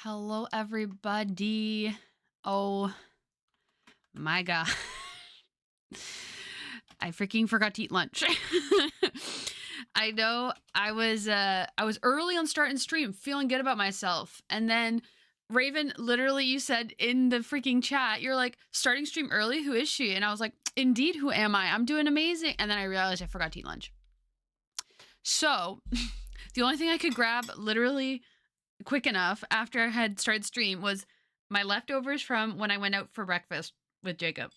Hello, everybody. Oh my God. I freaking forgot to eat lunch. I know I was early on starting stream, feeling good about myself. And then Raven, literally you said in the freaking chat, you're like, starting stream early? Who is she? And I was like, indeed, who am I? I'm doing amazing. And then I realized I forgot to eat lunch. So the only thing I could grab literally quick enough after I had started stream was my leftovers from when I went out for breakfast with Jacob.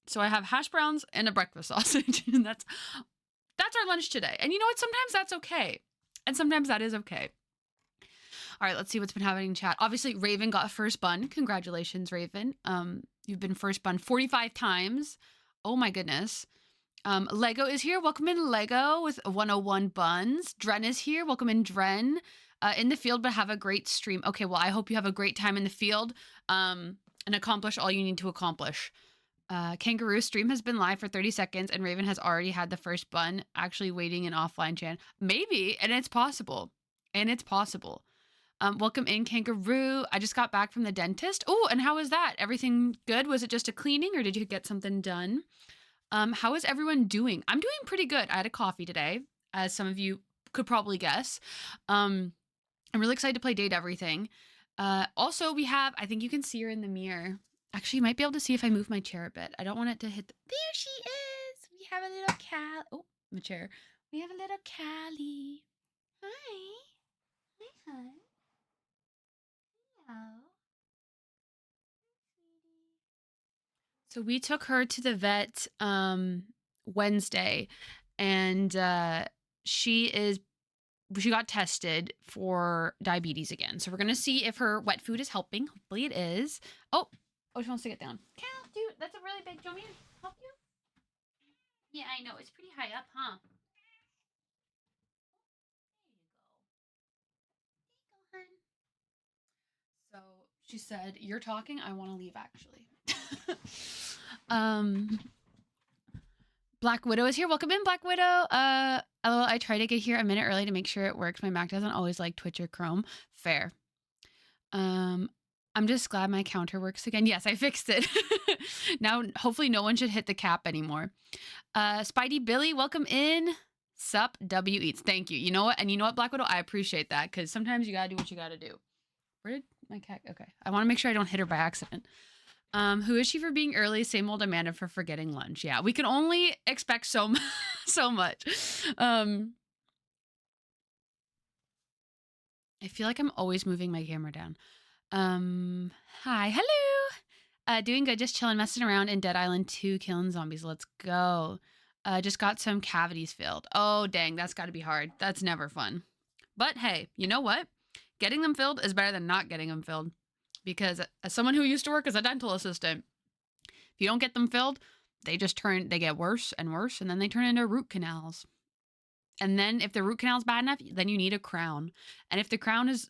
So I have hash browns and a breakfast sausage, and that's our lunch today. And you know what? Sometimes that's okay, and sometimes that is okay. All right, let's see what's been happening in chat. Obviously, Raven got first bun. Congratulations, Raven. You've been first bun 45 times. Oh my goodness. Lego is here. Welcome in, Lego, with 101 buns. Dren is here. Welcome in, Dren. In the field, but have a great stream. Okay, well, I hope you have a great time in the field and accomplish all you need to accomplish. Kangaroo stream has been live for 30 seconds and Raven has already had the first bun, actually waiting in offline chat. Maybe, and it's possible. And it's possible. Welcome in, Kangaroo. I just got back from the dentist. Oh, and how was that? Everything good? Was it just a cleaning or did you get something done? How is everyone doing? I'm doing pretty good. I had a coffee today, as some of you could probably guess. I'm really excited to play Date Everything. Also, we have, I think you can see her in the mirror. Actually, you might be able to see if I move my chair a bit. I don't want it to hit there she is. We have a little Cal. Oh, my chair. We have a little Callie. Hi. Hi, hon. Hello. So we took her to the vet Wednesday, and she got tested for diabetes again. So we're gonna see if her wet food is helping. Hopefully it is. Oh, she wants to get down. Cal, dude, that's a really big. Do you want me to help you? Yeah, I know. It's pretty high up, huh? There you go. So she said, "You're talking. I want to leave, actually." um, Black Widow is here. Welcome in, Black Widow. LOL, I try to get here a minute early to make sure it works. My Mac doesn't always like Twitch or Chrome. Fair. I'm just glad my counter works again. Yes, I fixed it. Now, hopefully no one should hit the cap anymore. Spidey Billy, welcome in. Sup, W Eats. Thank you. You know what? And you know what, Black Widow? I appreciate that because sometimes you gotta do what you gotta do. Where did my cat? Okay. I want to make sure I don't hit her by accident. Who is she for being early? Same old Amanda for forgetting lunch. Yeah, we can only expect so so much. I feel like I'm always moving my camera down. Hi, hello. Doing good, just chilling, messing around in Dead Island 2, killing zombies. Let's go. Just got some cavities filled. Oh, dang, that's got to be hard. That's never fun. But hey, you know what? Getting them filled is better than not getting them filled. Because as someone who used to work as a dental assistant, if you don't get them filled, they get worse and worse, and then they turn into root canals. And then if the root canal is bad enough, then you need a crown. And if the crown is,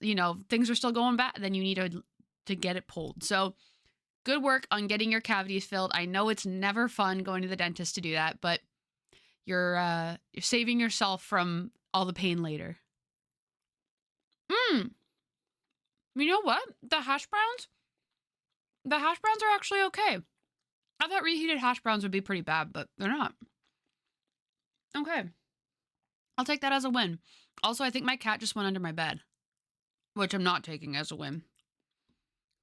things are still going bad, then you need to get it pulled. So good work on getting your cavities filled. I know it's never fun going to the dentist to do that, but you're saving yourself from all the pain later. You know what? The hash browns are actually okay. I thought reheated hash browns would be pretty bad, but they're not. Okay. I'll take that as a win. Also, I think my cat just went under my bed, which I'm not taking as a win.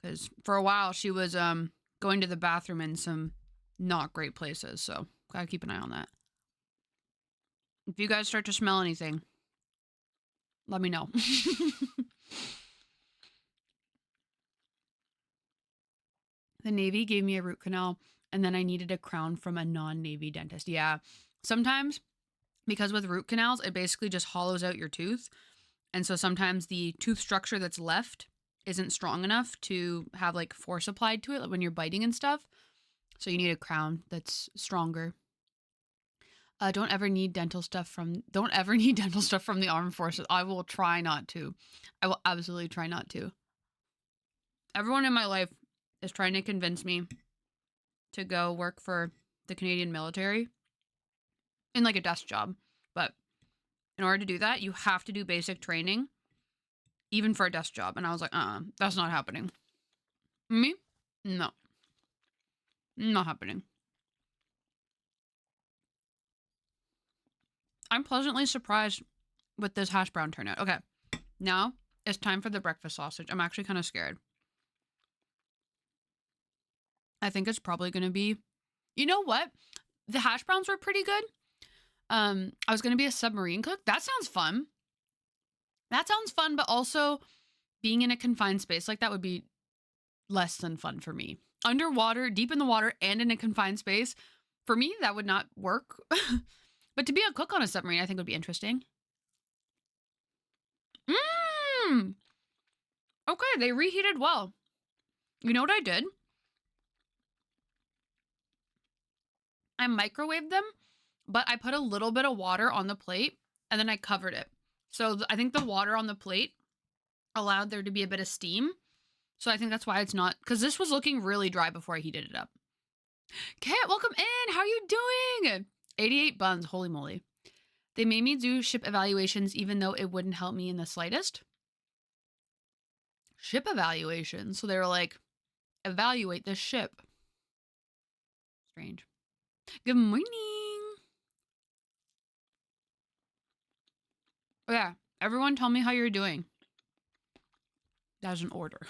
Because for a while, she was going to the bathroom in some not great places, so gotta keep an eye on that. If you guys start to smell anything, let me know. The Navy gave me a root canal, and then I needed a crown from a non-Navy dentist. Yeah, sometimes, because with root canals, it basically just hollows out your tooth. And so sometimes the tooth structure that's left isn't strong enough to have like force applied to it like when you're biting and stuff. So you need a crown that's stronger. Don't ever need dental stuff from the armed forces. I will try not to. I will absolutely try not to. Everyone in my life is trying to convince me to go work for the Canadian military in like a desk job. But in order to do that, you have to do basic training, even for a desk job. And I was like, that's not happening. Me? No. Not happening. I'm pleasantly surprised with this hash brown turnout. Okay, now it's time for the breakfast sausage. I'm actually kind of scared. I think it's probably going to be, you know what? The hash browns were pretty good. I was going to be a submarine cook. That sounds fun. But also being in a confined space like that would be less than fun for me. Underwater, deep in the water, and in a confined space, for me, that would not work. But to be a cook on a submarine, I think would be interesting. Okay, they reheated well. You know what I did? I microwaved them, but I put a little bit of water on the plate and then I covered it. So I think the water on the plate allowed there to be a bit of steam. So I think that's why it's not, because this was looking really dry before I heated it up. Kat, welcome in. How are you doing? 88 buns. Holy moly. They made me do ship evaluations even though it wouldn't help me in the slightest. Ship evaluations. So they were like, evaluate this ship. Strange. Good morning. Oh, yeah. Everyone tell me how you're doing. That was an order.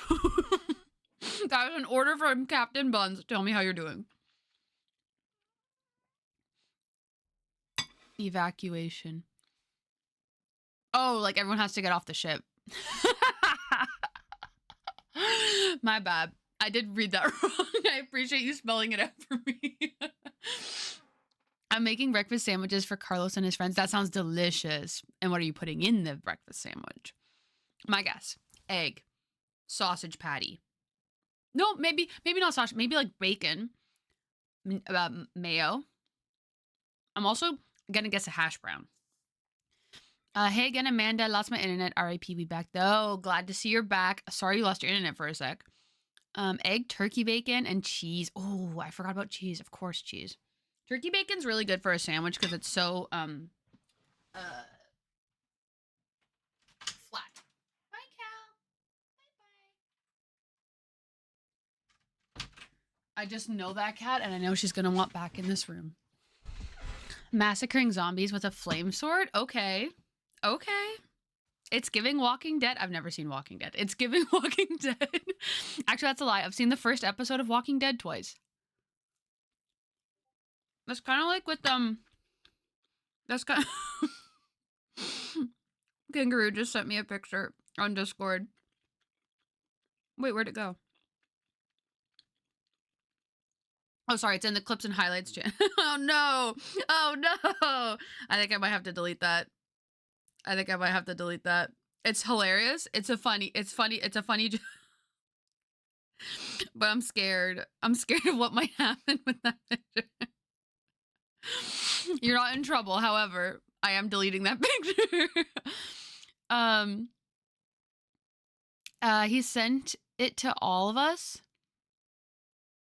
That was an order from Captain Buns. Tell me how you're doing. Evacuation. Oh, like everyone has to get off the ship. My bad. I did read that wrong. I appreciate you spelling it out for me. I'm making breakfast sandwiches for Carlos and his friends. That sounds delicious. And what are you putting in the breakfast sandwich? My guess. Egg. Sausage patty. No, maybe not sausage. Maybe like bacon. Mayo. I'm also gonna guess a hash brown. Hey again, Amanda. Lost my internet. RIP. Be back though. Glad to see you're back. Sorry you lost your internet for a sec. Egg, turkey bacon, and cheese. Oh, I forgot about cheese. Of course, cheese. Turkey bacon's really good for a sandwich because it's so flat. Bye, Cal. Bye bye. I just know that cat, and I know she's gonna want back in this room. Massacring zombies with a flame sword. Okay. It's giving Walking Dead. I've never seen Walking Dead. It's giving Walking Dead. Actually, that's a lie. I've seen the first episode of Walking Dead twice. That's kind of like with That's kind of Kangaroo just sent me a picture on Discord. Wait, where'd it go? Oh, sorry, it's in the clips and highlights channel. Oh no! I think I might have to delete that. It's hilarious. It's funny. But I'm scared. I'm scared of what might happen with that picture. You're not in trouble. However, I am deleting that picture. He sent it to all of us.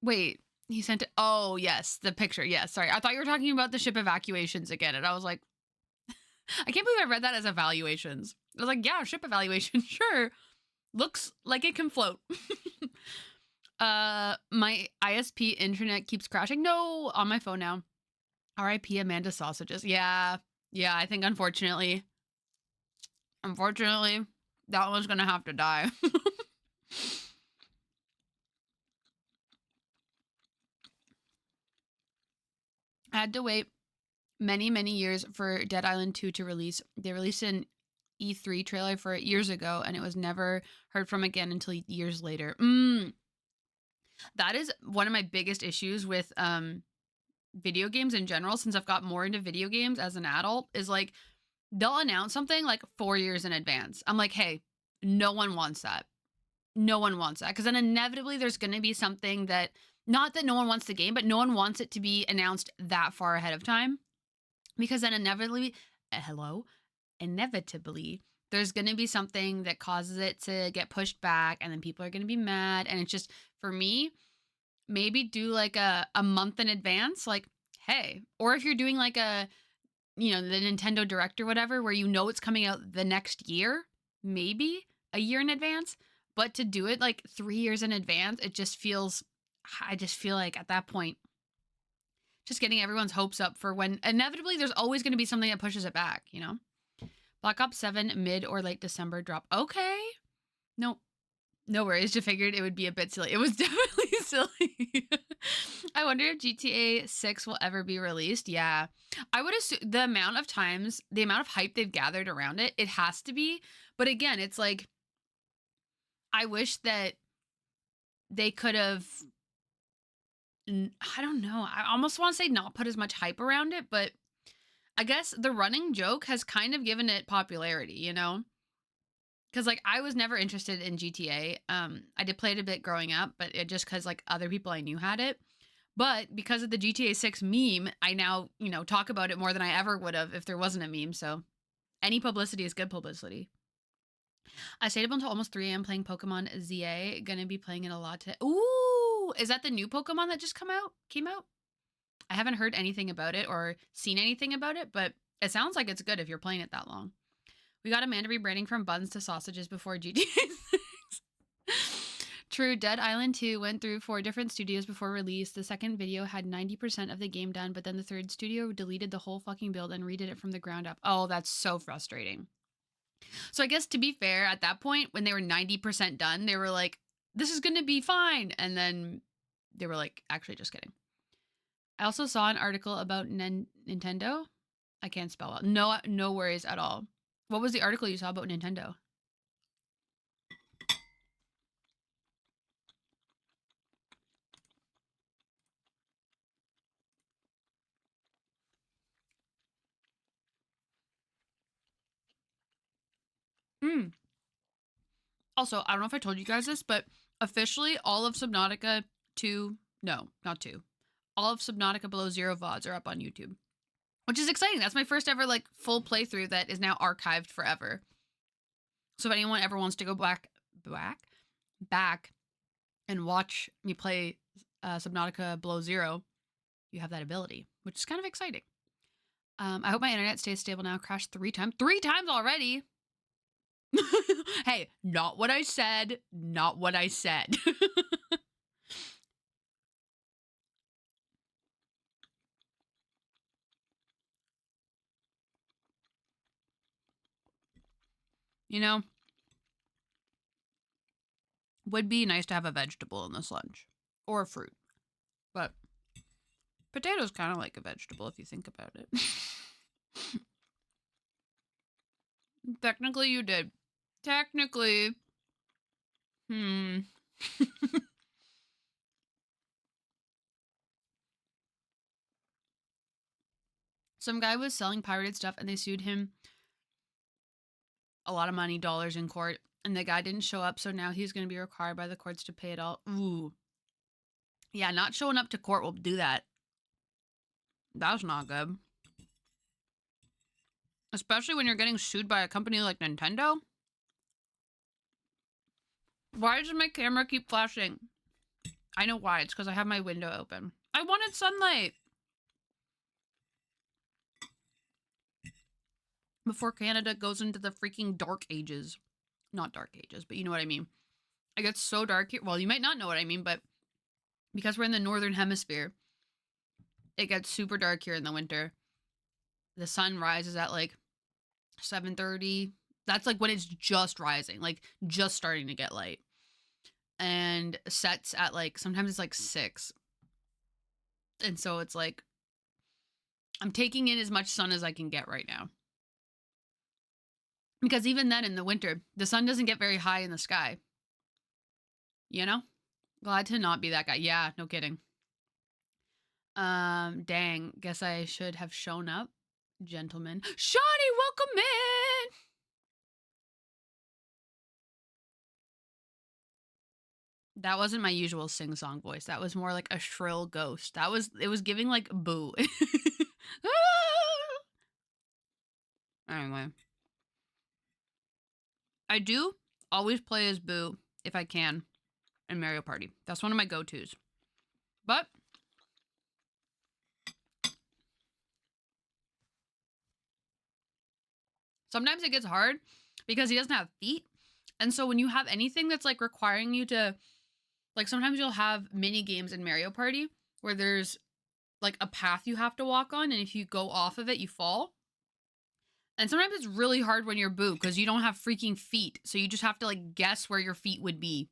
Wait, he sent it. Oh, yes, the picture. Yes, sorry. I thought you were talking about the ship evacuations again. And I was like, I can't believe I read that as evaluations. I was like, yeah, ship evaluation. Sure. Looks like it can float. My ISP internet keeps crashing. No, on my phone now. RIP Amanda Sausages. Yeah, I think unfortunately, that one's gonna have to die. I had to wait many years for Dead Island 2 to release. They released an E3 trailer for it years ago, and it was never heard from again until years later. That is one of my biggest issues with video games in general, since I've got more into video games as an adult, is like they'll announce something like 4 years in advance. I'm like, hey, no one wants that. Because then inevitably there's going to be something that, not that no one wants the game, but no one wants it to be announced that far ahead of time. Because then inevitably, there's going to be something that causes it to get pushed back, and then people are going to be mad. And it's just, for me, maybe do like a month in advance, like, hey, or if you're doing like the Nintendo Direct or whatever, where it's coming out the next year, maybe a year in advance, but to do it like 3 years in advance, I just feel like at that point, just getting everyone's hopes up for when inevitably there's always going to be something that pushes it back, Black Ops 7 mid or late December drop. Okay. No worries. Just figured it would be a bit silly. It was definitely silly. I wonder if GTA 6 will ever be released. Yeah. I would assume the amount of hype they've gathered around it, it has to be. But again, it's like, I wish that they could have, I don't know. I almost want to say not put as much hype around it, but I guess the running joke has kind of given it popularity, Because like I was never interested in GTA. I did play it a bit growing up, but it just because like other people I knew had it. But because of the GTA 6 meme, I now talk about it more than I ever would have if there wasn't a meme. So any publicity is good publicity. I stayed up until almost 3 a.m. playing Pokemon ZA. Gonna be playing it a lot today. Ooh, is that the new Pokemon that just came out? I haven't heard anything about it or seen anything about it, but it sounds like it's good if you're playing it that long. We got Amanda rebranding from buns to sausages before GTA 6. True, Dead Island 2 went through 4 different studios before release. The second video had 90% of the game done, but then the third studio deleted the whole fucking build and redid it from the ground up. Oh, that's so frustrating. So I guess to be fair, at that point, when they were 90% done, they were like, this is going to be fine. And then they were like, actually, just kidding. I also saw an article about Nintendo. I can't spell out. No worries at all. What was the article you saw about Nintendo? Hmm. Also, I don't know if I told you guys this, but officially all of Subnautica 2, no, not 2. All of Subnautica Below Zero VODs are up on YouTube, which is exciting. That's my first ever like full playthrough that is now archived forever. So if anyone ever wants to go back and watch me play Subnautica Below Zero, you have that ability, which is kind of exciting. I hope my internet stays stable now. Crashed 3 times. 3 times already? Hey, not what I said. Not what I said. You know, would be nice to have a vegetable in this lunch. Or a fruit. But potato's kind of like a vegetable if you think about it. Technically, you did. Technically. Some guy was selling pirated stuff and they sued him a lot of money, dollars in court. And the guy didn't show up, so now he's going to be required by the courts to pay it all. Ooh. Yeah, not showing up to court will do that. That's not good. Especially when you're getting sued by a company like Nintendo. Why does my camera keep flashing? I know why. It's because I have my window open. I wanted sunlight. Before Canada goes into the freaking dark ages. Not dark ages, but you know what I mean. It gets so dark here. Well, you might not know what I mean, but because we're in the northern hemisphere, it gets super dark here in the winter. The sun rises at like 7:30. That's like when it's just rising, like just starting to get light. And sets at like, sometimes it's like 6. And so it's like, I'm taking in as much sun as I can get right now. Because even then in the winter, the sun doesn't get very high in the sky. You know? Glad to not be that guy. Yeah, no kidding. Dang. Guess I should have shown up. Gentlemen. Shawnee, welcome in! That wasn't my usual sing-song voice. That was more like a shrill ghost. It was giving like boo. Anyway. I do always play as Boo if I can in Mario Party. That's one of my go-tos. But sometimes it gets hard because he doesn't have feet. And so when you have anything that's like requiring you to, like, sometimes you'll have mini games in Mario Party where there's like a path you have to walk on, and if you go off of it, you fall. And sometimes it's really hard when you're Boo because you don't have freaking feet. So you just have to like guess where your feet would be.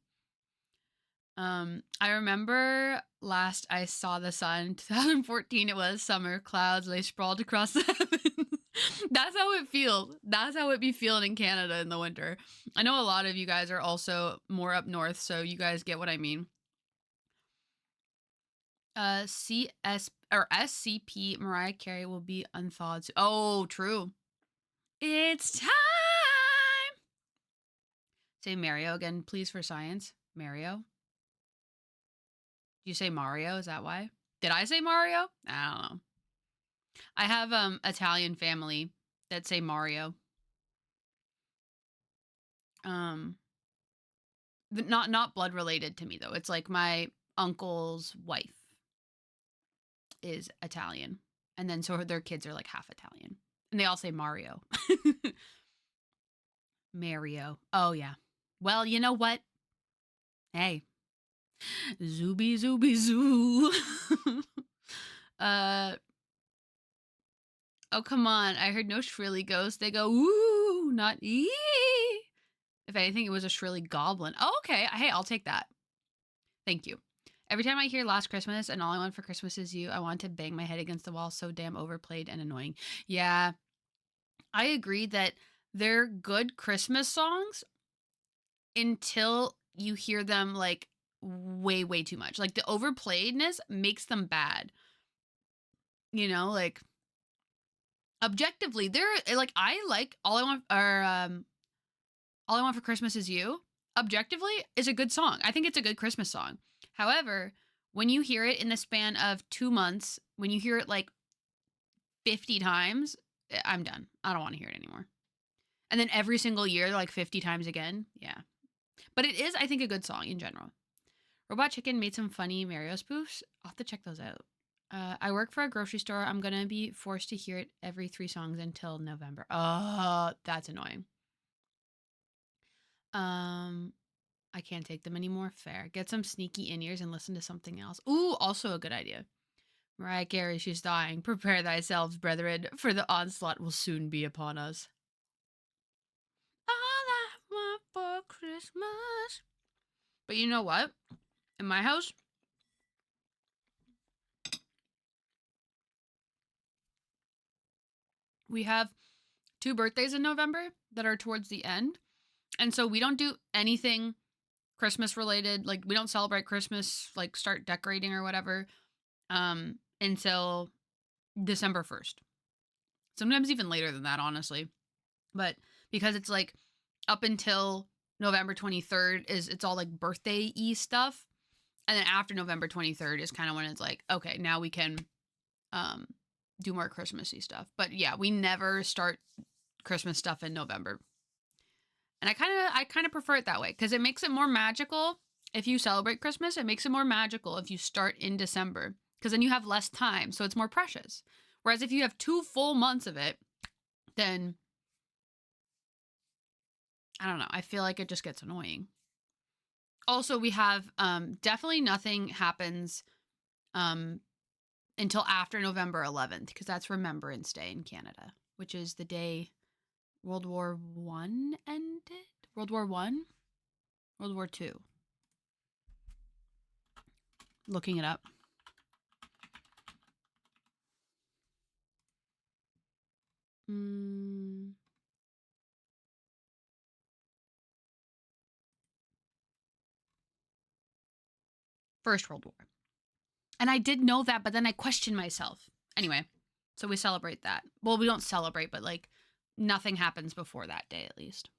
I remember last I saw the sun, 2014, it was summer, clouds lay sprawled across the heavens. That's how it feels. That's how it be feeling in Canada in the winter. I know a lot of you guys are also more up north, so you guys get what I mean. CS or SCP Mariah Carey will be unthawed. Oh, true. It's time. Say Mario again, please, for science. Mario. You say Mario? Is that why? Did I say Mario? I don't know. I have Italian family that say Mario. Not blood related to me though. It's like my uncle's wife is Italian, and then so their kids are like half Italian, and they all say Mario. Mario. Oh yeah. Well, you know what? Hey, zooby zooby zoo. Oh, come on. I heard no shrilly ghost. They go, woo. ooh, not ee. If anything, it was a shrilly goblin. Oh, okay. Hey, I'll take that. Thank you. Every time I hear Last Christmas and All I Want for Christmas Is You, I want to bang my head against the wall. So damn overplayed and annoying. Yeah, I agree that they're good Christmas songs until you hear them like way, way too much. Like the overplayedness makes them bad. You know, like objectively, they're like I like All I Want for Christmas Is You. Objectively, is a good song. I think it's a good Christmas song. However, when you hear it in the span of 2 months, when you hear it like 50 times, I'm done. I don't want to hear it anymore. And then every single year, like 50 times again. Yeah. But it is, I think, a good song in general. Robot Chicken made some funny Mario spoofs. I'll have to check those out. I work for a grocery store. I'm going to be forced to hear it every 3 songs until November. Oh, that's annoying. I can't take them anymore. Fair. Get some sneaky in-ears and listen to something else. Ooh, also a good idea. Mariah Carey, she's dying. Prepare thyself, brethren, for the onslaught will soon be upon us. All I want for Christmas. But you know what? In my house, we have 2 birthdays in November that are towards the end. And so we don't do anything Christmas related. Like we don't celebrate Christmas, like start decorating or whatever, until December 1st. Sometimes even later than that, honestly. But because it's like up until November 23rd it's all like birthday-y stuff. And then after November 23rd is kind of when it's like, okay, now we can do more Christmassy stuff. But yeah, we never start Christmas stuff in November. And I kind of prefer it that way because it makes it more magical. If you celebrate Christmas, it makes it more magical if you start in December because then you have less time, so it's more precious. Whereas if you have 2 full months of it, then I don't know, I feel like it just gets annoying. Also, we have definitely nothing happens until after November 11th because that's Remembrance Day in Canada, which is the day World War One ended. World War One, World War Two. Looking it up. First World War. And I did know that, but then I questioned myself. Anyway, so we celebrate that. Well, we don't celebrate, but like nothing happens before that day at least.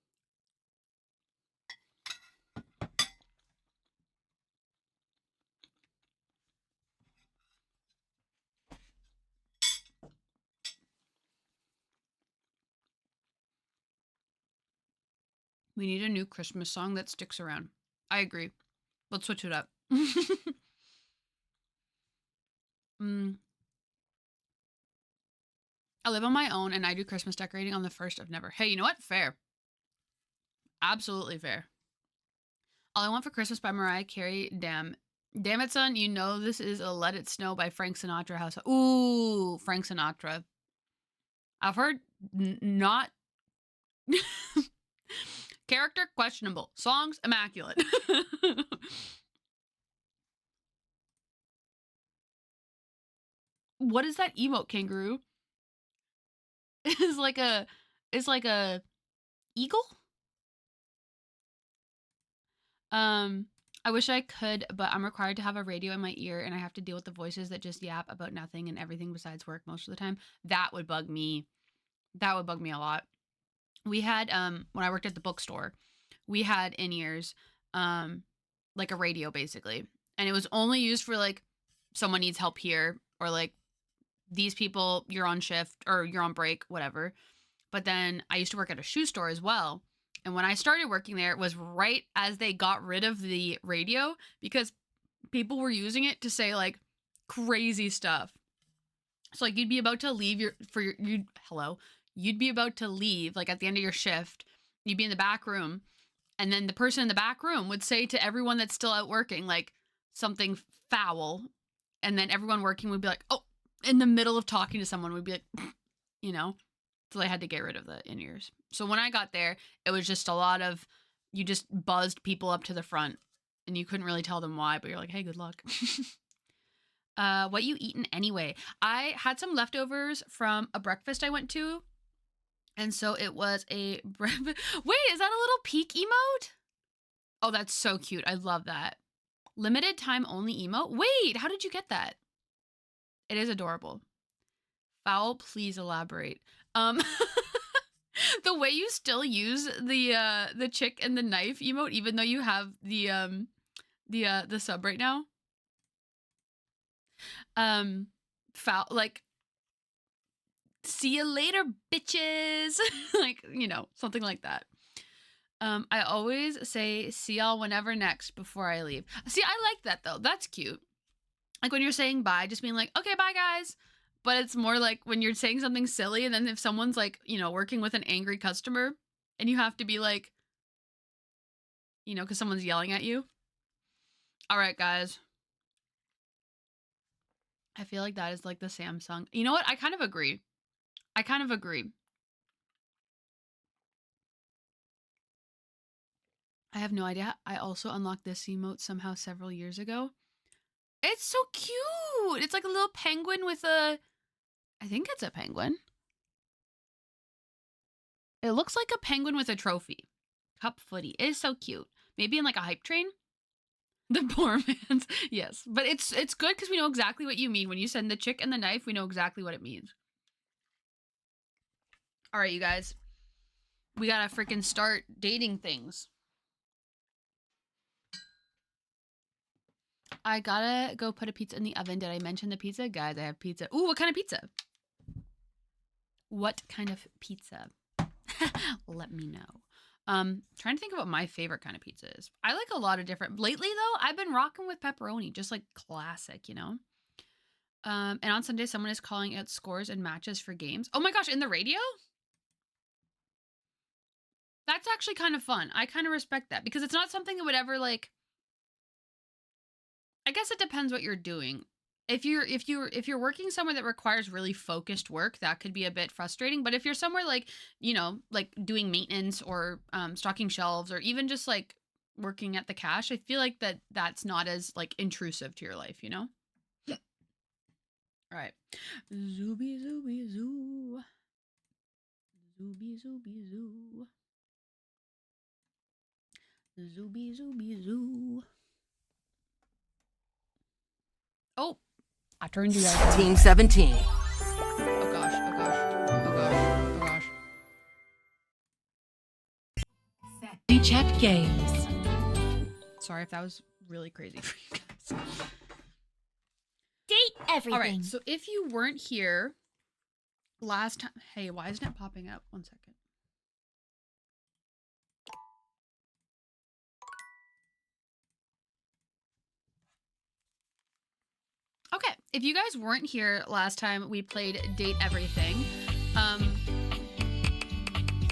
We need a new Christmas song that sticks around. I agree. Let's switch it up. I live on my own and I do Christmas decorating on the 1st of Never. Hey, you know what? Fair. Absolutely fair. All I Want for Christmas by Mariah Carey. Damn it, son. You know this is a Let It Snow by Frank Sinatra house. Ooh, Frank Sinatra. I've heard not... Character questionable. Songs immaculate. What is that emote, kangaroo? It's like a eagle? I wish I could, but I'm required to have a radio in my ear and I have to deal with the voices that just yap about nothing and everything besides work most of the time. That would bug me. That would bug me a lot. We had when I worked at the bookstore, we had in-ears, like a radio basically. And it was only used for like someone needs help here or like these people, you're on shift or you're on break, whatever. But then I used to work at a shoe store as well. And when I started working there, it was right as they got rid of the radio because people were using it to say like crazy stuff. So like you'd be about to leave you'd be about to leave like at the end of your shift. You'd be in the back room and then the person in the back room would say to everyone that's still out working like something foul. And then everyone working would be like, "Oh," in the middle of talking to someone would be like, you know. So they had to get rid of the in-ears. So when I got there, it was just a lot of, you just buzzed people up to the front and you couldn't really tell them why, but you're like, hey, good luck. What you eaten anyway? I had some leftovers from a breakfast I went to. And so it was a breakfast. Wait, is that a little peak emote? Oh, that's so cute. I love that. Limited time only emote. Wait, how did you get that? It is adorable. Foul, please elaborate. The way you still use the chick and the knife emote, even though you have the sub right now. Foul, like, see you later, bitches. Like, you know, something like that. I always say see y'all whenever next before I leave. See, I like that though. That's cute. Like when you're saying bye, just being like, okay, bye guys. But it's more like when you're saying something silly and then if someone's like, you know, working with an angry customer and you have to be like, you know, because someone's yelling at you. All right, guys. I feel like that is like the Samsung. You know what? I kind of agree. I have no idea. I also unlocked this emote somehow several years ago. It's so cute. It's like a little penguin with a, I think it's a penguin. It looks like a penguin with a trophy. Cup footy. It is so cute. Maybe in like a hype train. The poor man's. Yes. But it's good because we know exactly what you mean. When you send the chick and the knife, we know exactly what it means. All right, you guys. We gotta freaking start dating things. I gotta go put a pizza in the oven. Did I mention the pizza? Guys, I have pizza. Ooh, what kind of pizza? What kind of pizza? Let me know. Trying to think of what my favorite kind of pizza is. I like a lot of different. Lately, though, I've been rocking with pepperoni, just like classic, you know? And on Sunday, someone is calling out scores and matches for games. Oh my gosh, in the radio? That's actually kind of fun. I kind of respect that because it's not something that would ever like, I guess it depends what you're doing. If you're working somewhere that requires really focused work, that could be a bit frustrating. But if you're somewhere like, you know, like doing maintenance or stocking shelves or even just like working at the cash, I feel like that's not as like intrusive to your life, you know? All right. Zooby zooby zoo. Zooby zooby zoo. Zooby zooby zoo. Oh, I turned you guys. Team 17. Oh gosh, oh gosh, oh gosh, oh gosh. We check games. Sorry if that was really crazy for you guys. Date everything. All right, so if you weren't here last time, hey, why isn't it popping up? 1 second. Okay, if you guys weren't here last time we played Date Everything,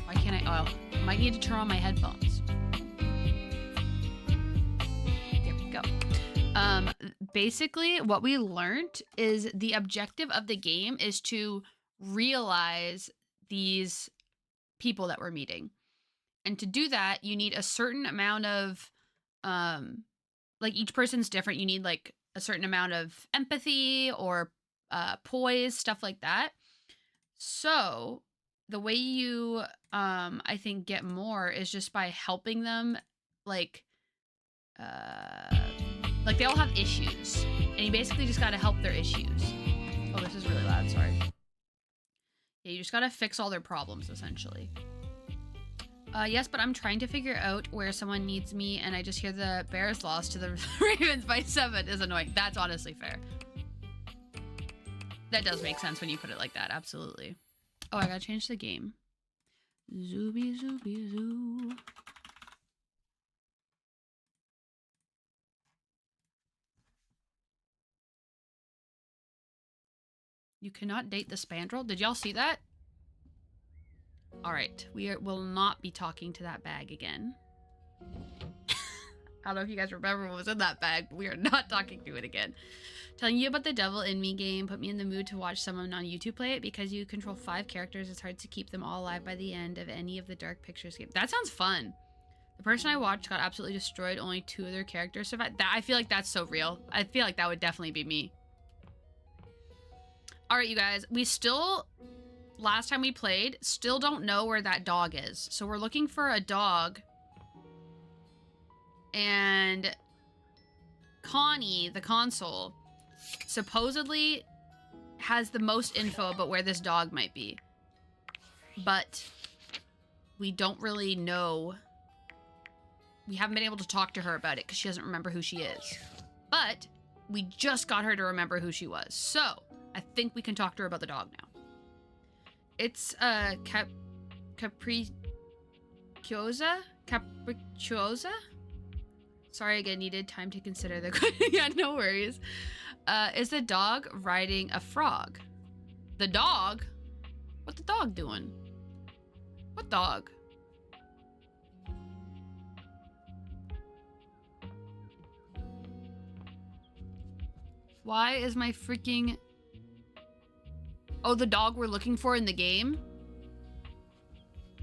why can't I? Oh, I might need to turn on my headphones. There we go. Basically, what we learned is the objective of the game is to realize these people that we're meeting. And to do that, you need a certain amount of, like each person's different. You need like a certain amount of empathy or poise, stuff like that. So the way you, I think, get more is just by helping them, like they all have issues, and you basically just got to help their issues. Oh, this is really loud. Sorry. Yeah, you just got to fix all their problems, essentially. Yes, but I'm trying to figure out where someone needs me, and I just hear the Bears lost to the Ravens by 7 is annoying. That's honestly fair. That does make sense when you put it like that, absolutely. Oh, I gotta change the game. Zooby, zooby, zoo. You cannot date the spandrel? Did y'all see that? All right, we will not be talking to that bag again. I don't know if you guys remember what was in that bag, but we are not talking to it again. Telling you about the Devil in Me game put me in the mood to watch someone on YouTube play it. Because you control 5 characters, it's hard to keep them all alive by the end of any of the Dark Pictures game. That sounds fun. The person I watched got absolutely destroyed. Only 2 of their characters survived. I feel like that's so real. I feel like that would definitely be me. All right, you guys. We still, last time we played, still don't know where that dog is. So we're looking for a dog. And Connie, the console, supposedly has the most info about where this dog might be. But we don't really know. We haven't been able to talk to her about it because she doesn't remember who she is. But we just got her to remember who she was. So I think we can talk to her about the dog now. It's Capricciosa? Capricciosa? Sorry again, needed time to consider the yeah, no worries. Is the dog riding a frog? The dog? What the dog doing? What dog? Why is my freaking... Oh, the dog we're looking for in the game?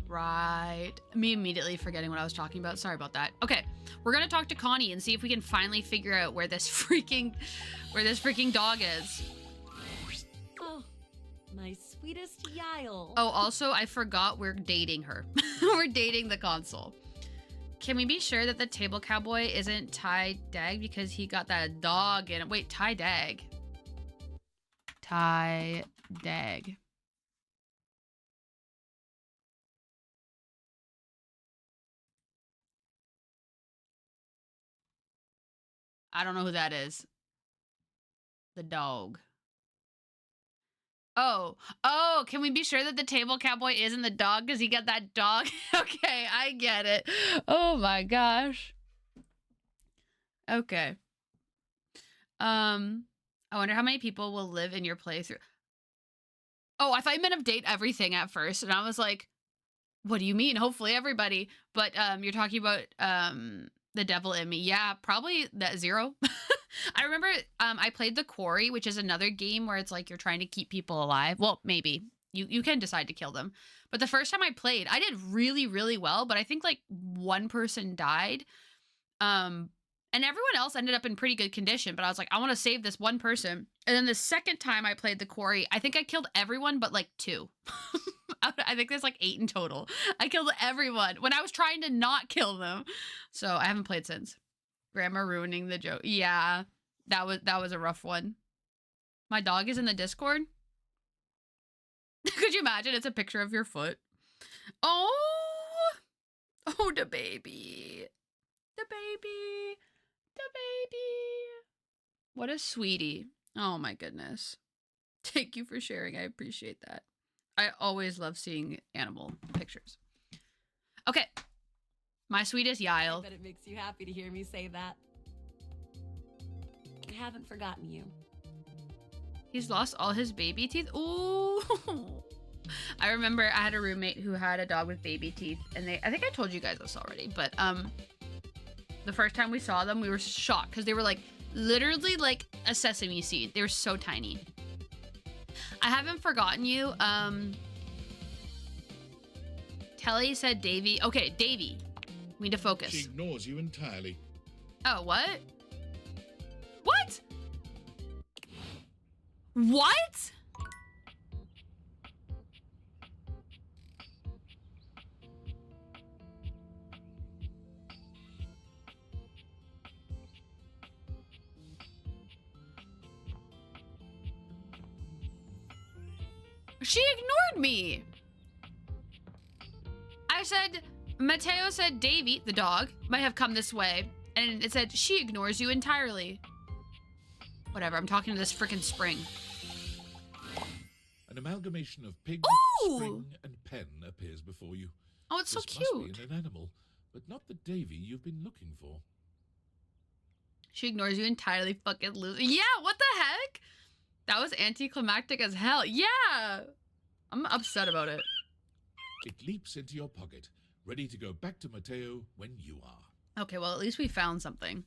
Right. Me immediately forgetting what I was talking about. Sorry about that. Okay, we're gonna talk to Connie and see if we can finally figure out where this freaking dog is. Oh, my sweetest Yael. Oh, also, I forgot we're dating her. We're dating the console. Can we be sure that the table cowboy isn't Ty Dag because he got that dog in it? Wait, Ty Dag. Ty Dag. I don't know who that is. The dog. Oh, can we be sure that the table cowboy isn't the dog because he got that dog? Okay, I get it. Oh my gosh. Okay. I wonder how many people will live in your playthrough. Oh, I thought you meant update everything at first, and I was like, what do you mean? Hopefully everybody. But you're talking about the Devil in Me. Yeah, probably that 0. I remember I played The Quarry, which is another game where it's like you're trying to keep people alive. Well, maybe. You can decide to kill them. But the first time I played, I did really, really well. But I think like 1 person died. And everyone else ended up in pretty good condition. But I was like, I want to save this 1 person. And then the second time I played The Quarry, I think I killed everyone but like 2. I think there's like 8 in total. I killed everyone when I was trying to not kill them. So I haven't played since. Grandma ruining the joke. Yeah, that was a rough one. My dog is in the Discord. Could you imagine? It's a picture of your foot. Oh, the baby. The baby. The baby. What a sweetie. Oh my goodness. Thank you for sharing. I appreciate that. I always love seeing animal pictures. Okay. My sweetest Yael. I bet it makes you happy to hear me say that. I haven't forgotten you. He's lost all his baby teeth. Ooh. I remember I had a roommate who had a dog with baby teeth, and I think I told you guys this already, but the first time we saw them, we were shocked because they were like literally like a sesame seed. They were so tiny. I haven't forgotten you. Telly said Davy. Okay, Davy. We need to focus. She ignores you entirely. Oh, what? What? What? She ignored me. I said, Mateo said Davy, the dog, might have come this way. And it said, she ignores you entirely. Whatever, I'm talking to this freaking spring. An amalgamation of pig, Ooh! spring, and pen appears before you. Oh, it's so This must cute. be an animal, but not the Davy you've been looking for. She ignores you entirely, fucking loser. Yeah, what the heck? That was anticlimactic as hell. Yeah! I'm upset about it. It leaps into your pocket, ready to go back to Mateo when you are. Okay, well, at least we found something.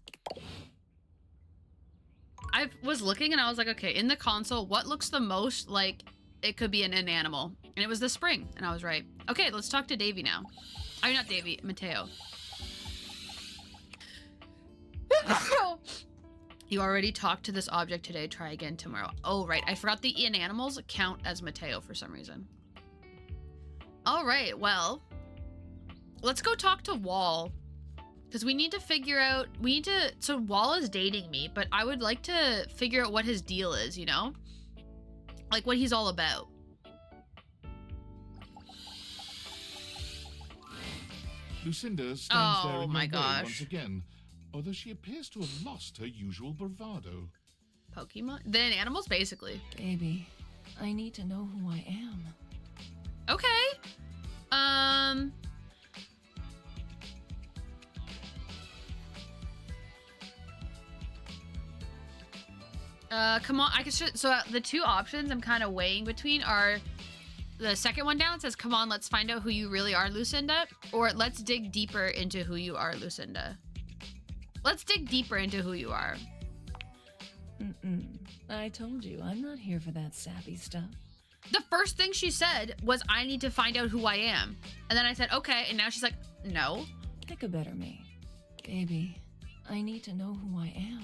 I was looking and I was like, okay, in the console, what looks the most like it could be an animal? And it was the spring, and I was right. Okay, let's talk to Davy now. I mean, not Davy, Mateo. You already talked to this object today. Try again tomorrow. Oh, right. I forgot the inanimals count as Mateo for some reason. All right, well, let's go talk to Wall. Because we need to figure out, so Wall is dating me, but I would like to figure out what his deal is, you know? Like what he's all about. Lucinda stands there Oh in my your way gosh. once again, although she appears to have lost her usual bravado. Pokemon? Then animals, basically. Baby, I need to know who I am. Okay. Come on, so the two options I'm kind of weighing between are the second one down says, come on, let's find out who you really are, Lucinda, or let's dig deeper into who you are, Lucinda. Let's dig deeper into who you are. I told you, I'm not here for that sappy stuff. The first thing she said was, I need to find out who I am. And then I said, okay, and now she's like, no. Pick a better me. Baby, I need to know who I am.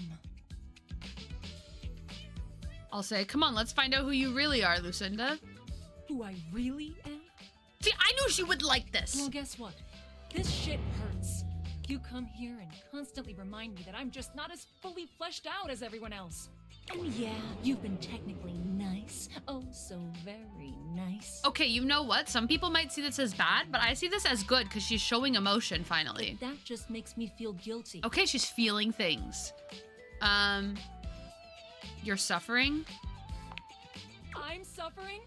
I'll say, come on, let's find out who you really are, Lucinda. Who I really am? See, I knew she would like this. Well, guess what? This shit hurts. You come here and constantly remind me that I'm just not as fully fleshed out as everyone else. And yeah, you've been technically nice. Oh, so very nice. Okay, you know what? Some people might see this as bad, but I see this as good because she's showing emotion finally. That just makes me feel guilty. Okay, she's feeling things. You're suffering? I'm suffering?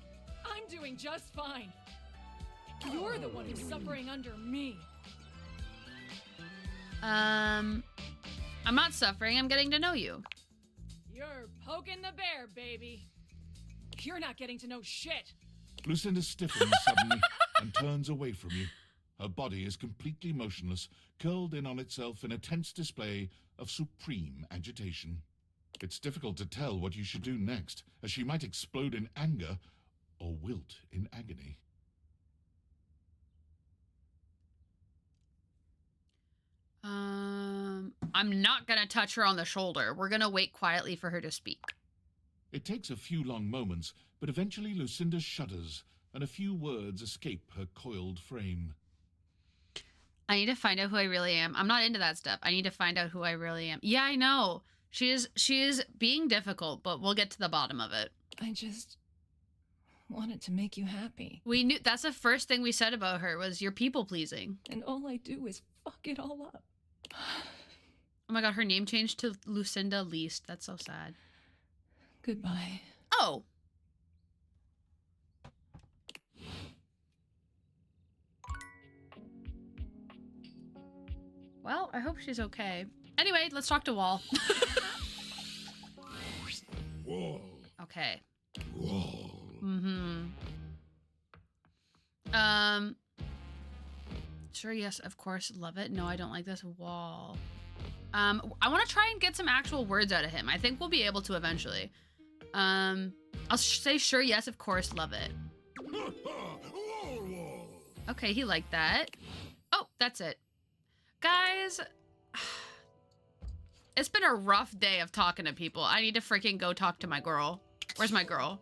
I'm doing just fine. You're the one who's suffering under me. I'm not suffering. I'm getting to know you. You're poking the bear, baby. You're not getting to know shit. Lucinda stiffens suddenly and turns away from you. Her body is completely motionless, curled in on itself in a tense display of supreme agitation. It's difficult to tell what you should do next, as she might explode in anger or wilt in agony. I'm not gonna touch her on the shoulder. We're gonna wait quietly for her to speak. It takes a few long moments, but eventually Lucinda shudders, and a few words escape her coiled frame. I need to find out who I really am. I'm not into that stuff. I need to find out who I really am. Yeah, I know. She is being difficult, but we'll get to the bottom of it. I just wanted to make you happy. We knew that's the first thing we said about her was you're people pleasing. And all I do is fuck it all up. Oh my god, her name changed to Lucinda Least. That's so sad. Goodbye. Oh. Well, I hope she's okay. Anyway, let's talk to Wall. Whoa, Okay. whoa. Sure, yes, of course, love it. No, I don't like this. Wall. I want to try and get some actual words out of him. I think we'll be able to eventually. I'll say sure, yes, of course, love it. Okay, he liked that. Oh, that's it. Guys, it's been a rough day of talking to people. I need to freaking go talk to my girl. Where's my girl?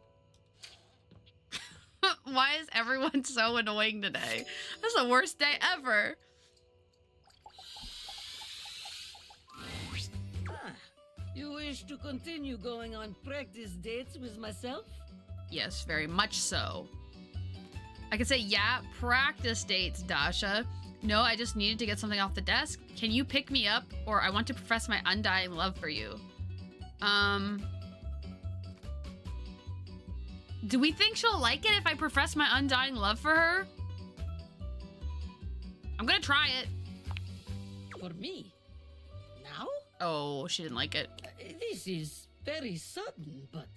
Why is everyone so annoying today? This is the worst day ever. You wish to continue going on practice dates with myself? Yes, very much so. I could say, yeah, practice dates, Dasha. No, I just needed to get something off the desk. Can you pick me up? Or I want to profess my undying love for you. Do we think she'll like it if I profess my undying love for her? I'm gonna try it. For me? Now? Oh, she didn't like it. This is very sudden, but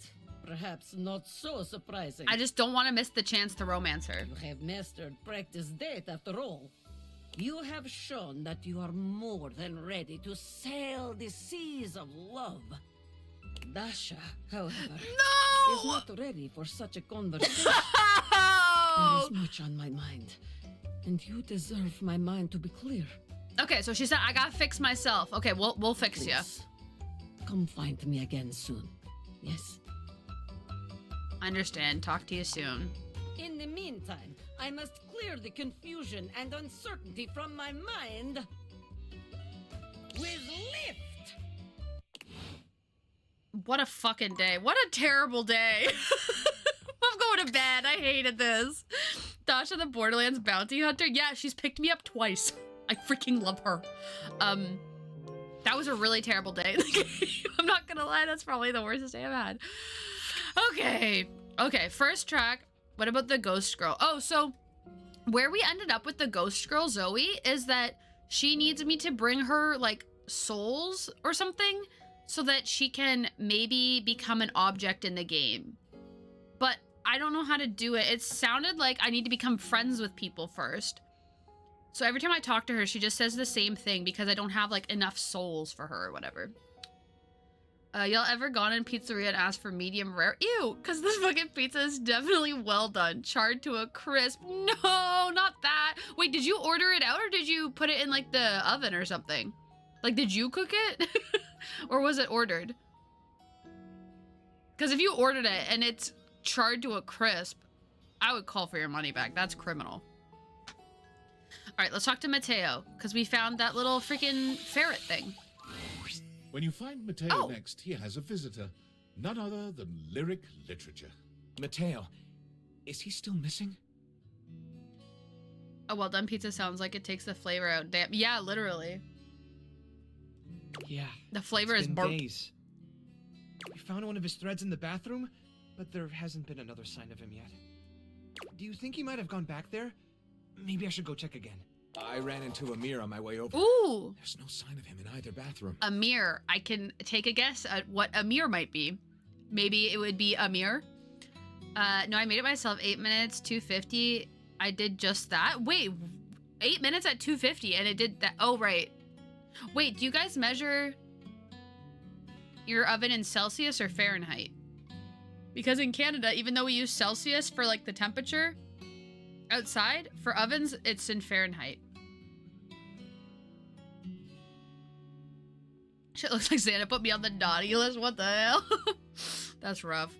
perhaps not so surprising. I just don't want to miss the chance to romance her. You have mastered practice date after all. You have shown that you are more than ready to sail the seas of love. Dasha, however, is No! not ready for such a conversation. There is much on my mind, and you deserve my mind to be clear. Okay, so she said I gotta fix myself. Okay, we'll fix you. Please, come find me again soon. Yes? I understand. Talk to you soon. In the meantime, I must clear the confusion and uncertainty from my mind with lift. What a fucking day. What a terrible day. I'm going to bed. I hated this. Dasha the Borderlands bounty hunter. Yeah, she's picked me up twice. I freaking love her. That was a really terrible day in the game. I'm not gonna lie, that's probably the worst day I've had. Okay, first track. What about the ghost girl? Oh, so where we ended up with the ghost girl, Zoe, is that she needs me to bring her, like, souls or something so that she can maybe become an object in the game. But I don't know how to do it. It sounded like I need to become friends with people first. So every time I talk to her, she just says the same thing because I don't have, like, enough souls for her or whatever. Y'all ever gone in pizzeria and asked for medium rare? Ew, because this fucking pizza is definitely well done. Charred to a crisp. No, not that. Wait, did you order it out or did you put it in, like, the oven or something? Like, did you cook it? Or was it ordered? Because if you ordered it and it's charred to a crisp, I would call for your money back. That's criminal. All right, let's talk to Mateo, because we found that little freaking ferret thing. When you find Mateo Oh. next, he has a visitor. None other than lyric literature. Mateo, is he still missing? A well done pizza sounds like it takes the flavor out. Damn, yeah, literally. Yeah. The flavor it's is been burnt. days. We found one of his threads in the bathroom, but there hasn't been another sign of him yet. Do you think he might have gone back there? Maybe I should go check again. I ran into Amir on my way over. Ooh, There's no sign of him in either bathroom. Amir. I can take a guess at what Amir might be. Maybe it would be Amir. No, I made it myself. 8 minutes, 250. I did just that. Wait, 8 minutes at 250 and it did that. Oh, right. Wait, do you guys measure your oven in Celsius or Fahrenheit? Because in Canada, even though we use Celsius for, like, the temperature outside, for ovens, it's in Fahrenheit. Shit looks like Santa put me on the naughty list. What the hell? That's rough.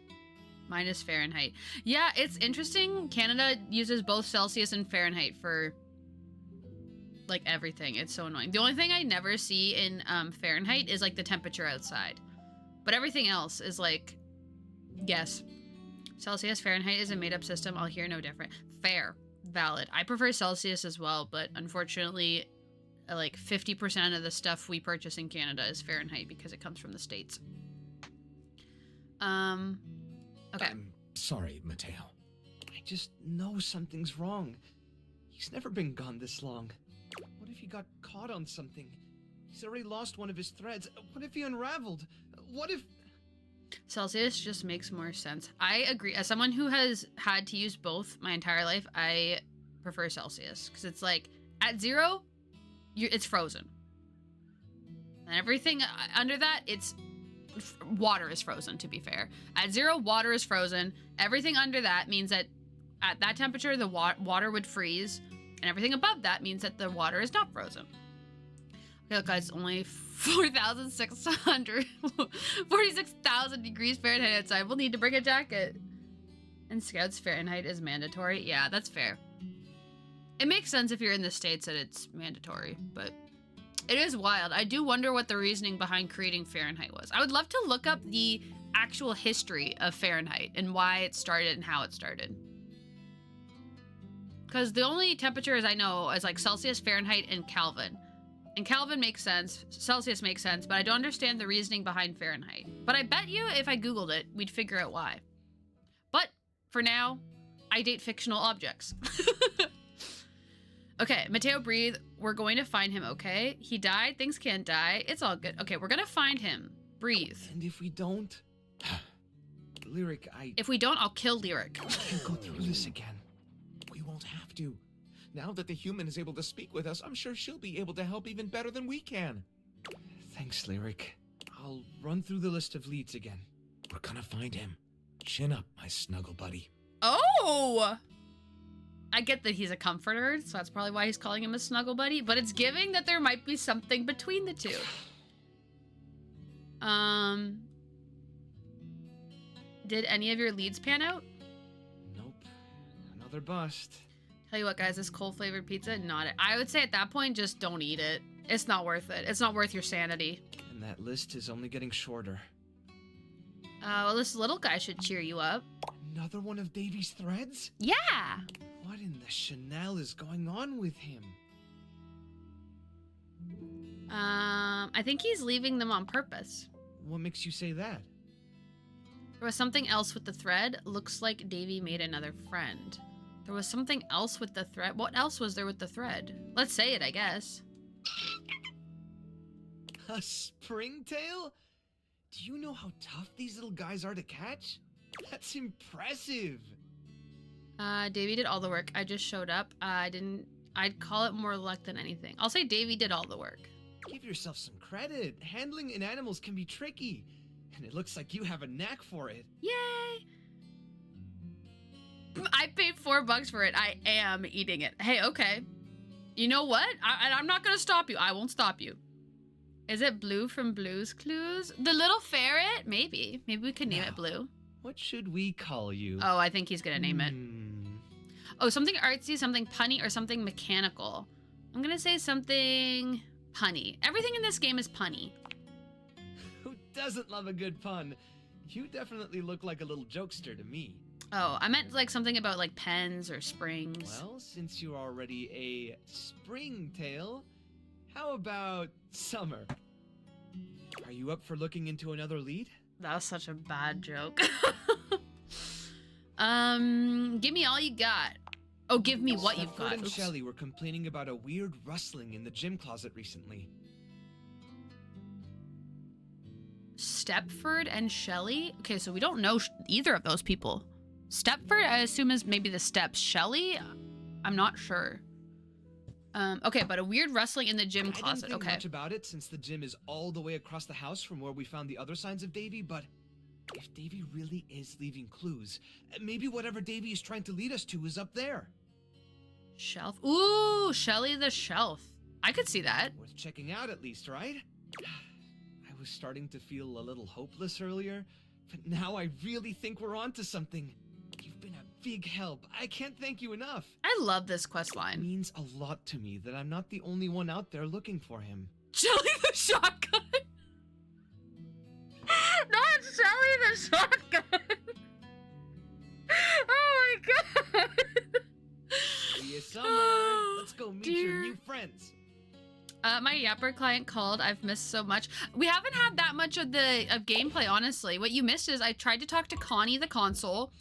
Mine is Fahrenheit. Yeah, it's interesting. Canada uses both Celsius and Fahrenheit for, like, everything. It's so annoying. The only thing I never see in Fahrenheit is, like, the temperature outside. But everything else is, like, yes. Celsius, Fahrenheit is a made-up system. I'll hear no different. Fair. Valid. I prefer Celsius as well, but unfortunately, like, 50% of the stuff we purchase in Canada is Fahrenheit because it comes from the States. Okay. I'm sorry, Mateo. I just know something's wrong. He's never been gone this long. What if he got caught on something? He's already lost one of his threads. What if he unraveled? What if... Celsius just makes more sense. I agree. As someone who has had to use both my entire life, I prefer Celsius because it's like at 0, it's frozen, and everything under that, it's water is frozen. To be fair, at 0, water is frozen. Everything under that means that at that temperature, the water would freeze, and everything above that means that the water is not frozen. Okay, look, guys, it's only 46,000 degrees Fahrenheit outside. We'll need to bring a jacket. And Scouts Fahrenheit is mandatory. Yeah, that's fair. It makes sense if you're in the States that it's mandatory, but it is wild. I do wonder what the reasoning behind creating Fahrenheit was. I would love to look up the actual history of Fahrenheit and why it started and how it started. Because the only temperatures I know is like Celsius, Fahrenheit, and Kelvin. And Kelvin makes sense, Celsius makes sense, but I don't understand the reasoning behind Fahrenheit. But I bet you if I Googled it, we'd figure out why. But for now, I date fictional objects. Okay, Mateo, breathe. We're going to find him, okay? He died, things can't die. It's all good. Okay, we're gonna find him. Breathe. And if we don't... Lyric, I If we don't, I'll kill Lyric. can't go through this again. We won't have to. Now that the human is able to speak with us, I'm sure she'll be able to help even better than we can. Thanks, Lyric. I'll run through the list of leads again. We're gonna find him. Chin up, my snuggle buddy. Oh! I get that he's a comforter, so that's probably why he's calling him a snuggle buddy, but it's giving that there might be something between the two. Did any of your leads pan out? Nope. Another bust. Tell you what, guys, this coal-flavored pizza, not it. I would say at that point, just don't eat it. It's not worth it. It's not worth your sanity. And that list is only getting shorter. Well, this little guy should cheer you up. Another one of Davy's threads? Yeah! What in the Chanel is going on with him? I think he's leaving them on purpose. What makes you say that? There was something else with the thread. Looks like Davy made another friend. There was something else with the thread. What else was there with the thread? Let's say it, I guess. A springtail? Do you know how tough these little guys are to catch? That's impressive. Davy did all the work. I just showed up. I'd call it more luck than anything. I'll say Davy did all the work. Give yourself some credit. Handling in animals can be tricky. And it looks like you have a knack for it. Yay! I paid $4 for it. I am eating it. Hey, okay. You know what? I'm not gonna stop you. I won't stop you. Is it Blue from Blue's Clues? The little ferret? Maybe. Maybe we could name it Blue. What should we call you? Oh, I think he's gonna name it. Oh, something artsy, something punny, or something mechanical. I'm gonna say something punny. Everything in this game is punny. Who doesn't love a good pun? You definitely look like a little jokester to me. Oh, I meant like something about like pens or springs. Well, since you're already a springtail, how about summer? Are you up for looking into another lead? That was such a bad joke. Give me all you got. Oh, give me what you've Stepford got. and Oops. Shelly were complaining about a weird rustling in the gym closet recently. Stepford and Shelly? Okay, so we don't know either of those people. Stepford, I assume, is maybe the steps. Shelly? I'm not sure. Okay, but a weird rustling in the gym I closet. didn't think Okay. much about it since the gym is all the way across the house from where we found the other signs of Davy, but if Davy really is leaving clues, maybe whatever Davy is trying to lead us to is up there. Shelf. Ooh, Shelly the shelf. I could see that. Worth checking out at least, right? I was starting to feel a little hopeless earlier, but now I really think we're onto something. You've been a big help. I can't thank you enough. I love this quest It line. means a lot to me that I'm not the only one out there looking for him. Shelly the shotgun. Not Shelly the shotgun. Oh my god. See you summer. Let's go meet dear. your new friends. My Yapper client called. I've missed so much. We haven't had that much of gameplay, honestly. What you missed is I tried to talk to Connie, the console,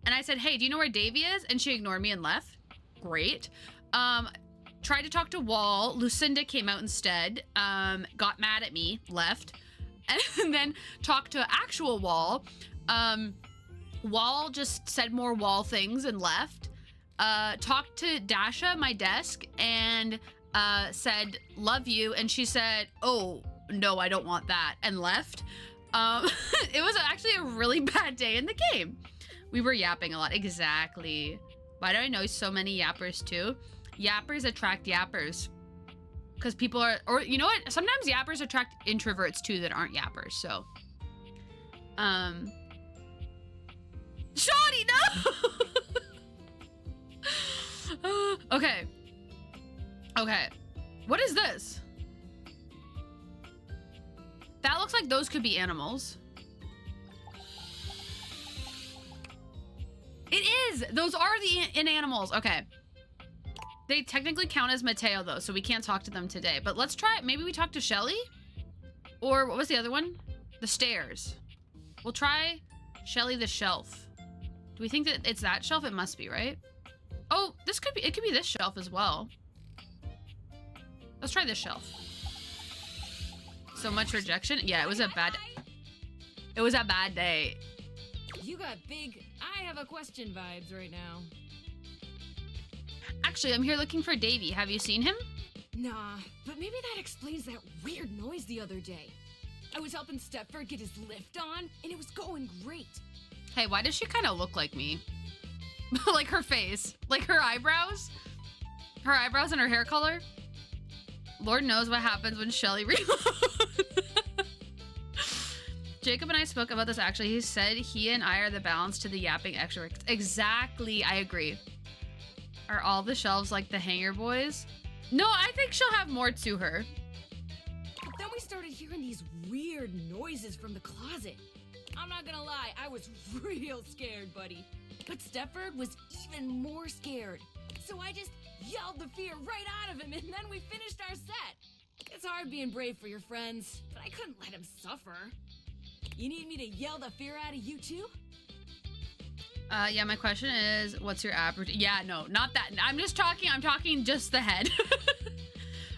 and I said, hey, do you know where Davy is? And she ignored me and left. Great. Tried to talk to Wall. Lucinda came out instead. Got mad at me, left. And then talked to actual Wall. Wall just said more Wall things and left. Talked to Dasha, my desk, and said, love you. And she said, oh, no, I don't want that, and left. It was actually a really bad day in the game. We were yapping a lot. Exactly. Why do I know so many yappers too? Yappers attract yappers. Because people are, or you know what? Sometimes yappers attract introverts too that aren't yappers, so. Shoddy, no! Okay. Okay. What is this? That looks like those could be animals. It is! Those are the animals. Okay. They technically count as Mateo, though, so we can't talk to them today. But let's try it. Maybe we talk to Shelly? Or what was the other one? The stairs. We'll try Shelly the shelf. Do we think that it's that shelf? It must be, right? Oh, this could be, it could be this shelf as well. Let's try this shelf. So much rejection. Yeah, it was a bad day. You got big I have a question vibes right now. actually, I'm here looking for Davy. Have you seen him? Nah, but maybe that explains that weird noise the other day. I was helping Stepford get his lift on, and it was going great. Hey, why does she kind of look like me? Like her face, like her eyebrows and her hair color. Lord knows what happens when Shelly reloads. Jacob and I spoke about this actually. He said he and I are the balance to the yapping extroverts. Exactly, I agree. Are all the shelves like the Hanger Boys? No, I think she'll have more to her. But then we started hearing these weird noises from the closet. I'm not gonna lie, I was real scared, buddy. But Stepford was even more scared. So I just yelled the fear right out of him, and then we finished our set. It's hard being brave for your friends, but I couldn't let him suffer. You need me to yell the fear out of you too? Yeah, my question is, what's your average? Yeah, no, not that. I'm talking just the head.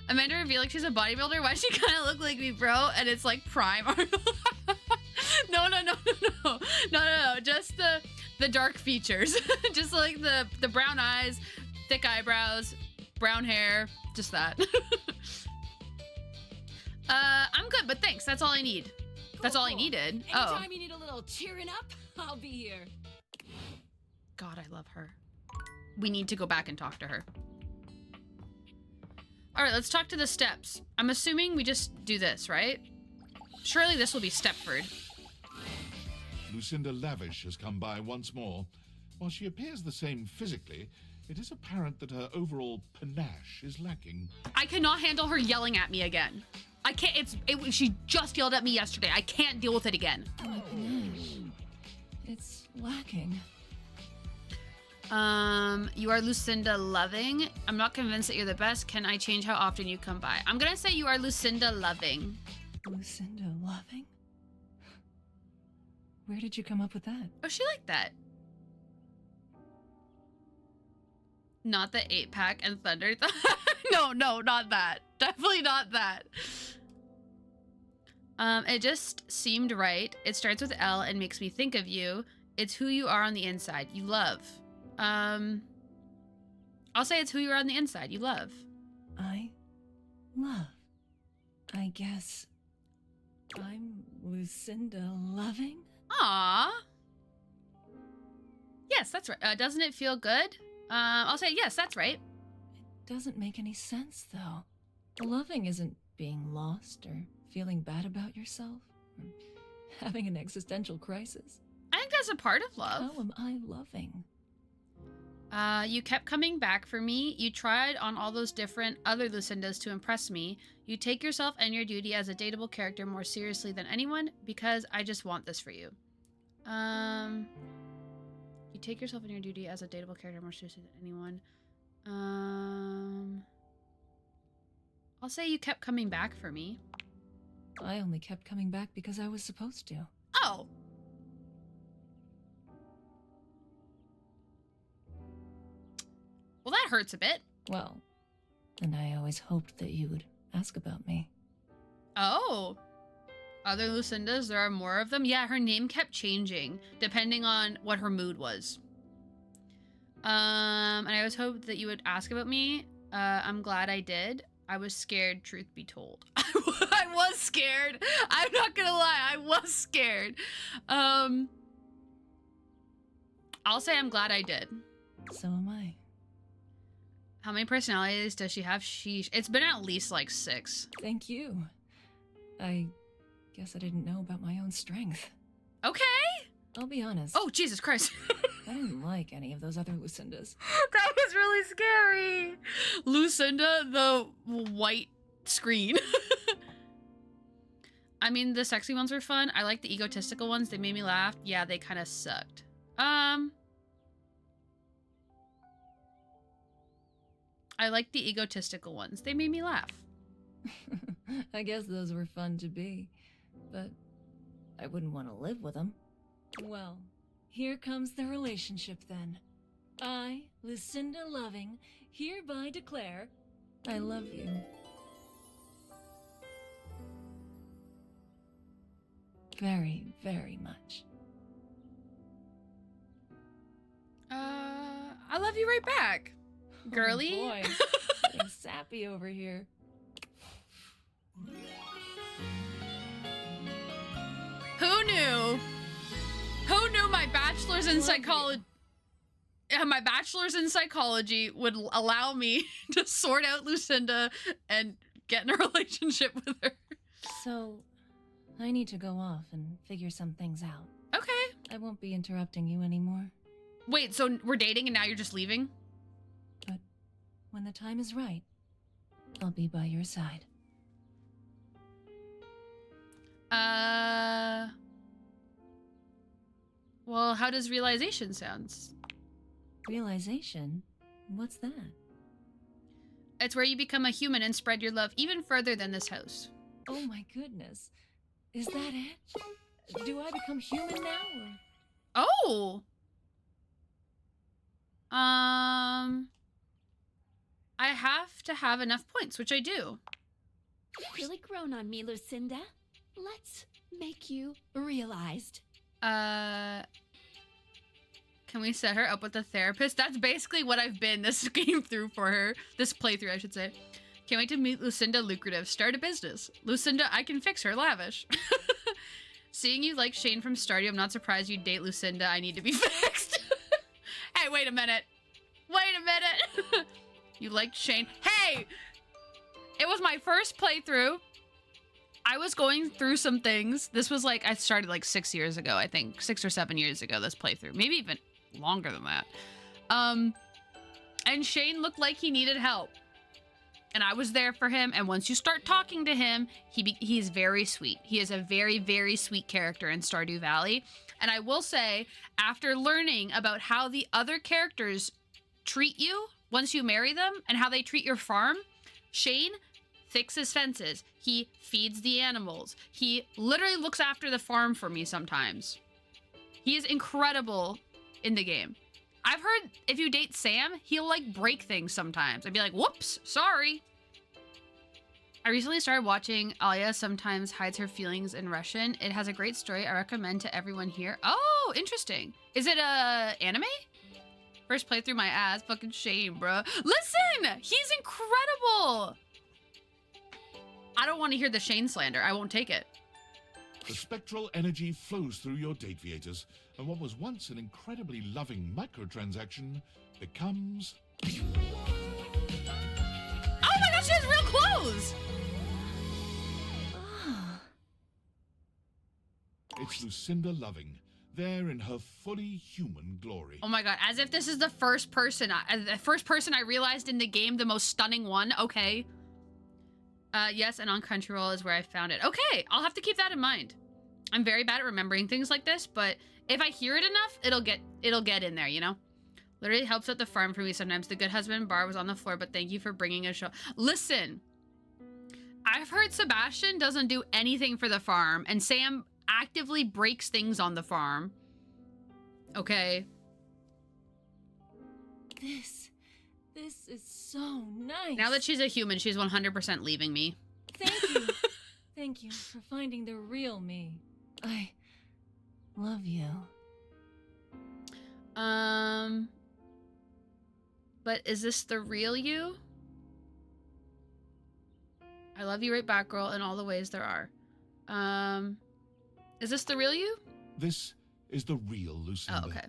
Amanda revealed like she's a bodybuilder. Why does she kind of look like me, bro? And it's like prime Arnold. No. Just the dark features. Just like the brown eyes, thick eyebrows, brown hair, just that. I'm good, but thanks. That's all I need. That's all I needed. Anytime you need a little cheering up, I'll be here. God, I love her. We need to go back and talk to her. All right, let's talk to the steps. I'm assuming we just do this, right? Surely this will be Stepford. Lucinda Lavish has come by once more. While she appears the same physically, it is apparent that her overall panache is lacking. I cannot handle her yelling at me again. I can't. She just yelled at me yesterday. I can't deal with it again. My panache. It's lacking. You are Lucinda Loving. I'm not convinced that you're the best. Can I change how often you come by? I'm gonna say you are Lucinda Loving. Lucinda Loving? Where did you come up with that? Oh, she liked that. Not the 8-pack and Thunder. No, not that. Definitely not that. It just seemed right. It starts with L and makes me think of you. It's who you are on the inside. You love. I'll say it's who you are on the inside. You love. I love. I guess I'm Lucinda Loving? Aww. Yes, that's right. Doesn't it feel good? I'll say yes, that's right. It doesn't make any sense, though. Loving isn't being lost or feeling bad about yourself or having an existential crisis. I think that's a part of love. How am I loving? You kept coming back for me. You tried on all those different other Lucindas to impress me. You take yourself and your duty as a dateable character more seriously than anyone because I just want this for you. You take yourself and your duty as a dateable character more seriously than anyone. I'll say you kept coming back for me. I only kept coming back because I was supposed to. Oh. Well, that hurts a bit. Well, and I always hoped that you would ask about me. Oh. Other Lucindas, there are more of them? Yeah, her name kept changing, depending on what her mood was. And I always hoped that you would ask about me. I'm glad I did. I was scared, truth be told. I was scared. I'm not gonna lie, I was scared. I'll say I'm glad I did. So am I. How many personalities does she have? Sheesh. It's been at least like 6. Thank you. I guess I didn't know about my own strength. Okay. I'll be honest. Oh, Jesus Christ. I didn't like any of those other Lucindas. That was really scary. Lucinda, the white screen. I mean, the sexy ones were fun. I like the egotistical ones. They made me laugh. Yeah, they kind of sucked. I like the egotistical ones. They made me laugh. I guess those were fun to be, but I wouldn't want to live with them. Well, here comes the relationship then. I, Lucinda Loving, hereby declare I love you. Very, very much. I love you right back. Girly? Oh boy, getting sappy over here. Who knew? Who knew my bachelor's in psychology? My bachelor's in psychology would allow me to sort out Lucinda and get in a relationship with her. So, I need to go off and figure some things out. Okay. I won't be interrupting you anymore. Wait, so we're dating and now you're just leaving? But when the time is right, I'll be by your side. Well, how does realization sounds? Realization? What's that? It's where you become a human and spread your love even further than this house. Oh my goodness. Is that it? Do I become human now, or...? Oh! I have to have enough points, which I do. You've really grown on me, Lucinda. Let's make you realized. Can we set her up with a therapist? That's basically what I've been this game through for her. This playthrough, I should say. Can't wait to meet Lucinda. Lucrative. Start a business. Lucinda, I can fix her. Lavish. Seeing you like Shane from Stardew, I'm not surprised you'd date Lucinda. I need to be fixed. Hey, wait a minute. Wait a minute. You liked Shane. Hey! It was my first playthrough. I was going through some things. This was like, I started like 6 years ago, I think. 6 or 7 years ago, this playthrough. Maybe even longer than that. And Shane looked like he needed help. And I was there for him. And once you start talking to him, he's very sweet. He is a very, very sweet character in Stardew Valley. And I will say, after learning about how the other characters treat you once you marry them and how they treat your farm, Shane fixes fences. He feeds the animals. He literally looks after the farm for me sometimes. He is incredible in the game. I've heard if you date Sam, he'll like break things sometimes. I'd be like, whoops, sorry. I recently started watching Alya Sometimes Hides Her Feelings in Russian. It has a great story I recommend to everyone here. Oh, interesting. Is it a anime? First playthrough, my ass. Fucking shame, bro. Listen! He's incredible! I don't want to hear the Shane slander. I won't take it. The spectral energy flows through your date viators, and what was once an incredibly loving microtransaction becomes... Oh my gosh, she has real clothes! It's Lucinda Loving, there in her fully human glory. Oh my god, as if this is the first person I realized in the game, the most stunning one. Okay. Yes, and on Crunchyroll is where I found it. Okay, I'll have to keep that in mind. I'm very bad at remembering things like this, but if I hear it enough, it'll get in there, you know? Literally helps at the farm for me sometimes. The Good Husband bar was on the floor, but thank you for bringing a show. Listen, I've heard Sebastian doesn't do anything for the farm, and Sam actively breaks things on the farm. Okay. This is so nice. Now that she's a human, she's 100% leaving me. Thank you. Thank you for finding the real me. I love you. But is this the real you? I love you right back, girl, in all the ways there are. Is this the real you? This is the real Lucinda. Oh, okay.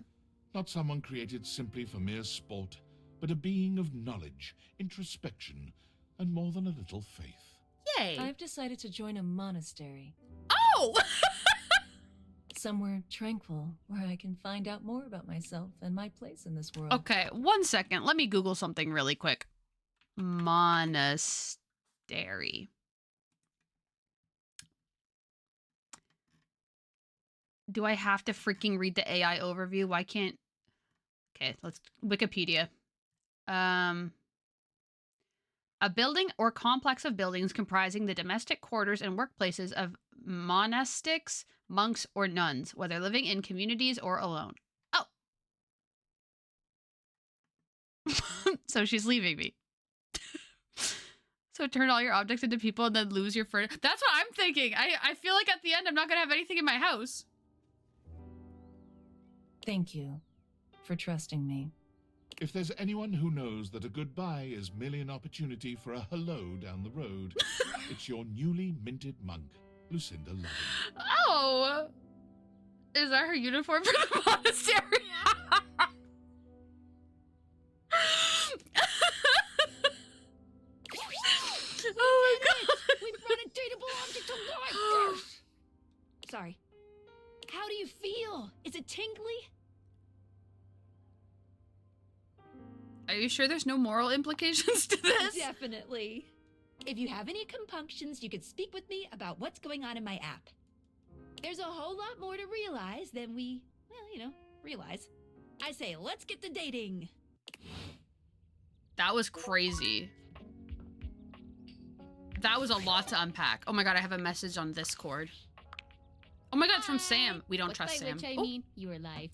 Not someone created simply for mere sport, but a being of knowledge, introspection, and more than a little faith. Yay. I've decided to join a monastery. Oh! Somewhere tranquil where I can find out more about myself and my place in this world. Okay, 1 second. Let me Google something really quick. Monastery. Do I have to freaking read the AI overview? Why can't... Okay, let's... Wikipedia. A building or complex of buildings comprising the domestic quarters and workplaces of monastics, monks, or nuns, whether living in communities or alone. Oh. So she's leaving me. So turn all your objects into people and then lose your furniture. That's what I'm thinking. I feel like at the end I'm not going to have anything in my house. Thank you for trusting me. If there's anyone who knows that a goodbye is merely an opportunity for a hello down the road, it's your newly minted monk, Lucinda Loving. Oh! Is that her uniform for the monastery? Oh my god! We brought a dateable object to life! Sorry. How do you feel? Is it tingly? Are you sure there's no moral implications to this? Definitely. If you have any compunctions, you could speak with me about what's going on in my app. There's a whole lot more to realize than we, well, realize. I say, let's get to dating. That was crazy. That was a lot to unpack. Oh my god, I have a message on Discord. Oh my god, it's from Sam. We don't trust Sam. Which I Oh. mean, your life.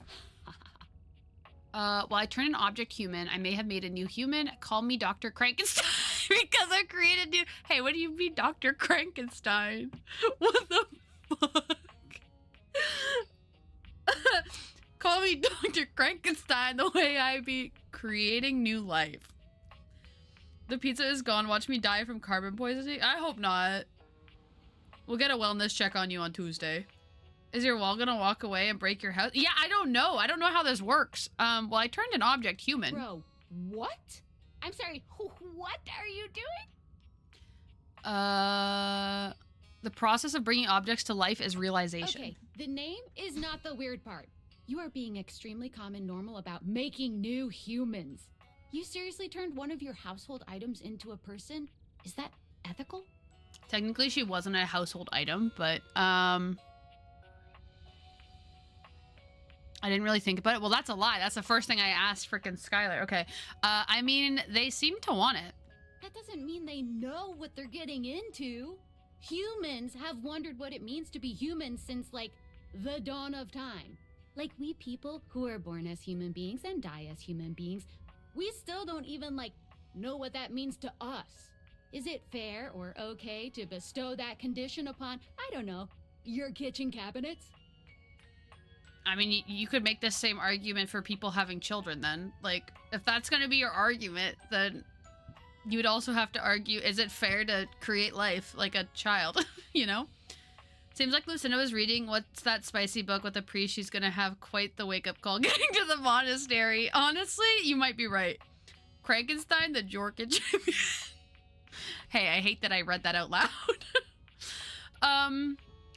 Well, I turned an object human. I may have made a new human. Call me Dr. Frankenstein because I created new. Hey, what do you mean, Dr. Frankenstein? What the fuck? Call me Dr. Frankenstein the way I be creating new life. The pizza is gone. Watch me die from carbon poisoning. I hope not. We'll get a wellness check on you on Tuesday. Is your wall gonna walk away and break your house? Yeah, I don't know. I don't know how this works. Well, I turned an object human. Bro, what? I'm sorry, what are you doing? The process of bringing objects to life is realization. Okay, the name is not the weird part. You are being extremely calm and normal about making new humans. You seriously turned one of your household items into a person? Is that ethical? Technically, she wasn't a household item, but, I didn't really think about it. Well, that's a lie. That's the first thing I asked frickin' Skylar. Okay. I mean, they seem to want it. That doesn't mean they know what they're getting into. Humans have wondered what it means to be human since, like, the dawn of time. Like, we people who are born as human beings and die as human beings, we still don't even, like, know what that means to us. Is it fair or okay to bestow that condition upon, I don't know, your kitchen cabinets? I mean, you could make this same argument for people having children then. Like, if that's going to be your argument, then you would also have to argue, is it fair to create life like a child, you know? Seems like Lucinda was reading What's That Spicy Book with a priest. She's going to have quite the wake-up call getting to the monastery. Honestly, you might be right. Frankenstein, the Jorkin champion. Hey, I hate that I read that out loud.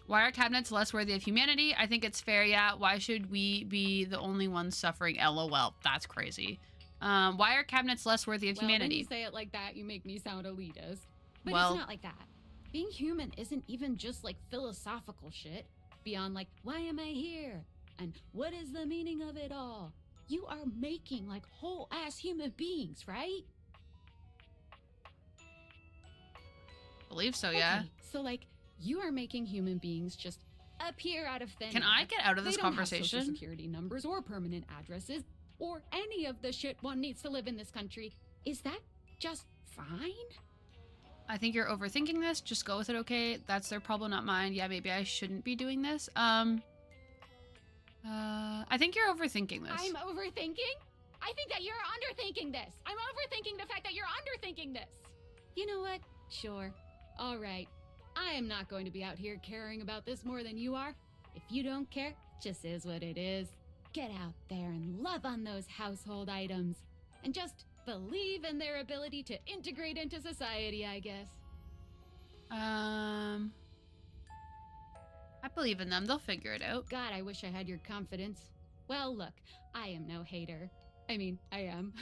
Why are cabinets less worthy of humanity? I think it's fair, yeah. Why should we be the only ones suffering? LOL. That's crazy. Why are cabinets less worthy of Well, when humanity? you say it like that, you make me sound elitist. But Well- it's not like that. Being human isn't even just like philosophical shit. Beyond like, why am I here? And what is the meaning of it all? You are making like whole ass human beings, right? Believe so, yeah. Okay, so like, you are making human beings just appear out of thin Can air. I get out of this They don't have social conversation? security numbers or permanent addresses or any of the shit one needs to live in this country. Is that just fine? I think you're overthinking this. Just go with it, okay? That's their problem, not mine. Yeah, maybe I shouldn't be doing this. I think you're overthinking this. I'm overthinking? I think that you're underthinking this. I'm overthinking the fact that you're underthinking this. You know what? Sure. All right. I am not going to be out here caring about this more than you are. If you don't care, just is what it is. Get out there and love on those household items. And just believe in their ability to integrate into society, I guess. I believe in them. They'll figure it out. God, I wish I had your confidence. Well, look, I am no hater. I mean, I am.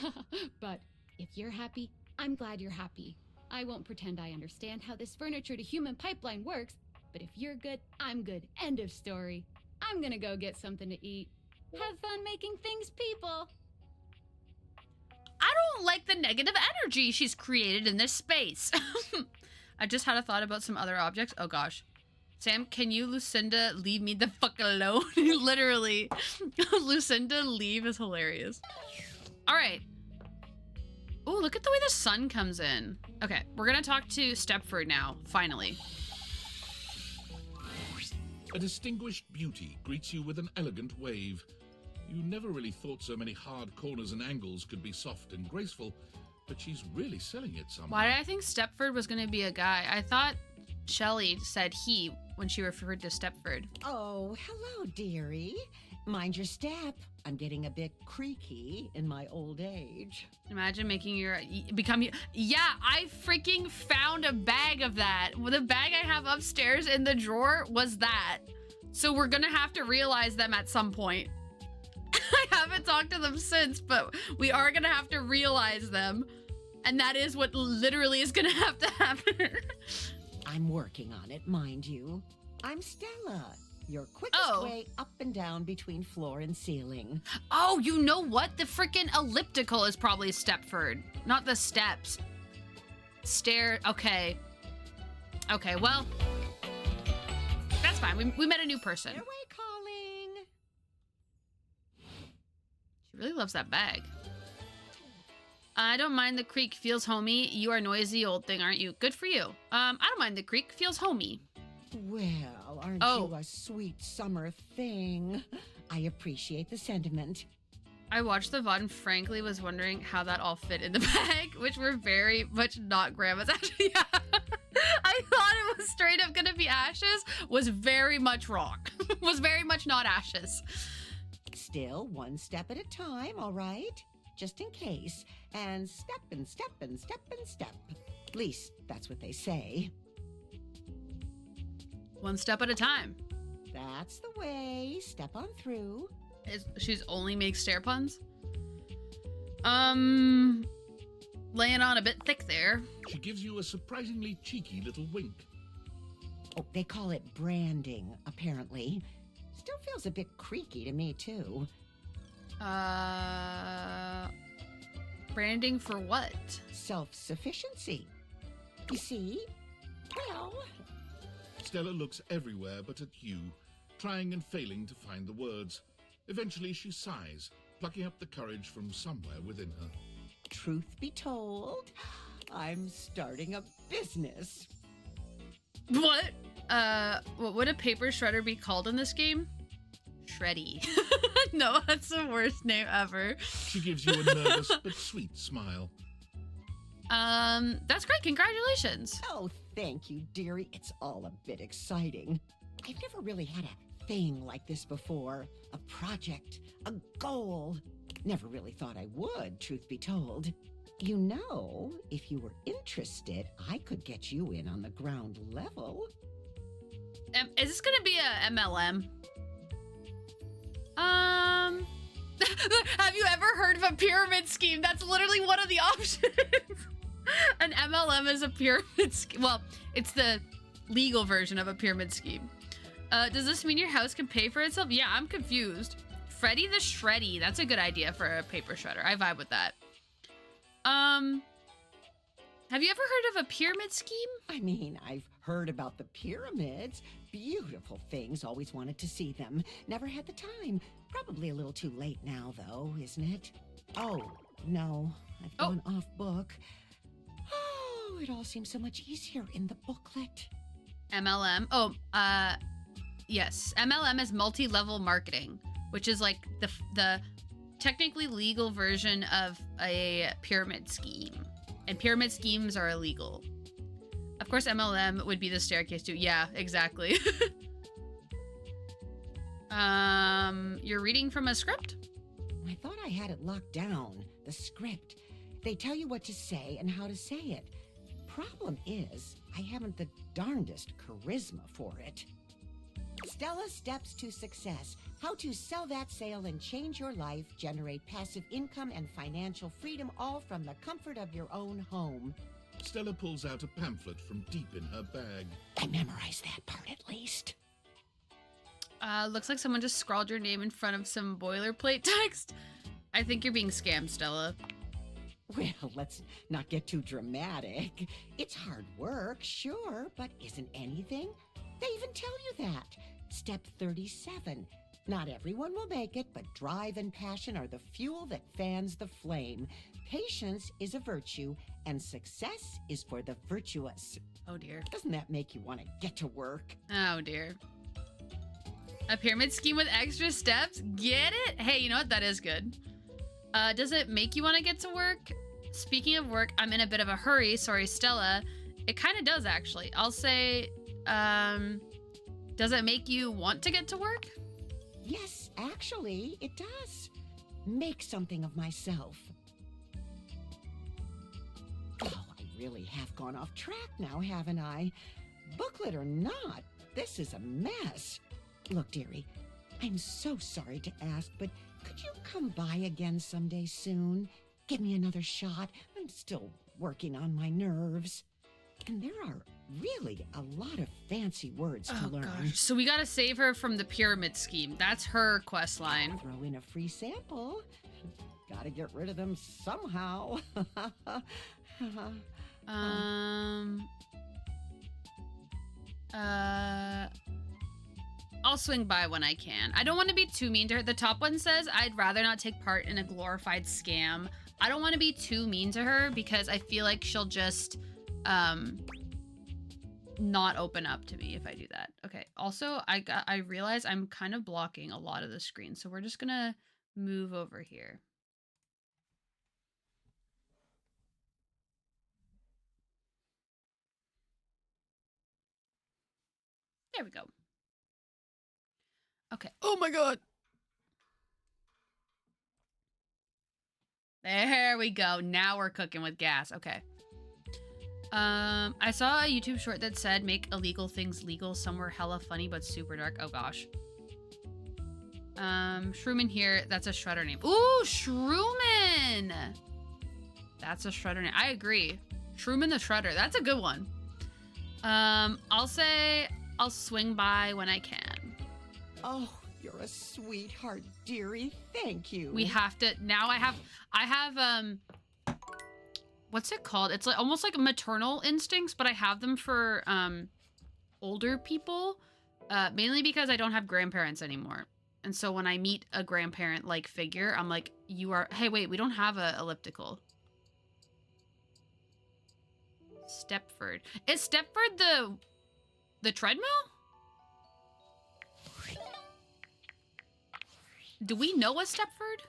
But if you're happy, I'm glad you're happy. I won't pretend I understand how this furniture to human pipeline works, but if you're good, I'm good. End of story. I'm gonna go get something to eat. Have fun making things, people. I don't like the negative energy she's created in this space. I just had a thought about some other objects. Oh gosh. Sam, can you, Lucinda, leave me the fuck alone? Literally. Lucinda, leave is hilarious. All right. Oh, look at the way the sun comes in. Okay, we're gonna talk to Stepford now, finally. A distinguished beauty greets you with an elegant wave. You never really thought so many hard corners and angles could be soft and graceful, but she's really selling it somehow. Why did I think Stepford was going to be a guy? I thought Shelley said he when she referred to Stepford. Oh, hello, dearie. Mind your step. I'm getting a bit creaky in my old age. Imagine making your yeah, I freaking found a bag of that. The bag I have upstairs in the drawer was that. So we're gonna have to realize them at some point. I haven't talked to them since, but we are gonna have to realize them. And that is what literally is gonna have to happen. I'm working on it, mind you. I'm Stella, your quickest way up and down between floor and ceiling. Oh, you know what? The freaking elliptical is probably Stepford, not the steps. Okay. Okay, well, that's fine. We met a new person. Airway calling. She really loves that bag. I don't mind the creek. Feels homey. You are a noisy old thing, aren't you? Good for you. I don't mind the creek. Feels homey. Well, aren't you a sweet summer thing? I appreciate the sentiment. I watched the VOD and frankly was wondering how that all fit in the bag, which were very much not grandma's. Actually, yeah. I thought it was straight up gonna be ashes, was very much wrong. Was very much not ashes. Still, one step at a time, all right? Just in case. And step and step and step and step. At least, that's what they say. One step at a time. That's the way. Step on through. She's only makes stair puns? Laying on a bit thick there. She gives you a surprisingly cheeky little wink. Oh, they call it branding, apparently. Still feels a bit creaky to me, too. Branding for what? Self-sufficiency. You see? Well... Stella looks everywhere but at you, trying and failing to find the words. Eventually she sighs, plucking up the courage from somewhere within her. Truth be told, I'm starting a business. What? What would a paper shredder be called in this game? Shreddy. No, that's the worst name ever. She gives you a nervous but sweet smile. That's great. Congratulations. Oh, thank you, dearie. It's all a bit exciting. I've never really had a thing like this before. A project, a goal. Never really thought I would, truth be told. You know, if you were interested, I could get you in on the ground level. Is this gonna be a MLM? Have you ever heard of a pyramid scheme? That's literally one of the options. An MLM is a pyramid scheme. Well, it's the legal version of a pyramid scheme. Does this mean your house can pay for itself? Yeah, I'm confused. Freddy the Shreddy. That's a good idea for a paper shredder. I vibe with that. Have you ever heard of a pyramid scheme? I mean, I've heard about the pyramids. Beautiful things. Always wanted to see them. Never had the time. Probably a little too late now, though, isn't it? Oh, no. I've gone off book. Oh, it all seems so much easier in the booklet. MLM. Oh, yes. MLM is multi-level marketing, which is like the technically legal version of a pyramid scheme. And pyramid schemes are illegal. Of course, MLM would be the staircase too. Yeah, exactly. You're reading from a script? I thought I had it locked down. The script. They tell you what to say and how to say it. Problem is, I haven't the darndest charisma for it. Stella Steps to Success. How to sell that sale and change your life, generate passive income and financial freedom, all from the comfort of your own home. Stella pulls out a pamphlet from deep in her bag. I memorized that part at least. Looks like someone just scrawled your name in front of some boilerplate text. I think you're being scammed, Stella. Well, let's not get too dramatic. It's hard work, sure, but isn't anything? They even tell you that. Step 37. Not everyone will make it, but drive and passion are the fuel that fans the flame. Patience is a virtue, and success is for the virtuous. Oh dear. Doesn't that make you want to get to work? Oh dear. A pyramid scheme with extra steps? Get it? Hey, you know what? That is good. Does it make you want to get to work? Speaking of work, I'm in a bit of a hurry. Sorry, Stella. It kind of does, actually. I'll say, does it make you want to get to work? Yes, actually, it does. Make something of myself. Oh, I really have gone off track now, haven't I? Booklet or not, this is a mess. Look, dearie, I'm so sorry to ask, but could you come by again someday soon? Give me another shot. I'm still working on my nerves. And there are really a lot of fancy words to learn. Gosh. So we gotta save her from the pyramid scheme. That's her quest line. Throw in a free sample. Gotta get rid of them somehow. I'll swing by when I can. I don't want to be too mean to her. The top one says, I'd rather not take part in a glorified scam. I don't want to be too mean to her because I feel like she'll just, not open up to me if I do that. Okay. Also, I realize I'm kind of blocking a lot of the screen, so we're just gonna move over here. There we go. Okay. Oh my god. There we go. Now we're cooking with gas. Okay. I saw a YouTube short that said make illegal things legal somewhere hella funny but super dark. Oh gosh. Shroomin here. That's a Shredder name. Ooh, Shroomin! That's a Shredder name. I agree. Shroomin the Shredder. That's a good one. I'll say I'll swing by when I can. Oh, you're a sweetheart, dearie. Thank you. We have to now. I have what's it called? It's like almost like maternal instincts, but I have them for older people, mainly because I don't have grandparents anymore. And so when I meet a grandparent-like figure, I'm like, you are, hey, wait, we don't have a elliptical. Stepford. Is Stepford the treadmill? Do we know a Stepford?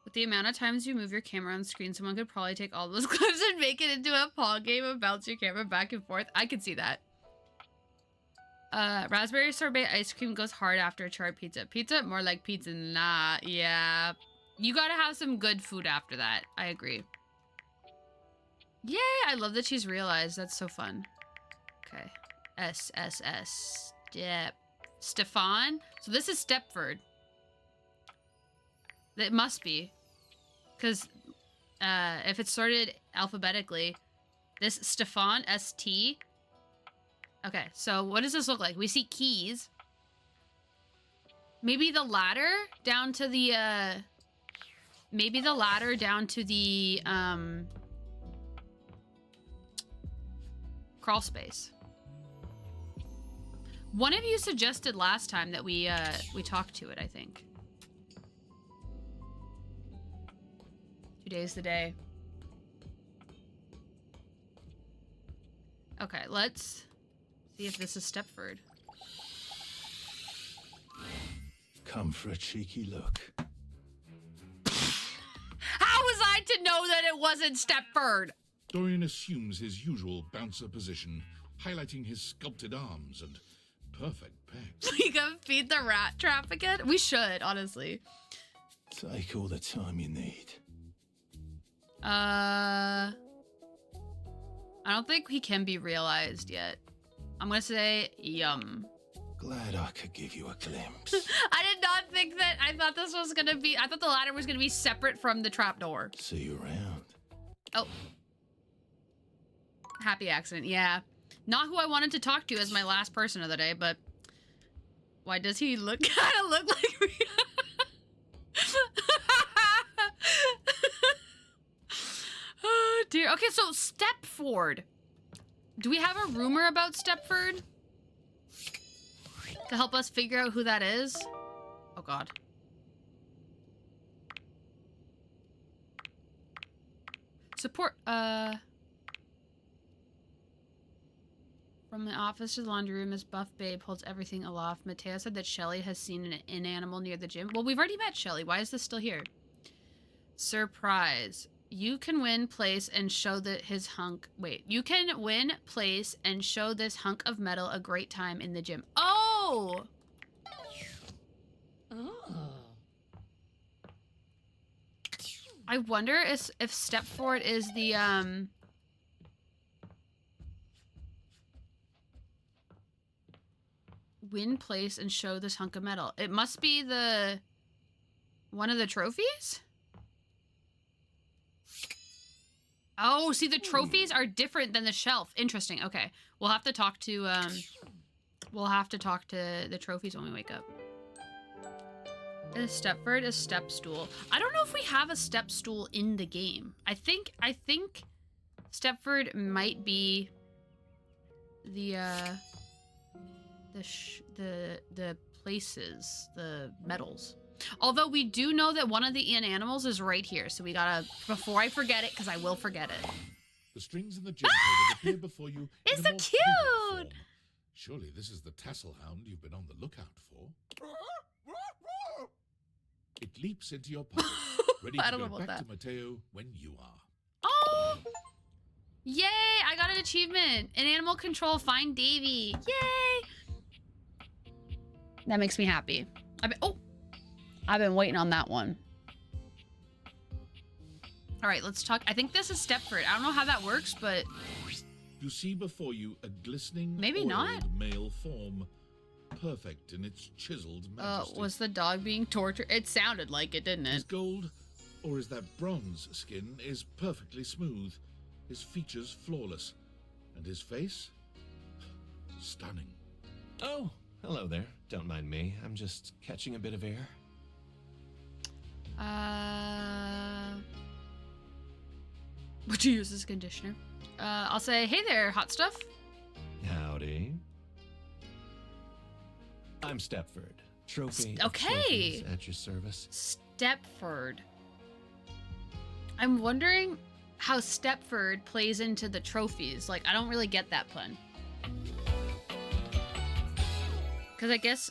With the amount of times you move your camera on screen, someone could probably take all those clips and make it into a Paul game and bounce your camera back and forth. I could see that. Raspberry sorbet ice cream goes hard after a charred pizza. Pizza? More like pizza. Nah, yeah. You gotta have some good food after that. I agree. Yay! I love that she's realized. That's so fun. Okay. SSS. Step. Stefan? So this is Stepford. It must be. Because if it's sorted alphabetically, this Stefan, S-T. Okay, so what does this look like? We see keys. Maybe the ladder down to the, crawl space. One of you suggested last time that we talked to it, I think. Today's the day. Okay, let's see if this is Stepford. Come for a cheeky look. How was I to know that it wasn't Stepford? Dorian assumes his usual bouncer position, highlighting his sculpted arms and perfect pecs. We can feed the rat trap again? We should, honestly. Take all the time you need. I don't think he can be realized yet. I'm gonna say yum. Glad I could give you a glimpse. I did not think that. I thought this was gonna be. I thought the ladder was gonna be separate from the trapdoor. See you around. Oh. Happy accident, yeah. Not who I wanted to talk to as my last person of the day, but why does he look kind of look like me? Oh dear. Okay, so Stepford. Do we have a rumor about Stepford to help us figure out who that is? Oh god. Support, From the office to the laundry room, as Buff Babe holds everything aloft. Mateo said that Shelly has seen an inanimal near the gym. Well, we've already met Shelly. Why is this still here? Surprise. You can win place and show his hunk. Wait. You can win place and show this hunk of metal a great time in the gym. Oh! Oh. I wonder if Stepford is the, win place and show this hunk of metal. It must be one of the trophies? Oh, see, the trophies are different than the shelf. Interesting. Okay. We'll have to talk to the trophies when we wake up. Is Stepford a step stool? I don't know if we have a step stool in the game. I think Stepford might be the places, the medals. Although we do know that one of the inanimals is right here, so we gotta, before I forget it, because I will forget it. The strings in the gym code appear before you. It's in so a more cute! form. Surely this is the tassel hound you've been on the lookout for. It leaps into your pocket, ready I to don't go know about back that. to Mateo when you are. Oh! Yay! I got an achievement! In animal control, find Davy! Yay! That makes me happy. I've been waiting on that one. All right, let's talk. I think this is Stepford. I don't know how that works, but You see before you a glistening, Maybe oiled not. male form, perfect in its chiseled majesty. was the dog being tortured? It sounded like it, didn't His it? gold, or is that bronze skin, is perfectly smooth, his features flawless, and his face stunning. Oh, hello there. Don't mind me. I'm just catching a bit of air. Would you use this conditioner? I'll say, hey there, hot stuff. Howdy. I'm Stepford. Trophy. of Okay. trophies at your service. Stepford. I'm wondering how Stepford plays into the trophies. Like, I don't really get that pun. Because I guess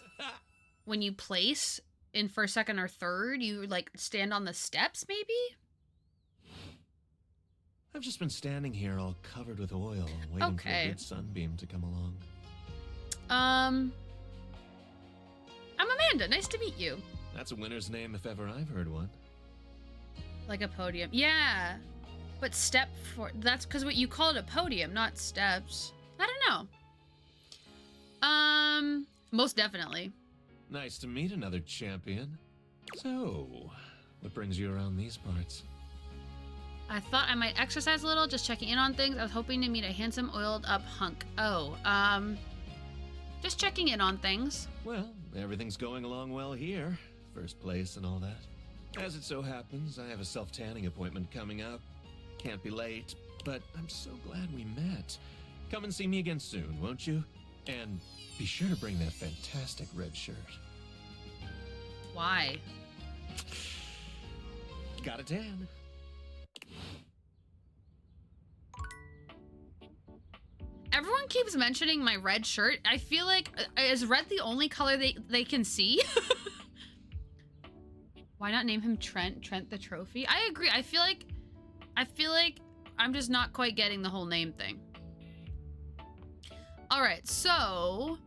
when you place in first, second, or third, you, like, stand on the steps, maybe? I've just been standing here all covered with oil, waiting for Okay. a good sunbeam to come along. I'm Amanda. Nice to meet you. That's a winner's name if ever I've heard one. Like a podium. Yeah. But that's because what you call it a podium, not steps. I don't know. Most definitely. Nice to meet another champion. So, what brings you around these parts? I thought I might exercise a little, just checking in on things. I was hoping to meet a handsome, oiled up hunk. Oh, just checking in on things. Well, everything's going along well here. First place and all that. As it so happens, I have a self-tanning appointment coming up. Can't be late, but I'm so glad we met. Come and see me again soon, won't you? And be sure to bring that fantastic red shirt. Why? Got a tan. Everyone keeps mentioning my red shirt. I feel like, is red the only color they can see? Why not name him Trent? Trent the trophy? I agree. I feel like I'm just not quite getting the whole name thing. All right, so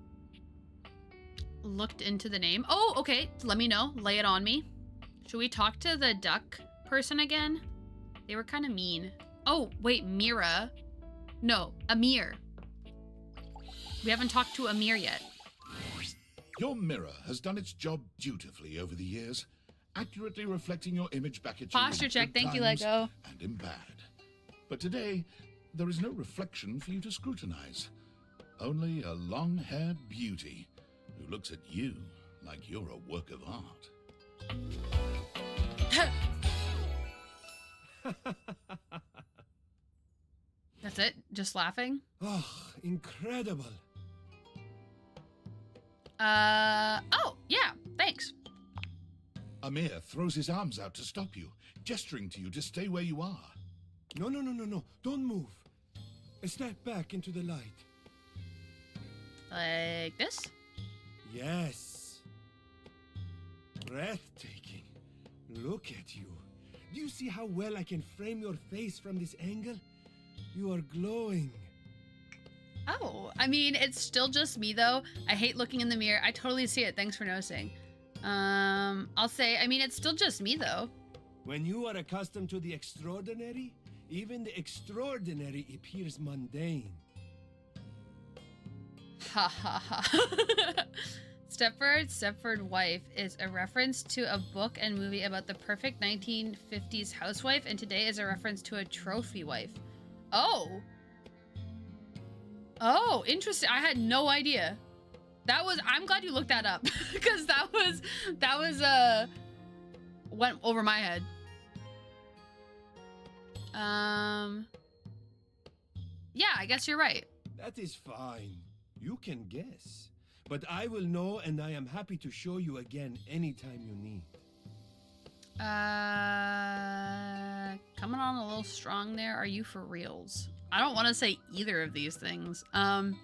looked into the name. Oh, okay. Let me know. Lay it on me. Should we talk to the duck person again? They were kind of mean. Oh, wait, Mira. No, Amir. We haven't talked to Amir yet. Your mirror has done its job dutifully over the years, accurately reflecting your image back at you. Posture in check. good Thank you, times Lego. And in bad. But today, there is no reflection for you to scrutinize. Only a long-haired beauty who looks at you like you're a work of art. That's it? Just laughing? Oh, incredible. Oh, yeah, thanks. Amir throws his arms out to stop you, gesturing to you to stay where you are. No, no, no, no, no. Don't move. Step back into the light. Like this? Yes. Breathtaking. Look at you. Do you see how well I can frame your face from this angle? You are glowing. Oh, I mean, it's still just me though. I hate looking in the mirror. I totally see it. Thanks for noticing. I'll say, I mean, it's still just me though. When you are accustomed to the extraordinary, even the extraordinary appears mundane. Ha ha ha. Stepford Wife is a reference to a book and movie about the perfect 1950s housewife, and today is a reference to a trophy wife. Oh. Oh, interesting. I had no idea. I'm glad you looked that up because that was went over my head. Yeah, I guess you're right. That is fine. You can guess. But I will know, and I am happy to show you again anytime you need. Coming on a little strong there. Are you for reals? I don't want to say either of these things. Are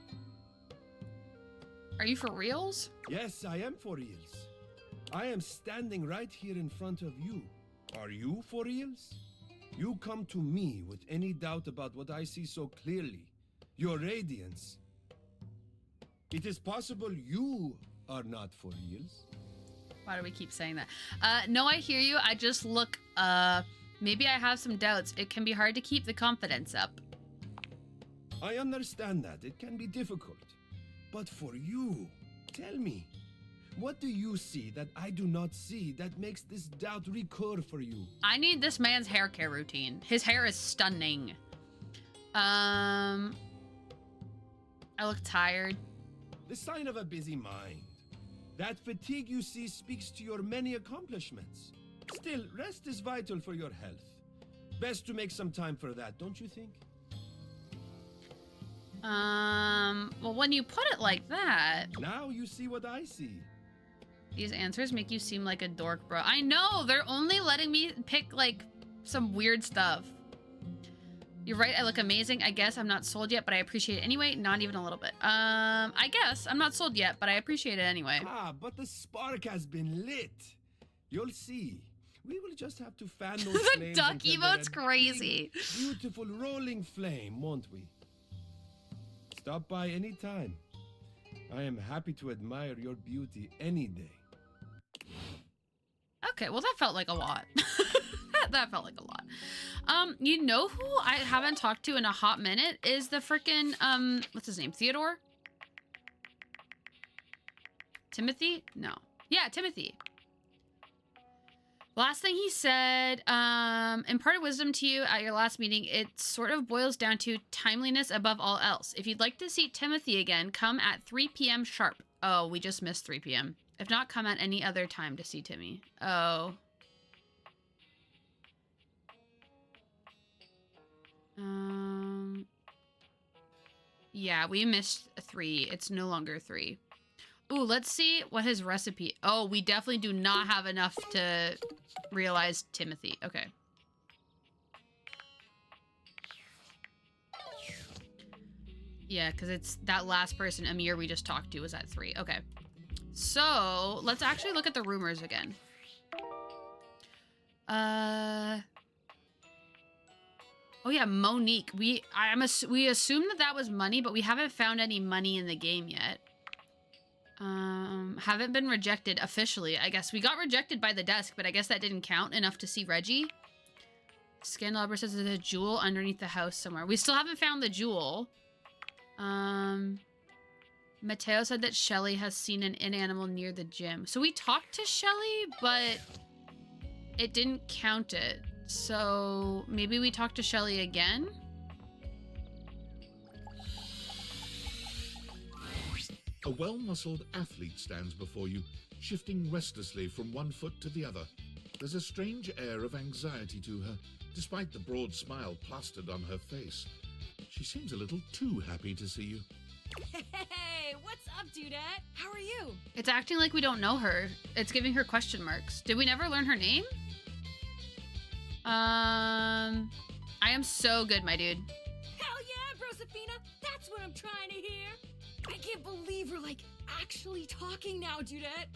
you for reals? Yes, I am for reals. I am standing right here in front of you. Are you for reals? You come to me with any doubt about what I see so clearly. Your radiance. It is possible you are not for reals. Why do we keep saying that? No, I hear you. I just look, maybe I have some doubts. It can be hard to keep the confidence up. I understand that. It can be difficult. But for you, tell me, what do you see that I do not see that makes this doubt recur for you? I need this man's hair care routine. His hair is stunning. I look tired. The sign of a busy mind. That fatigue you see speaks to your many accomplishments. Still, rest is vital for your health. Best to make some time for that, don't you think? Well, when you put it like that... Now you see what I see. These answers make you seem like a dork, bro. I know, they're only letting me pick, like, some weird stuff. You're right, I look amazing. I guess I'm not sold yet, but I appreciate it anyway. Not even a little bit. I guess I'm not sold yet, but I appreciate it anyway. Ah, but the spark has been lit. You'll see. We will just have to fan those flames. The duck until they're emote's a crazy. big, beautiful rolling flame, won't we? Stop by any time. I am happy to admire your beauty any day. Okay, well that felt like a lot. that felt like a lot. You know who I haven't talked to in a hot minute is the frickin' what's his name? Theodore? Timothy? No. Yeah, Timothy. Last thing he said, imparted wisdom to you at your last meeting. It sort of boils down to timeliness above all else. If you'd like to see Timothy again, come at 3 p.m. sharp. Oh, we just missed 3 p.m. If not, come at any other time to see Timmy. Oh. Yeah, we missed 3. It's no longer 3. Ooh, let's see what his recipe... Oh, we definitely do not have enough to realize Timothy. Okay. Yeah, because it's that last person, Amir, we just talked to was at 3. Okay. So, let's actually look at the rumors again. Oh yeah, Monique. We assumed that was money, but we haven't found any money in the game yet. Haven't been rejected officially. I guess we got rejected by the desk, but I guess that didn't count enough to see Reggie. Scandalabra says there's a jewel underneath the house somewhere. We still haven't found the jewel. Mateo said that Shelly has seen an inanimal near the gym. So we talked to Shelly, but it didn't count it. So maybe we talk to Shelly again? A well-muscled athlete stands before you, shifting restlessly from one foot to the other. There's a strange air of anxiety to her, despite the broad smile plastered on her face. She seems a little too happy to see you. Hey, what's up, Dudette? How are you? It's acting like we don't know her. It's giving her question marks. Did we never learn her name? I am so good, my dude. Hell yeah, Brosafina! That's what I'm trying to hear! I can't believe we're, like, actually talking now, Dudette!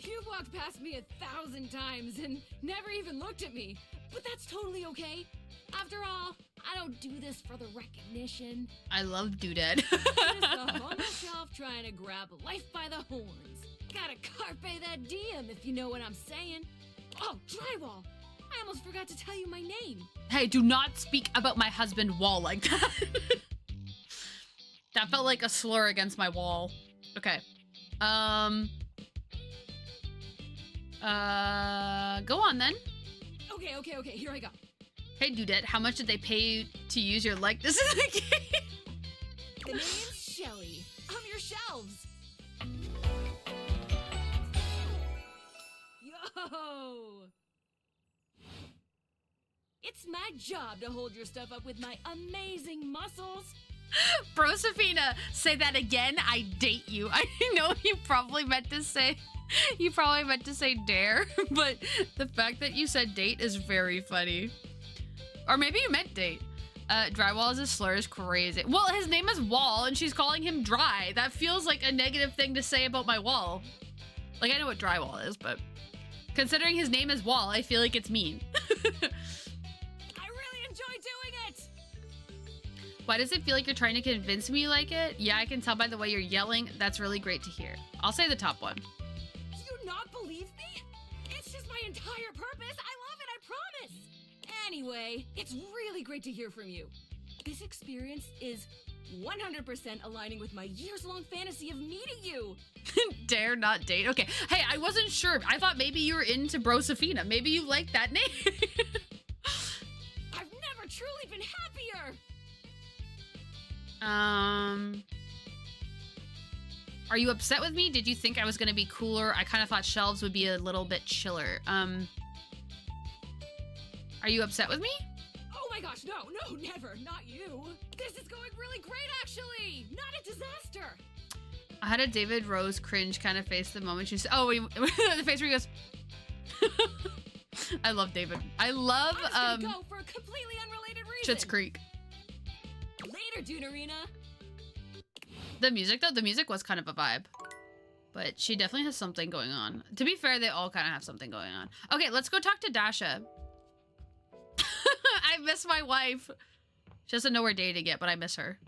You've walked past me 1,000 times and never even looked at me, but that's totally okay. After all, I don't do this for the recognition. I love Doodad. I'm just a on the shelf trying to grab life by the horns. Gotta carpe that diem, if you know what I'm saying. Oh, Drywall! I almost forgot to tell you my name. Hey, do not speak about my husband Wall like that. That felt like a slur against my wall. Okay. Go on then. Okay, here I go. Hey, Dudette, how much did they pay you to use your likeness in the game? The name's Shelly. I'm your shelves. Yo! It's my job to hold your stuff up with my amazing muscles. Brosafina, say that again. I date you. I know you probably meant to say dare, but the fact that you said date is very funny. Or maybe you meant date. Drywall as a slur is crazy. Well, his name is Wall, and she's calling him Dry. That feels like a negative thing to say about my wall. Like, I know what drywall is, but considering his name is Wall, I feel like it's mean. I really enjoy doing it! Why does it feel like you're trying to convince me you like it? Yeah, I can tell by the way you're yelling. That's really great to hear. I'll say the top one. Do you not believe me? It's just my entire purpose. I love it, I promise. Anyway, it's really great to hear from you. This experience is 100% aligning with my years-long fantasy of meeting you. Dare not date. Okay. Hey, I wasn't sure. I thought maybe you were into Brosafina. Maybe you like that name. I've never truly been happier. Are you upset with me? Did you think I was gonna be cooler? I kind of thought shelves would be a little bit chiller. Are you upset with me? Oh my gosh, no, never, not you. This is going really great, actually. Not a disaster. I had a David Rose cringe kind of face the moment she said, oh, the face where he goes, I love David. I love, I'm just gonna go for a completely unrelated reason. Schitt's Creek. Later, Dunarina. The music, though, the music was kind of a vibe. But she definitely has something going on. To be fair, they all kind of have something going on. Okay, let's go talk to Dasha. I miss my wife. She doesn't know we're dating yet, but I miss her.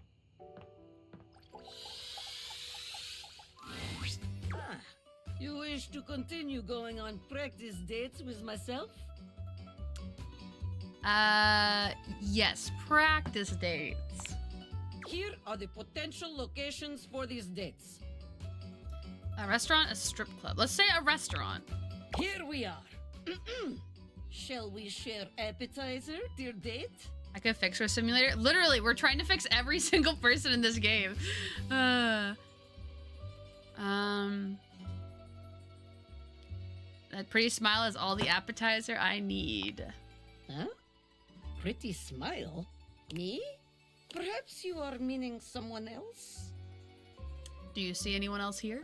You wish to continue going on practice dates with myself? Yes, practice dates. Here are the potential locations for these dates. A restaurant, a strip club. Let's say a restaurant. Here we are. Shall we share appetizer, dear date? I could fix her simulator. Literally, we're trying to fix every single person in this game. That pretty smile is all the appetizer I need. Huh? Pretty smile? Me? Perhaps you are meaning someone else? Do you see anyone else here?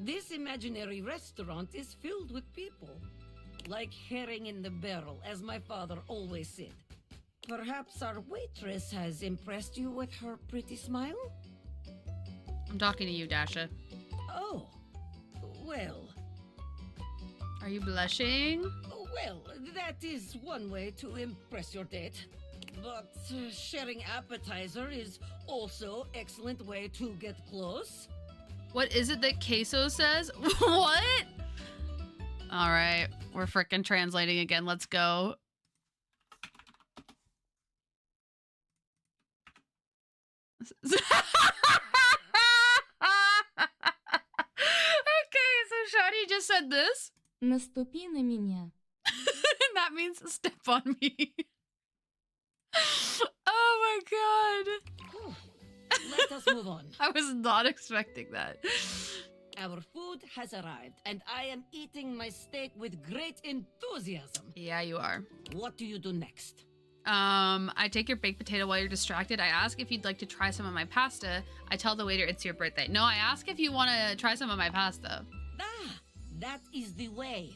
This imaginary restaurant is filled with people. Like herring in the barrel, as my father always said. Perhaps our waitress has impressed you with her pretty smile? I'm talking to you, Dasha. Oh, well. Are you blushing? Well, that is one way to impress your date. But sharing appetizer is also excellent way to get close. What is it that Queso says? What? All right, we're frickin' translating again. Let's go. Okay, so Shadi just said this. Наступи на меня. That means step on me. Oh my god. Let us move on. I was not expecting that. Our food has arrived, and I am eating my steak with great enthusiasm. Yeah, you are. What do you do next? I take your baked potato while you're distracted. I ask if you'd like to try some of my pasta. I tell the waiter it's your birthday. No, I ask if you want to try some of my pasta. Ah, that is the way.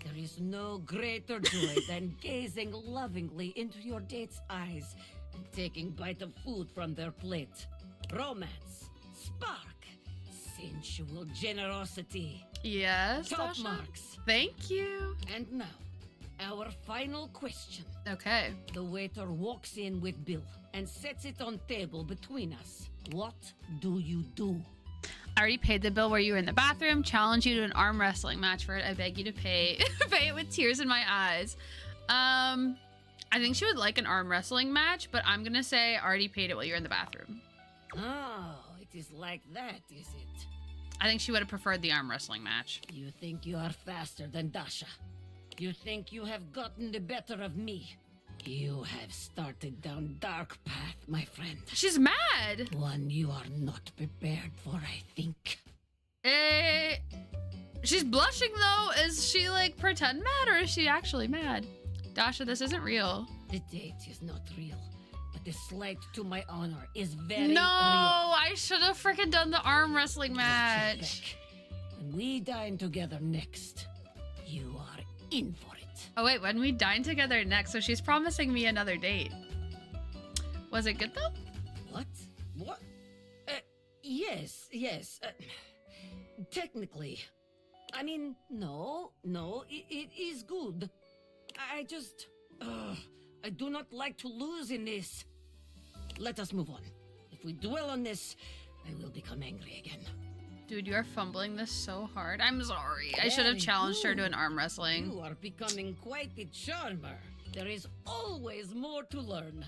There is no greater joy than gazing lovingly into your date's eyes and taking bite of food from their plate. Romance, spark, sensual generosity. Yes, Top Dasha? marks. Thank you. And now, our final question. Okay. The waiter walks in with bill and sets it on table between us. What do you do? I already paid the bill where you were in the bathroom. Challenge you to an arm wrestling match for it. I beg you to pay pay it with tears in my eyes. I think she would like an arm wrestling match, but I'm gonna say I already paid it while you're in the bathroom. Oh, it is like that, is it? I think she would have preferred the arm wrestling match. You think you are faster than Dasha? You think you have gotten the better of me? You have started down dark path, my friend. She's mad. One you are not prepared for, I think. She's blushing though. Is she like pretend mad or is she actually mad? Dasha, this isn't real. The date is not real, but the slight to my honor is very No, real. I should have freaking done the arm wrestling Watch your match. back. When we dine together next, you are in for it. Oh wait, when we dine together next, so she's promising me another date. Was it good though? What? What? Yes. Technically. I mean, no, it is good. I just... I do not like to lose in this. Let us move on. If we dwell on this, I will become angry again. Dude, you are fumbling this so hard. I'm sorry. I should have Very challenged her to good. an arm wrestling. You are becoming quite the charmer. There is always more to learn.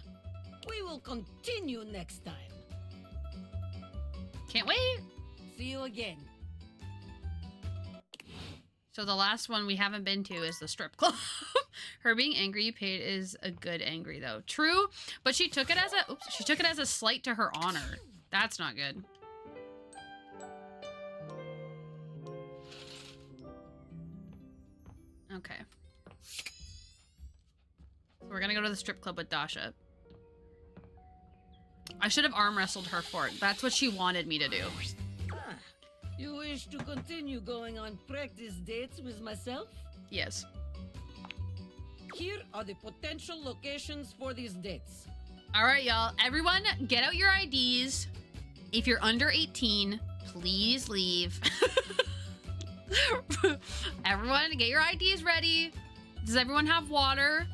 We will continue next time. Can't wait. See you again. So the last one we haven't been to is the strip club. Her being angry you paid is a good angry though. True, but she took it as a slight to her honor. That's not good. Okay. We're gonna go to the strip club with Dasha. I should have arm wrestled her for it. That's what she wanted me to do. Ah, you wish to continue going on practice dates with myself? Yes. Here are the potential locations for these dates. All right, y'all. Everyone, get out your IDs. If you're under 18, please leave. Everyone, get your IDs ready. Does everyone have water?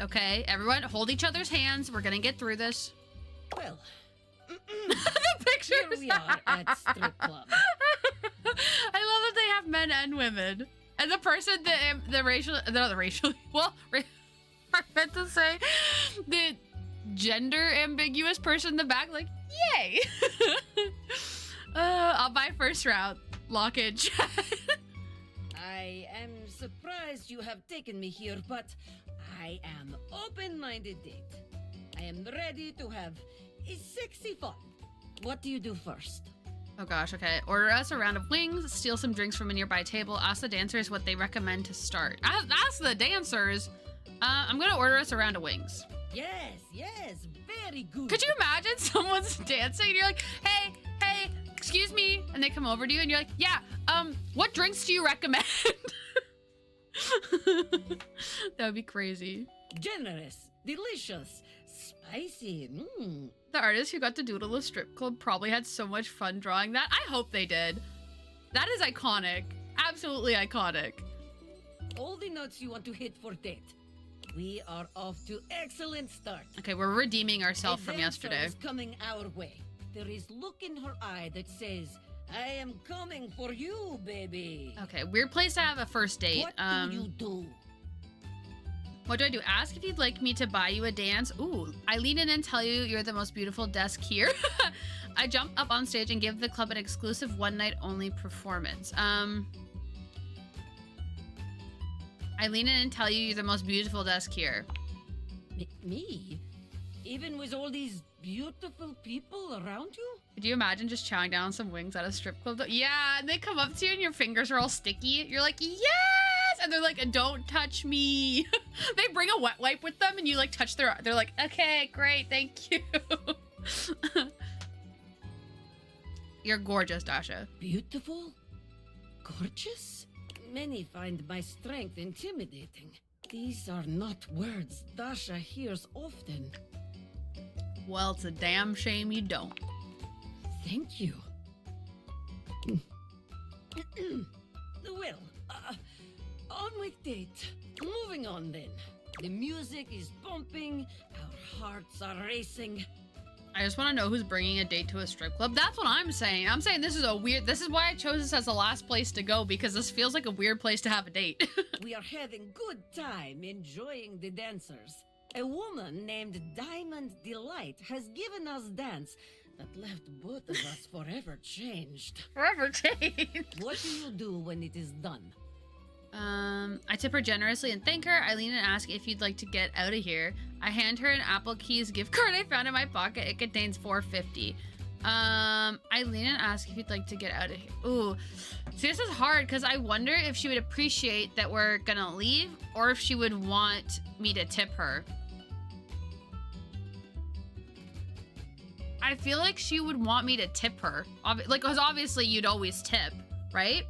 Okay, everyone, hold each other's hands. We're gonna get through this. Well, The pictures. here we are at strip club. I love that they have men and women. And the person, the racial, well, I meant to say the gender ambiguous person in the back, like, yay. I'll buy first round. Lock in chat. I am surprised you have taken me here, but I am open-minded date. I am ready to have a sexy fun. What do you do first? Oh gosh, okay. Order us a round of wings, steal some drinks from a nearby table, ask the dancers what they recommend to start. Ask the dancers. I'm gonna order us a round of wings. Yes, very good. Could you imagine someone's dancing and you're like, hey, excuse me, and they come over to you and you're like, yeah, what drinks do you recommend? That would be crazy. Generous, delicious, spicy. The artist who got to doodle a strip club probably had so much fun drawing that. I hope they did. That is iconic. Absolutely iconic. All the notes you want to hit for date. We are off to excellent start. Okay, we're redeeming ourselves A from dancer yesterday. is coming our way. There is look in her eye that says, I am coming for you, baby. Okay, weird place to have a first date. What do you do? What do I do? Ask if you'd like me to buy you a dance. Ooh, I lean in and tell you you're the most beautiful desk here. I jump up on stage and give the club an exclusive one-night only performance. I lean in and tell you you're the most beautiful desk here. Me? Even with all these beautiful people around you? Could you imagine just chowing down some wings at a strip club? Yeah, and they come up to you and your fingers are all sticky. You're like, yes! And they're like, don't touch me. They bring a wet wipe with them and you like touch they're like, okay, great, thank you. You're gorgeous, Dasha. Beautiful? Gorgeous? Many find my strength intimidating. These are not words Dasha hears often. Well, it's a damn shame you don't. Thank you. Well, on with date. Moving on then. The music is pumping, our hearts are racing. I just want to know who's bringing a date to a strip club. That's what I'm saying. I'm saying this is why I chose this as the last place to go, because this feels like a weird place to have a date. We are having good time enjoying the dancers. A woman named Diamond Delight has given us dance that left both of us forever changed. Forever changed. What do you do when it is done? I tip her generously and thank her. I lean and ask if you'd like to get out of here. I hand her an Apple Keys gift card I found in my pocket. It contains $4.50. I lean and ask if you'd like to get out of here. Ooh, see, this is hard because I wonder if she would appreciate that we're gonna leave or if she would want me to tip her. I feel like she would want me to tip her. Like, because obviously you'd always tip, right?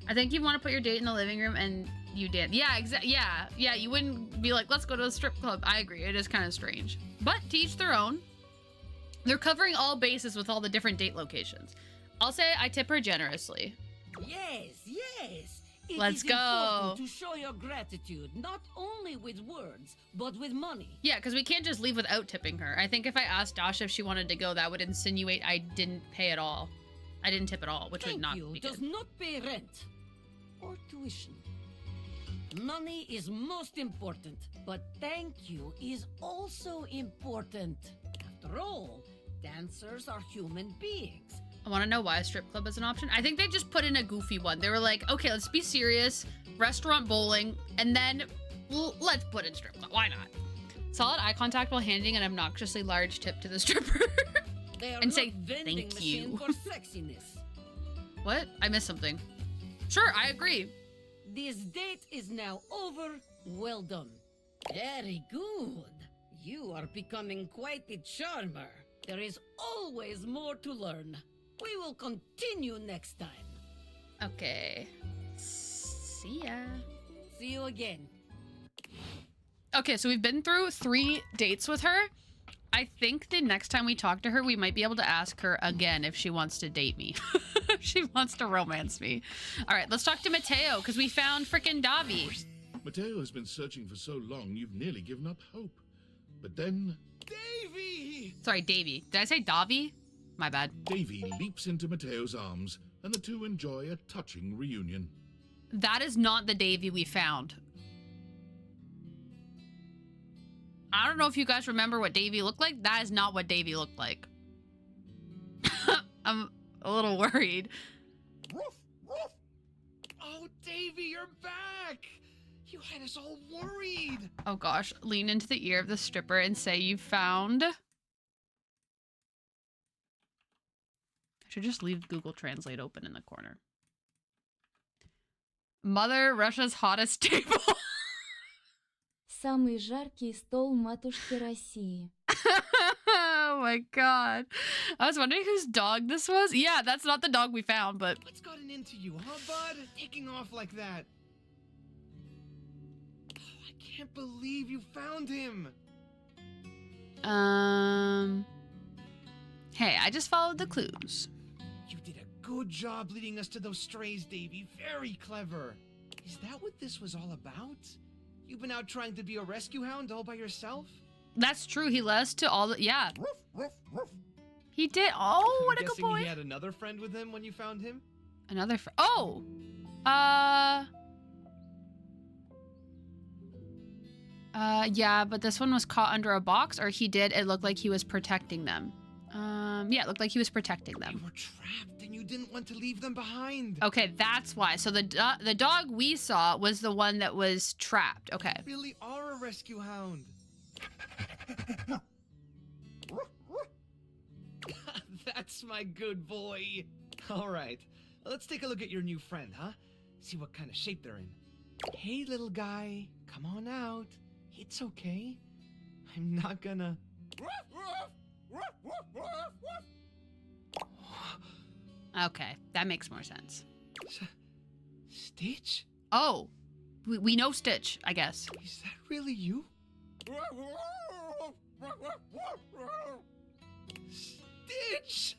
I think you want to put your date in the living room and you dance. Yeah, exactly. Yeah, you wouldn't be like, let's go to a strip club. I agree. It is kind of strange. But to each their own. They're covering all bases with all the different date locations. I'll say I tip her generously. Yes. It Let's is go. important to show your gratitude, not only with words, but with money. Yeah, because we can't just leave without tipping her. I think if I asked Dasha if she wanted to go, that would insinuate I didn't pay at all. I didn't tip at all, which would not be does good. not pay rent or tuition. Money is most important, but thank you is also important. After all, dancers are human beings. I want to know why a strip club is an option. I think they just put in a goofy one. They were like, okay, let's be serious. Restaurant, bowling, and then let's put in strip club. Why not? Solid eye contact while handing an obnoxiously large tip to the stripper. They are And not say, vending "Thank machine you." for sexiness. What? I missed something. Sure, I agree. This date is now over. Well done. Very good. You are becoming quite a charmer. There is always more to learn. We will continue next time. Okay. See ya. See you again. Okay, so we've been through 3 dates with her. I think the next time we talk to her, we might be able to ask her again if she wants to date me. If she wants to romance me. All right, let's talk to Mateo, because we found frickin' Davi. Mateo has been searching for so long, you've nearly given up hope. But then, Davy! Sorry, Davy. Did I say Davi? My bad. Davy leaps into Mateo's arms, and the two enjoy a touching reunion. That is not the Davy we found. I don't know if you guys remember what Davy looked like. That is not what Davy looked like. I'm a little worried. Woof, woof. Oh, Davy, you're back! You had us all worried. Oh gosh, lean into the ear of the stripper and say you found... I should just leave Google Translate open in the corner. Mother Russia's hottest table. Самый жаркий стол матушки России. Oh my god. I was wondering whose dog this was. Yeah, that's not the dog we found, but... What's gotten into you, huh, bud? Taking off like that. Oh, I can't believe you found him. Hey, I just followed the clues. You did a good job leading us to those strays, Davy. Very clever. Is that what this was all about? You've been out trying to be a rescue hound all by yourself? That's true. He led us to all the... Yeah. Woof, woof, woof. He did. Oh, what a good Guessing boy. he had another friend with him when you found him? Another friend. Oh! Yeah, but this one was caught under a box, or he did. It looked like he was protecting them. Yeah, it looked like he was protecting You them. were trapped and you didn't want to leave them behind. Okay, that's why. So the dog we saw was the one that was trapped. Okay. You really are a rescue hound. That's my good boy. All right, let's take a look at your new friend, huh? See what kind of shape they're in. Hey, little guy, come on out. It's okay. I'm not gonna... Okay, that makes more sense. Stitch? Oh, we know Stitch, I guess. Is that really you? Stitch!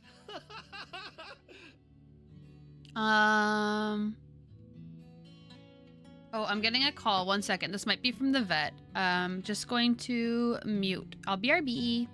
Oh, I'm getting a call. 1 second. This might be from the vet. Just going to mute. I'll BRB.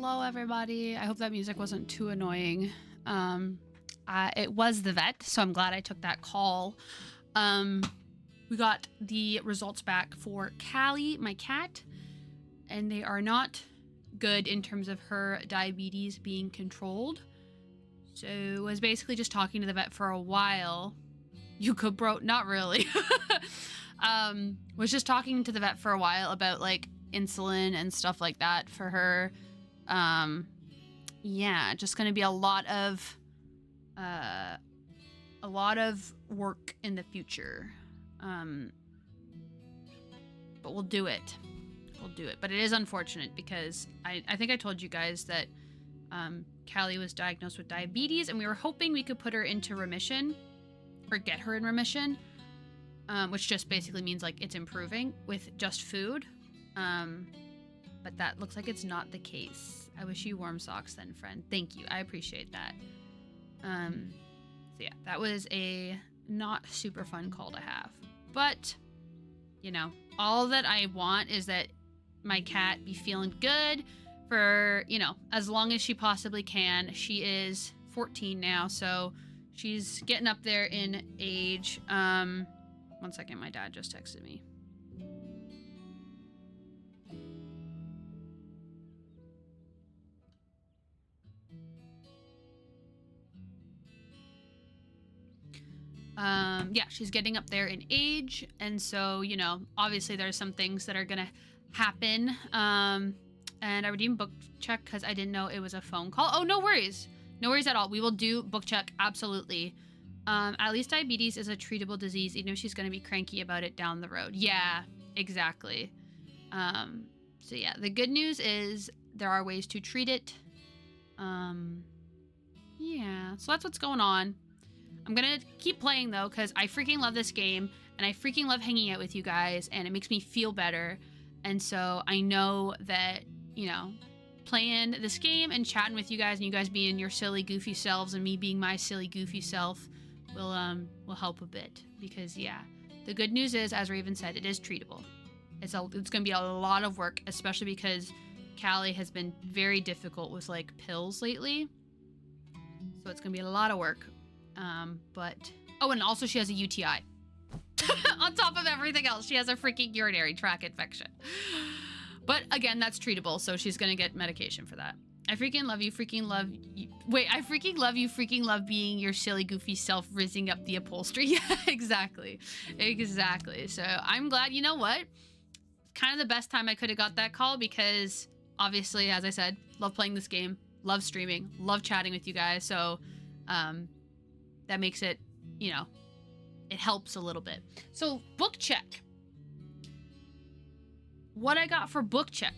Hello, everybody. I hope that music wasn't too annoying. It was the vet, so I'm glad I took that call. We got the results back for Callie, my cat, and they are not good in terms of her diabetes being controlled. So I was basically just talking to the vet for a while. You could, bro? Not really. Was just talking to the vet for a while about like insulin and stuff like that for her. Yeah, just gonna be a lot of work in the future. But we'll do it. We'll do it. But it is unfortunate because I think I told you guys that Callie was diagnosed with diabetes, and we were hoping we could put her into remission or get her in remission, which just basically means like it's improving with just food. But that looks like it's not the case. I wish you warm socks then, friend. Thank you. I appreciate that. So yeah, that was a not super fun call to have. But, you know, all that I want is that my cat be feeling good for, you know, as long as she possibly can. She is 14 now, so she's getting up there in age. 1 second, my dad just texted me. Yeah, she's getting up there in age, and so, you know, obviously there's some things that are gonna happen. And I redeemed book check because I didn't know it was a phone call. Oh, no worries. No worries at all. We will do book check, absolutely. At least diabetes is a treatable disease, even if she's gonna be cranky about it down the road. Yeah, exactly. So yeah, the good news is there are ways to treat it. Yeah, so that's what's going on. I'm gonna keep playing though, because I freaking love this game, and I freaking love hanging out with you guys, and it makes me feel better. And so I know that, you know, playing this game and chatting with you guys, and you guys being your silly goofy selves and me being my silly goofy self will help a bit. Because yeah, the good news is, as Raven said, it is treatable. It's gonna be a lot of work, especially because Callie has been very difficult with like pills lately, so it's gonna be a lot of work. But oh, and also she has a UTI. On top of everything else, she has a freaking urinary tract infection. But again, that's treatable, so she's gonna get medication for that. I freaking love you, freaking love you. Wait, I freaking love you, freaking love being your silly goofy self, rizzing up the upholstery. Yeah, exactly. Exactly. So I'm glad, you know what? Kind of the best time I could have got that call, because obviously, as I said, love playing this game, love streaming, love chatting with you guys. So that makes it, you know, it helps a little bit. So book check. What I got for book check.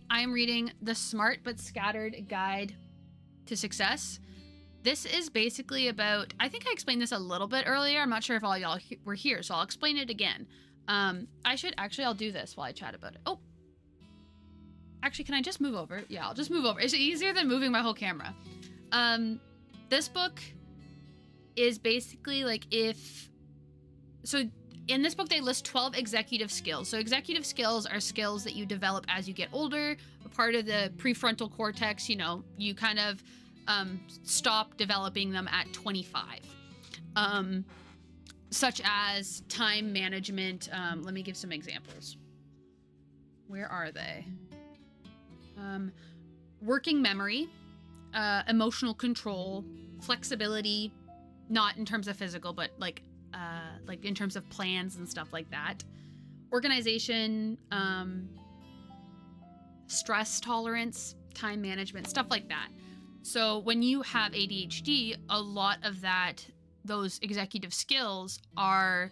I am reading The Smart But Scattered Guide to Success. This is basically about, I think I explained this a little bit earlier. I'm not sure if all y'all were here, so I'll explain it again. I'll do this while I chat about it. Oh, actually, can I just move over? Yeah, I'll just move over. It's easier than moving my whole camera. This book is basically like so in this book, they list 12 executive skills. So executive skills are skills that you develop as you get older. A part of the prefrontal cortex, you know, you kind of stop developing them at 25. Such as time management. Let me give some examples. Where are they? Working memory, emotional control, flexibility, not in terms of physical, but like in terms of plans and stuff like that. Organization, stress tolerance, time management, stuff like that. So when you have ADHD, a lot of those executive skills are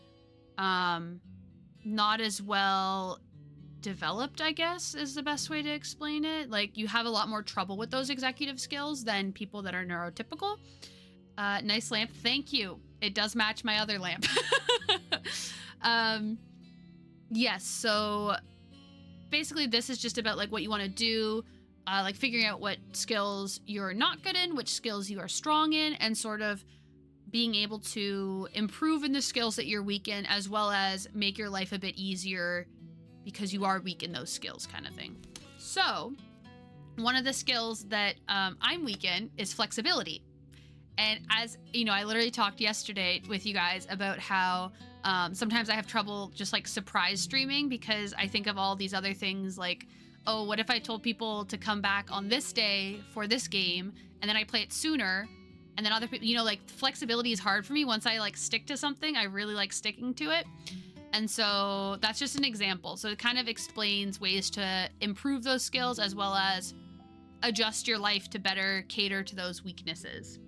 not as well developed, I guess, is the best way to explain it. Like, you have a lot more trouble with those executive skills than people that are neurotypical. Nice lamp. Thank you. It does match my other lamp. Yes, so basically this is just about like what you want to do, like figuring out what skills you're not good in, which skills you are strong in, and sort of being able to improve in the skills that you're weak in, as well as make your life a bit easier because you are weak in those skills, kind of thing. So one of the skills that I'm weak in is flexibility. And as you know, I literally talked yesterday with you guys about how sometimes I have trouble just like surprise streaming because I think of all these other things like, oh, what if I told people to come back on this day for this game and then I play it sooner, and then other people, you know, like flexibility is hard for me. Once I like stick to something, I really like sticking to it. And so that's just an example. So it kind of explains ways to improve those skills as well as adjust your life to better cater to those weaknesses.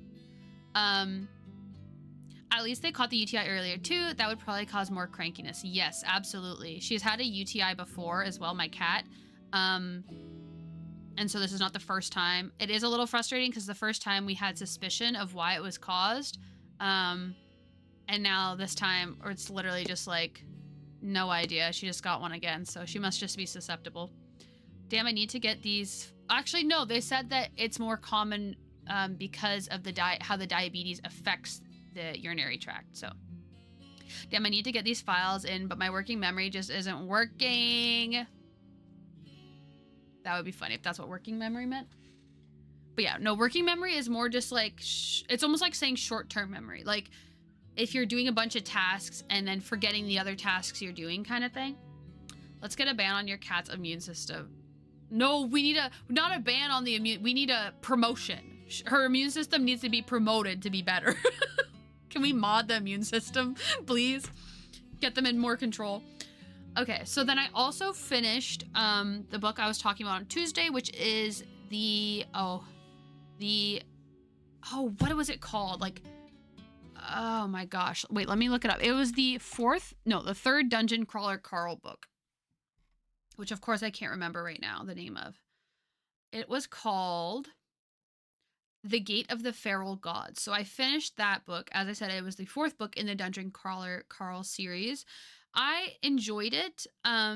At least they caught the UTI earlier too. That would probably cause more crankiness. Yes, absolutely. She's had a UTI before as well, my cat. And so this is not the first time. It is a little frustrating because the first time we had suspicion of why it was caused. And now this time, or it's literally just like, no idea. She just got one again. So she must just be susceptible. Damn, I need to get these. Actually, no, they said that it's more common because of the how the diabetes affects the urinary tract. So damn, I need to get these files in, but my working memory just isn't working. That would be funny if that's what working memory meant. But yeah, no, working memory is more just like, it's almost like saying short-term memory. Like if you're doing a bunch of tasks and then forgetting the other tasks you're doing kind of thing. Let's get a ban on your cat's immune system. No, we need not a ban on the immune, we need a promotion. Her immune system needs to be promoted to be better. Can we mod the immune system, please? Get them in more control. Okay, so then I also finished the book I was talking about on Tuesday, which is what was it called? Like, oh my gosh. Wait, let me look it up. It was the third Dungeon Crawler Carl book, which of course I can't remember right now the name of. It was called The Gate of the Feral Gods. So I finished that book. As I said, it was the fourth book in the Dungeon Crawler Carl series. I enjoyed it. I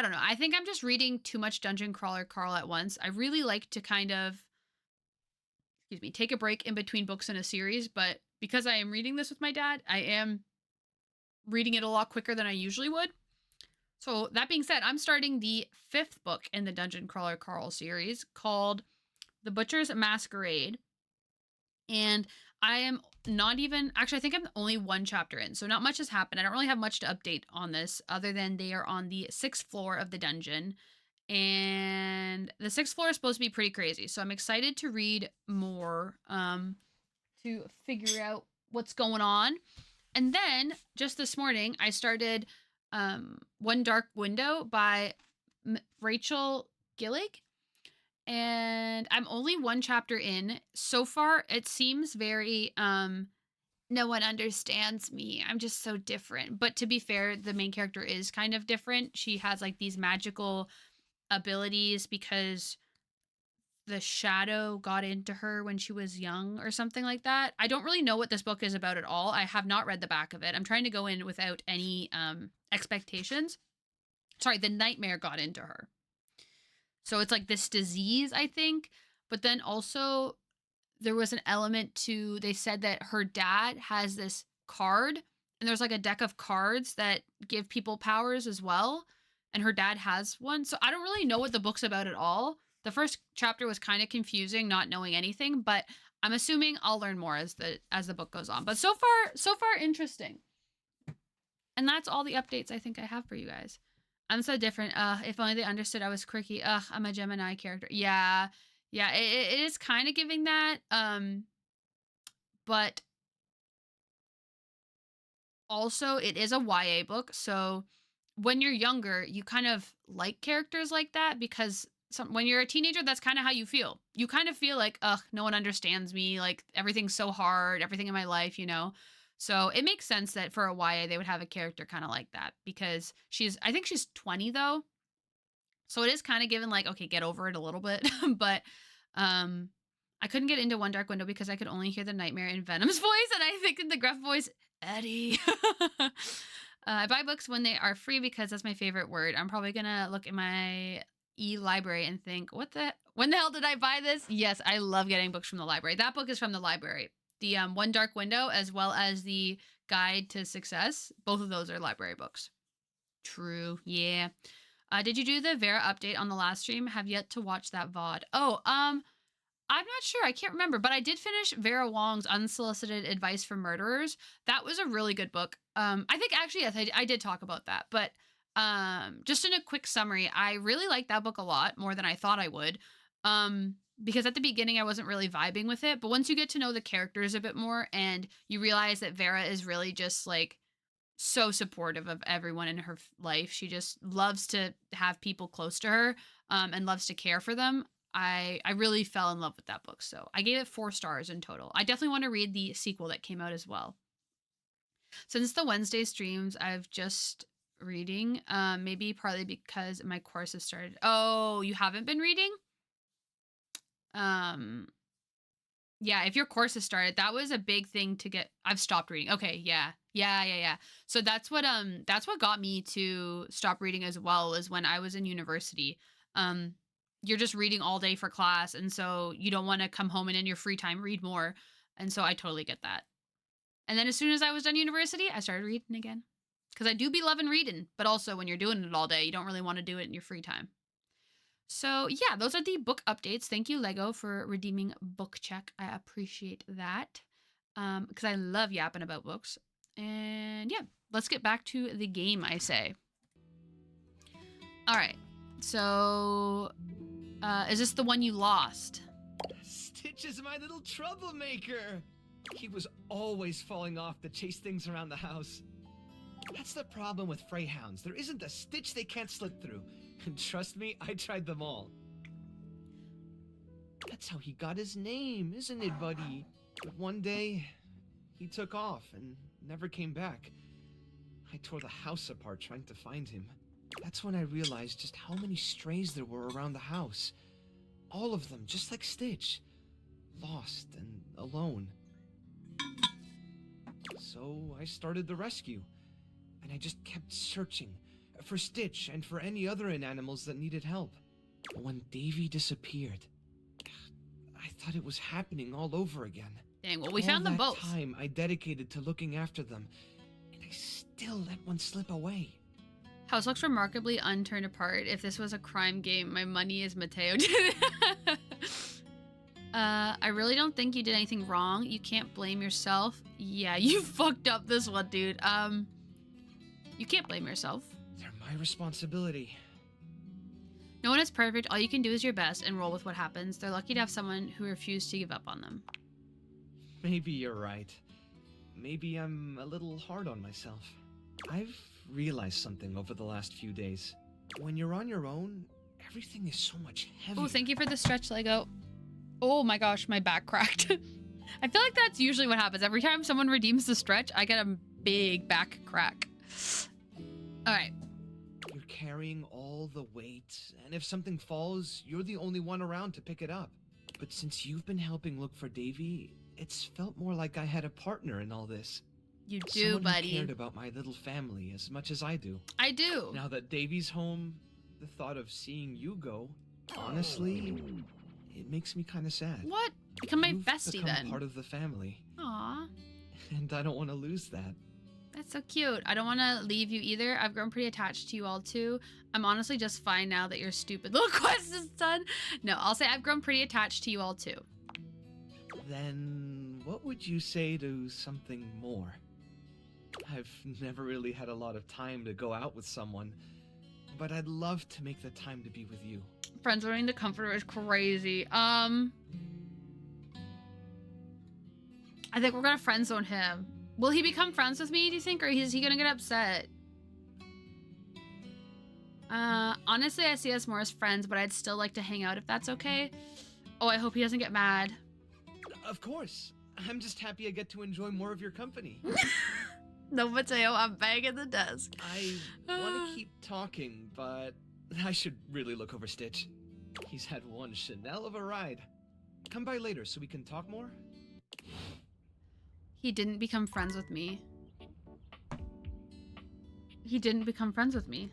don't know. I think I'm just reading too much Dungeon Crawler Carl at once. I really like to kind of, take a break in between books in a series, but because I am reading this with my dad, I am reading it a lot quicker than I usually would. So that being said, I'm starting the fifth book in the Dungeon Crawler Carl series called The Butcher's Masquerade. And I am not even, actually, I think I'm only one chapter in, so not much has happened. I don't really have much to update on this other than they are on the 6th floor of the dungeon. And the 6th floor is supposed to be pretty crazy. So I'm excited to read more to figure out what's going on. And then just this morning, I started One Dark Window by Rachel Gillig. And I'm only one chapter in. So far, it seems very, no one understands me. I'm just so different. But to be fair, the main character is kind of different. She has like these magical abilities because the shadow got into her when she was young or something like that. I don't really know what this book is about at all. I have not read the back of it. I'm trying to go in without any expectations. Sorry, the nightmare got into her. So it's like this disease, I think. But then also there was an element to, they said that her dad has this card and there's like a deck of cards that give people powers as well. And her dad has one. So I don't really know what the book's about at all. The first chapter was kind of confusing, not knowing anything, but I'm assuming I'll learn more as the book goes on. But so far interesting. And that's all the updates I think I have for you guys. I'm so different. If only they understood I was quirky. I'm a Gemini character. Yeah, it is kind of giving that. But also it is a YA book. So when you're younger, you kind of like characters like that because when you're a teenager, that's kind of how you feel. You kind of feel like, no one understands me. Like everything's so hard, everything in my life, you know? So it makes sense that for a YA, they would have a character kind of like that because I think she's 20 though. So it is kind of given like, okay, get over it a little bit. But I couldn't get into One Dark Window because I could only hear the nightmare in Venom's voice. And I think in the gruff voice, Eddie. I buy books when they are free because that's my favorite word. I'm probably going to look in my e-library and think, when the hell did I buy this? Yes, I love getting books from the library. That book is from the library. The One Dark Window, as well as the Guide to Success. Both of those are library books. True. Yeah. Did you do the Vera update on the last stream? Have yet to watch that VOD. Oh, I'm not sure. I can't remember, but I did finish Vera Wong's Unsolicited Advice for Murderers. That was a really good book. I think actually, yes, I did talk about that, but just in a quick summary, I really liked that book a lot more than I thought I would. Because at the beginning I wasn't really vibing with it, but once you get to know the characters a bit more and you realize that Vera is really just like so supportive of everyone in her life. She just loves to have people close to her and loves to care for them. I really fell in love with that book. So I gave it 4 stars in total. I definitely want to read the sequel that came out as well. Since the Wednesday streams, I've just reading, maybe partly because my course has started. Oh, you haven't been reading? Yeah, if your course has started, that was a big thing to get. I've stopped reading. Okay, yeah. So that's what got me to stop reading as well, is when I was in university. You're just reading all day for class, and so you don't want to come home and in your free time read more. And so I totally get that. And then as soon as I was done university, I started reading again. Because I do be loving reading, but also when you're doing it all day, you don't really want to do it in your free time. So yeah, those are the book updates. Thank you, Lego, for redeeming Book Check. I appreciate that. Because I love yapping about books. And yeah, let's get back to the game, I say. All right. So, is this the one you lost? Stitch is my little troublemaker. He was always falling off to chase things around the house. That's the problem with Freyhounds. There isn't a stitch they can't slip through. And trust me, I tried them all. That's how he got his name, isn't it, buddy? But one day, he took off and never came back. I tore the house apart trying to find him. That's when I realized just how many strays there were around the house. All of them, just like Stitch. Lost and alone. So I started the rescue. And I just kept searching for Stitch and for any other animals that needed help. But when Davy disappeared, I thought it was happening all over again. Dang, well, we found them both. All that time I dedicated to looking after them, and I still let one slip away. House looks remarkably unturned apart. If this was a crime game, my money is Mateo. I really don't think you did anything wrong. You can't blame yourself. Yeah, you fucked up this one, dude. You can't blame yourself. They're my responsibility. No one is perfect. All you can do is your best and roll with what happens. They're lucky to have someone who refused to give up on them. Maybe you're right. Maybe I'm a little hard on myself. I've realized something over the last few days. When you're on your own, everything is so much heavier. Oh, thank you for the stretch, Lego. Oh my gosh, my back cracked. I feel like that's usually what happens. Every time someone redeems the stretch, I get a big back crack. All right. You're carrying all the weight, and if something falls, you're the only one around to pick it up. But since you've been helping look for Davy, it's felt more like I had a partner in all this. You do, Someone buddy. who cared about my little family as much as I do. I do. Now that Davy's home, the thought of seeing you go, honestly, it makes me kind of sad. What? Become my You've bestie become then. part of the family, Aw. and I don't want to lose that. That's so cute. I don't want to leave you either. I've grown pretty attached to you all too. I'm honestly just fine now that your stupid little quest is done. No, I'll say I've grown pretty attached to you all too. Then what would you say to something more? I've never really had a lot of time to go out with someone, but I'd love to make the time to be with you. Friends zoning the comforter is crazy. I think we're gonna friend zone him. Will he become friends with me, do you think, or is he gonna get upset? Honestly, I see us more as friends, but I'd still like to hang out if that's okay. Oh, I hope he doesn't get mad. Of course. I'm just happy I get to enjoy more of your company. No, Mateo, I'm banging the desk. I want to keep talking, but I should really look over Stitch. He's had one Chanel of a ride. Come by later so we can talk more? He didn't become friends with me. He didn't become friends with me.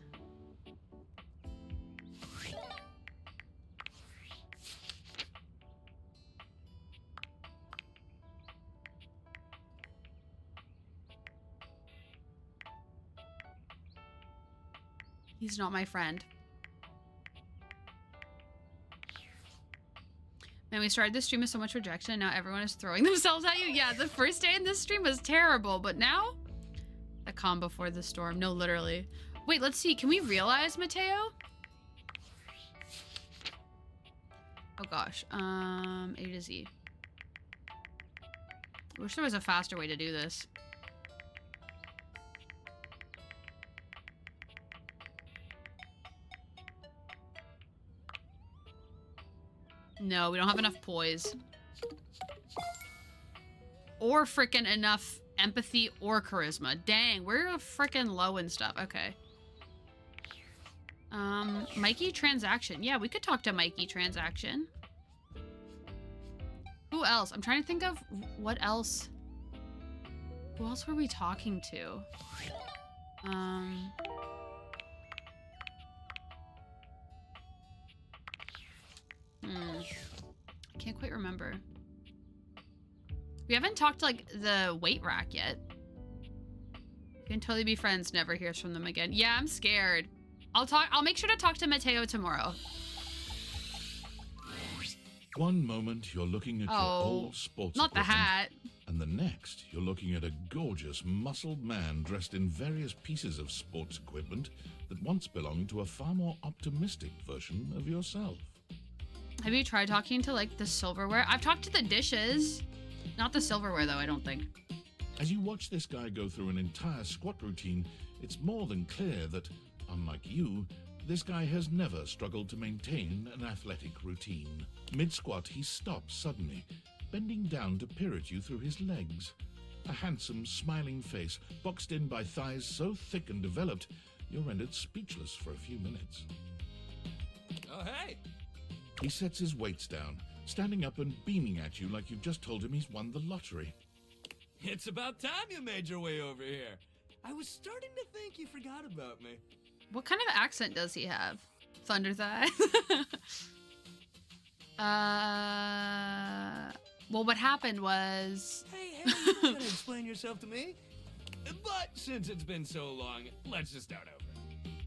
He's not my friend. And we started the stream with so much rejection, and now everyone is throwing themselves at you. Yeah, the first day in this stream was terrible, but now the calm before the storm. No, literally. Wait, let's see. Can we realize Mateo? Oh gosh. A to Z. I wish there was a faster way to do this. No, we don't have enough poise. Or frickin' enough empathy or charisma. Dang, we're frickin' low and stuff. Okay. Mikey Transaction. Yeah, we could talk to Mikey Transaction. Who else? I'm trying to think of what else. Who else were we talking to? Can't quite remember. We haven't talked to, like, the weight rack yet. You can totally be friends, never hears from them again. Yeah, I'm scared. I'll make sure to talk to Mateo tomorrow. One moment you're looking at your old sports not the equipment, hat. and the next you're looking at a gorgeous, muscled man dressed in various pieces of sports equipment that once belonged to a far more optimistic version of yourself. Have you tried talking to, like, the silverware? I've talked to the dishes. Not the silverware, though, I don't think. As you watch this guy go through an entire squat routine, it's more than clear that, unlike you, this guy has never struggled to maintain an athletic routine. Mid-squat, he stops suddenly, bending down to peer at you through his legs. A handsome, smiling face, boxed in by thighs so thick and developed, you're rendered speechless for a few minutes. Oh, hey! He sets his weights down, standing up and beaming at you like you've just told him he's won the lottery. It's about time you made your way over here. I was starting to think you forgot about me. What kind of accent does he have? Thunder Thigh? Well, what happened was... Hey, you gotta explain yourself to me. But since it's been so long, let's just start over.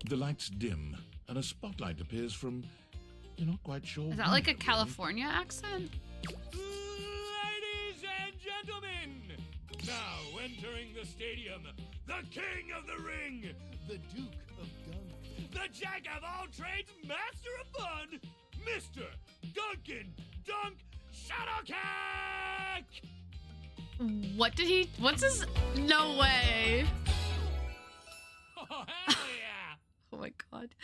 The lights dim, and a spotlight appears from... You're not quite sure. Is that like a California accent? Ladies and gentlemen, now entering the stadium, the king of the ring, the Duke of Dunk, the jack of all trades, master of fun, Mr. Duncan Dunk Shuttlecock! What did he... What's his... No way. Oh, hell yeah! Oh my god.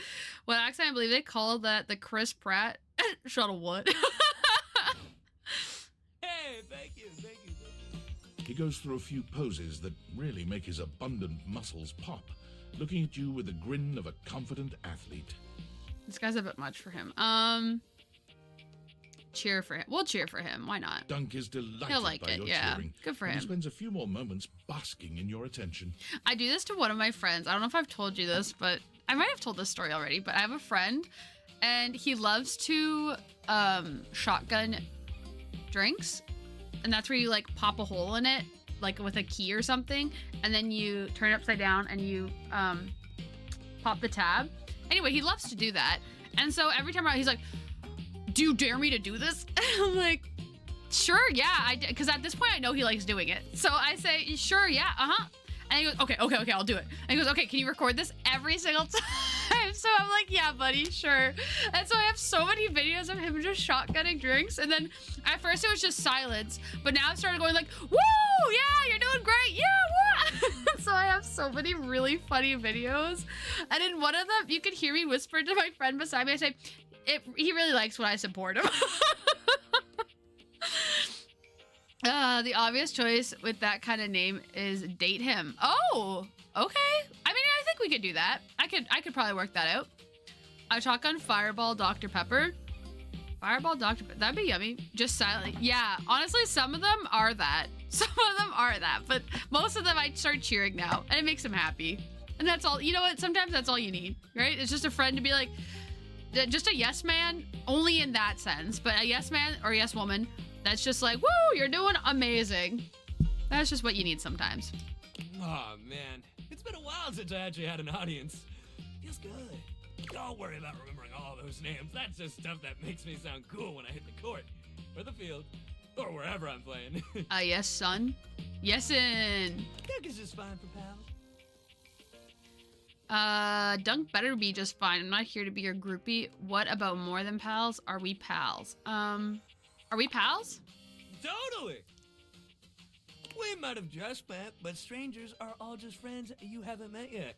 What accent? I believe they call that the Chris Pratt shuttle what? Hey, thank you. He goes through a few poses that really make his abundant muscles pop, looking at you with the grin of a confident athlete. This guy's a bit much for him. Cheer for him. We'll cheer for him. Why not? Dunk is delighted He'll like by it, your yeah. cheering. Good for and him. He spends a few more moments basking in your attention. I do this to one of my friends. I don't know if I've told you this, but I might have told this story already, but I have a friend and he loves to shotgun drinks. And that's where you like pop a hole in it, like with a key or something. And then you turn it upside down and you pop the tab. Anyway, he loves to do that. And so every time he's like, do you dare me to do this? I'm like, sure, yeah. Because at this point I know he likes doing it. So I say, sure, yeah, uh-huh. And he goes, okay, I'll do it. And he goes, okay, can you record this every single time? So I'm like, yeah, buddy, sure. And so I have so many videos of him just shotgunning drinks. And then at first it was just silence. But now I've started going like, woo, yeah, you're doing great. Yeah, what? So I have so many really funny videos. And in one of them, you could hear me whisper to my friend beside me. I say, he really likes when I support him. The obvious choice with that kind of name is date him. Oh, okay. I mean, I think we could do that. I could probably work that out. I shotgun Fireball Dr. Pepper. Fireball Dr. Pepper. That'd be yummy. Just silently. Yeah, honestly, some of them are that. Some of them are that. But most of them I start cheering now. And it makes them happy. And that's all. You know what? Sometimes that's all you need, right? It's just a friend to be like, just a yes man, only in that sense. But a yes man or yes woman that's just like, woo, you're doing amazing. That's just what you need sometimes. Oh man, it's been a while since I actually had an audience. Feels good. Don't worry about remembering all those names. That's just stuff that makes me sound cool when I hit the court. or the field, or wherever I'm playing. Yes, son. Yesin. Dunk is just fine for pals. Dunk better be just fine. I'm not here to be your groupie. What about more than pals? Are we pals? Are we pals? Totally. We might have just met, but strangers are all just friends you haven't met yet.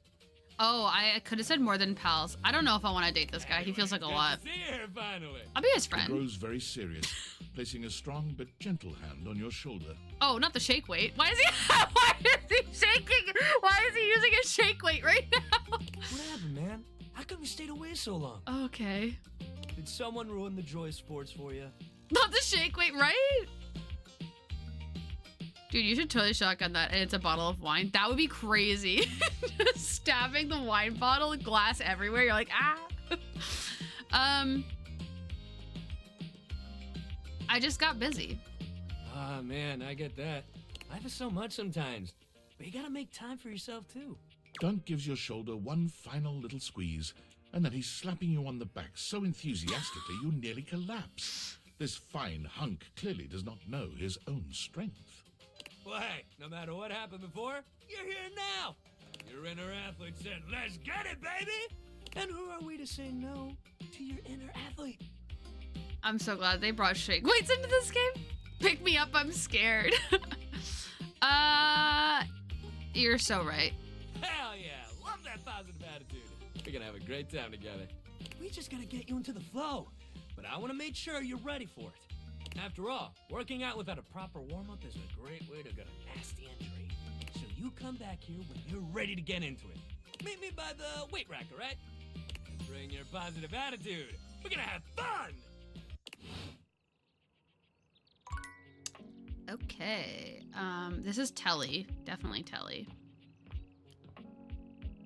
Oh, I could have said more than pals. I don't know if I want to date this guy. He feels like a Good lot. to see you here, finally. I'll be his He friend. grows very serious, placing a strong but gentle hand on your shoulder. Oh, not the shake weight. Why is he? Why is he shaking? Why is he using a shake weight right now? What happened, man? How come you stayed away so long? Okay. Did someone ruin the joy of sports for you? Not the shake weight, right? Dude, you should totally shotgun that, and it's a bottle of wine. That would be crazy. Just stabbing the wine bottle, glass everywhere. You're like, ah. I just got busy. Ah, man, I get that. Life is so much sometimes, but you gotta make time for yourself too. Dunk gives your shoulder one final little squeeze, and then he's slapping you on the back so enthusiastically you nearly collapse. This fine hunk clearly does not know his own strength. Well, hey, no matter what happened before, you're here now. Your inner athlete said, let's get it, baby! And who are we to say no to your inner athlete? I'm so glad they brought shake weights into this game. Pick me up, I'm scared. You're so right. Hell yeah, love that positive attitude. We're gonna have a great time together. We just gotta get you into the flow, but I wanna make sure you're ready for it. After all, working out without a proper warm-up is a great way to get a nasty injury. So you come back here when you're ready to get into it. Meet me by the weight rack, all right? And bring your positive attitude. We're gonna have fun! Okay. This is Telly. Definitely Telly.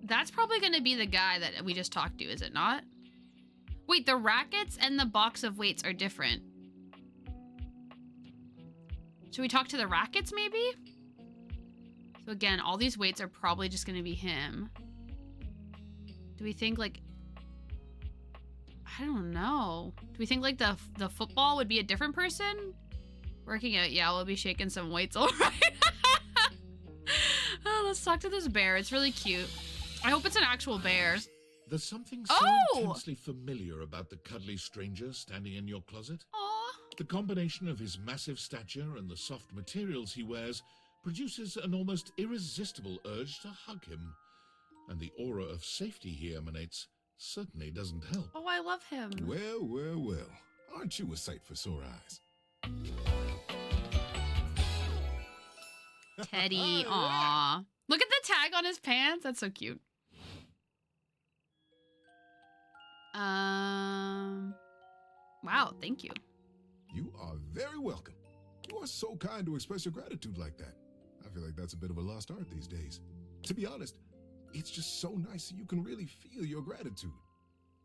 That's probably going to be the guy that we just talked to, is it not? Wait, the rackets and the box of weights are different. Should we talk to the rackets, maybe? So again, all these weights are probably just going to be him. Do we think, like... I don't know. Do we think, like, the football would be a different person? Working out, yeah, we'll be shaking some weights, all right. Oh, let's talk to this bear. It's really cute. I hope it's an actual bear. There's something so intensely familiar about the cuddly stranger standing in your closet. Aww. The combination of his massive stature and the soft materials he wears produces an almost irresistible urge to hug him. And the aura of safety he emanates certainly doesn't help. Oh, I love him. Well, well, well. Aren't you a sight for sore eyes? Teddy, aw. Look at the tag on his pants. That's so cute. Wow, thank you. You are very welcome. You are so kind to express your gratitude like that. I feel like that's a bit of a lost art these days. To be honest, it's just so nice that you can really feel your gratitude.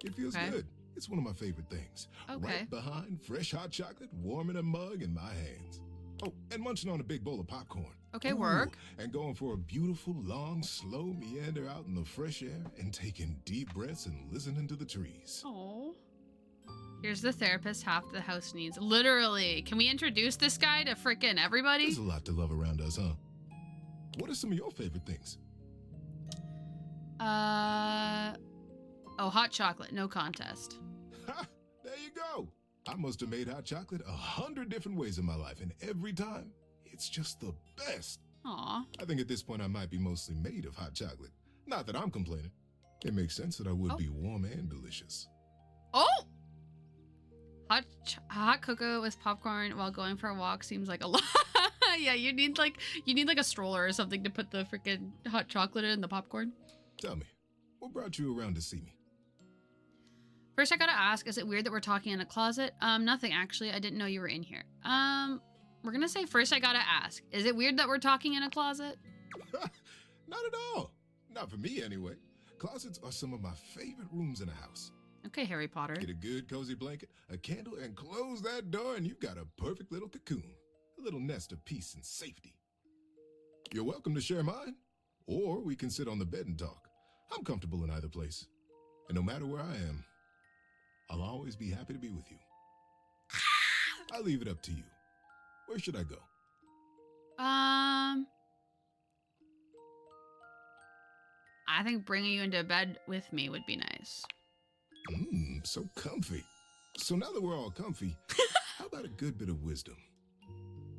It feels good. It's one of my favorite things. Okay. Right behind fresh hot chocolate, warm in a mug in my hands. Oh, and munching on a big bowl of popcorn. Okay, work. And going for a beautiful, long, slow meander out in the fresh air and taking deep breaths and listening to the trees. Oh. Here's the therapist half the house needs. Literally. Can we introduce this guy to frickin' everybody? There's a lot to love around us, huh? What are some of your favorite things? Oh, hot chocolate. No contest. Ha! There you go. I must have made hot chocolate 100 different ways in my life, and every time, it's just the best. Aw. I think at this point I might be mostly made of hot chocolate. Not that I'm complaining. It makes sense that I would be warm and delicious. Oh! Hot cocoa with popcorn while going for a walk seems like a lot. Yeah, you need like a stroller or something to put the freaking hot chocolate in the popcorn. Tell me, what brought you around to see me? First, I gotta ask, is it weird that we're talking in a closet? Nothing actually. I didn't know you were in here. We're gonna say first I gotta ask, is it weird that we're talking in a closet? Not at all. Not for me, anyway. Closets are some of my favorite rooms in a house. Okay, Harry Potter. Get a good cozy blanket, a candle, and close that door, and you've got a perfect little cocoon. A little nest of peace and safety. You're welcome to share mine, or we can sit on the bed and talk. I'm comfortable in either place. And no matter where I am, I'll always be happy to be with you. I'll leave it up to you. Where should I go? I think bringing you into bed with me would be nice. So comfy. So now that we're all comfy, how about a good bit of wisdom?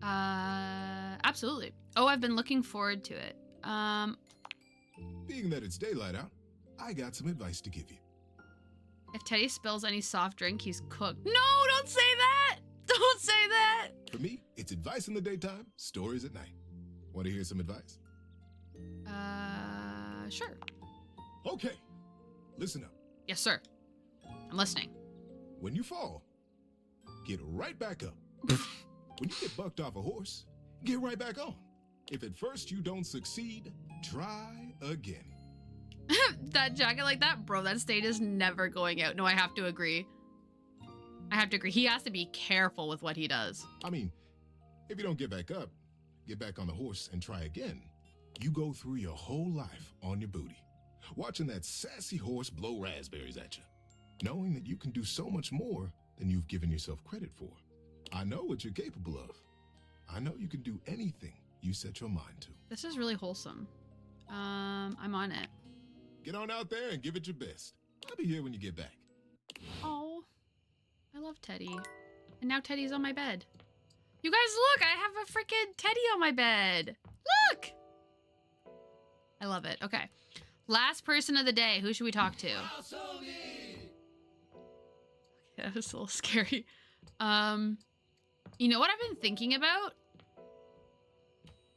Absolutely. Oh, I've been looking forward to it. Being that it's daylight out, I got some advice to give you. If Teddy spills any soft drink, he's cooked. No, don't say that! Don't say that! For me, it's advice in the daytime, stories at night. Want to hear some advice? Sure. Okay, listen up. Yes, sir. I'm listening. When you fall, get right back up. When you get bucked off a horse, get right back on. If at first you don't succeed, try again. That jacket like that, bro, that state is never going out. No, I have to agree. I have to agree. He has to be careful with what he does. I mean, if you don't get back up, get back on the horse and try again, you go through your whole life on your booty, watching that sassy horse blow raspberries at you, knowing that you can do so much more than you've given yourself credit for. I know what you're capable of. I know you can do anything you set your mind to. This is really wholesome. I'm on it. Get on out there and give it your best. I'll be here when you get back. Oh, I love Teddy. And now Teddy's on my bed. You guys, look, I have a freaking Teddy on my bed. Look! I love it. Okay. Last person of the day. Who should we talk to? That was a little scary. You know what I've been thinking about?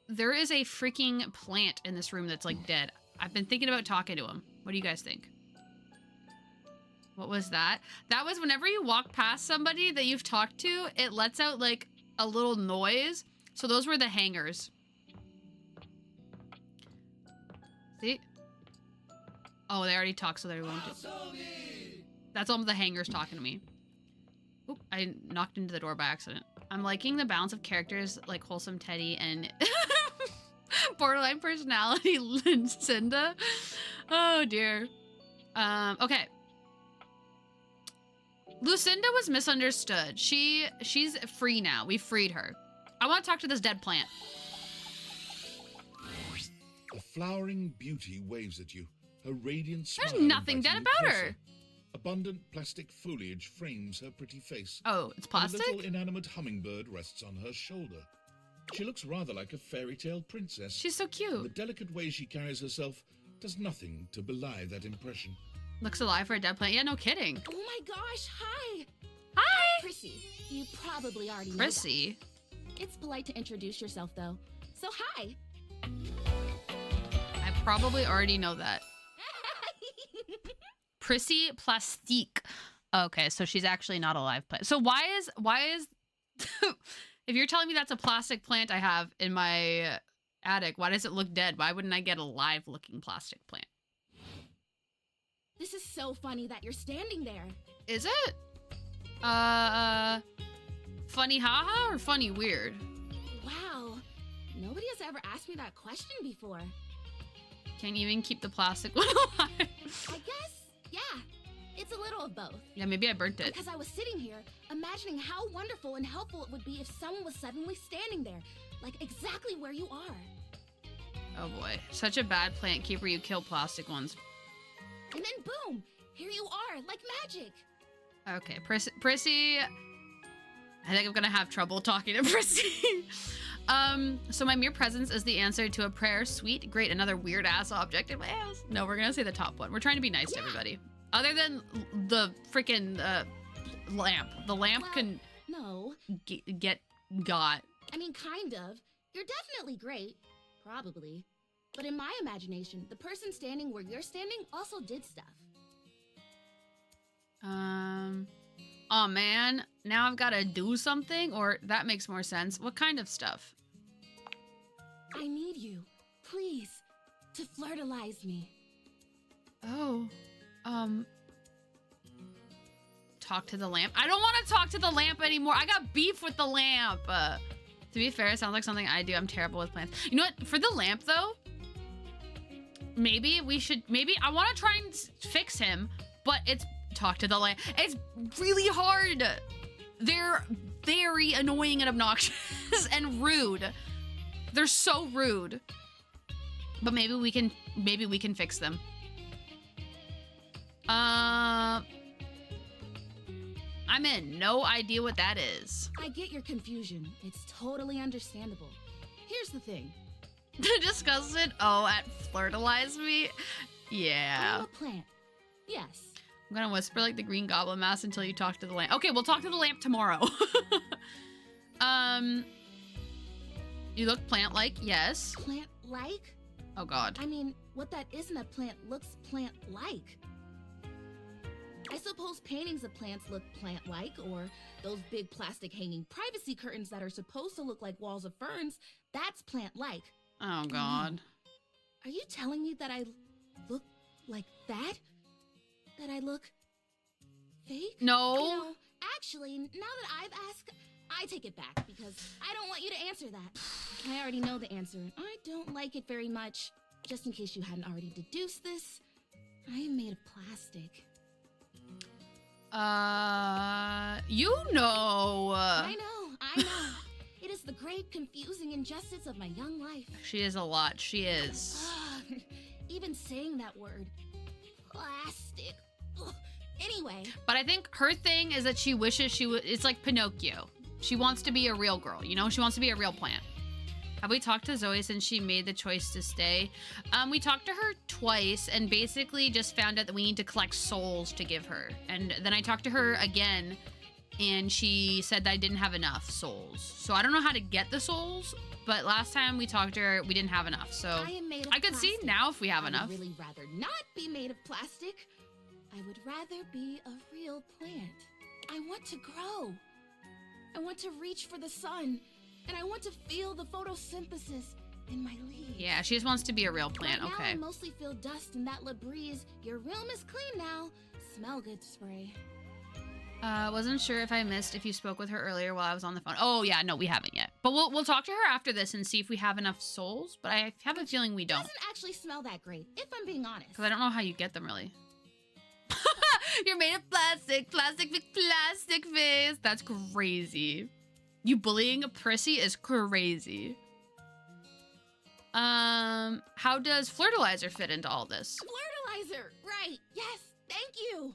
There is a freaking plant in this room that's like dead. I've been thinking about talking to him. What do you guys think? What was that? That was whenever you walk past somebody that you've talked to, it lets out like a little noise. So those were the hangers. See? Oh, they already talked, so they won't. That's all the hangers talking to me. Oop, I knocked into the door by accident. I'm liking the balance of characters like Wholesome Teddy and borderline personality Lucinda. Oh dear. Okay. Lucinda was misunderstood. She's free now. We freed her. I want to talk to this dead plant. A flowering beauty waves at you. Her radiant smile. There's nothing inviting dead you about closer. her. Abundant plastic foliage frames her pretty face. Oh, it's And plastic? a little inanimate hummingbird rests on her shoulder. She looks rather like a fairy tale princess. She's so cute. And the delicate way she carries herself does nothing to belie that impression. Looks alive for a dead plant. Yeah, no kidding. Oh my gosh, hi! Hi! Prissy, you probably already know Prissy? that. It's polite to introduce yourself, though. So hi! I probably already know that. Prissy Plastique. Okay, so she's actually not a live plant. So why is if you're telling me that's a plastic plant I have in my attic, why does it look dead? Why wouldn't I get a live looking plastic plant? This is so funny that you're standing there. Is it? Funny haha or funny weird? Wow. Nobody has ever asked me that question before. Can't even keep the plastic one alive. I guess, yeah. It's a little of both. Yeah, maybe I burnt it. Because I was sitting here, imagining how wonderful and helpful it would be if someone was suddenly standing there, like exactly where you are. Oh boy. Such a bad plant keeper, you kill plastic ones. And then boom, here you are, like magic. Okay, Prissy. I think I'm gonna have trouble talking to Prissy. So my mere presence is the answer to a prayer. Sweet, great, another weird ass object in my house. No, we're gonna say the top one. We're trying to be nice to everybody. Other than the freaking lamp. The lamp can No. get got. I mean, kind of. You're definitely great. Probably. But in my imagination, the person standing where you're standing also did stuff. Oh man, now I've gotta do something? Or that makes more sense. What kind of stuff? I need you, please, to flirtalize me. Oh, talk to the lamp. I don't want to talk to the lamp anymore. I got beef with the lamp. To be fair, it sounds like something I do. I'm terrible with plants. You know what? For the lamp though, maybe I want to try and fix him, but it's talk to the lamp. It's really hard. They're very annoying and obnoxious and rude. They're so rude. But maybe we can fix them. I'm in. No idea what that is. I get your confusion. It's totally understandable. Here's the thing. Discuss it? Oh, at Flirtalize Me? Yeah. I'm a plant. Yes. I'm gonna whisper like the Green Goblin mask until you talk to the lamp. Okay, we'll talk to the lamp tomorrow. You look plant-like, yes. Plant-like? Oh god. I mean, what that isn't a plant looks plant-like. I suppose paintings of plants look plant-like, or those big plastic hanging privacy curtains that are supposed to look like walls of ferns, that's plant-like. Oh god. Are you telling me that I look like that? That I look fake? No. You know, actually, now that I've asked, I take it back because I don't want you to answer that. I already know the answer. I don't like it very much. Just in case you hadn't already deduced this, I am made of plastic. You know. I know. It is the great, confusing injustice of my young life. She is a lot. She is. Even saying that word. Plastic. Ugh. Anyway. But I think her thing is that she wishes she would. It's like Pinocchio. She wants to be a real girl, you know? She wants to be a real plant. Have we talked to Zoe since she made the choice to stay? We talked to her twice and basically just found out that we need to collect souls to give her. And then I talked to her again and she said that I didn't have enough souls. So I don't know how to get the souls, but last time we talked to her, we didn't have enough. So I could see now if we have enough. I would really rather not be made of plastic. I would rather be a real plant. I want to grow. I want to reach for the sun. And I want to feel the photosynthesis in my leaves. Yeah, she just wants to be a real plant. Right okay. Now I mostly feel dust in that Labreeze. Your room is clean now. Smell good spray. Wasn't sure if I missed if you spoke with her earlier while I was on the phone. Oh yeah, no, we haven't yet. But we'll talk to her after this and see if we have enough souls. But I have a feeling we don't. Doesn't actually smell that great, if I'm being honest. Because I don't know how you get them really. You're made of plastic, plastic face. That's crazy. You bullying a Prissy is crazy. How does Flirtalizer fit into all this? Flirtalizer, right? Yes, thank you.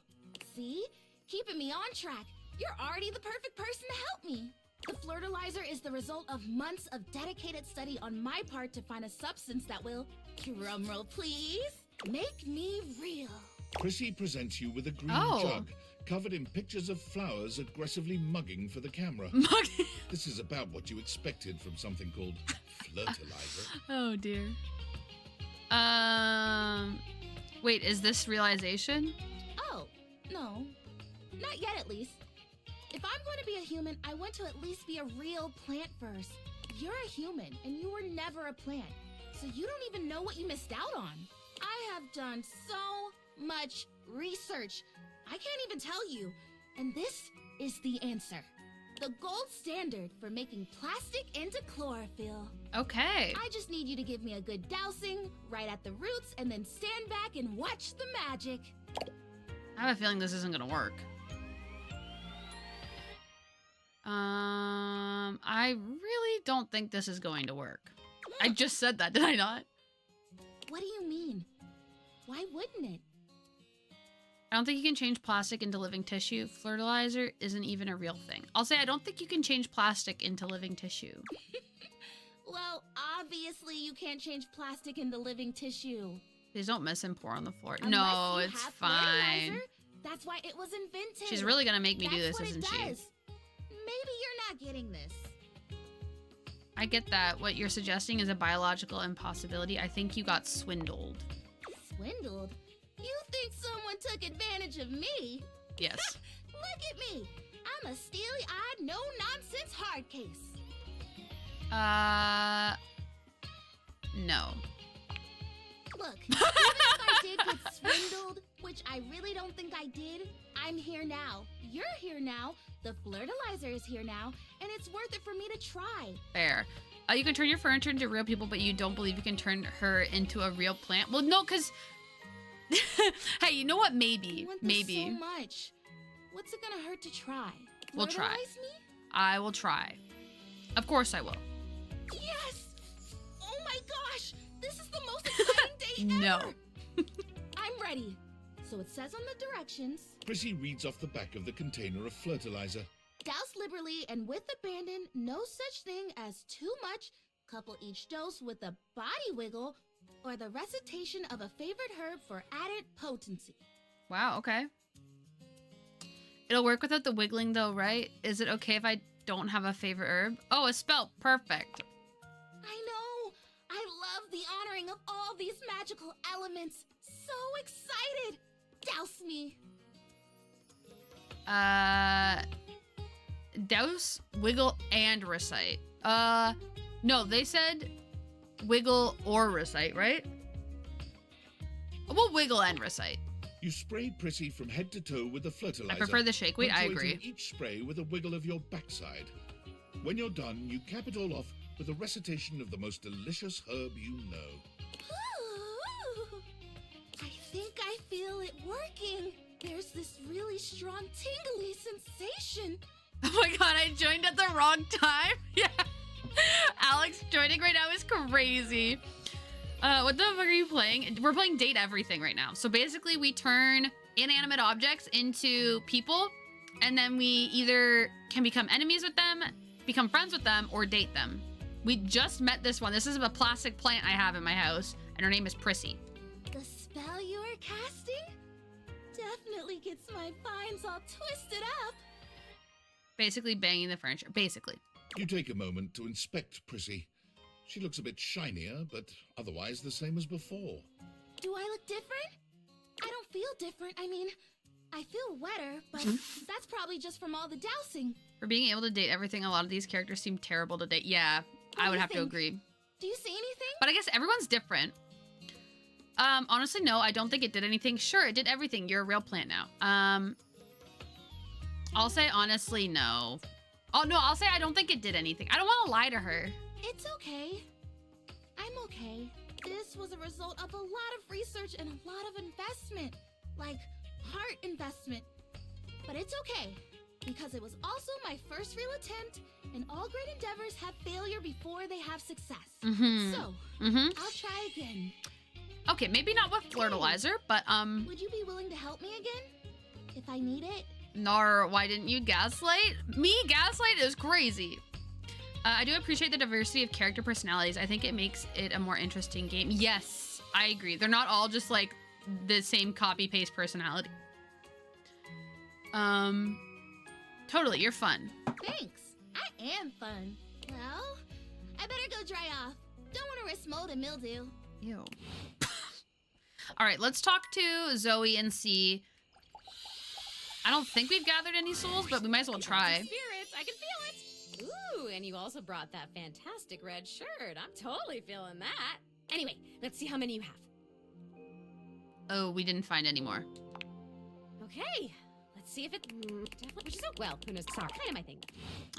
See, keeping me on track. You're already the perfect person to help me. The Flirtalizer is the result of months of dedicated study on my part to find a substance that will, drumroll please, make me real. Prissy presents you with a green jug, covered in pictures of flowers aggressively mugging for the camera. Mugging? This is about what you expected from something called Flirtalizer. Oh dear. Wait, is this realization? Oh, no. Not yet, at least. If I'm going to be a human, I want to at least be a real plant first. You're a human, and you were never a plant, so you don't even know what you missed out on. I have done so much research. I can't even tell you. And this is the answer. The gold standard for making plastic into chlorophyll. Okay. I just need you to give me a good dousing right at the roots and then stand back and watch the magic. I have a feeling this isn't gonna work. I really don't think this is going to work. I just said that, did I not? What do you mean? Why wouldn't it? I don't think you can change plastic into living tissue. Flirtalizer isn't even a real thing. I'll say I don't think you can change plastic into living tissue. Well, obviously you can't change plastic into living tissue. Please don't miss and pour on the floor. Unless no, you it's have fine. Flirtalizer. That's why it was invented. She's really gonna make me do this, That's isn't what she? it does. Maybe you're not getting this. I get that. What you're suggesting is a biological impossibility. I think you got swindled. Swindled? You think someone took advantage of me? Yes. Look at me. I'm a steely-eyed, no-nonsense hard case. No. Look, even if I did get swindled, which I really don't think I did, I'm here now. You're here now. The Flirtalizer is here now, and it's worth it for me to try. Fair. You can turn your furniture into real people, but you don't believe you can turn her into a real plant? Well, no, because... Hey, you know what? Maybe. I want this so much. What's it gonna hurt to try? We'll try. Flirtalize me? I will try. Of course I will. Yes! Oh my gosh! This is the most exciting day No. ever! I'm ready. So it says on the directions, Prissy reads off the back of the container of fertilizer. douse liberally and with abandon, no such thing as too much, couple each dose with a body wiggle, or the recitation of a favorite herb for added potency. Wow, okay. It'll work without the wiggling though, right? Is it okay if I don't have a favorite herb? Oh, a spell. Perfect. I know! I love the honoring of all these magical elements. So excited! Douse me! Douse, wiggle, and recite. No, they said wiggle or recite, right? We'll wiggle and recite. You spray Prissy from head to toe with the fertilizer. I prefer the shake weight, I punctuating agree. each spray with a wiggle of your backside. When you're done, you cap it all off with a recitation of the most delicious herb you know. Ooh, I think I feel it working. There's this really strong tingly sensation. Oh my god, I joined at the wrong time. Yeah. Alex joining right now is crazy. What the fuck are you playing? We're playing Date Everything right now. So basically we turn inanimate objects into people, and then we either can become enemies with them, become friends with them, or date them. We just met this one. This is a plastic plant I have in my house, and her name is Prissy. The spell you are casting definitely gets my vines all twisted up. Basically banging the furniture. Basically. You take a moment to inspect Prissy. She looks a bit shinier, but otherwise the same as before. Do I look different? I don't feel different. I mean, I feel wetter, but that's probably just from all the dousing. For being able to date everything, a lot of these characters seem terrible to date. Yeah, What I do would you have to think? agree. Do you see anything? But I guess everyone's different. Honestly, no, I don't think it did anything. Sure, it did everything. You're a real plant now. I'll say honestly, no. Oh, no, I'll say I don't think it did anything. I don't want to lie to her. It's okay. I'm okay. This was a result of a lot of research and a lot of investment. Like, heart investment. But it's okay, because it was also my first real attempt, and all great endeavors have failure before they have success. Mhm. So, Mhm. I'll try again. Okay, maybe not with fertilizer, but Would you be willing to help me again? If I need it? Nar, why didn't you gaslight? Me? Gaslight is crazy. I do appreciate the diversity of character personalities. I think it makes it a more interesting game. Yes, I agree. They're not all just like the same copy-paste personality. Totally, you're fun. Thanks. I am fun. Well, I better go dry off. Don't want to risk mold and mildew. Ew. All right, let's talk to Zoe and see. I don't think we've gathered any souls, but we might as well try. Spirits, I can feel it. Ooh, and you also brought that fantastic red shirt. I'm totally feeling that. Anyway, let's see how many you have. Oh, we didn't find any more. Okay, let's see if it definitely, which is well, who knows? Sorry, kind of my thing.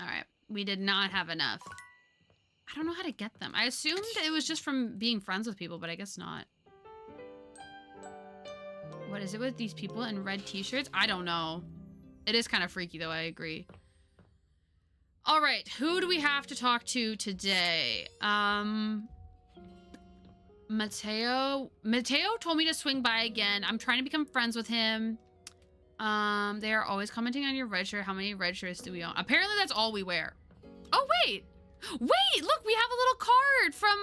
All right, we did not have enough. I don't know how to get them. I assumed it was just from being friends with people, but I guess not. What is it with these people in red t-shirts? I don't know. It is kind of freaky though, I agree. All right, who do we have to talk to today? Mateo. Mateo told me to swing by again. I'm trying to become friends with him. They are always commenting on your red shirt. How many red shirts do we own? Apparently that's all we wear. Oh, wait. Wait, look, we have a little card from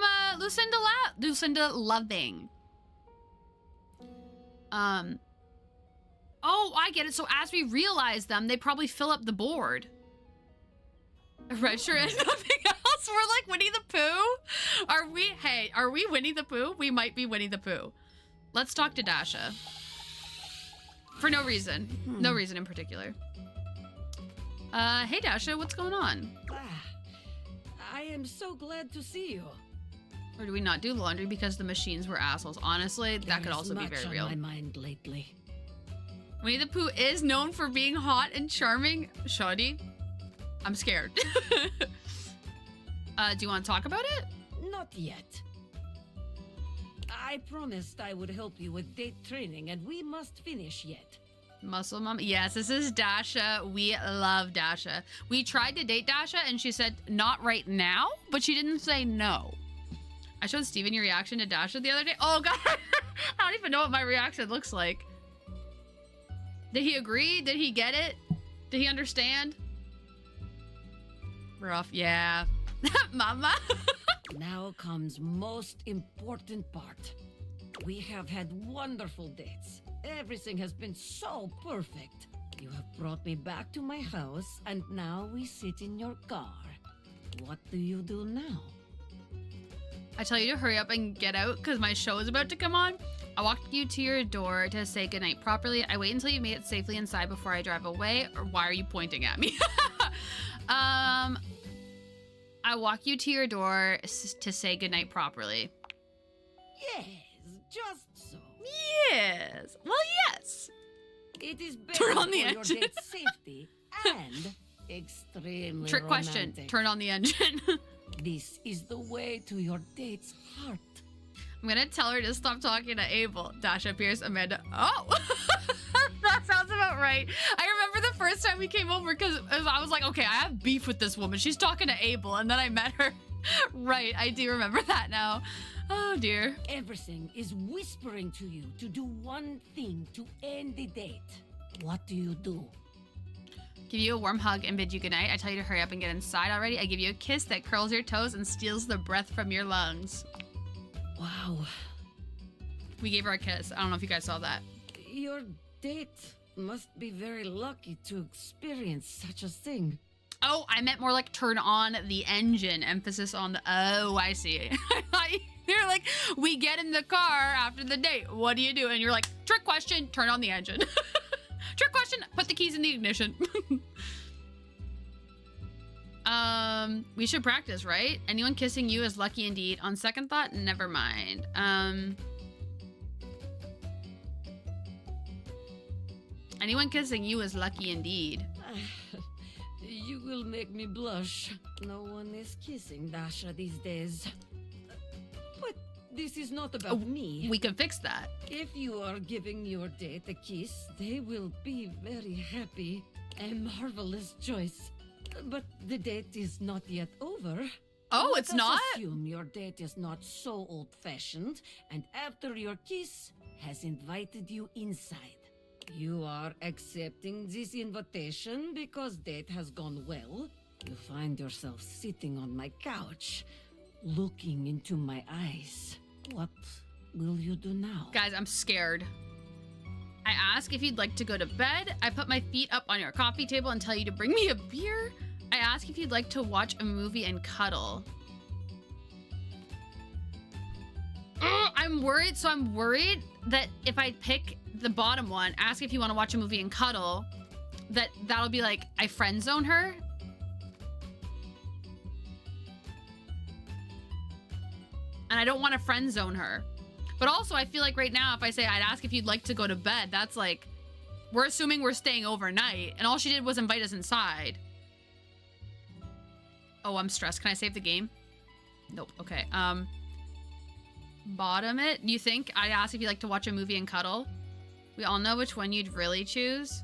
Lucinda Loving. Oh, I get it. So as we realize them, they probably fill up the board. A red shirt and nothing else. We're like Winnie the Pooh. Are we Winnie the Pooh? We might be Winnie the Pooh. Let's talk to Dasha. For no reason. No reason in particular. Hey Dasha, what's going on? I am so glad to see you. Or do we not do laundry because the machines were assholes? Honestly, that could also be very real. On my mind lately. Winnie the Pooh is known for being hot and charming. Shoddy, I'm scared. Do you want to talk about it? Not yet. I promised I would help you with date training, and we must finish yet. Muscle Mom. Yes, this is Dasha. We love Dasha. We tried to date Dasha and she said not right now, but she didn't say no. I showed Steven your reaction to Dasha the other day. Oh god, I don't even know what my reaction looks like. Did he agree? Did he get it? Did he understand? Rough, yeah. Mama. Now comes most important part. We have had wonderful dates. Everything has been so perfect. You have brought me back to my house, and now we sit in your car. What do you do now? I tell you to hurry up and get out because my show is about to come on. I walk you to your door to say goodnight properly. I wait until you made it safely inside before I drive away. Or why are you pointing at me? I walk you to your door to say goodnight properly. Yes, just so. Yes. Well, yes. It is better Turn on the for your engine. date's safety and extremely Trick romantic. question. Turn on the engine. This is the way to your date's heart. I'm gonna tell her to stop talking to Abel. Dasha, Pierce, Amanda. Oh, that sounds about right. I remember the first time we came over because I was like, okay, I have beef with this woman. She's talking to Abel, and then I met her. Right, I do remember that now. Oh dear. Everything is whispering to you to do one thing to end the date. What do you do? Give you a warm hug and bid you goodnight. I tell you to hurry up and get inside already. I give you a kiss that curls your toes and steals the breath from your lungs. Wow. We gave her a kiss. I don't know if you guys saw that. Your date must be very lucky to experience such a thing. Oh, I meant more like turn on the engine. Emphasis on the... Oh, I see. You're like, we get in the car after the date. What do you do? And you're like, trick question, turn on the engine. Trick question, put the keys in the ignition. We should practice, right? Anyone kissing you is lucky indeed. On second thought, never mind. Anyone kissing you is lucky indeed. You will make me blush. No one is kissing Dasha these days. But this is not about me. We can fix that. If you are giving your date a kiss, they will be very happy. A marvelous choice. But the date is not yet over. Oh, Let it's us not? Assume your date is not so old-fashioned, and after your kiss, has invited you inside. You are accepting this invitation because date has gone well. You find yourself sitting on my couch, looking into my eyes. What will you do now? Guys, I'm scared. I ask if you'd like to go to bed. I put my feet up on your coffee table and tell you to bring me a beer. I ask if you'd like to watch a movie and cuddle. I'm worried. So I'm worried that if I pick the bottom one, ask if you want to watch a movie and cuddle, that'll be like I friend zone her. And I don't want to friend zone her. But also I feel like right now if I say I'd ask if you'd like to go to bed, that's like we're assuming we're staying overnight and all she did was invite us inside. Oh, I'm stressed. Can I save the game? Nope. Okay. Bottom it. You think I'd ask if you'd like to watch a movie and cuddle? We all know which one you'd really choose.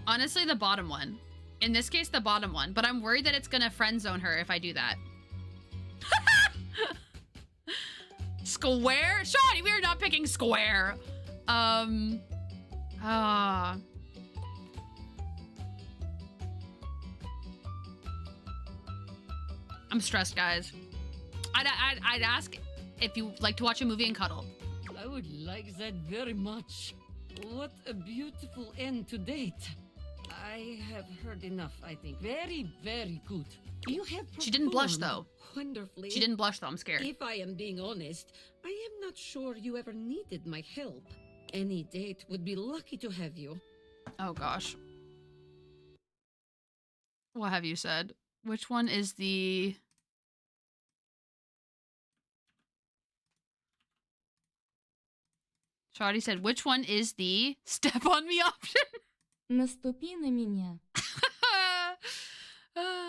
Honestly, the bottom one. In this case, the bottom one. But I'm worried that it's gonna friend zone her if I do that. Square? Shawnee, we are not picking square. I'm stressed, guys. I'd ask if you like to watch a movie and cuddle. I would like that very much. What a beautiful end to date. I have heard enough, I think. Very, very good. You have She didn't blush, performed though. Wonderfully. She didn't blush, though. I'm scared. If I am being honest, I am not sure you ever needed my help. Any date would be lucky to have you. Oh, gosh. What have you said? Which one is the... Shawty said, which one is the step on me option? Наступи на меня.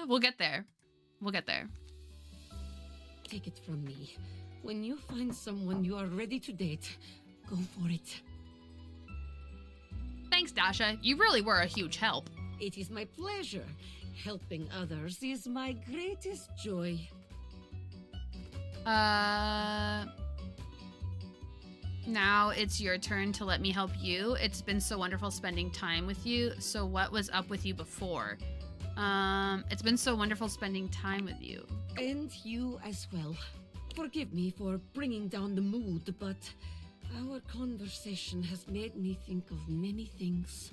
We'll get there. We'll get there. Take it from me. When you find someone you are ready to date, go for it. Thanks, Dasha. You really were a huge help. It is my pleasure. Helping others is my greatest joy. Now it's your turn to let me help you. It's been so wonderful spending time with you. So what was up with you before? It's been so wonderful spending time with you. And you as well. Forgive me for bringing down the mood, but our conversation has made me think of many things.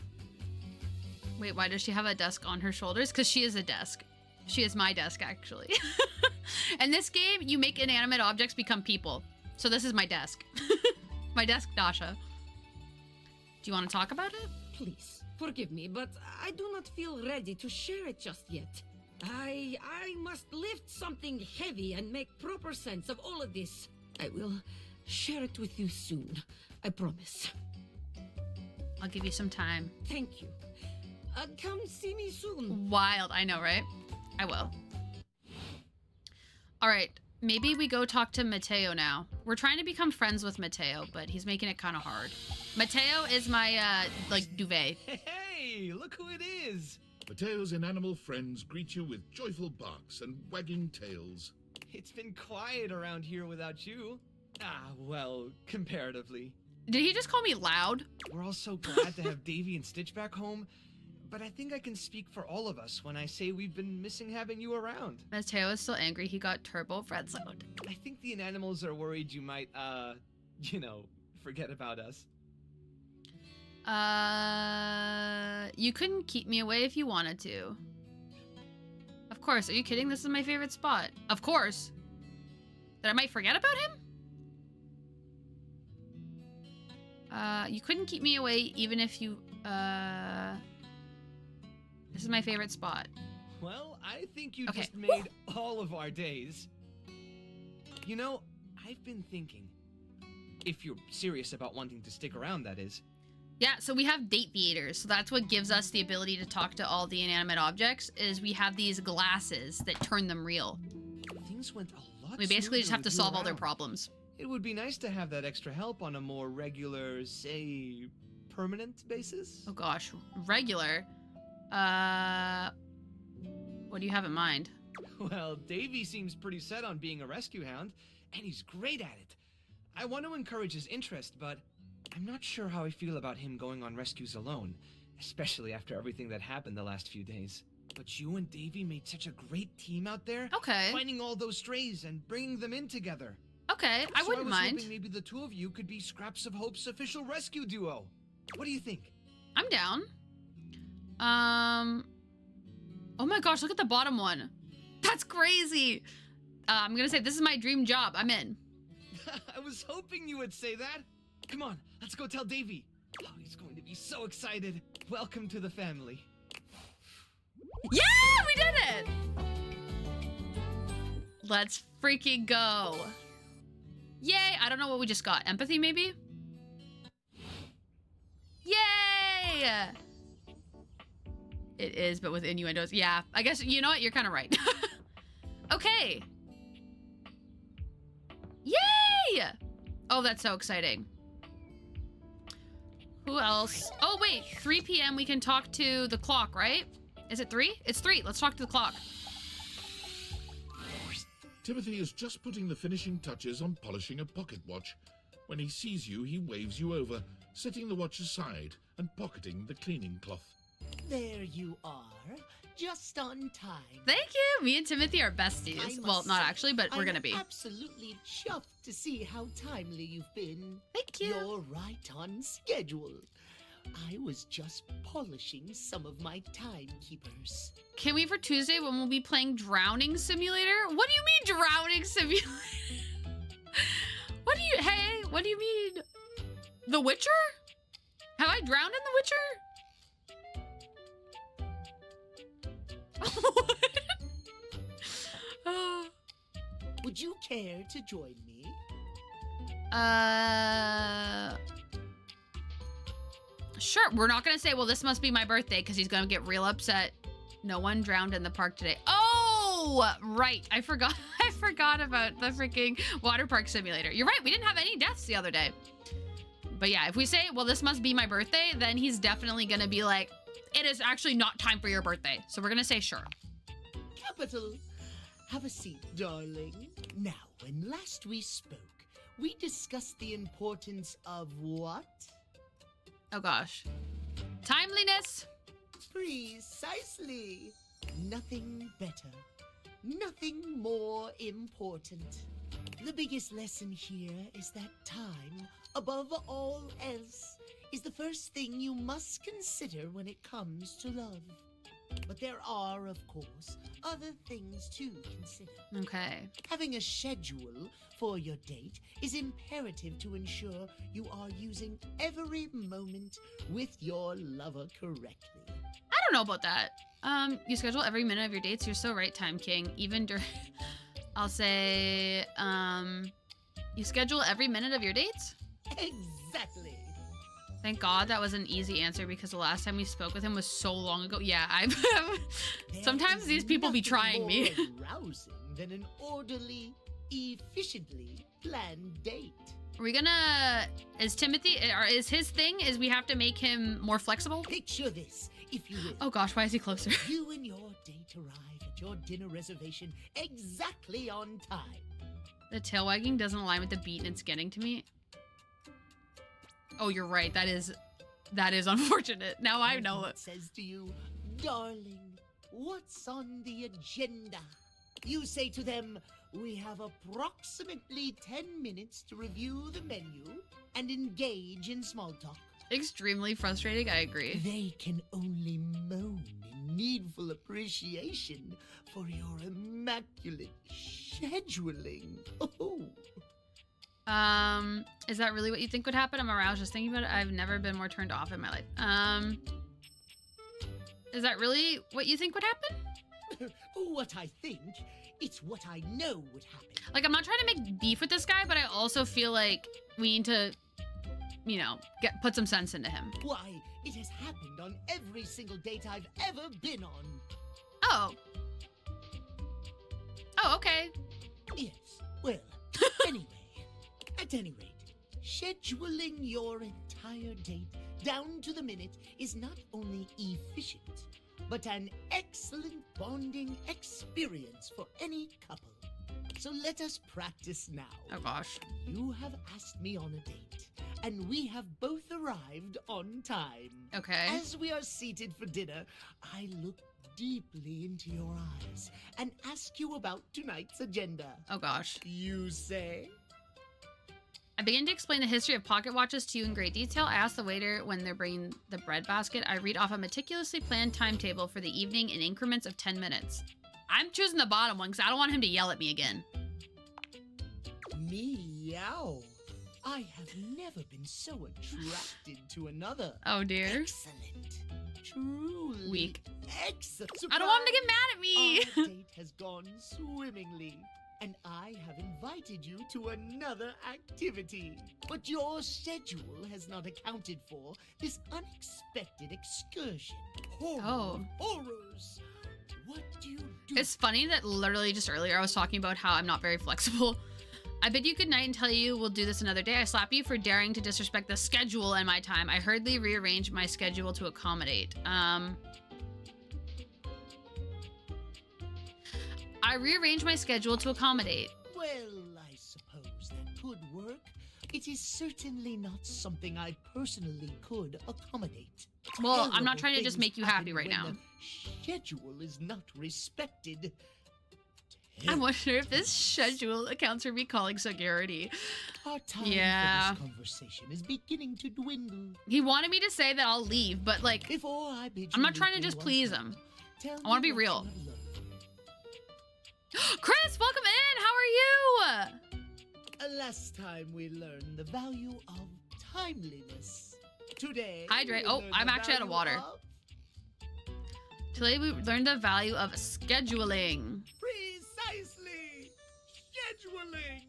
Wait, why does she have a desk on her shoulders? Because she is a desk. She is my desk, actually. In this game, you make inanimate objects become people. So this is my desk. My desk, Dasha. Do you want to talk about it? Please, forgive me, but I do not feel ready to share it just yet. I must lift something heavy and make proper sense of all of this. I will share it with you soon. I promise. I'll give you some time. Thank you. Come see me soon. Wild, I know, right? I will. All right, maybe we go talk to Mateo now. We're trying to become friends with Mateo, but he's making it kind of hard. Mateo is my, like, duvet. Hey, look who it is! Mateo's inanimal friends greet you with joyful barks and wagging tails. It's been quiet around here without you. Ah, well, comparatively. Did he just call me loud? We're all so glad to have Davy and Stitch back home, but I think I can speak for all of us when I say we've been missing having you around. Mateo is still angry he got turbo friend-zoned. I think the Inanimals are worried you might, you know, forget about us. You couldn't keep me away if you wanted to. Of course, are you kidding? This is my favorite spot. Of course. That I might forget about him? You couldn't keep me away even if you, This is my favorite spot. Well, I think you Okay. just made all of our days. You know, I've been thinking, if you're serious about wanting to stick around, that is. Yeah, so we have date theaters. So that's what gives us the ability to talk to all the inanimate objects, is we have these glasses that turn them real. Things went a lot We basically just smoother have to with you solve all their around. problems. It would be nice to have that extra help on a more regular, say, permanent basis. Oh gosh, regular. What do you have in mind? Well, Davy seems pretty set on being a rescue hound, and he's great at it. I want to encourage his interest, but I'm not sure how I feel about him going on rescues alone, especially after everything that happened the last few days. But you and Davy made such a great team out there. Okay. Finding all those strays and bringing them in together. Okay, I wouldn't was mind. hoping maybe the two of you could be Scraps of Hope's official rescue duo. What do you think? I'm down. Oh my gosh, look at the bottom one. That's crazy. I'm gonna say this is my dream job. I'm in. I was hoping you would say that. Come on, let's go tell Davy. Oh, he's going to be so excited. Welcome to the family. Yeah, we did it. Let's freaking go. Yay, I don't know what we just got. Empathy, maybe? Yay! It is, but with innuendos. Yeah, I guess, you know what? You're kind of right. Okay. Yay! Oh, that's so exciting. Who else? Oh, wait. 3 p.m. we can talk to the clock, right? Is it 3? It's 3. Let's talk to the clock. Timothy is just putting the finishing touches on polishing a pocket watch. When he sees you, he waves you over, setting the watch aside and pocketing the cleaning cloth. There you are, just on time. Thank you. Me and Timothy are besties. I Well, must not say, actually, but we're I'm gonna be. absolutely chuffed to see how timely you've been. Thank you. You're right on schedule. I was just polishing some of my timekeepers. Can we for Tuesday when we'll be playing Drowning Simulator? What do you mean Drowning Simulator? What do you mean? The Witcher? Have I drowned in The Witcher? Would you care to join me? Sure. We're not gonna say, well, this must be my birthday, because he's gonna get real upset. No one drowned in the park today. Oh, right. I forgot. I forgot about the freaking water park simulator. You're right. We didn't have any deaths the other day. But yeah, if we say, well, this must be my birthday, then he's definitely gonna be like, it is actually not time for your birthday. So we're gonna say sure. Capital. Have a seat, darling. Now, when last we spoke, we discussed the importance of what? Oh gosh. Timeliness. Precisely. Nothing better. Nothing more important. The biggest lesson here is that time, above all else, is the first thing you must consider when it comes to love. But there are, of course, other things to consider. Okay. Having a schedule for your date is imperative to ensure you are using every moment with your lover correctly. I don't know about that. You schedule every minute of your dates. You're so right, Time King. Even during, I'll say, you schedule every minute of your dates? Exactly. Thank God that was an easy answer because the last time we spoke with him was so long ago. Yeah, I've sometimes these people be trying me. Arousing than an orderly, efficiently planned date. Are we gonna, is Timothy, or is his thing, is we have to make him more flexible? Picture this, if you will. Oh gosh, why is he closer? You and your date arrive at your dinner reservation exactly on time. The tail wagging doesn't align with the beat and it's getting to me. Oh, you're right. That is unfortunate. Now I know it. Says to you, darling, what's on the agenda? You say to them, we have approximately 10 minutes to review the menu and engage in small talk. Extremely frustrating, I agree. They can only moan in needful appreciation for your immaculate scheduling. Oh. Is that really what you think would happen? I'm aroused just thinking about it. I've never been more turned off in my life. Is that really what you think would happen? What I think, it's what I know would happen. Like, I'm not trying to make beef with this guy, but I also feel like we need to, you know, put some sense into him. Why, it has happened on every single date I've ever been on. Oh. Oh, okay. Yes, well, anyway. At any rate, scheduling your entire date down to the minute is not only efficient, but an excellent bonding experience for any couple. So let us practice now. Oh gosh. You have asked me on a date, and we have both arrived on time. Okay. As we are seated for dinner, I look deeply into your eyes and ask you about tonight's agenda. Oh gosh. You say? I begin to explain the history of pocket watches to you in great detail. I ask the waiter when they're bringing the bread basket. I read off a meticulously planned timetable for the evening in increments of 10 minutes. I'm choosing the bottom one because I don't want him to yell at me again. Meow. I have never been so attracted to another. Oh dear. Excellent. Truly. Weak. Excellent. I don't want him to get mad at me. Our date has gone swimmingly. And I have invited you to another activity. But your schedule has not accounted for this unexpected excursion. Horror of horrors. What do you do? It's funny that literally just earlier I was talking about how I'm not very flexible. I bid you good night and tell you we'll do this another day. I slap you for daring to disrespect the schedule and my time. I hurriedly rearrange my schedule to accommodate. I rearrange my schedule to accommodate. Well, I suppose that could work. It is certainly not something I personally could accommodate. Well, I'm not trying to just make you happy right now. Schedule is not respected. I wonder if this schedule accounts for me calling security. Our time for this conversation is beginning to dwindle. He wanted me to say that I'll leave, but like, before I bid I'm not trying to just please him. I want to be real. Chris, welcome in. How are you? Last time we learned the value of timeliness. Today, hydrate. Oh, I'm actually out of water. Today we learned the value of scheduling. Precisely! Scheduling!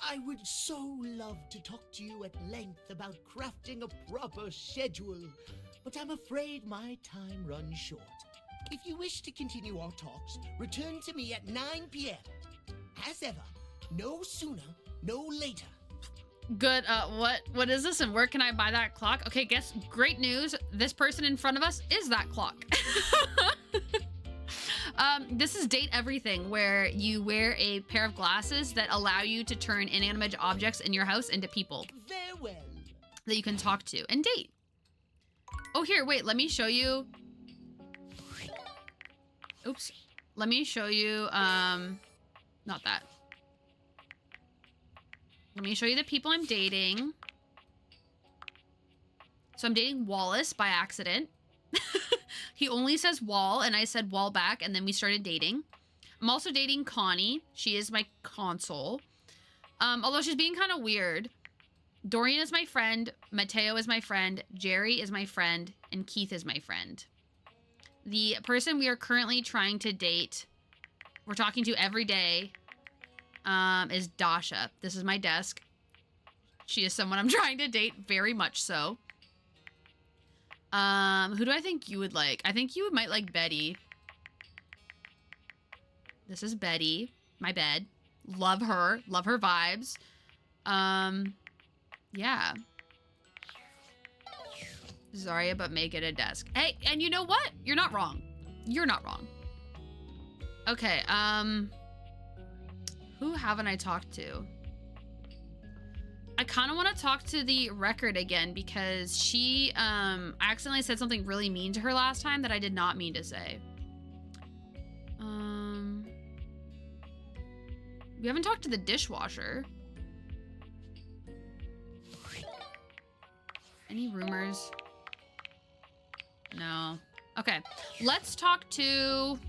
I would so love to talk to you at length about crafting a proper schedule, but I'm afraid my time runs short. If you wish to continue our talks, return to me at 9 p.m. As ever, no sooner, no later. Good. What is this and where can I buy that clock? Okay, guess great news. This person in front of us is that clock. This is Date Everything, where you wear a pair of glasses that allow you to turn inanimate objects in your house into people. Very well. That you can talk to and date. Oh, here, wait, let me show you. Oops. Let me show you, not that. Let me show you the people I'm dating. So I'm dating Wallace by accident. He only says Wall, and I said Wall back, and then we started dating. I'm also dating Connie. She is my console. Although she's being kind of weird. Dorian is my friend. Mateo is my friend. Jerry is my friend. And Keith is my friend. The person we are currently trying to date, we're talking to every day, is Dasha. This is my desk. She is someone I'm trying to date, very much so. Who do I think you would like? I think you might like Betty. This is Betty, my bed. Love her vibes. Yeah. Zarya, but make it a desk. Hey, and you know what? You're not wrong. You're not wrong. Okay, who haven't I talked to? I kind of want to talk to the record again because she, I accidentally said something really mean to her last time that I did not mean to say. We haven't talked to the dishwasher. Any rumors? No. Okay, let's talk to...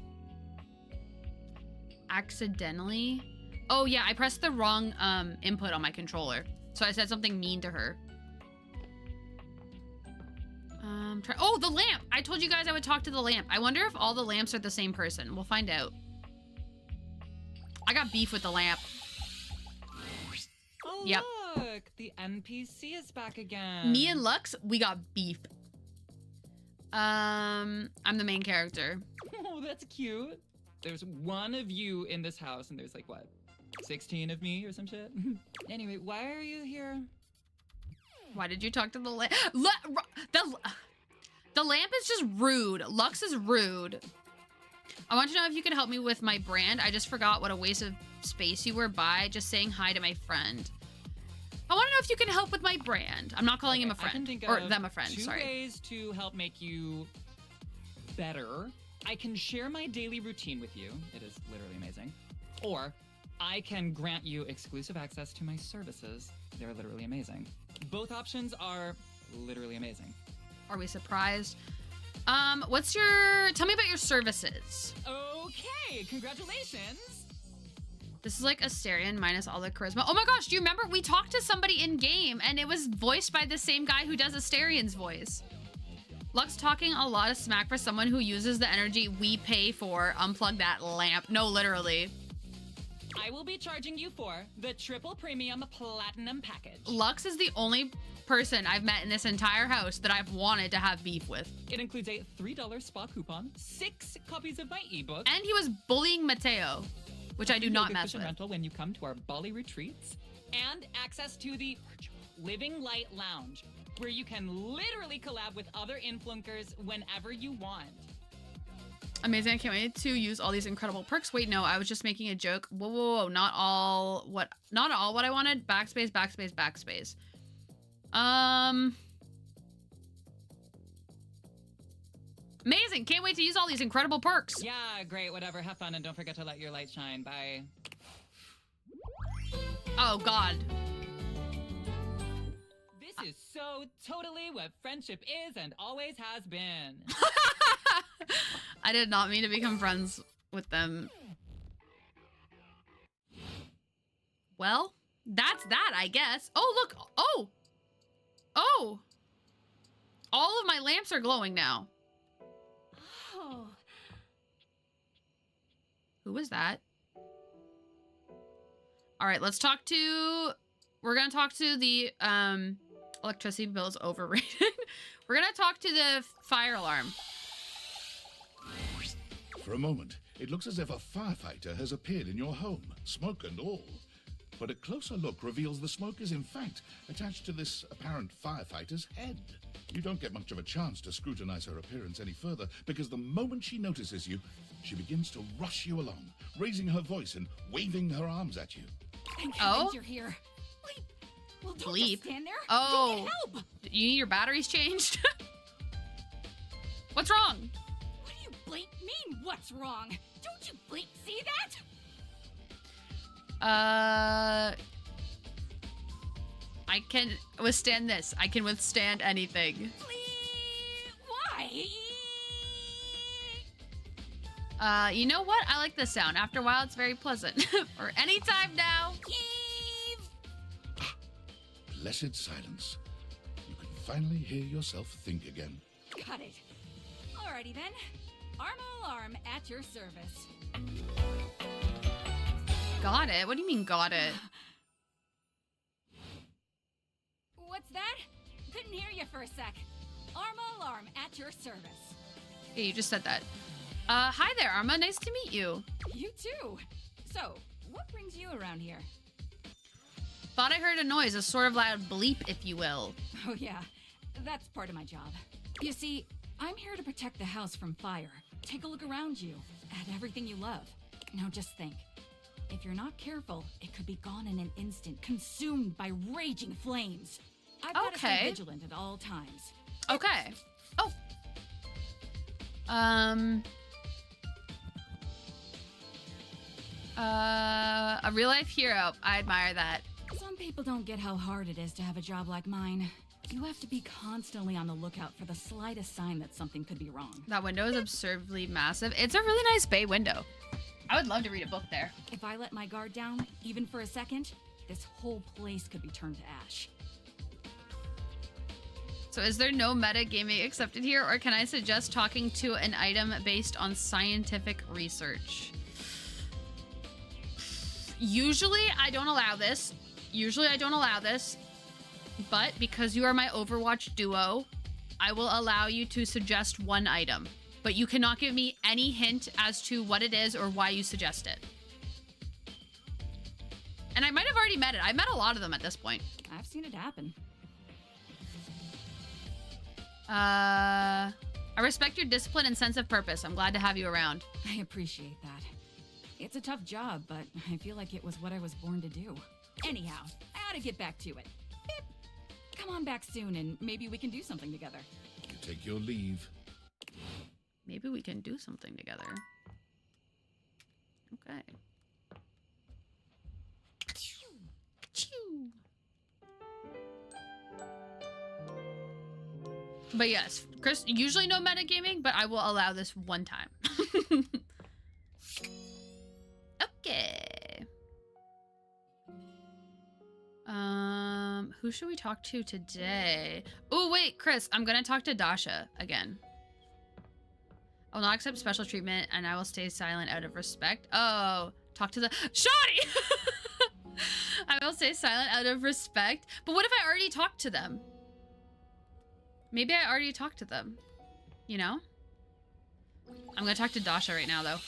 Accidentally? Oh yeah, I pressed the wrong input on my controller. So I said something mean to her. Oh, the lamp! I told you guys I would talk to the lamp. I wonder if all the lamps are the same person. We'll find out. I got beef with the lamp. Oh, yep. Look, the NPC is back again. Me and Lux, we got beef. I'm the main character. Oh, that's cute. There's one of you in this house, and there's like, what, 16 of me or some shit? Anyway, why are you here? Why did you talk to the lamp? The lamp is just rude. Lux is rude. I want to know if you can help me with my brand. I just forgot what a waste of space you were by just saying hi to my friend. I want to know if you can help with my brand. I'm not calling him a friend. I can think or of them a friend, two sorry. ways to help make you better. I can share my daily routine with you. It is literally amazing. Or I can grant you exclusive access to my services. They're literally amazing. Both options are literally amazing. Are we surprised? Tell me about your services. Okay, congratulations. This is like Astarion minus all the charisma. Oh my gosh, do you remember we talked to somebody in game and it was voiced by the same guy who does Astarion's voice. Lux talking a lot of smack for someone who uses the energy we pay for. Unplug that lamp. No, literally. I will be charging you for the triple premium platinum package. Lux is the only person I've met in this entire house that I've wanted to have beef with. It includes a $3 spa coupon, 6 copies of my ebook, and he was bullying Mateo, which I do not mess with. Rental when you come to our Bali retreats, and access to the virtual Living Light Lounge, where you can literally collab with other influencers whenever you want. Amazing. I can't wait to use all these incredible perks. Wait, no, I was just making a joke. Whoa, whoa, whoa. Not all what I wanted. Backspace, backspace, backspace. Amazing. Can't wait to use all these incredible perks. Yeah, great. Whatever. Have fun and don't forget to let your light shine. Bye. Oh, God. This is so totally what friendship is and always has been. I did not mean to become friends with them. Well, that's that, I guess. Oh, look. Oh. Oh. All of my lamps are glowing now. Oh. Who was that? All right, let's talk to... We're going to talk to the electricity bill is overrated. We're going to talk to the fire alarm. For a moment, it looks as if a firefighter has appeared in your home, smoke and all. but a closer look reveals the smoke is in fact attached to this apparent firefighter's head. You don't get much of a chance to scrutinize her appearance any further, because the moment she notices you, she begins to rush you along, raising her voice and waving her arms at you. Thank Oh? heavens you're here. Bleep. Well, don't Bleep. just stand there. Oh. Go get help. You need your batteries changed? What's wrong? What do you bleep mean, what's wrong? Don't you bleep see that? I can withstand this. I can withstand anything. Why? You know what? I like this sound. After a while, it's very pleasant. Or anytime now. Blessed silence. You can finally hear yourself think again. Got it. Alrighty then. Arma Alarm at your service. Got it? What do you mean, got it? What's that? Couldn't hear you for a sec. Arma Alarm at your service. Yeah, you just said that. Hi there, Arma. Nice to meet you. You too. So, what brings you around here? Thought I heard a noise, a sort of loud bleep, if you will. Oh yeah, that's part of my job. You see, I'm here to protect the house from fire. Take a look around you, at everything you love. Now just think. If you're not careful, it could be gone in an instant, consumed by raging flames. I've got to stay vigilant at all times. Okay. Oh. A real life hero. I admire that. Some people don't get how hard it is to have a job like mine. You have to be constantly on the lookout for the slightest sign that something could be wrong. That window is absurdly massive. It's a really nice bay window. I would love to read a book there. If I let my guard down, even for a second, this whole place could be turned to ash. So is there no metagaming accepted here, or can I suggest talking to an item based on scientific research? Usually I don't allow this. But because you are my Overwatch duo, I will allow you to suggest one item. But you cannot give me any hint as to what it is or why you suggest it. And I might have already met it. I've met a lot of them at this point. I've seen it happen. I respect your discipline and sense of purpose. I'm glad to have you around. I appreciate that. It's a tough job, but I feel like it was what I was born to do. Anyhow, I ought to get back to it. Beep. Come on back soon and maybe we can do something together. You take your leave. Maybe we can do something together. Okay. But yes, Chris, usually no metagaming, but I will allow this one time. Okay. Who should we talk to today? Oh, wait, Chris, I'm gonna talk to Dasha again. I will not accept special treatment, and I will stay silent out of respect. Oh, talk to the Shoddy! I will stay silent out of respect. But what if I already talked to them? Maybe I already talked to them. You know? I'm gonna talk to Dasha right now, though.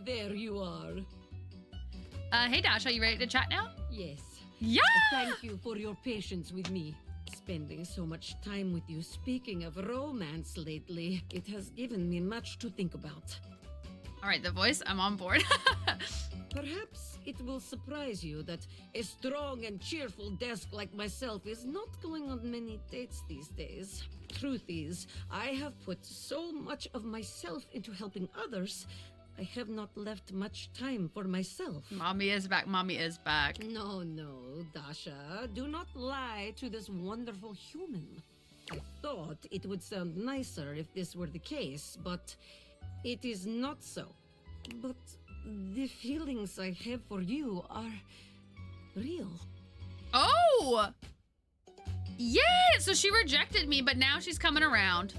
There you are. Hey Dasha, you ready to chat now? Yes. Yeah! Thank you for your patience with me. Spending so much time with you. Speaking of romance lately, it has given me much to think about. All right, the voice, I'm on board. Perhaps it will surprise you that a strong and cheerful desk like myself is not going on many dates these days. Truth is, I have put so much of myself into helping others, I have not left much time for myself. Mommy is back, mommy is back. No, Dasha, do not lie to this wonderful human. I thought it would sound nicer if this were the case, but it is not so. But the feelings I have for you are real. Oh! Yeah! So she rejected me, but now she's coming around.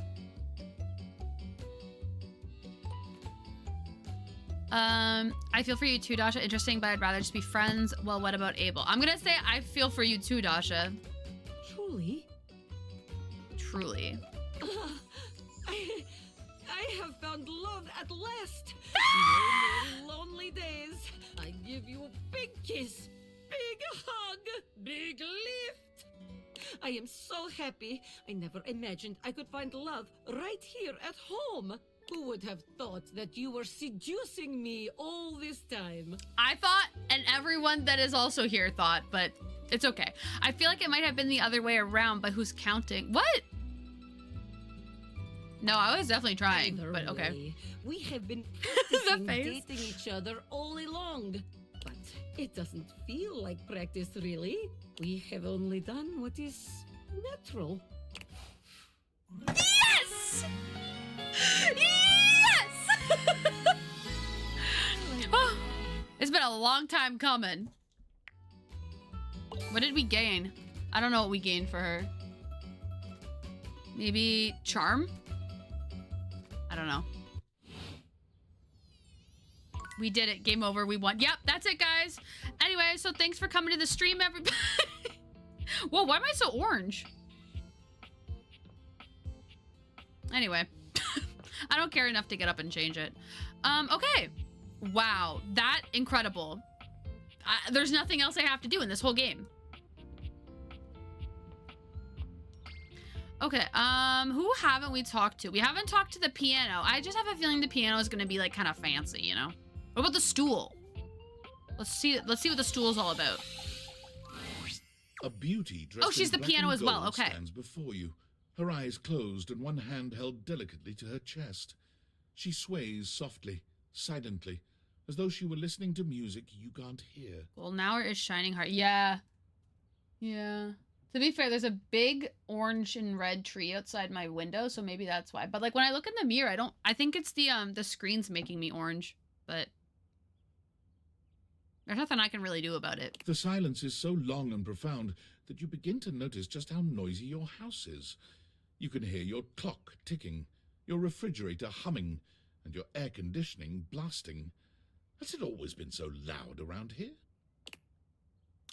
I feel for you too, Dasha. Interesting, but I'd rather just be friends. Well, what about Abel? I'm gonna say I feel for you too, Dasha. Truly? Truly. I I have found love at last. No more lonely days. I give you a big kiss, big hug, big lift. I am so happy. I never imagined I could find love right here at home. Who would have thought that you were seducing me all this time? I thought, and everyone that is also here thought, but it's okay. I feel like it might have been the other way around, but who's counting? What? No, I was definitely trying, Either but okay. way, we have been practicing dating each other all along. But it doesn't feel like practice, really. We have only done what is natural. Yes! Yes! Oh, it's been a long time coming. What did we gain? I don't know what we gained for her. Maybe charm? I don't know. We did it. Game over. We won. Yep, that's it, guys. Anyway, so thanks for coming to the stream, everybody. Whoa, why am I so orange? Anyway. I don't care enough to get up and change it. Okay. Wow, that incredible. There's nothing else I have to do in this whole game. Okay, who haven't we talked to? We haven't talked to the piano. I just have a feeling the piano is gonna be like kind of fancy, you know? What about the stool? Let's see what the stool's all about. A beauty dressed Oh, she's in the black piano and as well, gold okay. stands before you, her eyes closed and one hand held delicately to her chest. She sways softly, silently, as though she were listening to music you can't hear. Well, now it is shining heart. Yeah. Yeah. To be fair, there's a big orange and red tree outside my window, so maybe that's why. But like when I look in the mirror, I think it's the screen's making me orange, but there's nothing I can really do about it. The silence is so long and profound that you begin to notice just how noisy your house is. You can hear your clock ticking, your refrigerator humming, and your air conditioning blasting. Has it always been so loud around here?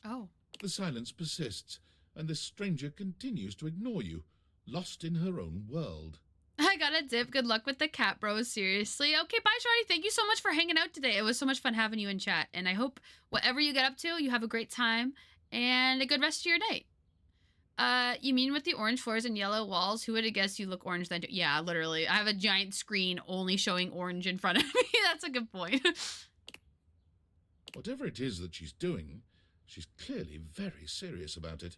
Oh. The silence persists, and the stranger continues to ignore you, lost in her own world. I got a dip. Good luck with the cat, bros. Seriously. Okay, bye, Shawty. Thank you so much for hanging out today. It was so much fun having you in chat. And I hope whatever you get up to, you have a great time and a good rest of your night. You mean with the orange floors and yellow walls? Who would have guessed you look orange then? Yeah, literally. I have a giant screen only showing orange in front of me. That's a good point. Whatever it is that she's doing, she's clearly very serious about it.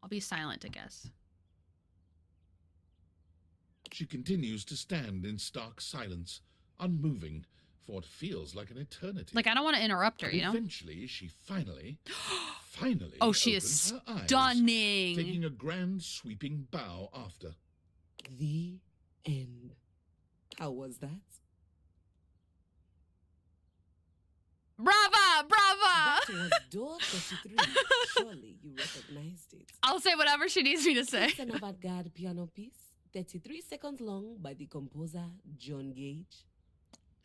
I'll be silent, I guess. She continues to stand in stark silence, unmoving, for what feels like an eternity. Like, I don't want to interrupt her, And you know? eventually, she finally Oh, she is opens her eyes, stunning. taking a grand sweeping bow after. The end. How was that? Brava! Brava! That was door 33. Surely you recognized it. I'll say whatever she needs me to say. It's an avant-garde piano piece, 33 seconds long, by the composer John Gage.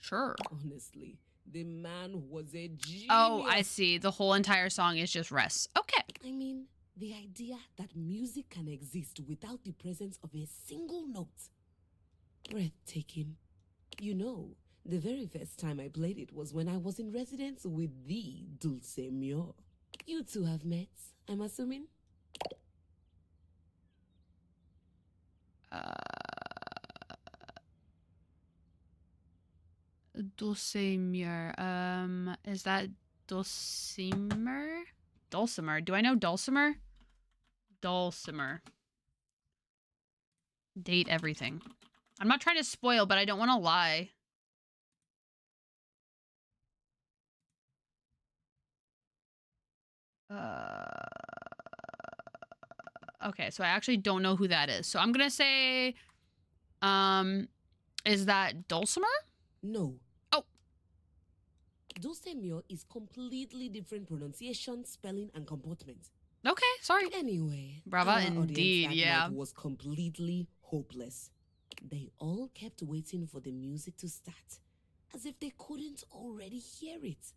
Sure. Honestly, the man was a genius. Oh, I see. The whole entire song is just rest. Okay. I mean, the idea that music can exist without the presence of a single note. Breathtaking. You know, the very first time I played it was when I was in residence with the Dulcemio. You two have met, I'm assuming? Dulcimer. Is that Dulcimer? Dulcimer. Do I know Dulcimer? Dulcimer. Date everything. I'm not trying to spoil, but I don't want to lie. Okay, so I actually don't know who that is. So I'm gonna say, is that Dulcimer? No. Oh. Dulcemio is completely different pronunciation, spelling, and comportment. Okay, sorry. Anyway, Brava our audience indeed, that yeah. night was completely hopeless. They all kept waiting for the music to start, as if they couldn't already hear it.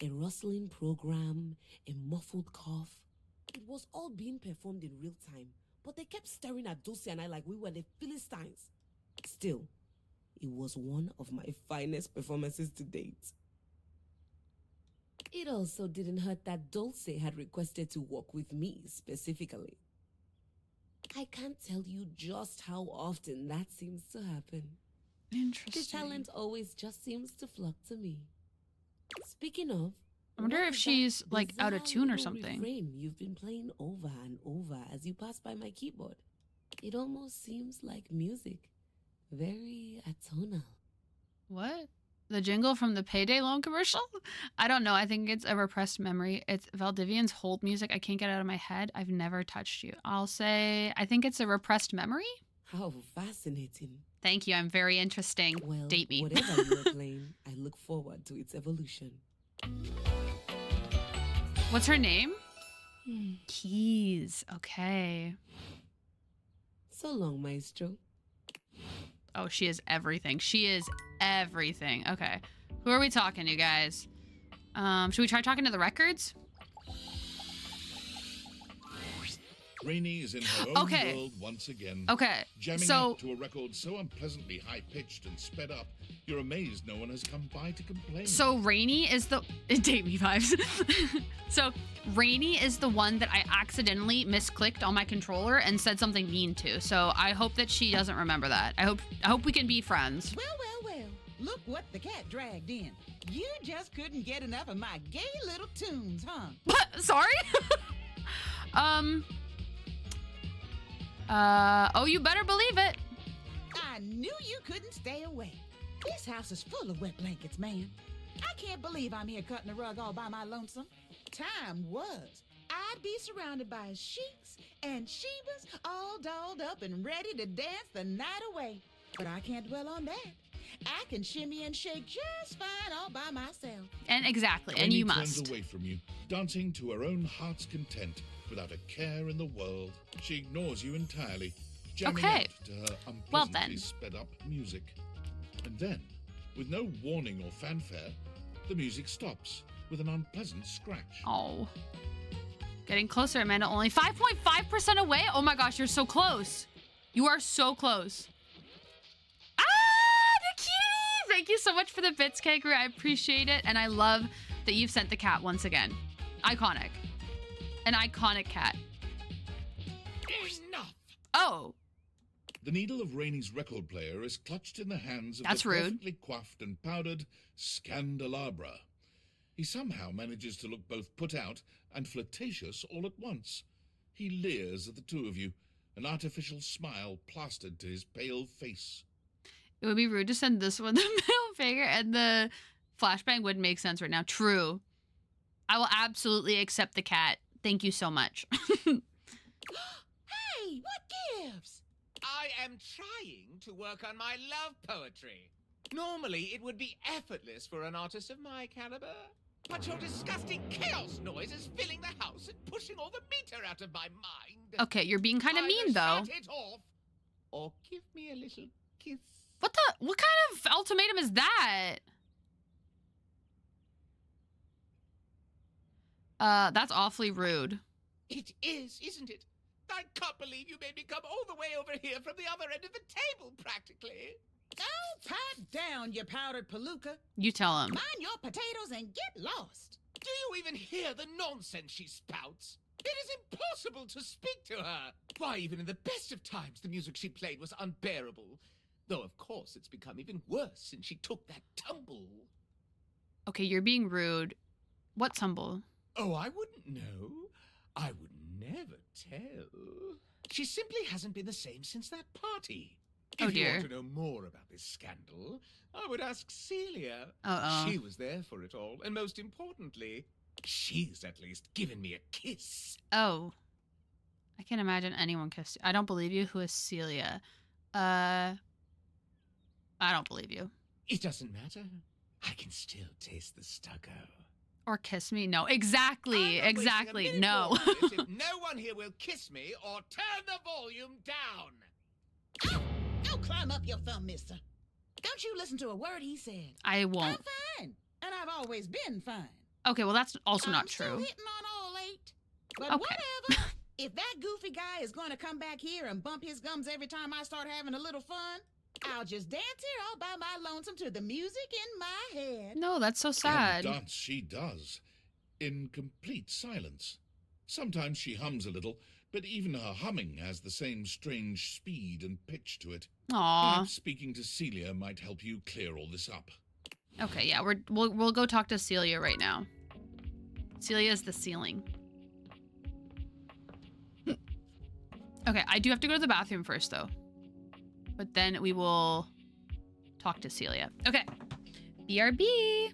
A rustling program, a muffled cough, It was all being performed in real time, but they kept staring at Dulce and I like we were the Philistines. Still, it was one of my finest performances to date. It also didn't hurt that Dulce had requested to work with me specifically. I can't tell you just how often that seems to happen. Interesting. The talent always just seems to flock to me. Speaking of, I wonder what if is she's that like out of tune or bizarre little something. refrain you've been playing over and over as you pass by my keyboard. It almost seems like music. Very atonal. What? The jingle from the Payday Loan commercial? I don't know. I think it's a repressed memory. It's Valdivian's hold music. I can't get it out of my head. I've never touched you. I'll say I think it's a repressed memory. How fascinating. Thank you. I'm very interesting. Well, Date me. whatever you're playing, I look forward to its evolution. What's her name? Keys. Okay. So long, Maestro. Oh, she is everything. She is everything. Okay. Who are we talking to, guys? Should we try talking to the records? Rainey is in her own Okay. world once again. Okay, Jamming so- out to a record so unpleasantly high-pitched and sped up, you're amazed no one has come by to complain. So Rainey is the date me vibes. So Rainey is the one that I accidentally misclicked on my controller and said something mean to. So I hope that she doesn't remember that. I hope we can be friends. Well. Look what the cat dragged in. You just couldn't get enough of my gay little tunes, huh? What? Sorry? Oh, you better believe it. I knew you couldn't stay away. This house is full of wet blankets, man. I can't believe I'm here cutting the rug all by my lonesome. Time was, I'd be surrounded by sheiks and shebas all dolled up and ready to dance the night away. But I can't dwell on that. I can shimmy and shake just fine all by myself. And exactly, and Rainey you turns must. away from you, dancing to her own heart's content without a care in the world. She ignores you entirely, jamming Okay. out to her Well unpleasantly then. sped up music. And then, with no warning or fanfare, the music stops with an unpleasant scratch. Oh. Getting closer, Amanda. Only 5.5% away? Oh my gosh, you're so close. You are so close. Ah, the key! Thank you so much for the bits, Kangaroo. I appreciate it. And I love that you've sent the cat once again. Iconic. An iconic cat. Enough! Oh. The needle of Rainey's record player is clutched in the hands of That's the rude. perfectly coiffed and powdered Scandelabra. He somehow manages to look both put out and flirtatious all at once. He leers at the two of you, an artificial smile plastered to his pale face. It would be rude to send this one the middle finger, and the flashbang wouldn't make sense right now. True. I will absolutely accept the cat. Thank you so much. Hey, what gives? I am trying to work on my love poetry. Normally, it would be effortless for an artist of my caliber. But your disgusting chaos noise is filling the house and pushing all the meter out of my mind. Okay, you're being kind of mean, though. Shut it off, or give me a little kiss. What kind of ultimatum is that? That's awfully rude. It is, isn't it? I can't believe you made me come all the way over here from the other end of the table, practically. Oh, pipe down, you powdered palooka. You tell him. Mind your potatoes and get lost. Do you even hear the nonsense she spouts? It is impossible to speak to her. Why, even in the best of times, the music she played was unbearable. Though, of course, it's become even worse since she took that tumble. Okay, you're being rude. What tumble? Oh, I wouldn't know. I would never tell. She simply hasn't been the same since that party. Oh, If you dear. want to know more about this scandal, I would ask Celia. Uh-oh. She was there for it all, and most importantly, she's at least given me a kiss. Oh. I can't imagine anyone kissed you. I don't believe you. Who is Celia? I don't believe you. It doesn't matter. I can still taste the stucco. Or kiss me? No, exactly. I'm not wasting a Exactly. minute No. more on this if no one here will kiss me or turn the volume down. Go climb up your thumb, mister. Don't you listen to a word he said. I won't. I'm fine, and I've always been fine. Okay, well, that's also I'm not still true. hitting on all 8. But Okay. whatever. If that goofy guy is going to come back here and bump his gums every time I start having a little fun, I'll just dance here all by my lonesome to the music in my head. No, that's so sad. And dance she does, in complete silence. Sometimes she hums a little, but even her humming has the same strange speed and pitch to it. Aw. Perhaps speaking to Celia might help you clear all this up. Okay, yeah, we'll go talk to Celia right now. Celia is the ceiling. Okay, I do have to go to the bathroom first, though. But then we will talk to Celia. Okay. BRB.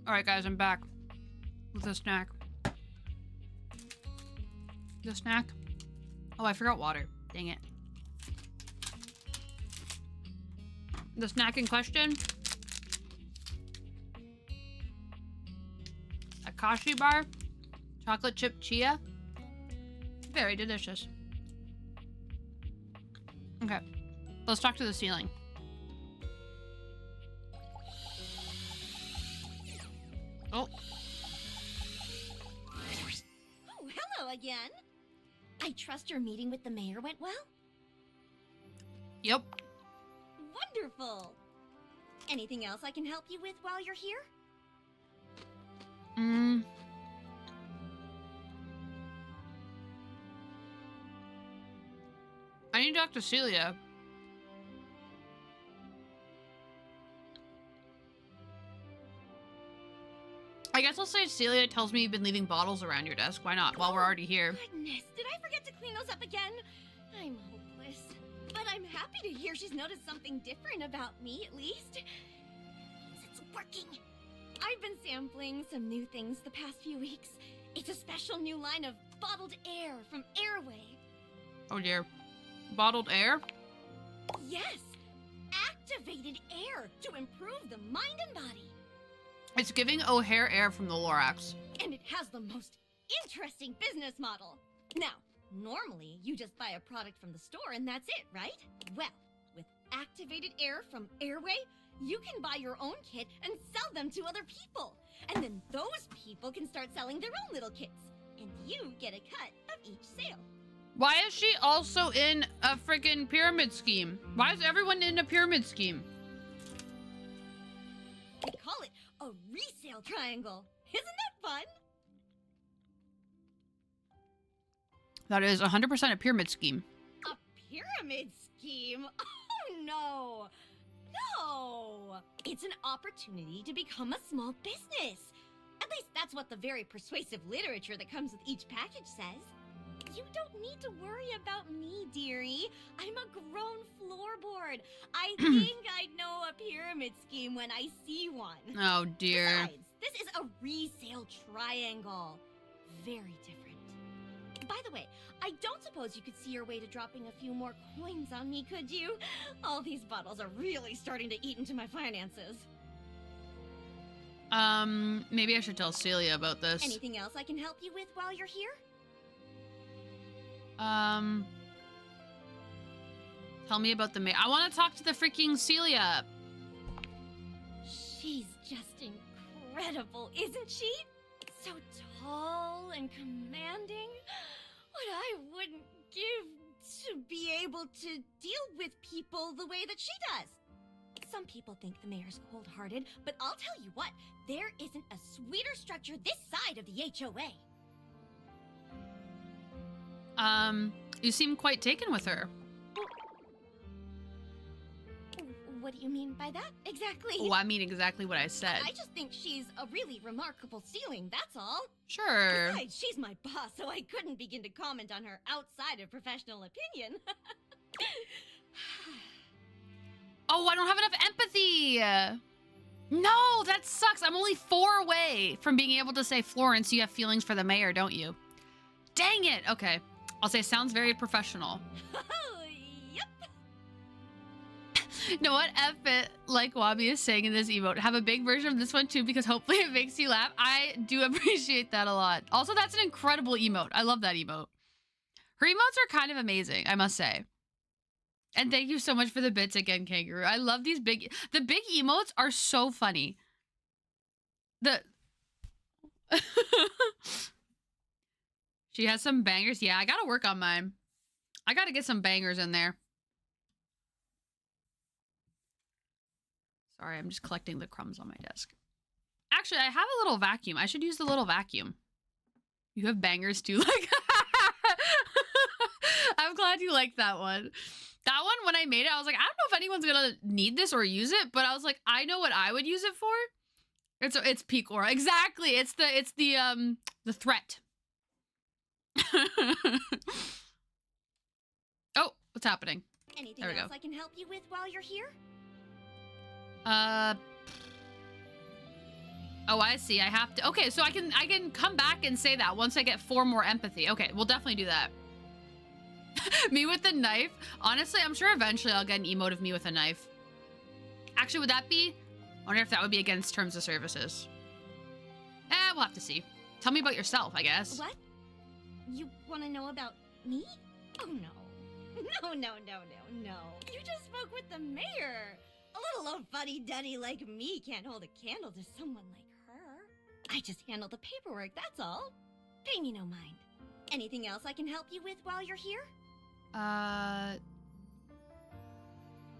All right, guys, I'm back with a snack. The snack? Oh, I forgot water. Dang it. The snack in question? Akashi bar, chocolate chip chia. Very delicious. Okay, let's talk to the ceiling. Oh. Oh, hello again. I trust your meeting with the mayor went well? Yep. Wonderful. Anything else I can help you with while you're here? I need to talk to Celia. I guess I'll say Celia tells me you've been leaving bottles around your desk. Why not? While we're already here. Goodness, did I forget to clean those up again? I'm hopeless. But I'm happy to hear she's noticed something different about me, at least. It means it's working. I've been sampling some new things the past few weeks. It's a special new line of bottled air from Airway. Oh dear. Bottled air? Yes! Activated air to improve the mind and body. It's giving O'Hare air from the Lorax. And it has the most interesting business model. Now, normally you just buy a product from the store and that's it, right? Well, with activated air from Airway, you can buy your own kit and sell them to other people. And then those people can start selling their own little kits. And you get a cut of each sale. Why is she also in a freaking pyramid scheme? Why is everyone in a pyramid scheme? We call it a resale triangle. Isn't that fun? That is 100% a pyramid scheme. A pyramid scheme? Oh no! No! It's an opportunity to become a small business. At least that's what the very persuasive literature that comes with each package says. You don't need to worry about me, dearie. I'm a grown floorboard. I think I'd know a pyramid scheme when I see one. Oh dear. Besides, this is a resale triangle. Very different. By the way, I don't suppose you could see your way to dropping a few more coins on me, could you? All these bottles are really starting to eat into my finances. Maybe I should tell Celia about this. Anything else I can help you with while you're here? Tell me about the mayor. I want to talk to the freaking Celia. She's just incredible, isn't she? So tall and commanding. What I wouldn't give to be able to deal with people the way that she does. Some people think the mayor's cold-hearted, but I'll tell you what, there isn't a sweeter structure this side of the HOA. You seem quite taken with her. What do you mean by that, exactly? Oh, I mean exactly what I said. I just think she's a really remarkable ceiling, that's all. Sure. Besides, she's my boss, so I couldn't begin to comment on her outside of professional opinion. Oh, I don't have enough empathy. No, that sucks. I'm only 4 away from being able to say, Florence, you have feelings for the mayor, don't you? Dang it. Okay. I'll say sounds very professional. Yep. You know what? F it, like Wabi is saying in this emote. Have a big version of this one too, because hopefully it makes you laugh. I do appreciate that a lot. Also, that's an incredible emote. I love that emote. Her emotes are kind of amazing, I must say. And thank you so much for the bits again, Kangaroo. I love these the big emotes are so funny. She has some bangers. Yeah, I gotta work on mine. I gotta get some bangers in there. Sorry, I'm just collecting the crumbs on my desk. Actually, I have a little vacuum. I should use the little vacuum. You have bangers too. Like, I'm glad you liked that one. That one, when I made it, I was like, I don't know if anyone's gonna need this or use it, but I was like, I know what I would use it for. It's peak aura. Exactly. It's the threat. Oh, what's happening? Anything there we else go. I can help you with while you're here? Oh, I see. I have to. Okay, so I can come back and say that once I get 4 more empathy. Okay, we'll definitely do that. Me with the knife. Honestly, I'm sure eventually I'll get an emote of me with a knife. Actually, would that be? I wonder if that would be against terms of services. We'll have to see. Tell me about yourself, I guess. What? You want to know about me? Oh, no. No. You just spoke with the mayor. A little old fuddy-duddy like me can't hold a candle to someone like her. I just handle the paperwork, that's all. Pay me no mind. Anything else I can help you with while you're here?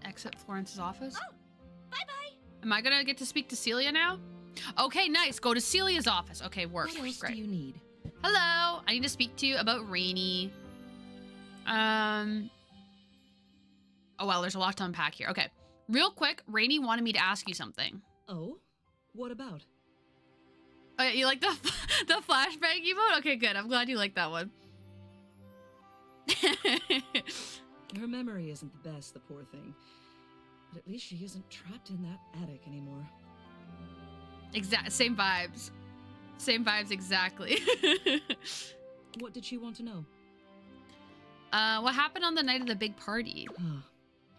Exit Florence's office. Oh, bye-bye. Am I gonna get to speak to Celia now? Okay, nice. Go to Celia's office. Okay, work. What else Great. do you need? Hello. I need to speak to you about Rainy. Oh, well, there's a lot to unpack here. Okay. Real quick, Rainy wanted me to ask you something. Oh? What about? Oh, yeah, you like the flashbang emote? Okay, good. I'm glad you like that one. Her memory isn't the best, the poor thing. But at least she isn't trapped in that attic anymore. Same vibes. Same vibes exactly. What did she want to know? What happened on the night of the big party? Ah,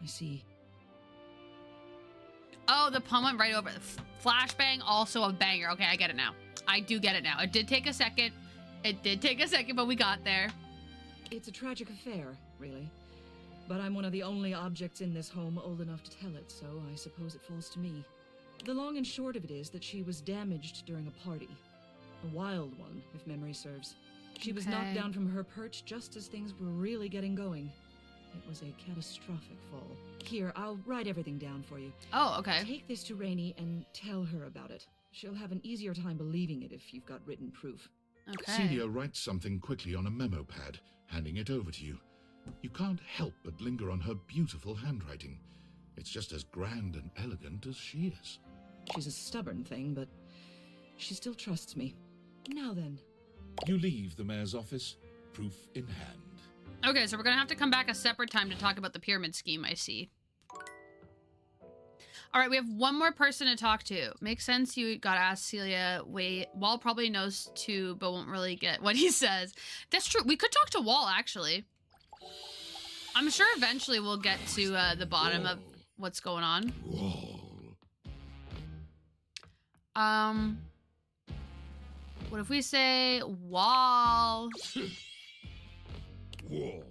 I see. Oh, the pun went right over it. Flashbang, also a banger. Okay, I get it now. I do get it now. It did take a second. But we got there. It's a tragic affair, really. But I'm one of the only objects in this home old enough to tell it, so I suppose it falls to me. The long and short of it is that she was damaged during a party. A wild one, if memory serves. She was knocked down from her perch just as things were really getting going. It was a catastrophic fall. Here, I'll write everything down for you. Oh, okay. Take this to Rainy and tell her about it. She'll have an easier time believing it if you've got written proof. Okay. Celia writes something quickly on a memo pad, handing it over to you. You can't help but linger on her beautiful handwriting. It's just as grand and elegant as she is. She's a stubborn thing, but she still trusts me. Now then. You leave the mayor's office, proof in hand. Okay, so we're gonna have to come back a separate time to talk about the pyramid scheme, I see. All right, we have one more person to talk to. Makes sense you gotta ask Celia. Wait, Wall probably knows too, but won't really get what he says. That's true. We could talk to Wall, actually. I'm sure eventually we'll get to the bottom of what's going on. What if we say Wall? Wall.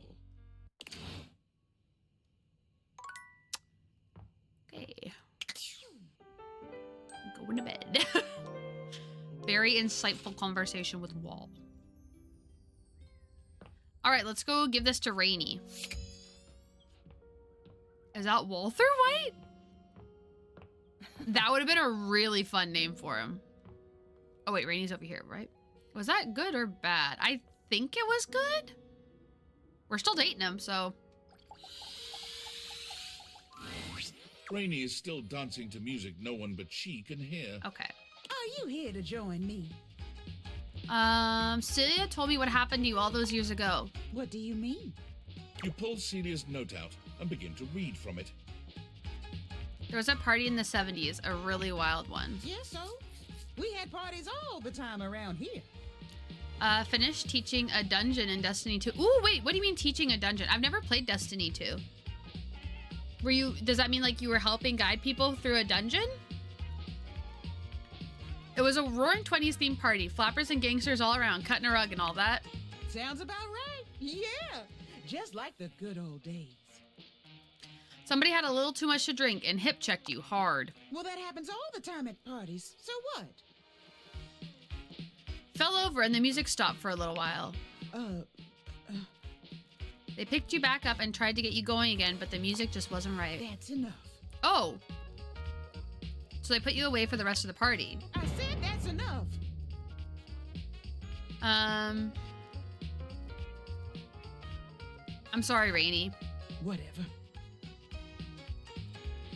Okay. Going to bed. Very insightful conversation with Wall. All right, let's go give this to Rainy. Is that Walther White? That would have been a really fun name for him. Oh wait, Rainy's over here, right? Was that good or bad? I think it was good. We're still dating him, so. Rainy is still dancing to music no one but she can hear. Okay. Are you here to join me? Celia told me what happened to you all those years ago. What do you mean? You pull Celia's note out and begin to read from it. There was a party in the 70s, a really wild one. Yeah, so? We had parties all the time around here. Finished teaching a dungeon in Destiny 2. Ooh, wait, what do you mean teaching a dungeon? I've never played Destiny 2. Does that mean like you were helping guide people through a dungeon? It was a Roaring 20s themed party. Flappers and gangsters all around, cutting a rug and all that. Sounds about right. Yeah, just like the good old days. Somebody had a little too much to drink and hip checked you hard. Well, that happens all the time at parties. So what? Fell over and the music stopped for a little while. They picked you back up and tried to get you going again, but the music just wasn't right. That's enough. Oh. So they put you away for the rest of the party. I said that's enough. I'm sorry, Rainy. Whatever.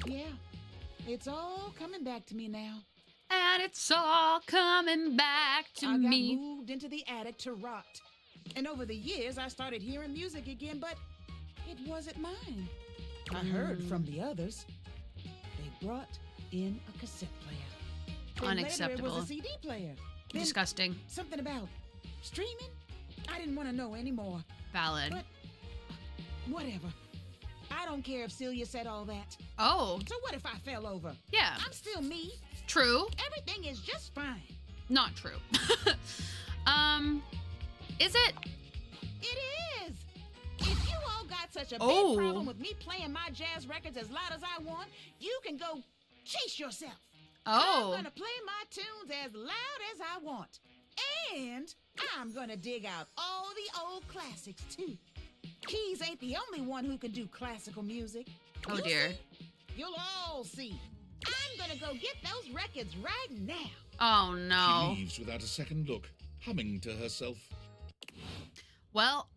Yeah, it's all coming back to me now. And it's all coming back to me. I got moved into the attic to rot. And over the years, I started hearing music again, but it wasn't mine. I heard from the others. They brought in a cassette player. Then Unacceptable. later it was a CD player. Then Disgusting. something about streaming? I didn't want to know anymore. Valid. But whatever. I don't care if Celia said all that. Oh. So what if I fell over? Yeah. I'm still me. True. Everything is just fine. Not true. Is it? It is. If you all got such a big problem with me playing my jazz records as loud as I want, you can go chase yourself. Oh. I'm gonna play my tunes as loud as I want. And I'm gonna dig out all the old classics, too. Keys ain't the only one who can do classical music. Oh, You'll dear. see. You'll all see. I'm gonna go get those records right now. Oh, no. She leaves without a second look, humming to herself. Well,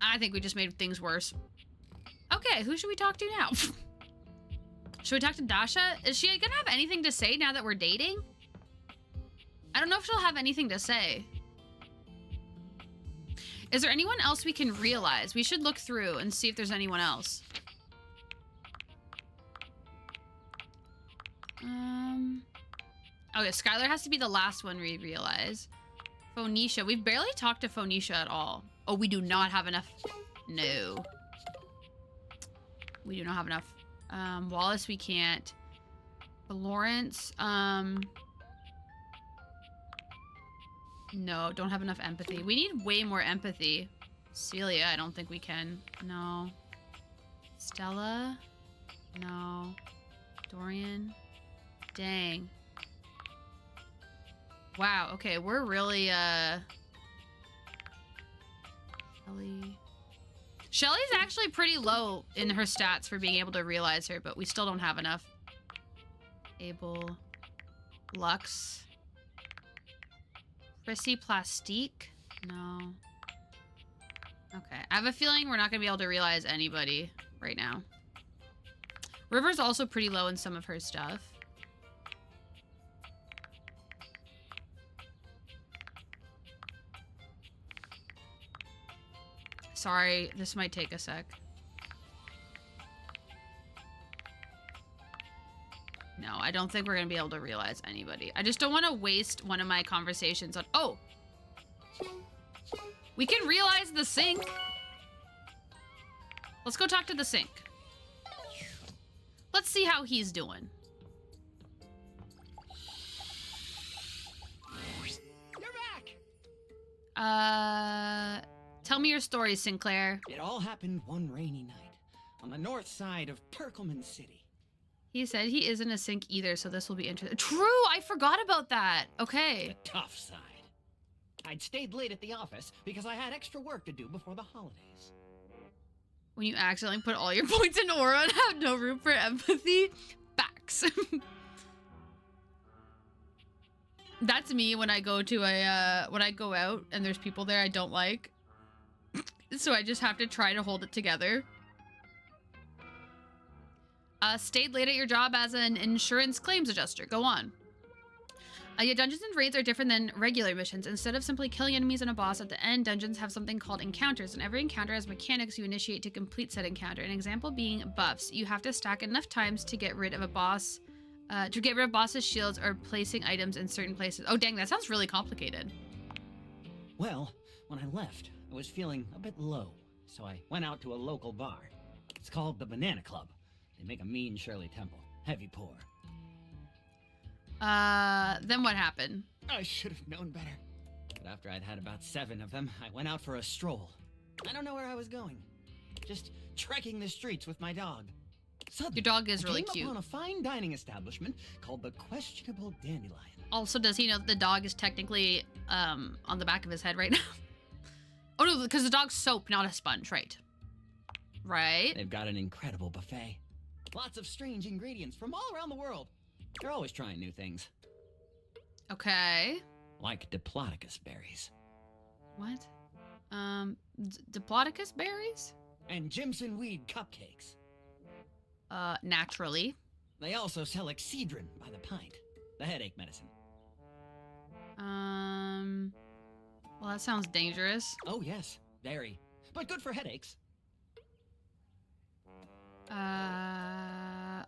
I think we just made things worse. Okay, who should we talk to now? Should we talk to Dasha? Is she gonna have anything to say now that we're dating? I don't know if she'll have anything to say. Is there anyone else we can realize? We should look through and see if there's anyone else. Okay, Skylar has to be the last one we realize. Phoenicia. We've barely talked to Phoenicia at all. Oh, we do not have enough. No. We do not have enough. Wallace, we can't. Lawrence, no, don't have enough empathy. We need way more empathy. Celia, I don't think we can. No. Stella? No. Dorian? Dang. Wow, okay, we're really, Shelly's actually pretty low in her stats for being able to realize her, but we still don't have enough. Abel. Lux. Prissy Plastique? No. Okay, I have a feeling we're not gonna be able to realize anybody right now. River's also pretty low in some of her stuff. Sorry, this might take a sec. No, I don't think we're gonna be able to realize anybody. I just don't want to waste one of my conversations on... Oh! We can realize the sink! Let's go talk to the sink. Let's see how he's doing. You're back! Tell me your story, Sinclair. It all happened one rainy night on the north side of Perkleman City. He said he isn't a sink either, so this will be interesting. True, I forgot about that. Okay. The tough side. I'd stayed late at the office because I had extra work to do before the holidays. When you accidentally put all your points in aura and have no room for empathy. Facts. That's me when I go to a, when I go out and there's people there I don't like. So I just have to try to hold it together. Stayed late at your job as an insurance claims adjuster. Go on. Your dungeons and raids are different than regular missions. Instead of simply killing enemies and a boss at the end, dungeons have something called encounters, and every encounter has mechanics you initiate to complete said encounter. An example being buffs. You have to stack enough times to get rid of a boss, to get rid of boss's shields or placing items in certain places. Oh dang, that sounds really complicated. Well, when I left, I was feeling a bit low, so I went out to a local bar. It's called the Banana Club. They make a mean Shirley Temple. Heavy pour. Then what happened? I should have known better. But after I'd had about 7 of them, I went out for a stroll. I don't know where I was going. Just trekking the streets with my dog. Suddenly, Your dog is really I came cute. upon a fine dining establishment called the Questionable Dandelion. Also, does he know that the dog is technically on the back of his head right now? Oh no, because the dog's soap, not a sponge, right? Right? They've got an incredible buffet. Lots of strange ingredients from all around the world. They're always trying new things. Okay. Like Diplodocus berries. What? Diplodocus berries? And Jimson weed cupcakes. Naturally. They also sell Excedrin by the pint. The headache medicine. Well, that sounds dangerous. Oh, yes. Very. But good for headaches.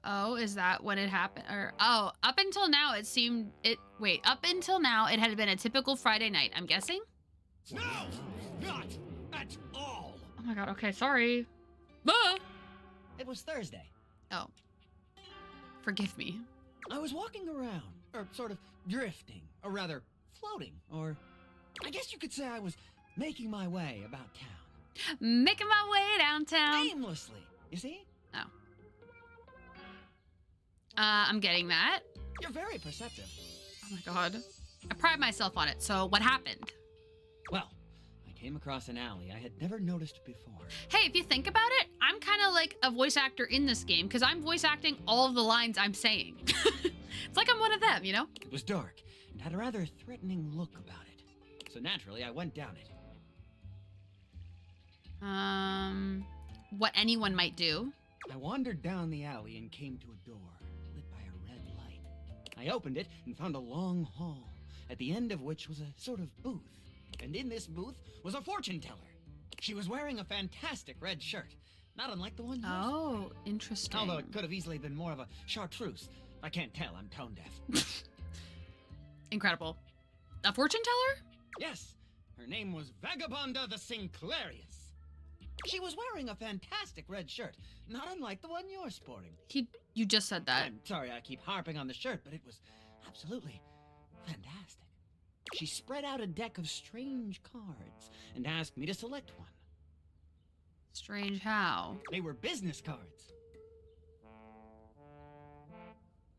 Oh, is that when it happened? Or, oh, up until now it seemed, up until now it had been a typical Friday night, I'm guessing? No! Not at all! Oh my god, okay, sorry. It was Thursday. Oh. Forgive me. I was walking around, or sort of drifting, or rather, floating, or I guess you could say I was making my way about town. Making my way downtown. Aimlessly, you see? Oh. I'm getting that. You're very perceptive. Oh my god. I pride myself on it. So what happened? Well, I came across an alley I had never noticed before. Hey, if you think about it, I'm kind of like a voice actor in this game because I'm voice acting all of the lines I'm saying. It's like I'm one of them, you know? It was dark and had a rather threatening look about it. So naturally, I went down it. What anyone might do. I wandered down the alley and came to a door lit by a red light. I opened it and found a long hall, at the end of which was a sort of booth. And in this booth was a fortune teller. She was wearing a fantastic red shirt, not unlike the one yours. Oh, interesting. Although it could have easily been more of a chartreuse. I can't tell, I'm tone deaf. Incredible. A fortune teller? Yes, her name was Vagabonda the Sinclairius. She was wearing a fantastic red shirt, not unlike the one you're sporting. You just said that. I'm sorry I keep harping on the shirt, but it was absolutely fantastic. She spread out a deck of strange cards and asked me to select one. Strange how? They were business cards.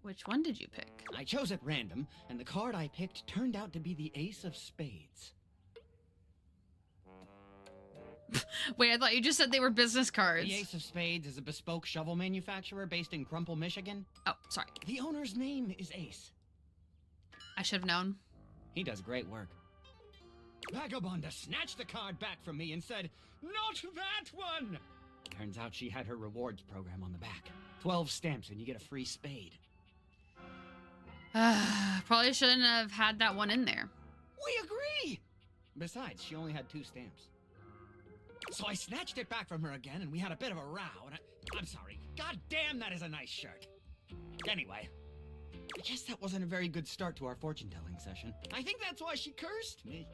Which one did you pick? I chose at random, and the card I picked turned out to be the Ace of Spades. Wait, I thought you just said they were business cards. The Ace of Spades is a bespoke shovel manufacturer based in Crumple, Michigan. Oh, sorry. The owner's name is Ace. I should have known. He does great work. Vagabonda snatched the card back from me and said, "Not that one!" Turns out she had her rewards program on the back. 12 stamps and you get a free spade. Probably shouldn't have had that one in there. We agree! Besides, she only had 2 stamps. So I snatched it back from her again, and we had a bit of a row, and I'm sorry. God damn, that is a nice shirt. Anyway, I guess that wasn't a very good start to our fortune-telling session. I think that's why she cursed me.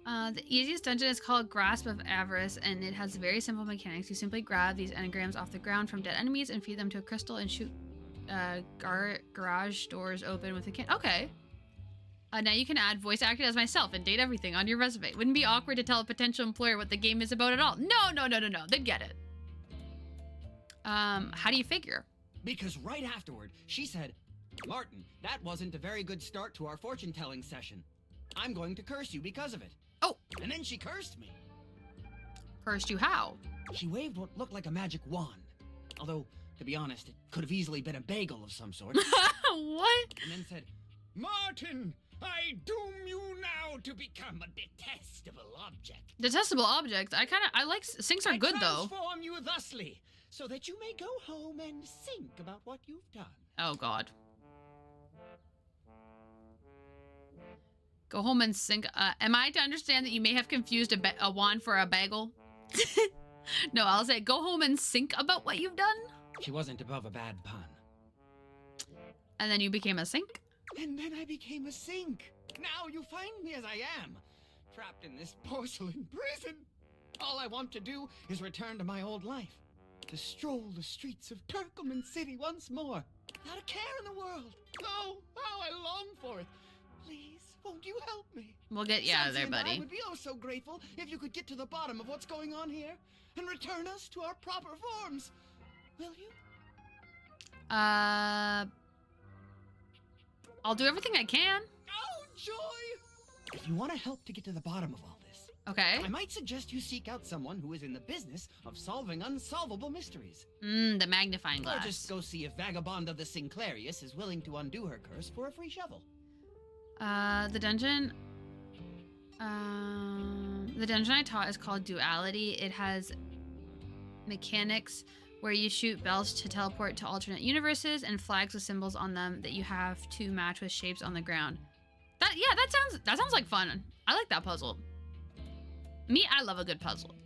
The easiest dungeon is called Grasp of Avarice, and it has very simple mechanics. You simply grab these engrams off the ground from dead enemies and feed them to a crystal and shoot garage doors open with a can. Okay. Now you can add voice acted as myself and date everything on your resume. Wouldn't be awkward to tell a potential employer what the game is about at all. No. They'd get it. How do you figure? Because right afterward, she said, "Martin, that wasn't a very good start to our fortune-telling session. I'm going to curse you because of it." Oh. And then she cursed me. Cursed you how? She waved what looked like a magic wand. Although, to be honest, it could have easily been a bagel of some sort. What? And then said, "Martin, I doom you now to become a detestable object." Detestable object? I like sinks are good though. I transform you thusly, so that you may go home and think about what you've done. Oh god. Go home and sink. Am I to understand that you may have confused a wand for a bagel? No, I'll say go home and think about what you've done. She wasn't above a bad pun. And then you became a sink? And then I became a sink. Now you find me as I am, trapped in this porcelain prison. All I want to do is return to my old life, to stroll the streets of Turkleman City once more, without a care in the world. Oh, how I long for it. Please, won't you help me? We'll get you out of there, Sansi and buddy. I would be oh so grateful if you could get to the bottom of what's going on here and return us to our proper forms. Will you? I'll do everything I can. Oh, joy! If you want to help to get to the bottom of all this, okay, I might suggest you seek out someone who is in the business of solving unsolvable mysteries. The magnifying glass. Or just go see if Vagabonda the Sinclairius is willing to undo her curse for a free shovel. The dungeon I taught is called Duality. It has mechanics where you shoot bells to teleport to alternate universes and flags with symbols on them that you have to match with shapes on the ground. That sounds like fun. I like that puzzle. I love a good puzzle.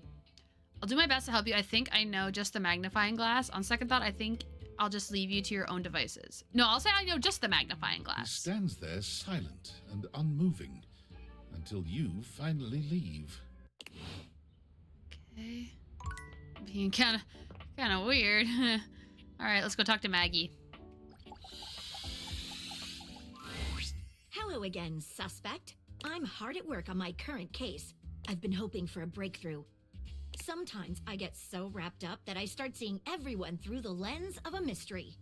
I'll do my best to help you. I think I know just the magnifying glass. On second thought, I think I'll just leave you to your own devices. No, I'll say I know just the magnifying He glass. stands there silent and unmoving until you finally leave. Okay. Being kind of weird. All right, let's go talk to Maggie. Hello again, suspect. I'm hard at work on my current case. I've been hoping for a breakthrough. Sometimes I get so wrapped up that I start seeing everyone through the lens of a mystery.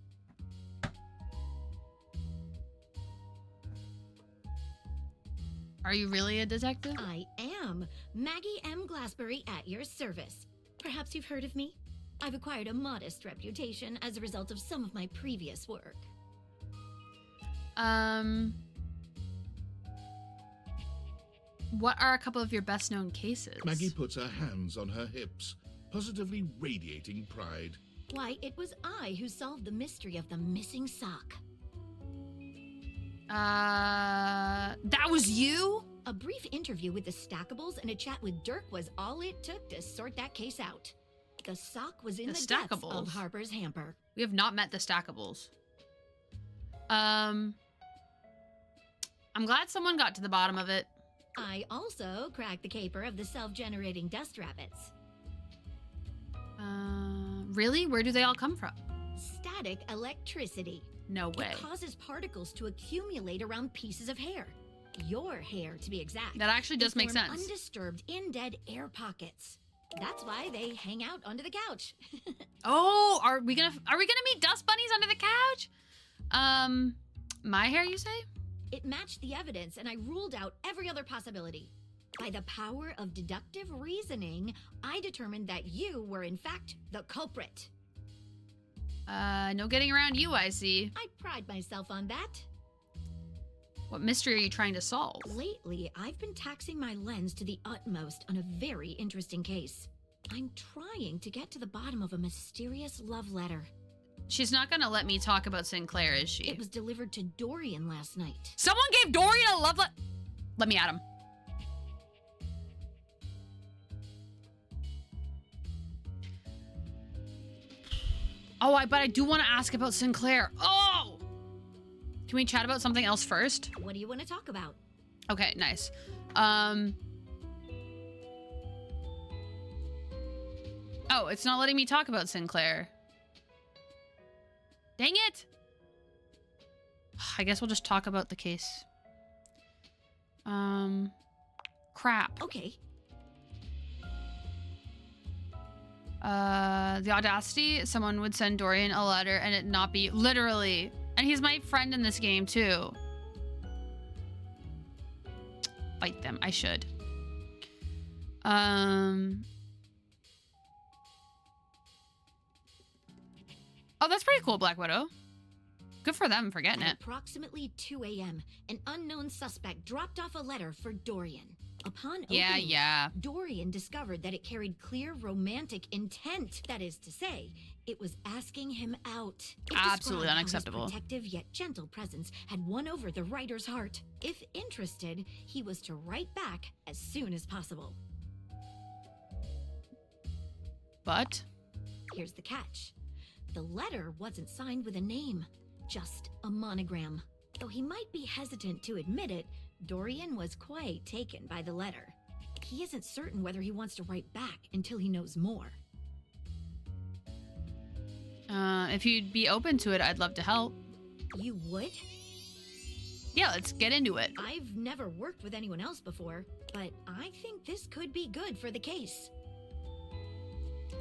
Are you really a detective? I am. Maggie M. Glassbury at your service. Perhaps you've heard of me? I've acquired a modest reputation as a result of some of my previous work. What are a couple of your best known cases? Maggie puts her hands on her hips, positively radiating pride. Why, it was I who solved the mystery of the missing sock. That was you? A brief interview with the Stackables and a chat with Dirk was all it took to sort that case out. The sock was in the depths of Harper's hamper. We have not met the Stackables. I'm glad someone got to the bottom of it. I also cracked the caper of the self-generating dust rabbits. Really? Where do they all come from? Static electricity. No way. It causes particles to accumulate around pieces of hair. Your hair, to be exact. That actually does make sense. Undisturbed, in-dead air pockets. That's why they hang out under the couch. Oh, are we gonna meet dust bunnies under the couch? My hair, you say? It matched the evidence, and I ruled out every other possibility. By the power of deductive reasoning, I determined that you were, in fact, the culprit. No getting around you, I see. I pride myself on that. What mystery are you trying to solve? Lately, I've been taxing my lens to the utmost on a very interesting case. I'm trying to get to the bottom of a mysterious love letter. She's not gonna let me talk about Sinclair, is she? It was delivered to Dorian last night. Someone gave Dorian a love letter. Let me at him. Oh, but I do want to ask about Sinclair. Oh! Can we chat about something else first? What do you want to talk about? Okay, nice. Oh, it's not letting me talk about Sinclair. Dang it! I guess we'll just talk about the case. Crap. Okay. The audacity, someone would send Dorian a letter and it not be literally. And he's my friend in this game too. Fight them. I should. Oh, that's pretty cool, Black Widow. Good for them for getting At it. approximately 2 a.m., an unknown suspect dropped off a letter for Dorian. Upon opening Yeah. it, Dorian discovered that it carried clear romantic intent. That is to say, it was asking him out. It Absolutely described how unacceptable. His protective yet gentle presence had won over the writer's heart. If interested, he was to write back as soon as possible. But? Here's the catch. The letter wasn't signed with a name, just a monogram. Though he might be hesitant to admit it, Dorian was quite taken by the letter. He isn't certain whether he wants to write back until he knows more. If you'd be open to it, I'd love to help. You would? Yeah, let's get into it. I've never worked with anyone else before, but I think this could be good for the case.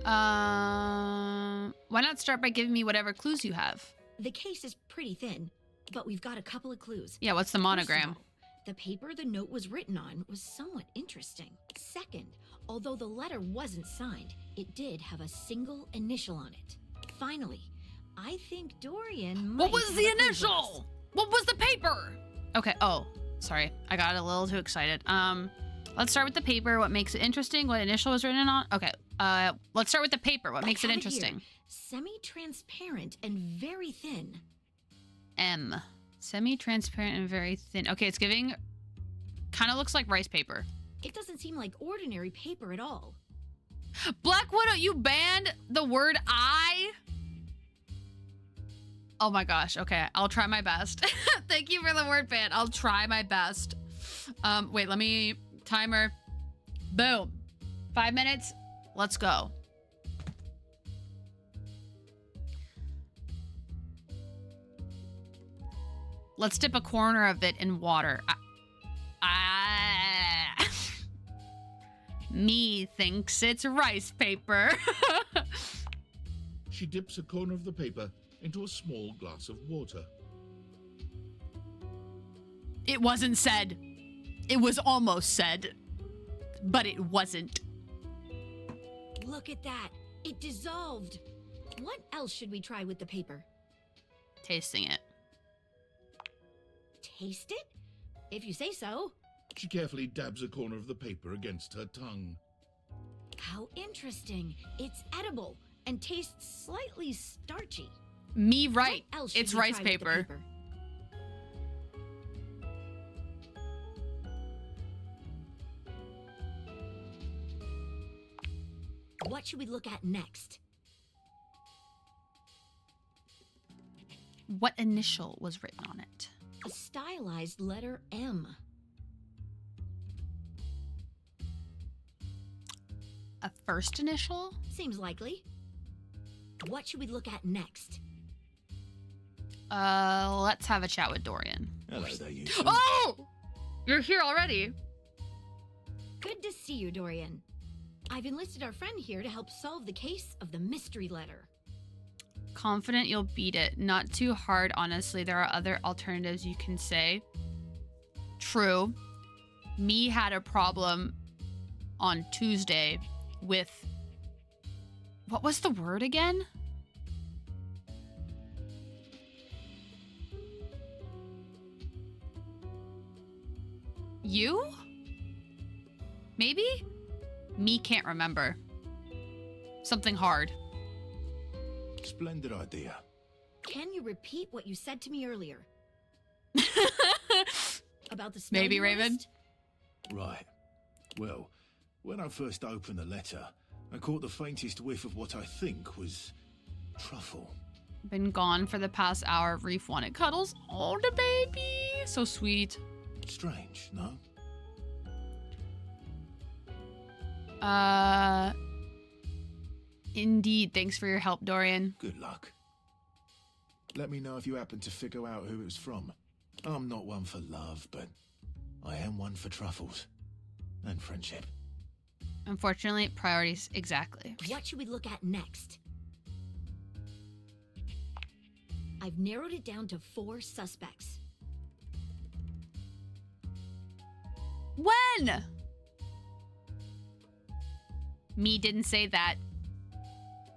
Why not start by giving me whatever clues you have? The case is pretty thin, but we've got a couple of clues. Yeah, what's the monogram? First of all, the paper the note was written on was somewhat interesting. Second, although the letter wasn't signed, it did have a single initial on it. Finally, I think Dorian might What was have the a clue for initial? us. What was the paper? Okay, oh, sorry. I got a little too excited. Let's start with the paper. What makes it interesting? What initial was written on? Okay, let's start with the paper. What makes it Have here. interesting? Semi-transparent and very thin. M. Semi-transparent and very thin. Okay, it's giving... Kind of looks like rice paper. It doesn't seem like ordinary paper at all. Black Widow, you banned the word I? Oh my gosh. Okay, I'll try my best. Thank you for the word ban. I'll try my best. Wait, let me... Timer. Boom. 5 minutes. Let's go. Let's dip a corner of it in water. Me thinks it's rice paper. She dips a corner of the paper into a small glass of water. It wasn't said. It was almost said, but it wasn't. Look at that. It dissolved. What else should we try with the paper? Tasting it. Taste it? If you say so. She carefully dabs a corner of the paper against her tongue. How interesting. It's edible and tastes slightly starchy. Me right. What else should It's we rice try with the paper. What should we look at next? What initial was written on it? A stylized letter M. A first initial? Seems likely. What should we look at next? Let's have a chat with Dorian. Hello there, you two. Oh! You're here already. Good to see you, Dorian. I've enlisted our friend here to help solve the case of the mystery letter. Confident you'll beat it. Not too hard, honestly. There are other alternatives you can say. True. Me had a problem on Tuesday with... What was the word again? You? Maybe? Me can't remember. Something hard. Splendid idea. Can you repeat what you said to me earlier? About the smell Maybe, you Raven? noticed? Right. Well, when I first opened the letter, I caught the faintest whiff of what I think was truffle. Been gone for the past hour. Reef wanted cuddles. Oh, the baby. So sweet. Strange, no? Indeed. Thanks for your help, Dorian. Good luck. Let me know if you happen to figure out who it was from. I'm not one for love, but I am one for truffles. And friendship. Unfortunately, priorities exactly. What should we look at next? I've narrowed it down to 4 suspects. When? Me didn't say that.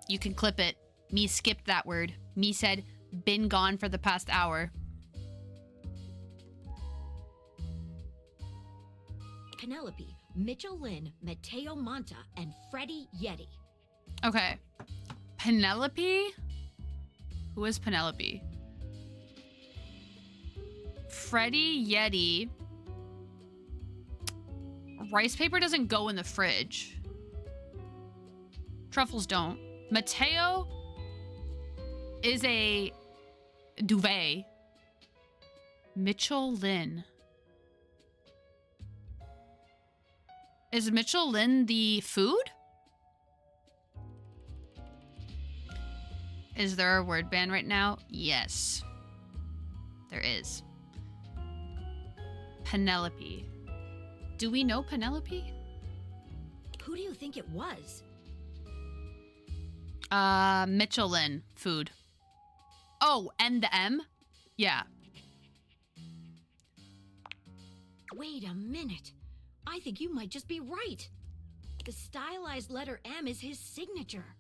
You can clip it. Me skipped that word. Me said, been gone for the past hour. Penelope, Mitchell Lynn, Mateo Monta, and Freddie Yeti. Okay. Penelope? Who is Penelope? Freddie Yeti. Rice paper doesn't go in the fridge. Truffles don't. Mateo is a duvet. Mitchell Lynn. Is Mitchell Lynn the food? Is there a word ban right now? Yes. There is. Penelope. Do we know Penelope? Who do you think it was? Mitchell Lynn. Food. Oh, and the M? Yeah. Wait a minute. I think you might just be right. The stylized letter M is his signature.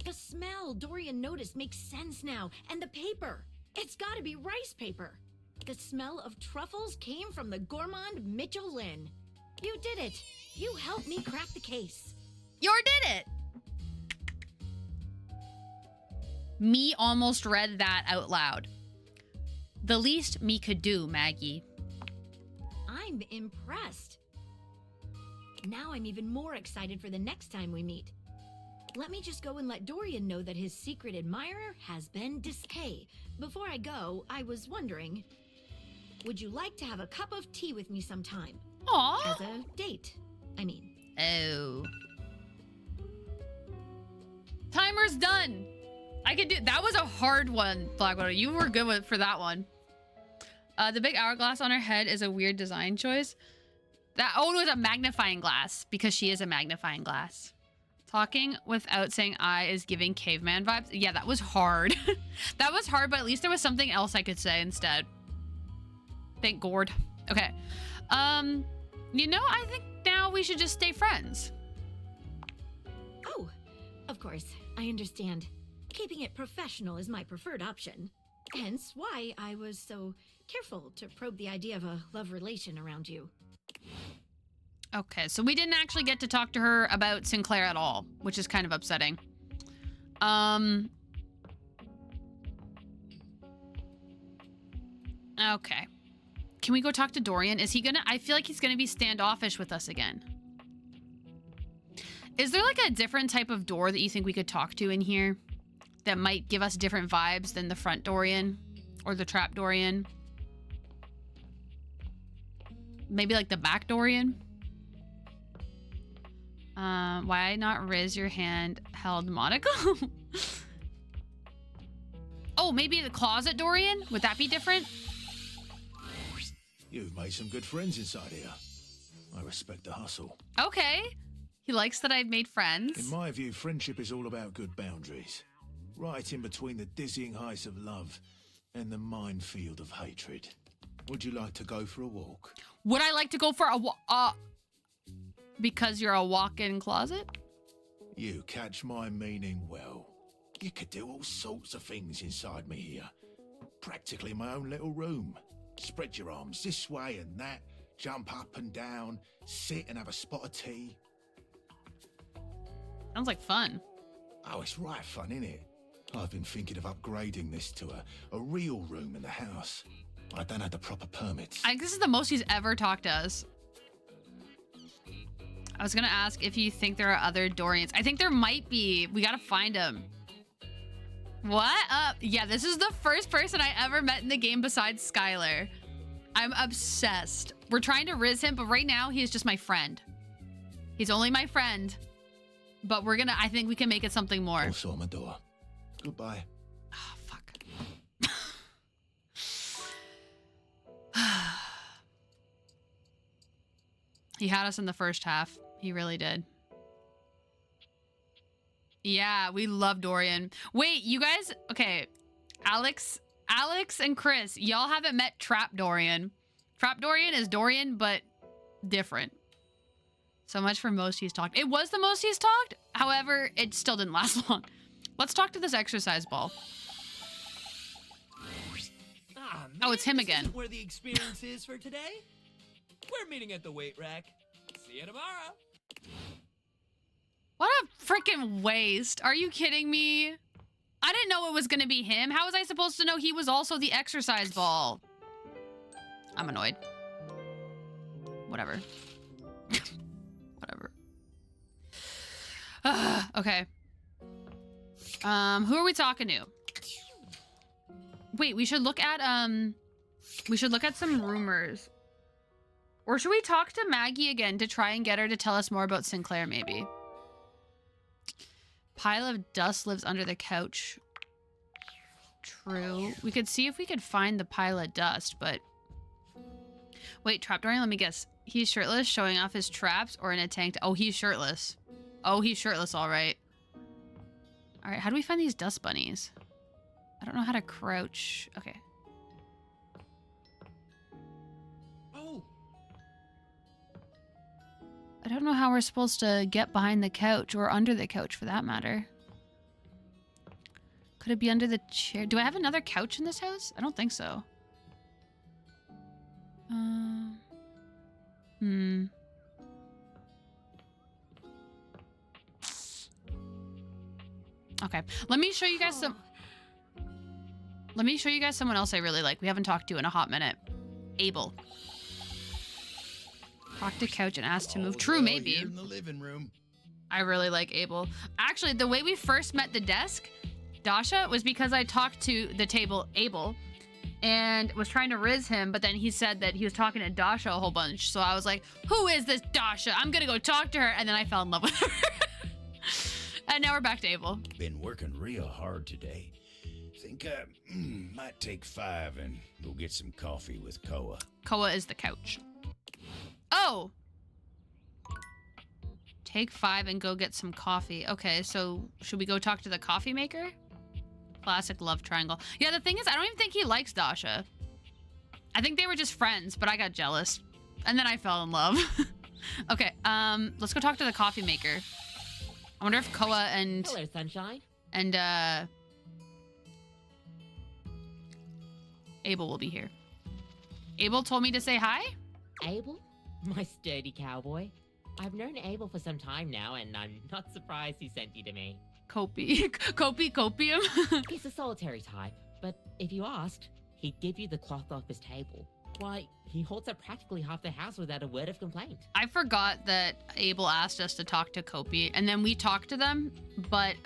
The smell Dorian noticed makes sense now. And the paper. It's gotta be rice paper. The smell of truffles came from the gourmand Mitchell Lynn. You did it. You helped me crack the case. You did it! Me almost read that out loud. The least me could do, Maggie. I'm impressed. Now I'm even more excited for the next time we meet. Let me just go and let Dorian know that his secret admirer has been Hey, before I go, I was wondering, would you like to have a cup of tea with me sometime? Aww. As a date, I mean. Oh. Timer's done. I could do... That was a hard one, Blackwater. You were good for that one. The big hourglass on her head is a weird design choice. Oh, no, it's a magnifying glass because she is a magnifying glass. Talking without saying I is giving caveman vibes. Yeah, that was hard. That was hard, but at least there was something else I could say instead. Thank Gord. Okay. You know, I think now we should just stay friends. Oh, of course, I understand. Keeping it professional is my preferred option. Hence why I was so careful to probe the idea of a love relation around you. Okay, so we didn't actually get to talk to her about Sinclair at all, which is kind of upsetting. Okay. Can we go talk to Dorian? Is he gonna... I feel like he's gonna be standoffish with us again. Is there like a different type of door that you think we could talk to in here that might give us different vibes than the front Dorian or the trap Dorian? Maybe like the back Dorian? Why not raise your hand held monocle? Oh, maybe the closet Dorian? Would that be different? You've made some good friends inside here. I respect the hustle. Okay. He likes that I've made friends. In my view, friendship is all about good boundaries. Right in between the dizzying heights of love and the minefield of hatred. Would you like to go for a walk? Would I like to go for a walk? Because you're a walk-in closet? You catch my meaning well. You could do all sorts of things inside me here. Practically my own little room. Spread your arms this way and that, jump up and down, sit and have a spot of tea. Sounds like fun. Oh, it's right fun, innit? I've been thinking of upgrading this to a real room in the house. I don't have the proper permits. I think this is the most he's ever talked to us. I was gonna ask if you think there are other Dorians. I think there might be. We gotta find them. What up? Yeah, this is the first person I ever met in the game besides Skylar. I'm obsessed. We're trying to riz him, but right now he is just my friend. He's only my friend. But we're gonna, I think we can make it something more. Also on my door. Goodbye. Oh, fuck. He had us in the first half. He really did. Yeah, we love Dorian. Wait, you guys, okay. Alex and Chris, y'all haven't met Trap Dorian. Trap Dorian is Dorian, but different. So much for most he's talked. It was the most he's talked. However, it still didn't last long. Let's talk to this exercise ball. Ah, man, Oh, it's him this again. isn't where the experience is for today. We're meeting at the weight rack. See you tomorrow. What a freaking waste. Are you kidding me? I didn't know it was gonna be him. How was I supposed to know he was also the exercise ball? I'm annoyed. Whatever. Whatever. Okay. Who are we talking to? Wait, we should look at some rumors. Or should we talk to Maggie again to try and get her to tell us more about Sinclair, maybe? Pile of dust lives under the couch. True. We could see if we could find the pile of dust, but... Wait, Trap Dorian, let me guess. He's shirtless, showing off his traps, or in a tank? Oh, he's shirtless. Oh, he's shirtless, all right. All right, how do we find these dust bunnies? I don't know how to crouch. Okay. Oh. I don't know how we're supposed to get behind the couch, or under the couch for that matter. Could it be under the chair? Do I have another couch in this house? I don't think so. Okay, let me show you guys some... Let me show you guys someone else I really like. We haven't talked to in a hot minute. Abel. Talk to couch and ask to move. True, maybe. Here in the living room. I really like Abel. Actually, the way we first met the desk, Dasha, was because I talked to the table, Abel, and was trying to riz him, but then he said that he was talking to Dasha a whole bunch. So I was like, who is this Dasha? I'm gonna go talk to her, and then I fell in love with her. And now we're back to Abel. Been working real hard today. Think might take 5 and go get some coffee with Koa. Koa is the couch. Oh! Take 5 and go get some coffee. Okay, so should we go talk to the coffee maker? Classic love triangle. Yeah, the thing is, I don't even think he likes Dasha. I think they were just friends, but I got jealous. And then I fell in love. Okay, let's go talk to the coffee maker. I wonder if Koa and... Hello, sunshine. And, Abel will be here. Abel told me to say hi? Abel? My sturdy cowboy. I've known Abel for some time now, and I'm not surprised he sent you to me. Copium? He's a solitary type, but if you asked, he'd give you the cloth off his table. Why, he holds up practically half the house without a word of complaint. I forgot that Abel asked us to talk to Kopi, and then we talked to them, but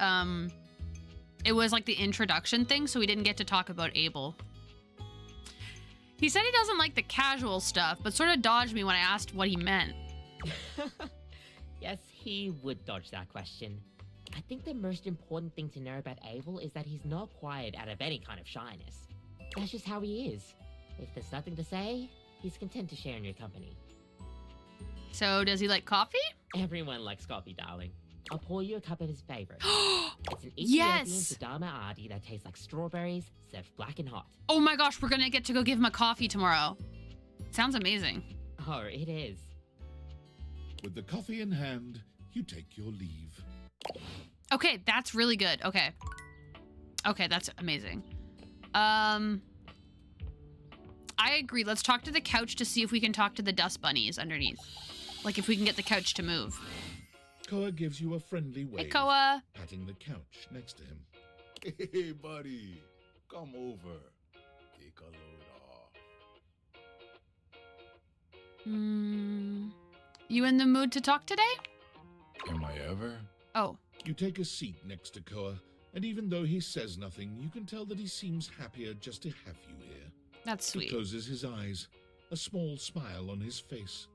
it was like the introduction thing, so we didn't get to talk about Abel. He said he doesn't like the casual stuff, but sort of dodged me when I asked what he meant. Yes, he would dodge that question. I think the most important thing to know about Abel is that he's not quiet out of any kind of shyness. That's just how he is. If there's nothing to say, he's content to share in your company. So, does he like coffee? Everyone likes coffee, darling. I'll pour you a cup of his favorite. It's an Yes! Ethiopian Sidama Adi that tastes like strawberries, served black and hot. Oh my gosh, we're gonna get to go give him a coffee tomorrow. Sounds amazing. Oh, it is. With the coffee in hand, you take your leave. Okay, that's really good. Okay. Okay, that's amazing. I agree. Let's talk to the couch to see if we can talk to the dust bunnies underneath. Like if we can get the couch to move. Koa gives you a friendly wave, Hey, Koa. patting the couch next to him. Hey, buddy. Come over. Take a load off. You in the mood to talk today? Am I ever? Oh. You take a seat next to Koa, and even though he says nothing, you can tell that he seems happier just to have you here. That's sweet. He closes his eyes, a small smile on his face.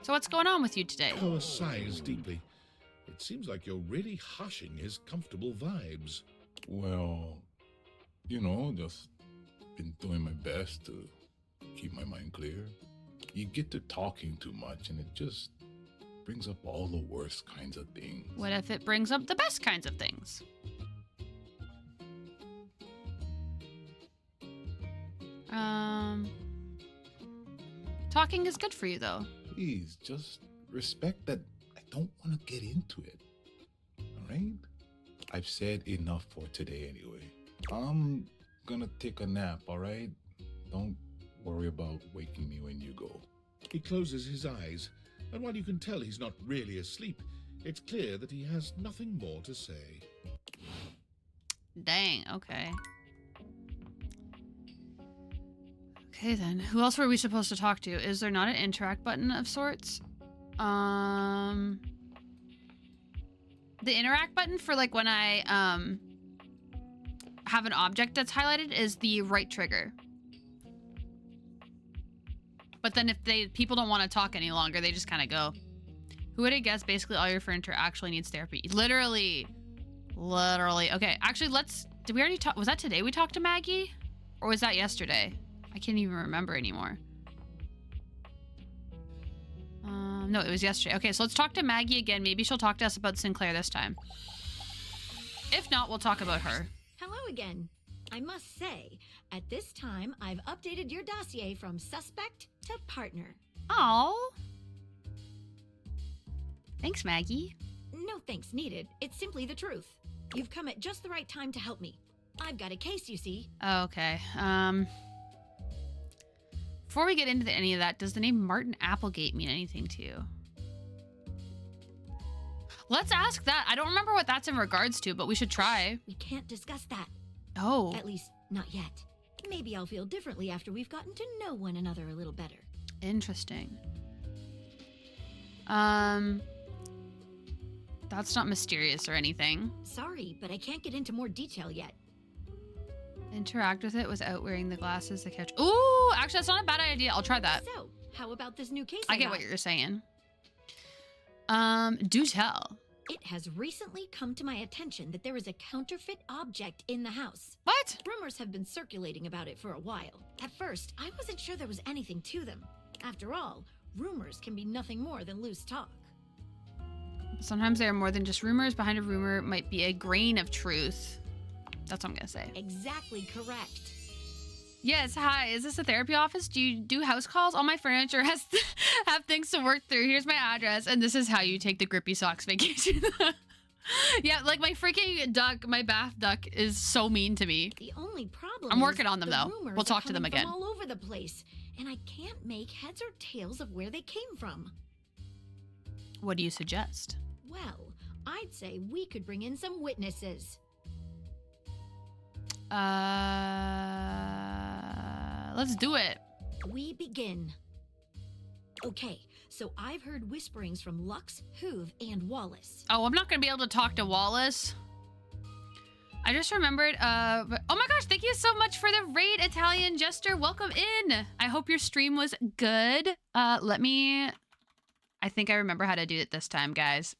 So what's going on with you today? Koa sighs deeply. It seems like you're really hushing his comfortable vibes. Well, you know, just been doing my best to keep my mind clear. You get to talking too much, and it just brings up all the worst kinds of things. What if it brings up the best kinds of things? Talking is good for you, though. Please, just respect that I don't want to get into it. All right? I've said enough for today anyway. I'm gonna take a nap, all right? Don't worry about waking me when you go. He closes his eyes, and while you can tell he's not really asleep, it's clear that he has nothing more to say. Dang, okay. Okay then, who else were we supposed to talk to? Is there not an interact button of sorts? The interact button for like when I have an object that's highlighted is the right trigger. But then if people don't want to talk any longer, they just kind of go. Who would have guessed basically all your furniture actually needs therapy? Literally. Okay, actually did we already talk? Was that today we talked to Maggie? Or was that yesterday? I can't even remember anymore. No, it was yesterday. Okay, so let's talk to Maggie again. Maybe she'll talk to us about Sinclair this time. If not, we'll talk about her. Hello again. I must say, at this time, I've updated your dossier from suspect to partner. Oh. Thanks, Maggie. No thanks needed. It's simply the truth. You've come at just the right time to help me. I've got a case, you see. Okay. Before we get into any of that, does the name Martin Applegate mean anything to you? Let's ask that. I don't remember what that's in regards to, but we should try. We can't discuss that. Oh. At least, not yet. Maybe I'll feel differently after we've gotten to know one another a little better. Interesting. That's not mysterious or anything. Sorry, but I can't get into more detail yet. Interact with it without wearing the glasses, the couch. Ooh, actually, that's not a bad idea. I'll try that. So, how about this new case I get got? what you're saying. Do tell. It has recently come to my attention that there is a counterfeit object in the house. What? Rumors have been circulating about it for a while. At first, I wasn't sure there was anything to them. After all, rumors can be nothing more than loose talk. Sometimes they are more than just rumors. Behind a rumor might be a grain of truth. That's what I'm gonna say. Exactly correct. Yes, hi. Is this a therapy office? Do you do house calls? All my furniture has have things to work through. Here's my address, and this is how you take the grippy socks vacation. Yeah, like my freaking duck, my bath duck is so mean to me. The only problem I'm working is on them the though. rumors We'll are talk to them coming again. from all over the place, and I can't make heads or tails of where they came from. What do you suggest? Well, I'd say we could bring in some witnesses. Let's do it. We begin. Okay, so I've heard whisperings from Lux, Hoove, and Wallace. Oh, I'm not gonna be able to talk to Wallace. I just remembered, oh my gosh, thank you so much for the raid, Italian Jester. Welcome in. I hope your stream was good. I think I remember how to do it this time, guys.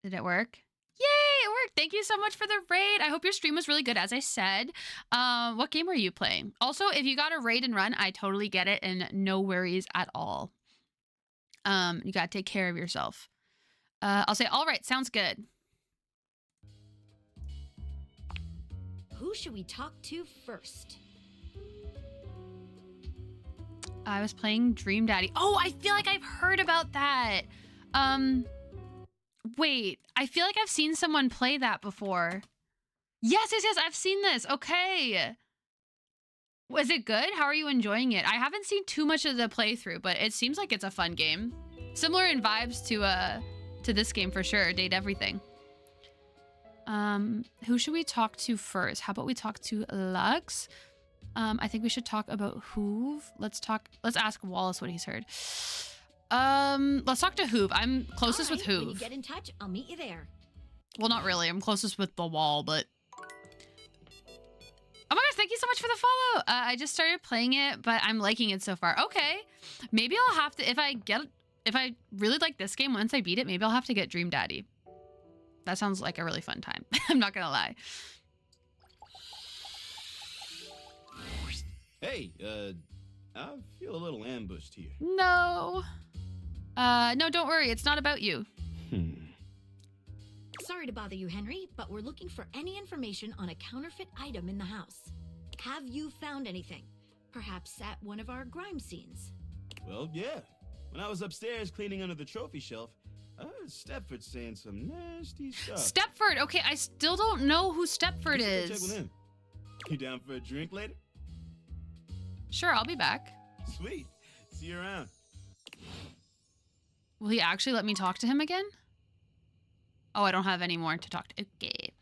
Did it work? Yay, it worked. Thank you so much for the raid. I hope your stream was really good, as I said. What game were you playing? Also, if you got a raid and run, I totally get it and no worries at all. You gotta take care of yourself. I'll say, all right, sounds good. Who should we talk to first? I was playing Dream Daddy. Oh, I feel like I've heard about that. Wait, I feel like I've seen someone play that before. Yes, I've seen this. Okay. Was it good? How are you enjoying it? I haven't seen too much of the playthrough, but it seems like it's a fun game. Similar in vibes to this game for sure. Date everything. Who should we talk to first? How about we talk to Lux? I think we should talk about Hoove. Let's ask Wallace what he's heard. Let's talk to Hoove. I'm closest with Hoove. When you get in touch, I'll meet you there. Well, not really. I'm closest with the wall, but... Oh my gosh, thank you so much for the follow. I just started playing it, but I'm liking it so far. Okay. Maybe I'll have to, if I really like this game, once I beat it, maybe I'll have to get Dream Daddy. That sounds like a really fun time. I'm not gonna lie. Hey, I feel a little ambushed here. No. No, don't worry. It's not about you. Sorry to bother you, Henry, but we're looking for any information on a counterfeit item in the house. Have you found anything? Perhaps at one of our crime scenes? Well, yeah. When I was upstairs cleaning under the trophy shelf, I heard Stepford saying some nasty stuff. Stepford. Okay, I still don't know who Stepford Let's go check with is. him. You down for a drink later? Sure, I'll be back. Sweet. See you around. Will he actually let me talk to him again? Oh, I don't have any more to talk to. Okay.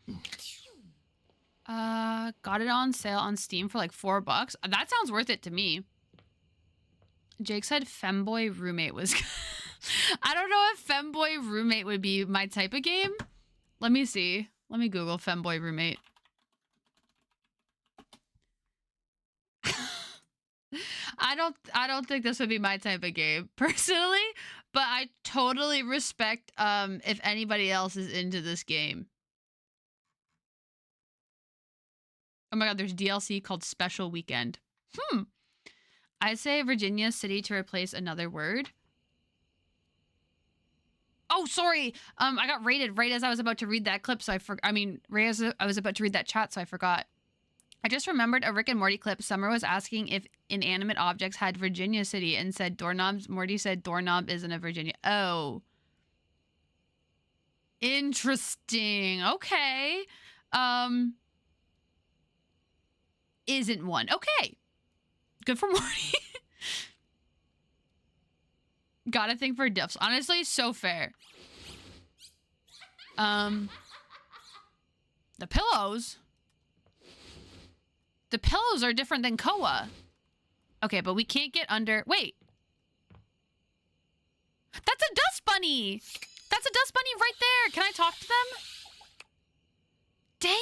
Got it on sale on Steam for like $4. That sounds worth it to me. Jake said Femboy Roommate was... I don't know if Femboy Roommate would be my type of game. Let me see. Let me Google Femboy Roommate. I don't think this would be my type of game personally, but I totally respect if anybody else is into this game. Oh my god, there's DLC called Special Weekend. I say Virginia City to replace another word. Oh, sorry. I got raided right as I was about to read that clip, so right as I was about to read that chat, so I forgot. I just remembered a Rick and Morty clip. Summer was asking if inanimate objects had Virginia City and said doorknobs. Morty said doorknob isn't a Virginia. Oh. Interesting. Okay. Isn't one. Okay. Good for Morty. Got a thing for diffs. Honestly, so fair. The pillows. The pillows are different than Koa. Okay, but we can't get under... Wait. That's a dust bunny. That's a dust bunny right there. Can I talk to them? Dang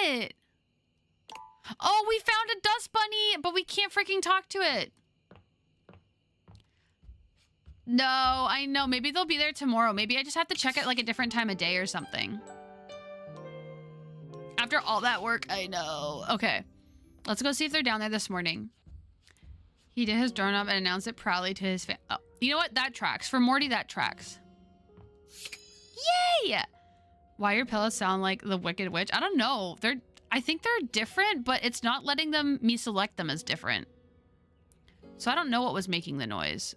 it. Oh, we found a dust bunny, but we can't freaking talk to it. No, I know. Maybe they'll be there tomorrow. Maybe I just have to check it like a different time of day or something. After all that work, I know. Okay. Let's go see if they're down there this morning. He did his doorknob and announced it proudly to his You know what? That tracks. For Morty, that tracks. Yay! Why your pillows sound like the Wicked Witch? I don't know. I think they're different, but it's not letting me select them as different. So I don't know what was making the noise.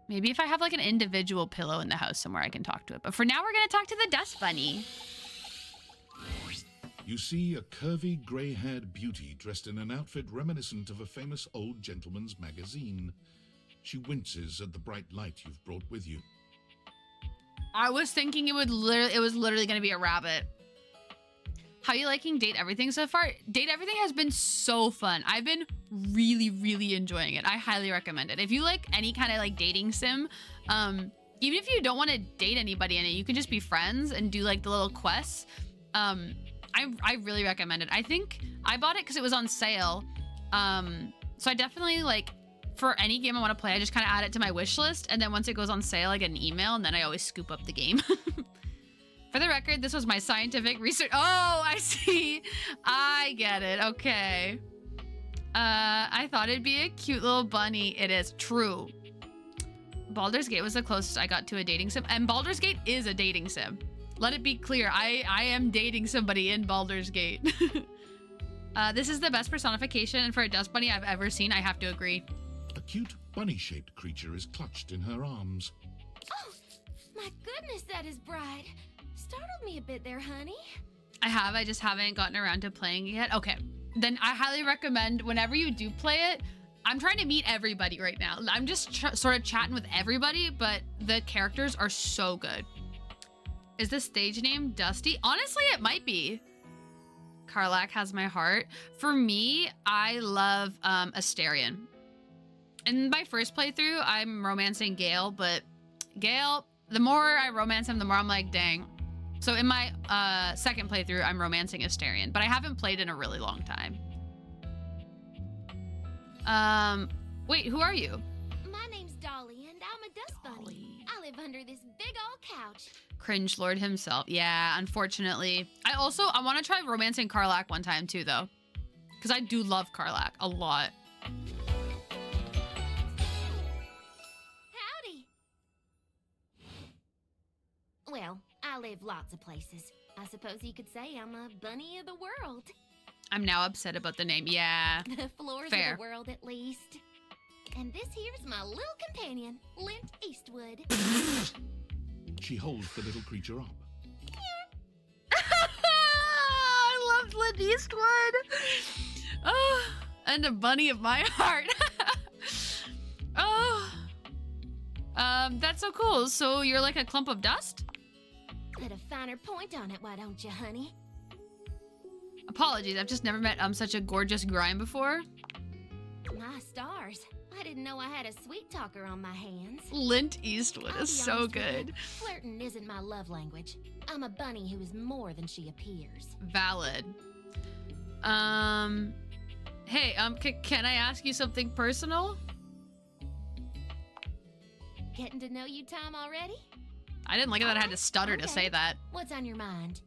Maybe if I have like an individual pillow in the house somewhere, I can talk to it. But for now, we're going to talk to the Dust Bunny. You see a curvy, grey-haired beauty dressed in an outfit reminiscent of a famous old gentleman's magazine. She winces at the bright light you've brought with you. I was thinking it was literally going to be a rabbit. How you liking Date Everything so far? Date Everything has been so fun. I've been really, really enjoying it. I highly recommend it. If you like any kind of like dating sim, even if you don't want to date anybody in it, you can just be friends and do like the little quests. I really recommend it. I think I bought it because it was on sale. So I definitely like, for any game I want to play, I just kind of add it to my wish list. And then once it goes on sale, I get an email and then I always scoop up the game. For the record, this was my scientific research. Oh, I see. I get it. Okay. I thought it'd be a cute little bunny. It is true. Baldur's Gate was the closest I got to a dating sim. And Baldur's Gate is a dating sim. Let it be clear. I am dating somebody in Baldur's Gate. This is the best personification for a dust bunny I've ever seen. I have to agree. A cute bunny-shaped creature is clutched in her arms. Oh, my goodness, that is bright. Startled me a bit there, honey. I just haven't gotten around to playing it yet. Okay, then I highly recommend whenever you do play it. I'm trying to meet everybody right now. I'm just sort of chatting with everybody, but the characters are so good. Is the stage name Dusty? Honestly, it might be. Karlach has my heart. For me, I love Asterion. In my first playthrough, I'm romancing Gale, but Gale, the more I romance him, the more I'm like, dang. So in my second playthrough, I'm romancing Asterion, but I haven't played in a really long time. Wait, who are you? My name's Dolly, and I'm a dust bunny. I live under this big old couch. Cringe Lord himself. Yeah, unfortunately. I want to try romancing Karlach one time too, though. Because I do love Karlach a lot. Howdy. Well, I live lots of places. I suppose you could say I'm a bunny of the world. I'm now upset about the name. Yeah. The floors fair. of the world, at least. And this here's my little companion, Lint Eastwood. She holds the little creature up. I loved Lint Eastwood. Oh, and a bunny of my heart. Oh. That's so cool. So you're like a clump of dust? Put a finer point on it, why don't you, honey? Apologies, I've just never met such a gorgeous grime before. My stars. I didn't know I had a sweet talker on my hands. Lint Eastwood is so good. Flirting isn't my love language. I'm a bunny who is more than she appears. Valid. Hey, can I ask you something personal? Getting to know you time already? I didn't like that I had to stutter to say that. What's on your mind?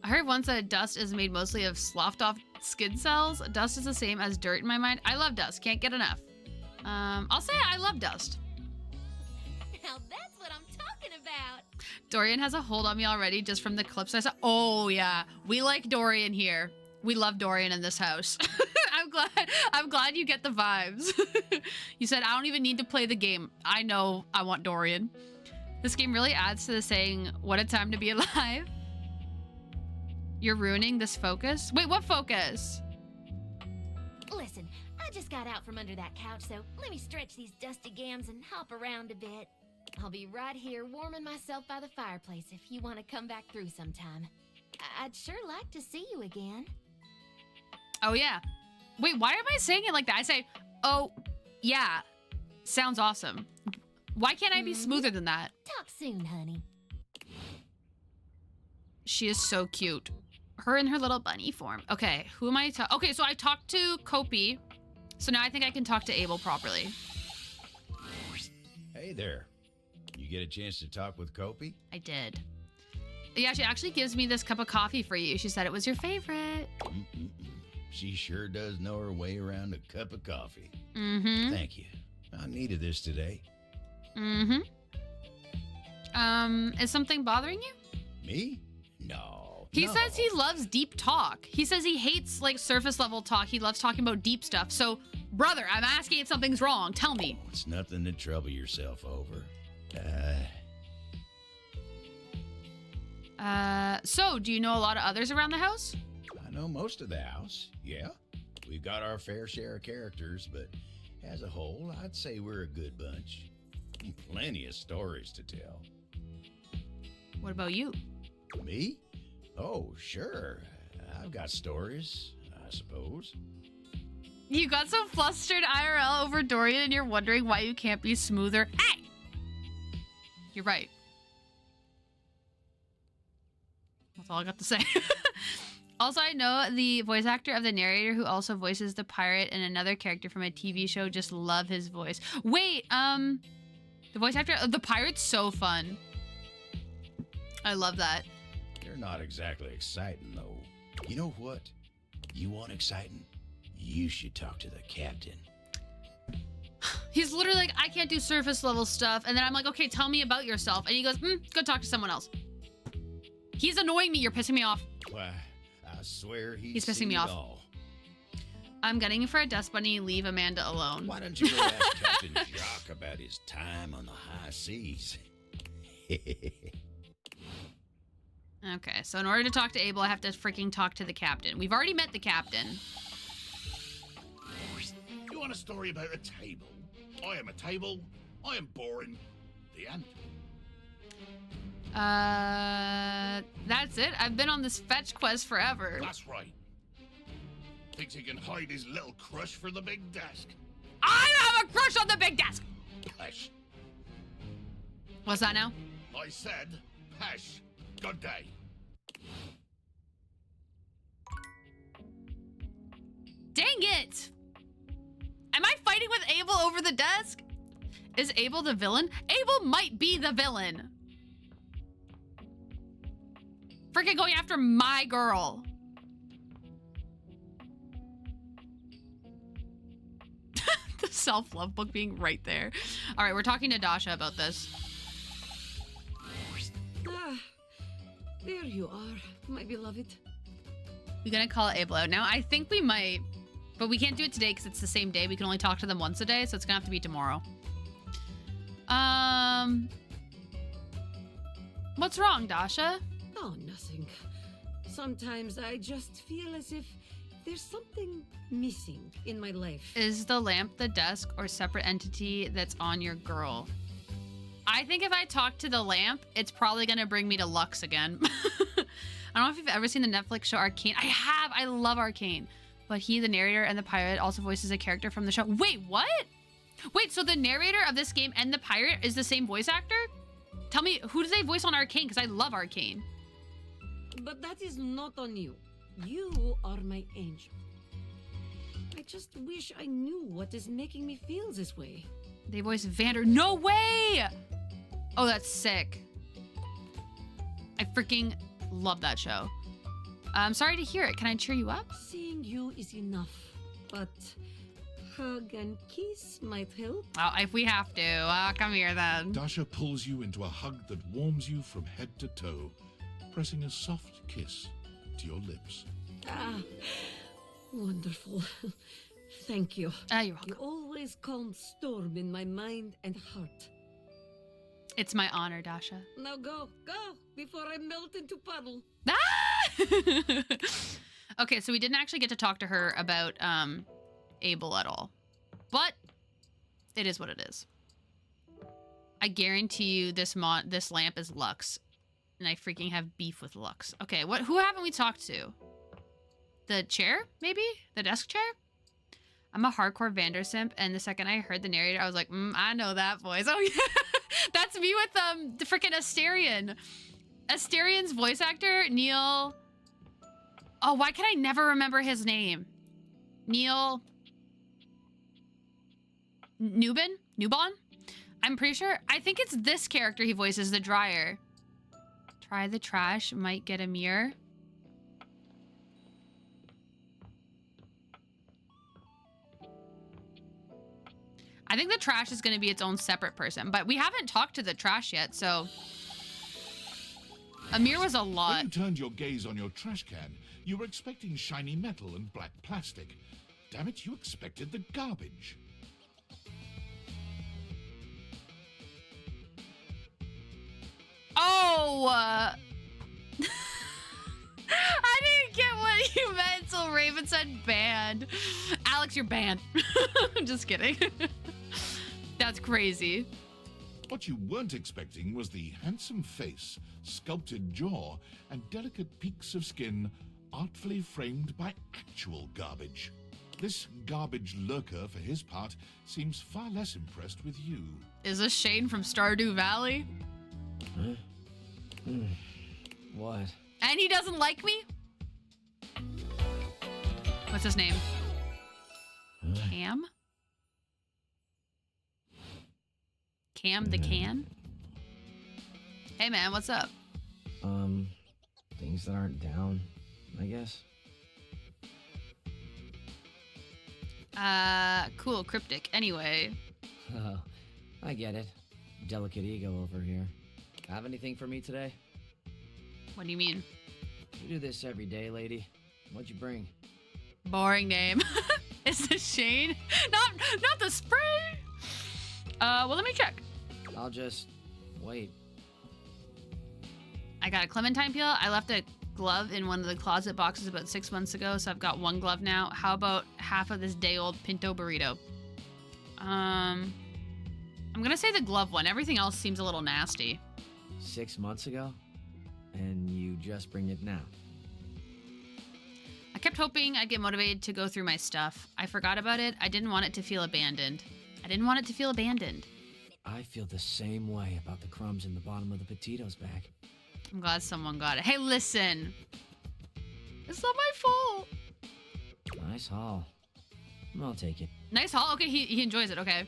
I heard once that dust is made mostly of sloughed off skin cells. Dust is the same as dirt in my mind. I love dust. Can't get enough. I'll say I love dust. Now that's what I'm talking about. Dorian has a hold on me already just from the clips I saw. Oh yeah, we like Dorian here. We love Dorian in this house. I'm glad you get the vibes. You said I don't even need to play the game. I know I want Dorian. This game really adds to the saying, what a time to be alive. You're ruining this focus? Wait, what focus? Listen, I just got out from under that couch, so let me stretch these dusty gams and hop around a bit. I'll be right here warming myself by the fireplace if you want to come back through sometime. I'd sure like to see you again. Oh, yeah. Wait, why am I saying it like that? I say, oh, yeah. Sounds awesome. Why can't I be smoother than that? Talk soon, honey. She is so cute. Her in her little bunny form. Okay, who am I talking? Okay, so I talked to Kopi. So now I think I can talk to Abel properly. Hey there. You get a chance to talk with Kopi? I did. Yeah, she actually gives me this cup of coffee for you. She said it was your favorite. She sure does know her way around a cup of coffee. Mm-hmm. Thank you. I needed this today. Mm-hmm. Is something bothering you? Me? No. He no. says he loves deep talk. He says he hates like surface level talk. He loves talking about deep stuff. So, brother, I'm asking if something's wrong. Tell me. It's nothing to trouble yourself over. So do you know a lot of others around the house? I know most of the house, yeah. We've got our fair share of characters, but as a whole, I'd say we're a good bunch. Plenty of stories to tell. What about you? Me? Oh, sure. I've got stories, I suppose. You got so flustered IRL over Dorian and you're wondering why you can't be smoother. Hey! You're right. That's all I got to say. Also, I know the voice actor of the narrator who also voices the pirate and another character from a TV show. Just love his voice. Wait, the voice actor of the pirate's so fun. I love that. They're not exactly exciting, though. You know what? You want exciting? You should talk to the captain. He's literally like, I can't do surface level stuff. And then I'm like, okay, tell me about yourself. And he goes, go talk to someone else. He's annoying me. You're pissing me off. Why, I swear He's pissing me off. All. I'm gunning for a dust bunny. Leave Amanda alone. Why don't you go ask Captain Jacques about his time on the high seas? Okay, so in order to talk to Abel, I have to freaking talk to the captain. We've already met the captain. You want a story about a table? I am a table. I am boring. The end. That's it. I've been on this fetch quest forever. That's right. Thinks he can hide his little crush for the big desk. I have a crush on the big desk. Hush. What's that now? I said, hush. Good day. Dang it! Am I fighting with Abel over the desk? Is Abel the villain? Abel might be the villain. Freaking going after my girl. The self-love book being right there. All right, we're talking to Dasha about this. Ah, there you are, my beloved. We're gonna call Abel out now. I think we might, but we can't do it today because it's the same day. We can only talk to them once a day, so it's gonna have to be tomorrow. What's wrong, Dasha? Oh, nothing. Sometimes I just feel as if there's something missing in my life. Is the lamp the desk or separate entity that's on your girl? I think if I talk to the lamp, it's probably gonna bring me to Lux again. I don't know if you've ever seen the Netflix show Arcane. I have. I love Arcane. But he, the narrator and the pirate, also voices a character from the show. Wait, what? Wait, so the narrator of this game and the pirate is the same voice actor? Tell me, who do they voice on Arcane? Because I love Arcane. But that is not on you. You are my angel. I just wish I knew what is making me feel this way. They voice Vander. No way! Oh, that's sick. I freaking love that show. I'm sorry to hear it. Can I cheer you up? Seeing you is enough, but hug and kiss might help. Oh, if we have to. Come here then. Dasha pulls you into a hug that warms you from head to toe, pressing a soft kiss to your lips. Ah, wonderful. Thank you. You're welcome. You always calm storm in my mind and heart. It's my honor, Dasha. Now go, before I melt into puddle. Ah! Okay, so we didn't actually get to talk to her about Abel at all. But it is what it is. I guarantee you this lamp is Lux. And I freaking have beef with Lux. Okay, who haven't we talked to? The chair, maybe? The desk chair? I'm a hardcore Vander simp, and the second I heard the narrator, I was like, I know that voice. Oh, yeah. That's me with the freaking Asterion. Asterian's voice actor, Neil. Oh, why can I never remember his name? Neil Nubon? I'm pretty sure. I think it's this character he voices, the dryer. Try the trash, might get a mirror. I think the trash is going to be its own separate person, but we haven't talked to the trash yet, so... Amir was a lot. When you turned your gaze on your trash can, you were expecting shiny metal and black plastic. Damn it, you expected the garbage. Oh! I didn't get what you meant until Raven said banned. Alex, you're banned. Just kidding. That's crazy. What you weren't expecting was the handsome face, sculpted jaw, and delicate peaks of skin artfully framed by actual garbage. This garbage lurker, for his part, seems far less impressed with you. Is this Shane from Stardew Valley? Huh? What? And he doesn't like me? What's his name? Cam? Cam the can? Hey man, what's up? Things that aren't down, I guess. Cool, cryptic. Anyway. Oh, I get it. Delicate ego over here. Have anything for me today? What do you mean? You do this every day, lady. What'd you bring? Boring name. Is this Shane? Not the spray. Well, let me check. I'll just wait. I got a clementine peel. I left a glove in one of the closet boxes about 6 months ago, so I've got one glove now. How about half of this day-old pinto burrito? I'm gonna say the glove one. Everything else seems a little nasty. 6 months ago? And you just bring it now? I kept hoping I'd get motivated to go through my stuff. I forgot about it. I didn't want it to feel abandoned. I feel the same way about the crumbs in the bottom of the potatoes bag. I'm glad someone got it. Hey, listen. It's not my fault. Nice haul. I'll take it. Nice haul? Okay, he enjoys it. Okay.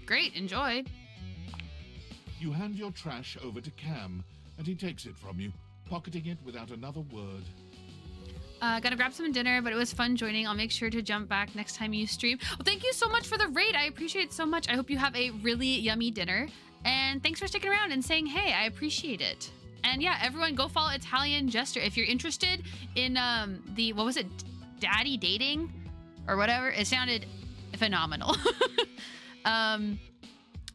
Great, enjoy. You hand your trash over to Cam, and he takes it from you, pocketing it without another word. Gotta grab some dinner, but it was fun joining. I'll make sure to jump back next time you stream. Well, thank you so much for the raid. I appreciate it so much. I hope you have a really yummy dinner. And thanks for sticking around and saying, hey, I appreciate it. And yeah, everyone go follow Italian Jester. If you're interested in what was it? Daddy dating? Or whatever. It sounded phenomenal.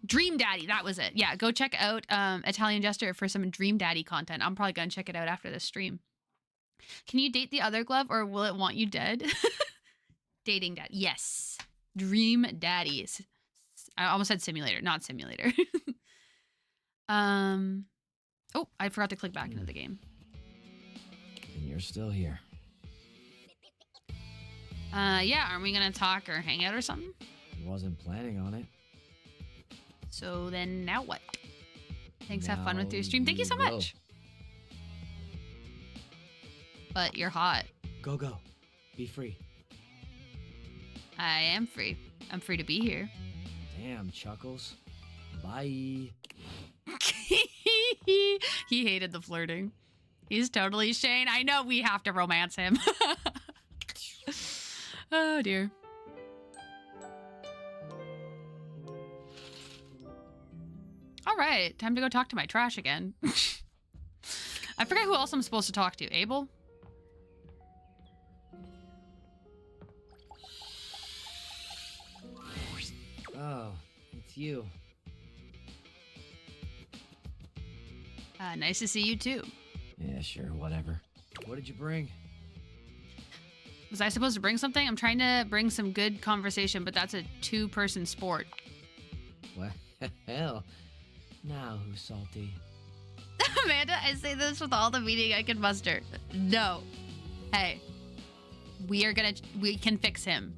Dream Daddy, that was it. Yeah, go check out Italian Jester for some Dream Daddy content. I'm probably gonna check it out after this stream. Can you date the other glove or will it want you dead? Dating dad. Yes. Dream Daddies. I almost said simulator, not simulator. Oh, I forgot to click back into the game. And you're still here. Yeah, aren't we gonna talk or hang out or something? Wasn't planning on it. So then now what? Thanks, have fun Now with your stream. Thank you so will. much. But you're hot. Go. Be free. I am free. I'm free to be here. Damn, Chuckles. Bye. He hated the flirting. He's totally Shane. I know we have to romance him. Oh dear. All right, time to go talk to my trash again. I forget who else I'm supposed to talk to. Abel? Oh, it's you. Nice to see you too. Yeah, sure, whatever. What did you bring? Was I supposed to bring something? I'm trying to bring some good conversation, but that's a two-person sport. Well, hell. Now who's salty? Amanda, I say this with all the meaning I can muster. No. Hey. We can fix him.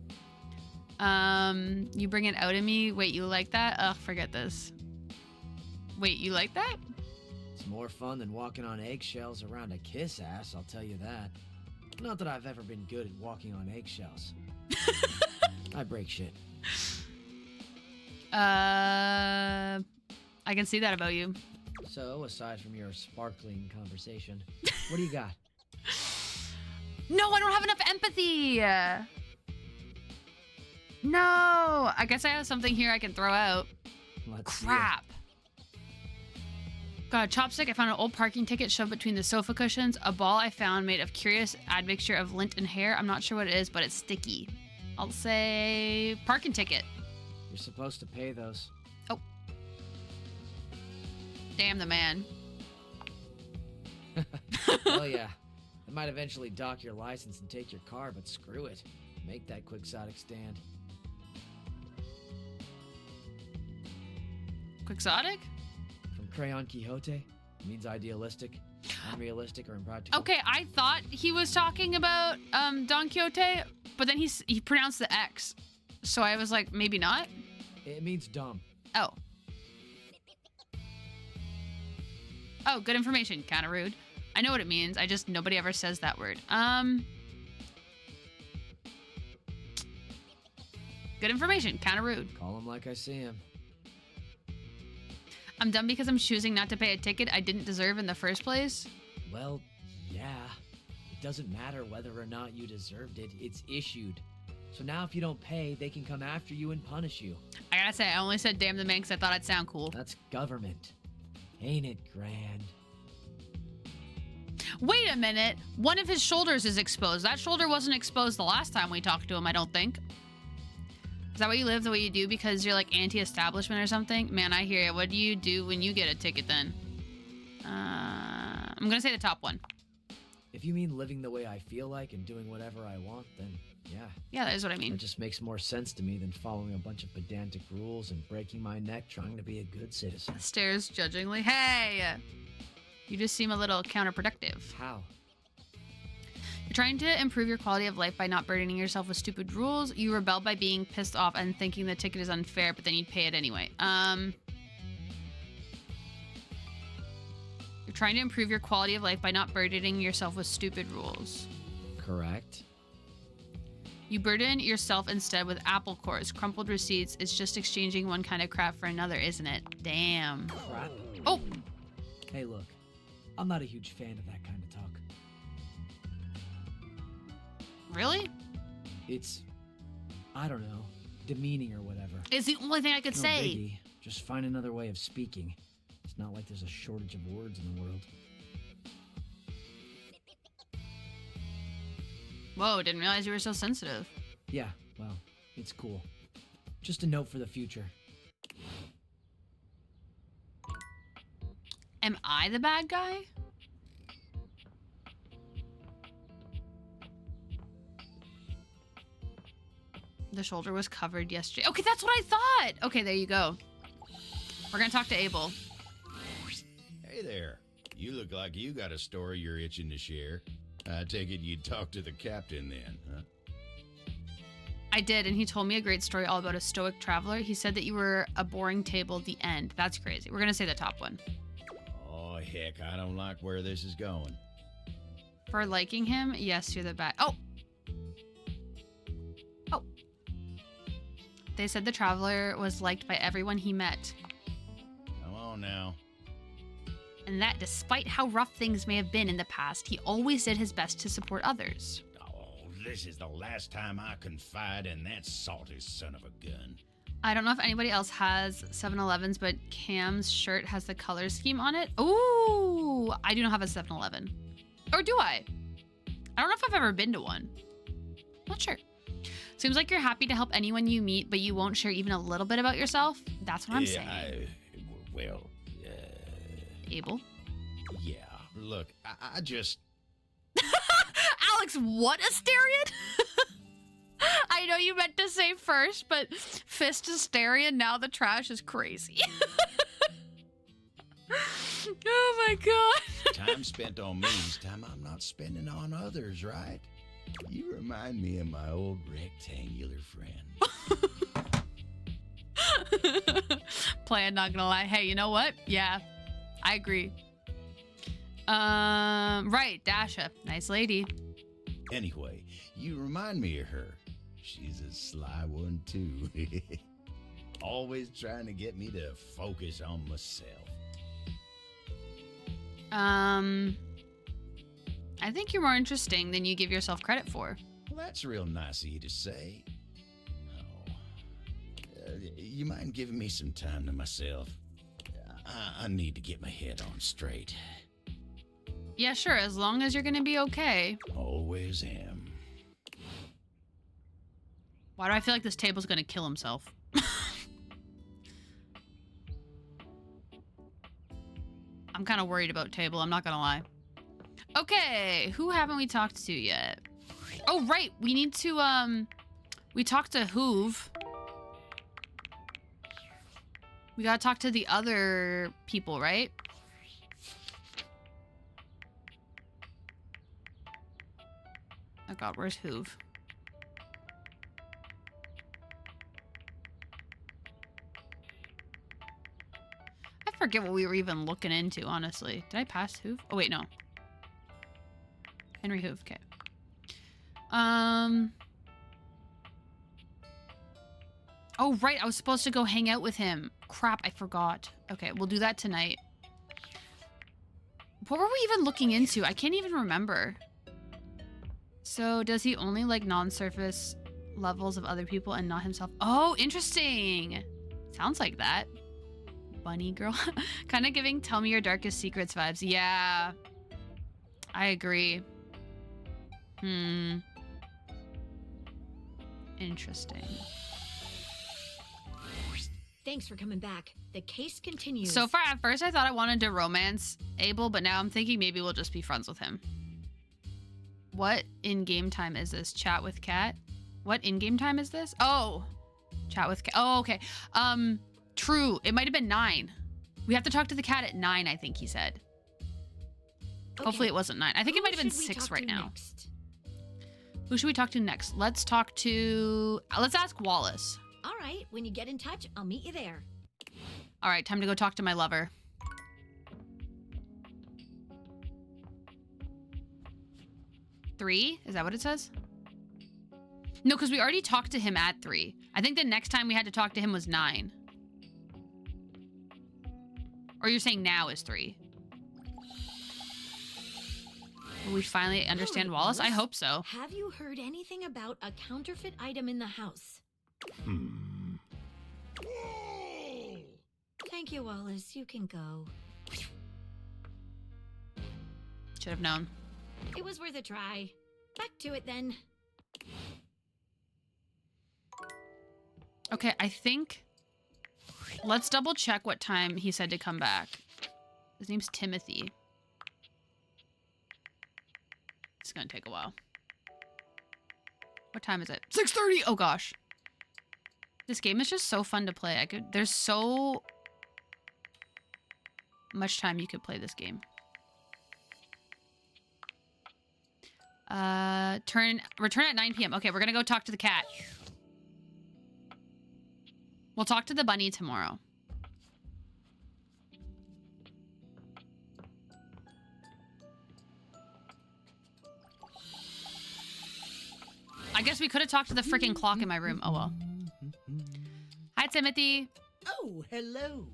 You bring it out of me? Wait, you like that? Ugh, forget this. Wait, you like that? It's more fun than walking on eggshells around a kiss ass, I'll tell you that. Not that I've ever been good at walking on eggshells. I break shit. I can see that about you. So, aside from your sparkling conversation, what do you got? No, I don't have enough empathy. No, I guess I have something here I can throw out. Let's see Crap. Got a chopstick. I found an old parking ticket shoved between the sofa cushions. A ball I found made of curious admixture of lint and hair. I'm not sure what it is, but it's sticky. I'll say parking ticket. You're supposed to pay those. Oh. Damn the man. Well, yeah. They might eventually dock your license and take your car, but screw it. Make that quixotic stand. Quixotic? From Crayon Quixote, it means idealistic, unrealistic, or impractical. Okay, I thought he was talking about Don Quixote, but then he pronounced the X. So I was like, maybe not? It means dumb. Oh. Oh, good information. Kind of rude. I know what it means. I just, nobody ever says that word. Good information. Kind of rude. Call him like I see him. I'm dumb because I'm choosing not to pay a ticket I didn't deserve in the first place. Well, yeah. It doesn't matter whether or not you deserved it. It's issued. So now if you don't pay, they can come after you and punish you. I gotta say, I only said damn the man because I thought I'd sound cool. That's government. Ain't it grand? Wait a minute. One of his shoulders is exposed. That shoulder wasn't exposed the last time we talked to him, I don't think. Is that why you live the way you do because you're like anti-establishment or something? Man, I hear you. What do you do when you get a ticket then? I'm gonna say the top one. If you mean living the way I feel like and doing whatever I want, then yeah. Yeah, that is what I mean. It just makes more sense to me than following a bunch of pedantic rules and breaking my neck trying to be a good citizen. Stares judgingly. Hey! You just seem a little counterproductive. How? You're trying to improve your quality of life by not burdening yourself with stupid rules. You rebel by being pissed off and thinking the ticket is unfair, but then you'd pay it anyway. You're trying to improve your quality of life by not burdening yourself with stupid rules. Correct. You burden yourself instead with apple cores. Crumpled receipts. It's just exchanging one kind of crap for another, isn't it? Damn. Crap. Oh! Hey, look. I'm not a huge fan of that kind of talk. Really? It's, I don't know, demeaning or whatever. It's the only thing I could No say. biggie. Just find another way of speaking. It's not like there's a shortage of words in the world. Whoa, didn't realize you were so sensitive. Yeah, well, it's cool. Just a note for the future. Am I the bad guy? The shoulder was covered yesterday. Okay, that's what I thought. Okay, there you go. We're gonna talk to Abel. Hey there. You look like you got a story you're itching to share. I take it you'd talk to the captain then, huh? I did, and he told me a great story all about a stoic traveler. He said that you were a boring table at the end. That's crazy. We're gonna say the top one. Oh, heck, I don't like where this is going. For liking him, yes, you're the bad. Oh! Oh. They said the traveler was liked by everyone he met. Come on now. And that despite how rough things may have been in the past, he always did his best to support others. Oh, this is the last time I confide in that salty son of a gun. I don't know if anybody else has 7-Elevens, but Cam's shirt has the color scheme on it. Ooh, I do not have a 7-Eleven. Or do I? I don't know if I've ever been to one. Not sure. Seems like you're happy to help anyone you meet, but you won't share even a little bit about yourself. That's what I'm saying. Abel? Yeah, look, I just... Alex, what, Asterion? I know you meant to say first, but Fist Asterion, now the trash is crazy. Oh my god. Time spent on me is time I'm not spending on others, right? You remind me of my old rectangular friend. Plan, not gonna lie. Hey, you know what? Yeah, I agree. Right, Dasha. Nice lady. Anyway, you remind me of her. She's a sly one, too. Always trying to get me to focus on myself. I think you're more interesting than you give yourself credit for. Well, that's real nice of you to say. Oh. You mind giving me some time to myself? I need to get my head on straight. Yeah, sure, as long as you're gonna be okay. Always am. Why do I feel like this table's gonna kill himself? I'm kind of worried about Table, I'm not gonna lie. Okay, who haven't we talked to yet? Oh, right, we need to, we talked to Hoove. We gotta talk to the other people, right? Oh god, where's Hoove? I forget what we were even looking into, honestly. Did I pass Hoove? Oh, wait, no. Henry Hoove, okay. Oh, right, I was supposed to go hang out with him. Crap, I forgot. Okay, we'll do that tonight. What were we even looking into? I can't even remember. So, does he only like non-surface levels of other people and not himself? Oh, interesting. Sounds like that. Bunny girl. Kind of giving Tell Me Your Darkest Secrets vibes. Yeah. I agree. Interesting. Thanks for coming back. The case continues. So far, at first I thought I wanted to romance Abel, but now I'm thinking maybe we'll just be friends with him. What in-game time is this? Chat with Cat? What in-game time is this? Oh, chat with Cat. Oh, okay. True. It might have been 9. We have to talk to the cat at 9, I think he said. Okay. Hopefully it wasn't 9. I think it might have been 6 right now. Next? Who should we talk to next? Let's talk to... Let's ask Wallace. All right. When you get in touch, I'll meet you there. All right. Time to go talk to my lover. Three? Is that what it says? No, because we already talked to him at 3. I think the next time we had to talk to him was 9. Or you're saying now is 3? Will we finally understand Wallace? I hope so. Have you heard anything about a counterfeit item in the house? Thank you, Wallace. You can go. Should have known. It was worth a try. Back to it then. Okay, I think... Let's double check what time he said to come back. His name's Timothy. It's gonna take a while. What time is it? 6:30! Oh gosh. This game is just so fun to play. There's so much time you could play this game. Return at 9 p.m. Okay, we're gonna go talk to the cat. We'll talk to the bunny tomorrow. I guess we could have talked to the freaking clock in my room. Oh well. Hi, Timothy. Oh, hello.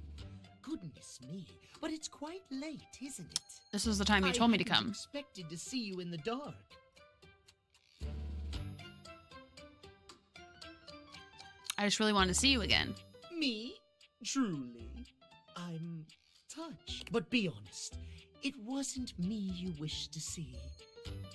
Goodness me, but it's quite late, isn't it? This was the time you told me to I come. Expected to see you in the dark. I just really wanted to see you again. Me? Truly? I'm touched. But be honest, it wasn't me you wished to see.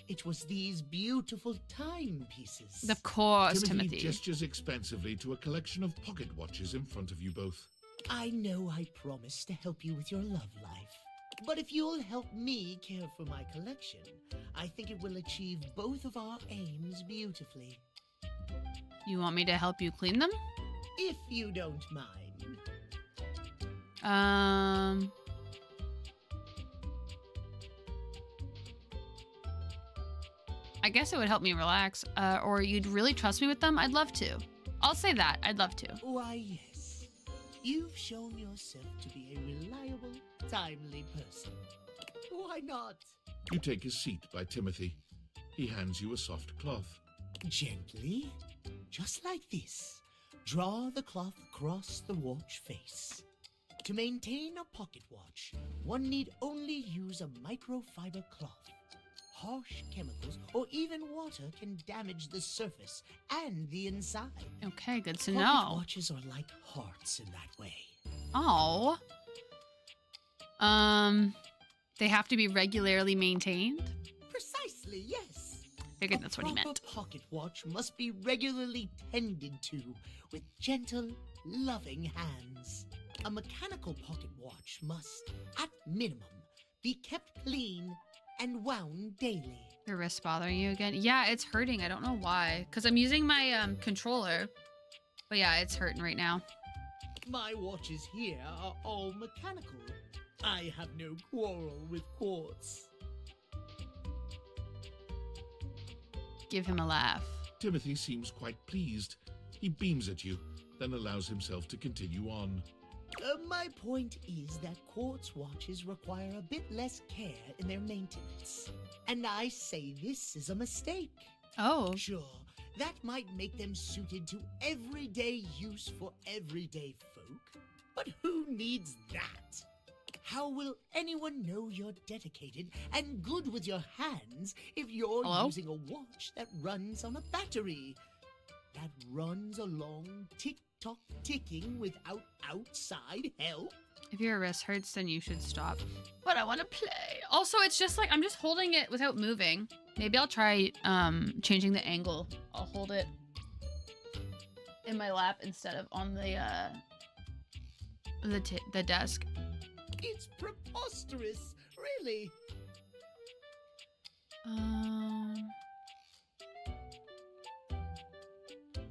It was these beautiful timepieces. Of course, Timothy. Gestures expensively to a collection of pocket watches in front of you both. I know I promised to help you with your love life. But if you'll help me care for my collection, I think it will achieve both of our aims beautifully. You want me to help you clean them? If you don't mind. I guess it would help me relax. Or you'd really trust me with them? I'd love to. I'll say that. I'd love to. Why, yes. You've shown yourself to be a reliable, timely person. Why not? You take a seat by Timothy. He hands you a soft cloth. Gently, just like this. Draw the cloth across the watch face. To maintain a pocket watch, one need only use a microfiber cloth. harsh chemicals or even water can damage the surface and the inside. Okay, good to Pocket know. watches are like hearts in that way. Oh. They have to be regularly maintained? Precisely, yes. Figured that's what he A proper meant. pocket watch must be regularly tended to with gentle, loving hands. A mechanical pocket watch must, at minimum, be kept clean and wound daily. Your wrist bothering you again? Yeah, it's hurting. I don't know why. Because I'm using my controller. But yeah, it's hurting right now. My watches here are all mechanical. I have no quarrel with quartz. Give him a laugh. Timothy seems quite pleased. He beams at you, then allows himself to continue on. My point is that quartz watches require a bit less care in their maintenance. And I say this is a mistake. Oh. Sure, that might make them suited to everyday use for everyday folk. But who needs that? How will anyone know you're dedicated and good with your hands if you're Hello? using a watch that runs on a battery? That runs along tick-tock ticking without outside help? If your wrist hurts, then you should stop. But I want to play. Also, it's just like, I'm just holding it without moving. Maybe I'll try changing the angle. I'll hold it in my lap instead of on the desk. It's preposterous, really.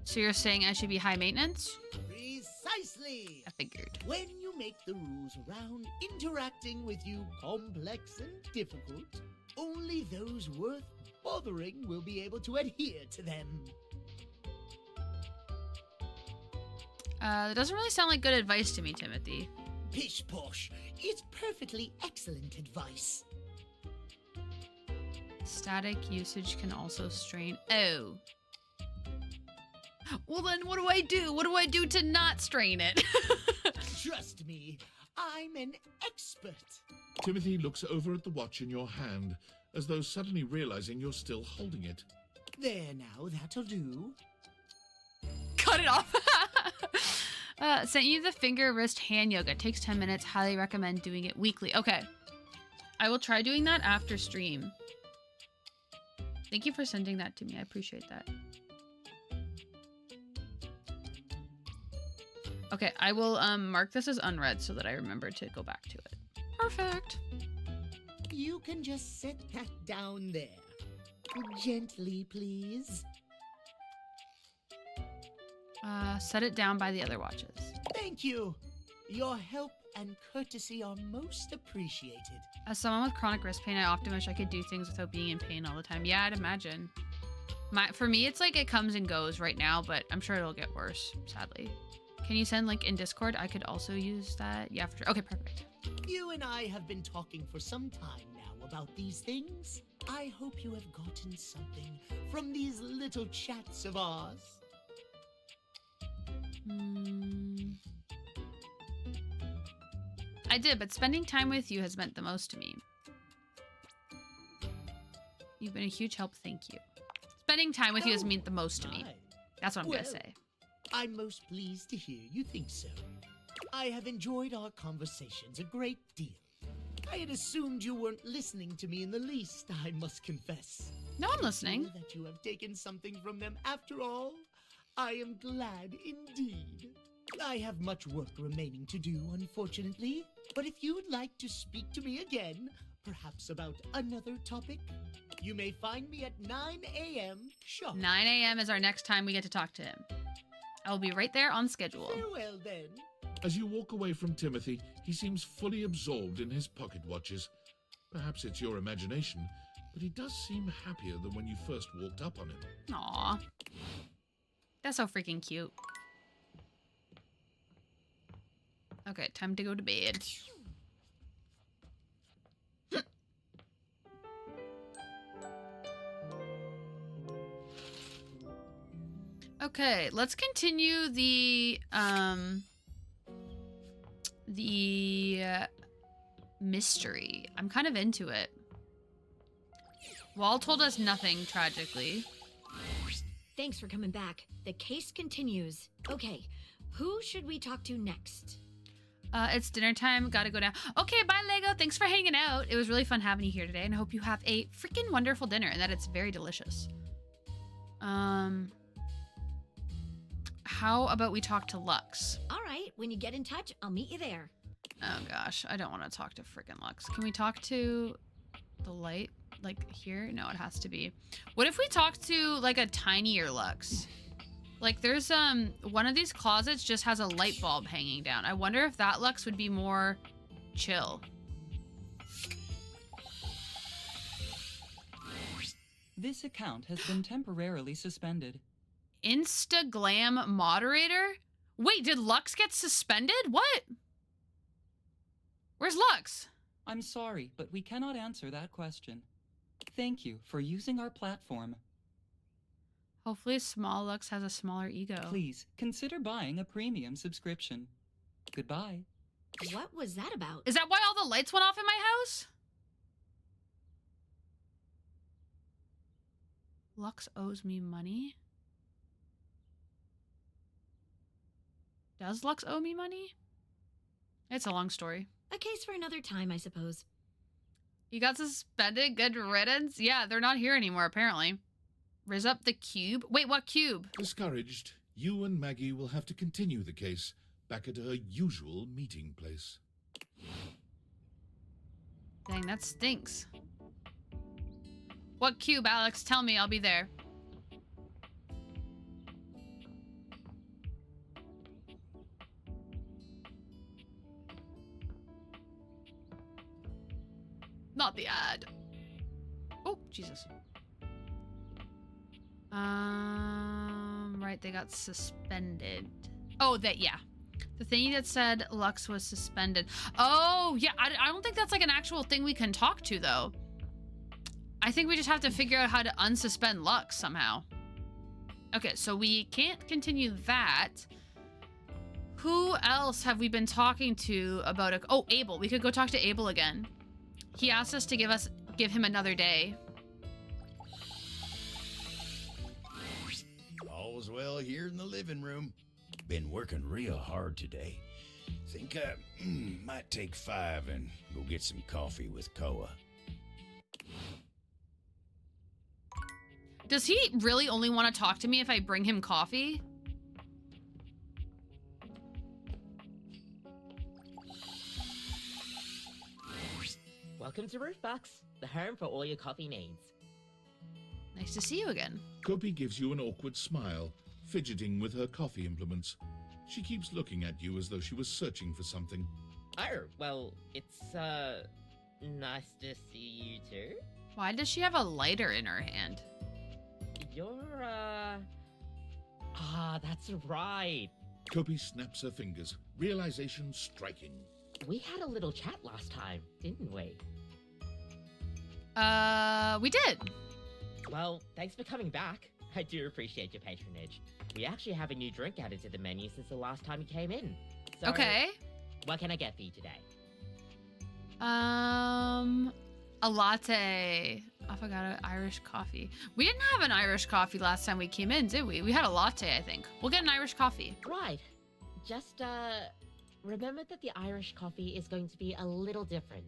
So you're saying I should be high maintenance? Precisely. I figured. When you make the rules around interacting with you complex and difficult, only those worth bothering will be able to adhere to them. That doesn't really sound like good advice to me, Timothy. Pish posh. It's perfectly excellent advice. Static usage can also strain. Oh. Well, then what do I do? What do I do to not strain it? Trust me, I'm an expert. Timothy looks over at the watch in your hand, as though suddenly realizing you're still holding it. There now, that'll do. Cut it off. Sent you the finger, wrist, hand yoga. Takes 10 minutes. Highly recommend doing it weekly. Okay. I will try doing that after stream. Thank you for sending that to me. I appreciate that. Okay, I will mark this as unread so that I remember to go back to it. Perfect. You can just set that down there. Gently, please. Set it down by the other watches. Thank you. Your help and courtesy are most appreciated. As someone with chronic wrist pain, I often wish I could do things without being in pain all the time. Yeah, I'd imagine. For me, it's like it comes and goes right now, but I'm sure it'll get worse, sadly. Can you send link in Discord? I could also use that. Yeah, for sure. Okay, perfect. You and I have been talking for some time now about these things. I hope you have gotten something from these little chats of ours. I did, but spending time with you has meant the most to me. You've been a huge help, thank you. Spending time with you has meant the most to me. That's what I'm gonna say. I'm most pleased to hear you think so. I have enjoyed our conversations a great deal. I had assumed you weren't listening to me in the least, I must confess. No, I'm listening. Now that you have taken something from them after all, I am glad indeed. I have much work remaining to do, unfortunately. But if you'd like to speak to me again, perhaps about another topic, you may find me at 9 a.m. sharp. 9 a.m. is our next time we get to talk to him. I will be right there on schedule. Farewell then. As you walk away from Timothy, he seems fully absorbed in his pocket watches. Perhaps it's your imagination, but he does seem happier than when you first walked up on him. Aw. That's so freaking cute. Okay, time to go to bed. Okay, let's continue the mystery. I'm kind of into it. Wall told us nothing, tragically. Thanks for coming back. The case continues. Okay, who should we talk to next? It's dinner time. Gotta go now. Okay, bye, Lego. Thanks for hanging out. It was really fun having you here today, and I hope you have a freaking wonderful dinner and that it's very delicious. How about we talk to Lux? All right, when you get in touch, I'll meet you there. Oh gosh, I don't want to talk to freaking Lux. Can we talk to the light? Like here? No, it has to be. What if we talk to like a tinier Lux? Like there's one of these closets just has a light bulb hanging down. I wonder if that Lux would be more chill. This account has been temporarily suspended. Instaglam moderator? Wait, did Lux get suspended? What? Where's Lux? I'm sorry, but we cannot answer that question. Thank you for using our platform. Hopefully small Lux has a smaller ego. Please consider buying a premium subscription. Goodbye. What was that about? Is that why all the lights went off in my house? Lux owes me money? Does Lux owe me money? It's a long story. A case for another time, I suppose. You got suspended? Good riddance? Yeah, they're not here anymore, apparently. Riz up the cube? Wait, what cube? Discouraged, you and Maggie will have to continue the case back at her usual meeting place. Dang, that stinks. What cube, Alex? Tell me, I'll be there. Not the ad. Oh, Jesus. Right, they got suspended. Oh, yeah. The thing that said Lux was suspended. Oh, yeah, I don't think that's like an actual thing we can talk to, though. I think we just have to figure out how to unsuspend Lux somehow. Okay, so we can't continue that. Who else have we been talking to about a... Oh, Abel. We could go talk to Abel again. He asked us to give him another day. All's well here in the living room. Been working real hard today. Think I might take 5 and go get some coffee with Koa. Does he really only want to talk to me if I bring him coffee? Welcome to Roofbox, the home for all your coffee needs. Nice to see you again. Kopi gives you an awkward smile, fidgeting with her coffee implements. She keeps looking at you as though she was searching for something. Oh, well, it's, nice to see you too. Why does she have a lighter in her hand? You're, that's right. Kopi snaps her fingers, realization striking. We had a little chat last time, didn't we? We did. Well, thanks for coming back. I do appreciate your patronage. We actually have a new drink added to the menu since the last time you came in. So, okay. What can I get for you today? A latte. Affogato Irish coffee. We didn't have an Irish coffee last time we came in, did we? We had a latte, I think. We'll get an Irish coffee. Right. Just, remember that the Irish coffee is going to be a little different.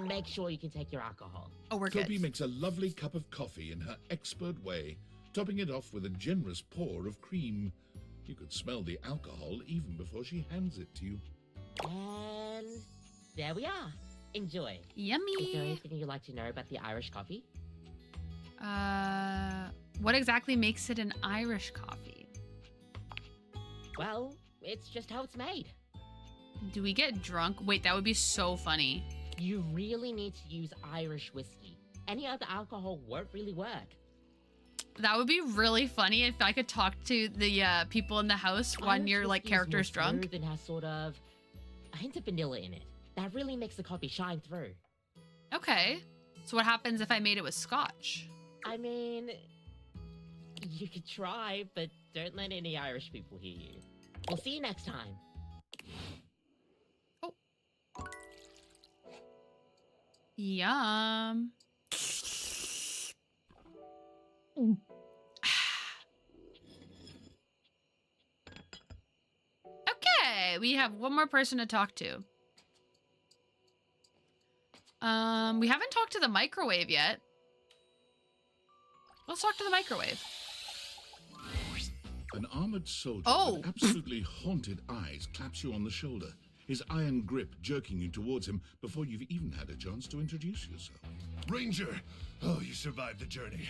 Make sure you can take your alcohol. Oh, we're good. Kopi makes a lovely cup of coffee in her expert way, topping it off with a generous pour of cream. You could smell the alcohol even before she hands it to you. And there we are. Enjoy. Yummy. Is there anything you'd like to know about the Irish coffee? What exactly makes it an Irish coffee? Well, it's just how it's made. Do we get drunk? Wait, that would be so funny. You really need to use Irish whiskey. Any other alcohol won't really work. That would be really funny if I could talk to the people in the house when Irish your like whiskey is more character's drunk. smooth and has sort of a hint of vanilla in it. That really makes the coffee shine through. Okay. So what happens if I made it with scotch? I mean, you could try, but don't let any Irish people hear you. We'll see you next time. Yum. Okay, we have one more person to talk to. We haven't talked to the microwave yet. Let's talk to the microwave. An armored soldier Oh. with absolutely haunted eyes claps you on the shoulder, his iron grip jerking you towards him before you've even had a chance to introduce yourself. Ranger! Oh, you survived the journey.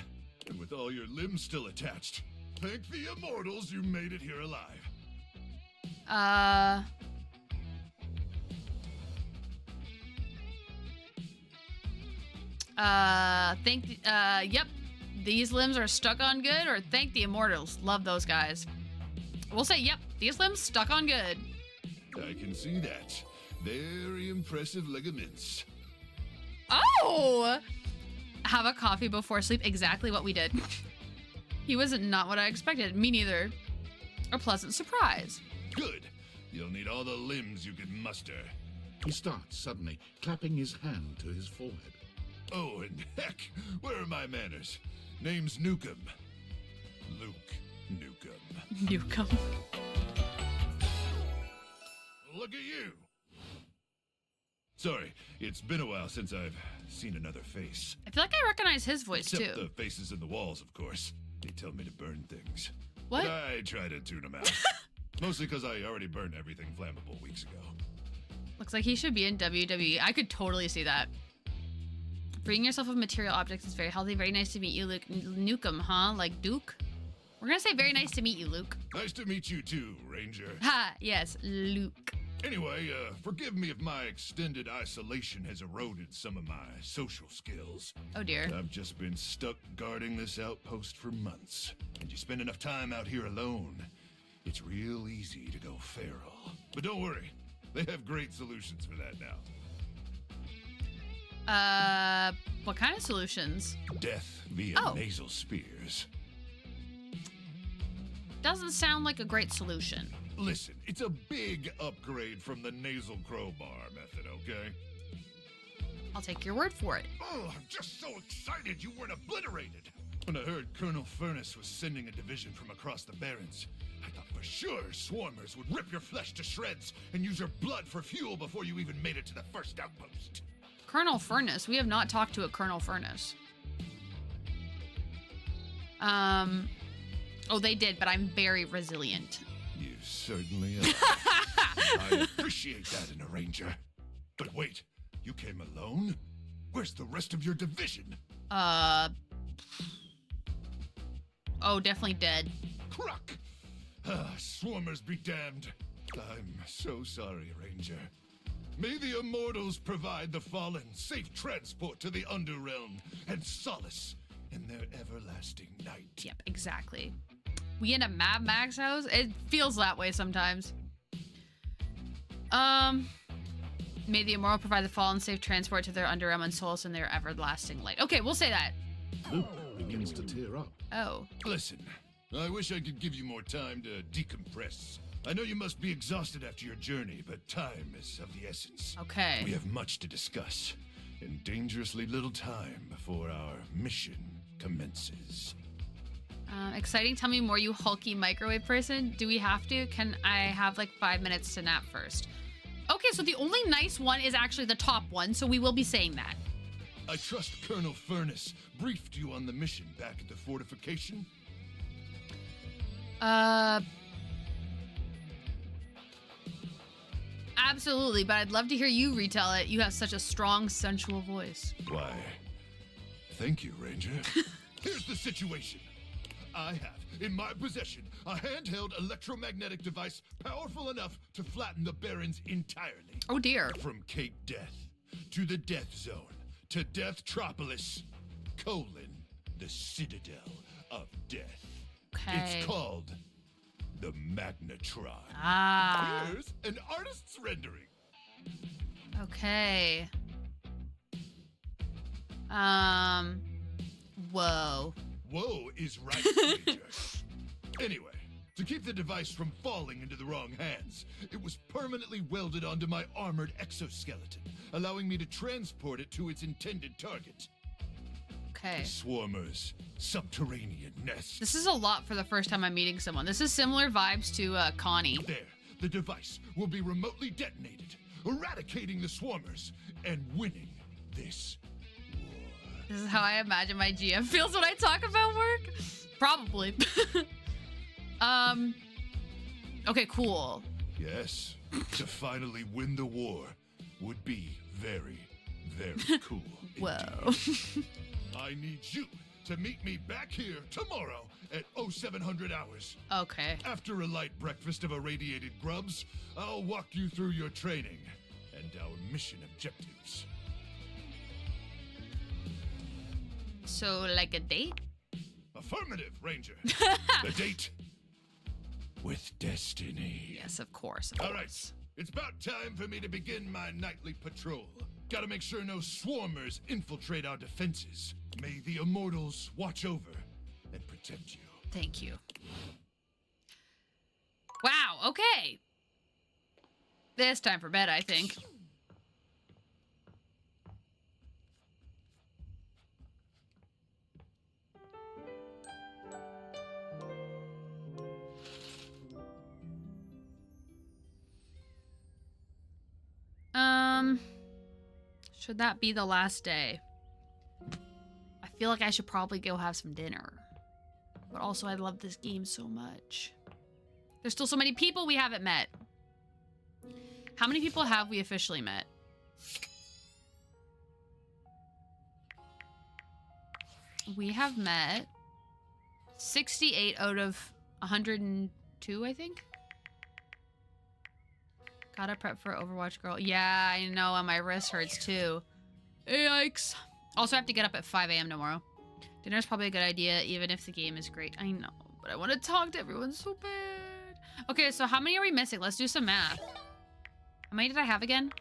And with all your limbs still attached. Thank the immortals you made it here alive. Yep. These limbs are stuck on good, or thank the immortals. Love those guys. We'll say, yep, these limbs stuck on good. I can see that. Very impressive ligaments. Oh! Have a coffee before sleep. Exactly what we did. He was not what I expected. Me neither. A pleasant surprise. Good. You'll need all the limbs you can muster. He starts suddenly, clapping his hand to his forehead. Oh, and heck, where are my manners? Name's Nukem. Luke Nukem. Nukem. Look at you. Sorry, it's been a while since I've seen another face. I feel like I recognize his voice, Except too. the faces in the walls, of course. They tell me to burn things. What? But I try to tune them out. Mostly because I already burned everything flammable weeks ago. Looks like he should be in WWE. I could totally see that. Freeing yourself of material objects is very healthy. Very nice to meet you, Luke. Nukem, huh? Like Duke? We're gonna say very nice to meet you, Luke. Nice to meet you too, Ranger. Ha! Yes, Luke. Anyway, forgive me if my extended isolation has eroded some of my social skills. Oh dear. I've just been stuck guarding this outpost for months. And you spend enough time out here alone, it's real easy to go feral. But don't worry, they have great solutions for that now. What kind of solutions? Death via nasal spears. Doesn't sound like a great solution. Listen, it's a big upgrade from the nasal crowbar method, okay? I'll take your word for it. Oh, I'm just so excited you weren't obliterated. When I heard Colonel Furnace was sending a division from across the Barrens, I thought for sure swarmers would rip your flesh to shreds and use your blood for fuel before you even made it to the first outpost. Colonel Furnace. We have not talked to a Colonel Furnace. Oh, they did, but I'm very resilient. You certainly are. I appreciate that in a ranger. But wait, you came alone? Where's the rest of your division? Oh, definitely dead. Cruck! Swarmers be damned. I'm so sorry, Ranger. May the immortals provide the fallen safe transport to the Underrealm and solace in their everlasting night. Yep, exactly. We in a Mad Max house? It feels that way sometimes. May the immortal provide the fallen safe transport to their Underrealm and solace in their everlasting light. Okay, we'll say that. Luke begins to tear up. Oh. Listen, I wish I could give you more time to decompress. I know you must be exhausted after your journey, but time is of the essence. Okay. We have much to discuss, and dangerously little time before our mission commences. Exciting. Tell me more, you hulky microwave person. Do we have to? Can I have like 5 minutes to nap first? Okay, so the only nice one is actually the top one, so we will be saying that. I trust Colonel Furnace briefed you on the mission back at the fortification? Absolutely, but I'd love to hear you retell it. You have such a strong, sensual voice. Why, thank you, Ranger. Here's the situation. I have, in my possession, a handheld electromagnetic device powerful enough to flatten the Barrens entirely. Oh dear. From Cape Death, to the Death Zone, to Deathtropolis, the Citadel of Death. Okay. It's called the Magnetron. Ah. Here's an artist's rendering. Okay. Whoa. Whoa is right, Major. Anyway, to keep the device from falling into the wrong hands, it was permanently welded onto my armored exoskeleton, allowing me to transport it to its intended target. Okay. Swarmer's subterranean nest. This is a lot for the first time I'm meeting someone. This is similar vibes to Connie. There, the device will be remotely detonated, eradicating the Swarmers and winning this. This is how I imagine my GM feels when I talk about work. Probably. Okay, cool. Yes, to finally win the war would be very, very cool. Whoa. I need you to meet me back here tomorrow at 0700 hours. Okay. After a light breakfast of irradiated grubs, I'll walk you through your training and our mission objectives. So, like a date? Affirmative, Ranger. The date with destiny. Yes, of course. All right, it's about time for me to begin my nightly patrol. Gotta make sure no Swarmers infiltrate our defenses. May the Immortals watch over and protect you. Thank you. Wow, okay. This time for bed, I think. Should that be the last day? I feel like I should probably go have some dinner. But also, I love this game so much. There's still so many people we haven't met. How many people have we officially met? We have met 68 out of 102, I think. Gotta prep for Overwatch Girl. Yeah, I know, and my wrist hurts too. Yikes. Also, I have to get up at 5 a.m. tomorrow. Dinner's probably a good idea, even if the game is great. I know, but I want to talk to everyone so bad. Okay, so how many are we missing? Let's do some math. How many did I have again?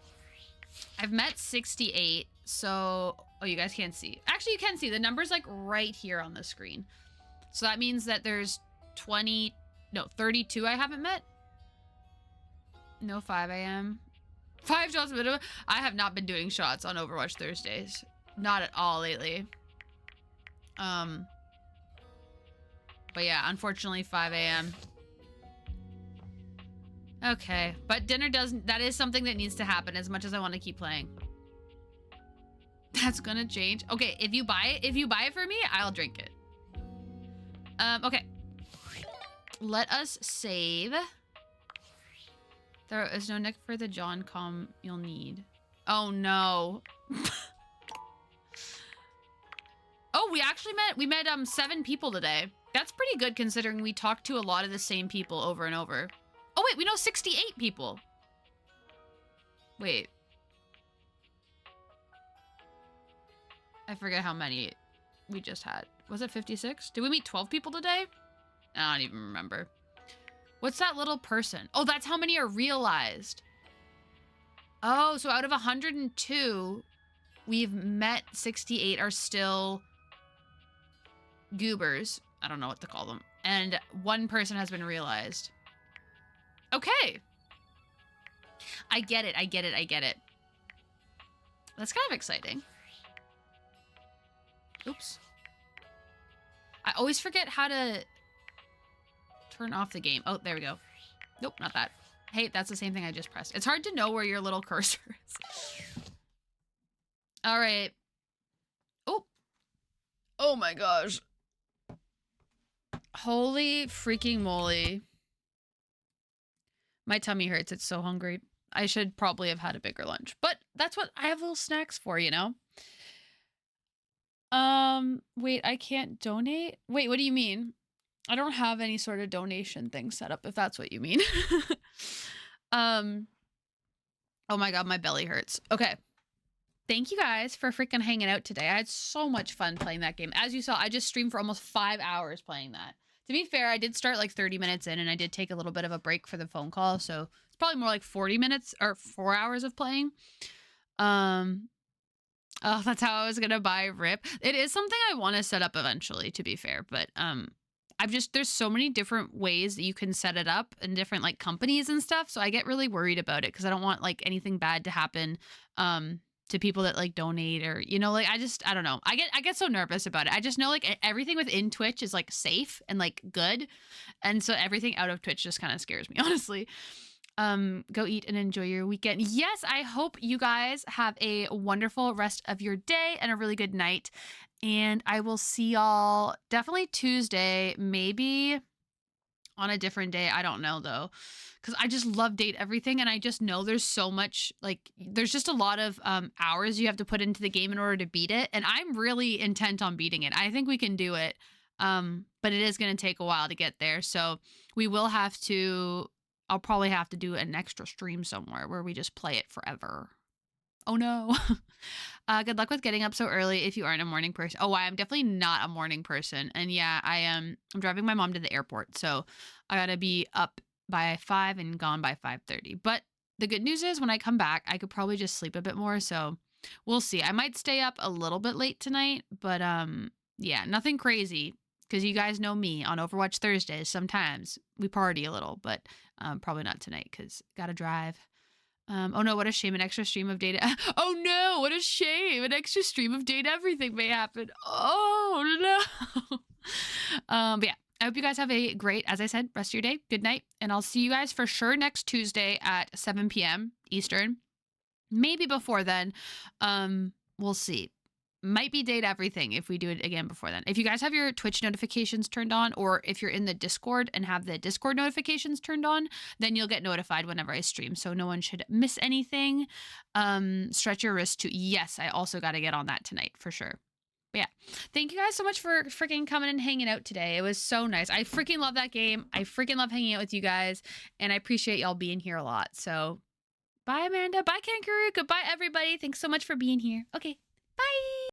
I've met 68, so... Oh, you guys can't see. Actually, you can see. The number's like right here on the screen. So that means that there's 32 I haven't met. No 5 a.m. 5 shots minimum. I have not been doing shots on Overwatch Thursdays. Not at all lately. But yeah, unfortunately 5 a.m. Okay, but dinner doesn't, that is something that needs to happen as much as I want to keep playing. That's gonna change. Okay, if you buy it for me, I'll drink it. Okay. Let us save. There is no nick for the John com you'll need. Oh no. Oh, we met 7 people today. That's pretty good considering we talked to a lot of the same people over and over. Oh wait, we know 68 people. Wait. I forget how many we just had. Was it 56? Did we meet 12 people today? I don't even remember. What's that little person? Oh, that's how many are realized. Oh, so out of 102, we've met 68 are still goobers. I don't know what to call them. And 1 person has been realized. Okay. I get it. I get it. I get it. That's kind of exciting. Oops. I always forget how to turn off the game. Oh, there we go. Nope, not that. Hey, that's the same thing I just pressed. It's hard to know where your little cursor is. All right. Oh. Oh my gosh. Holy freaking moly. My tummy hurts. It's so hungry. I should probably have had a bigger lunch. But that's what I have little snacks for, you know? Wait, I can't donate? Wait, what do you mean? I don't have any sort of donation thing set up, if that's what you mean. Oh my god, my belly hurts. Okay. Thank you guys for freaking hanging out today. I had so much fun playing that game. As you saw, I just streamed for almost 5 hours playing that. To be fair, I did start like 30 minutes in and I did take a little bit of a break for the phone call. So it's probably more like 40 minutes or 4 hours of playing. Oh, that's how I was going to buy RIP. It is something I want to set up eventually, to be fair. But there's so many different ways that you can set it up and different like companies and stuff. So I get really worried about it because I don't want like anything bad to happen to people that like donate, or you know, like I don't know. I get so nervous about it. I just know like everything within Twitch is like safe and like good, and so everything out of Twitch just kind of scares me, honestly. Go eat and enjoy your weekend. Yes, I hope you guys have a wonderful rest of your day and a really good night, and I will see y'all definitely Tuesday, maybe on a different day. I don't know though, because I just love Date Everything, and I just know there's so much, like there's just a lot of hours you have to put into the game in order to beat it, and I'm really intent on beating it. I think we can do it, but it is going to take a while to get there, so we will have to, I'll probably have to do an extra stream somewhere where we just play it forever. Oh no. Good luck with getting up so early if you aren't a morning person. Oh, I'm definitely not a morning person. And yeah, I'm driving my mom to the airport, so I gotta be up by 5 and gone by 5:30. But the good news is when I come back, I could probably just sleep a bit more, so we'll see. I might stay up a little bit late tonight, but yeah, nothing crazy, because you guys know me on Overwatch Thursdays. Sometimes we party a little, but probably not tonight because gotta drive. Oh no, what a shame. An extra stream of Data. Oh no, what a shame. An extra stream of Date Everything may happen. Oh no. But yeah, I hope you guys have a great, as I said, rest of your day. Good night. And I'll see you guys for sure next Tuesday at 7 p.m. Eastern. Maybe before then. We'll see. Might be Date Everything if we do it again before then. If you guys have your Twitch notifications turned on, or if you're in the Discord and have the Discord notifications turned on, then you'll get notified whenever I stream, so no one should miss anything. Stretch your wrist too. Yes, I also got to get on that tonight for sure. But yeah, thank you guys so much for freaking coming and hanging out today. It was so nice. I freaking love that game. I freaking love hanging out with you guys, and I appreciate y'all being here a lot. So bye, Amanda. Bye, Kangaroo. Goodbye, everybody. Thanks so much for being here. Okay, bye.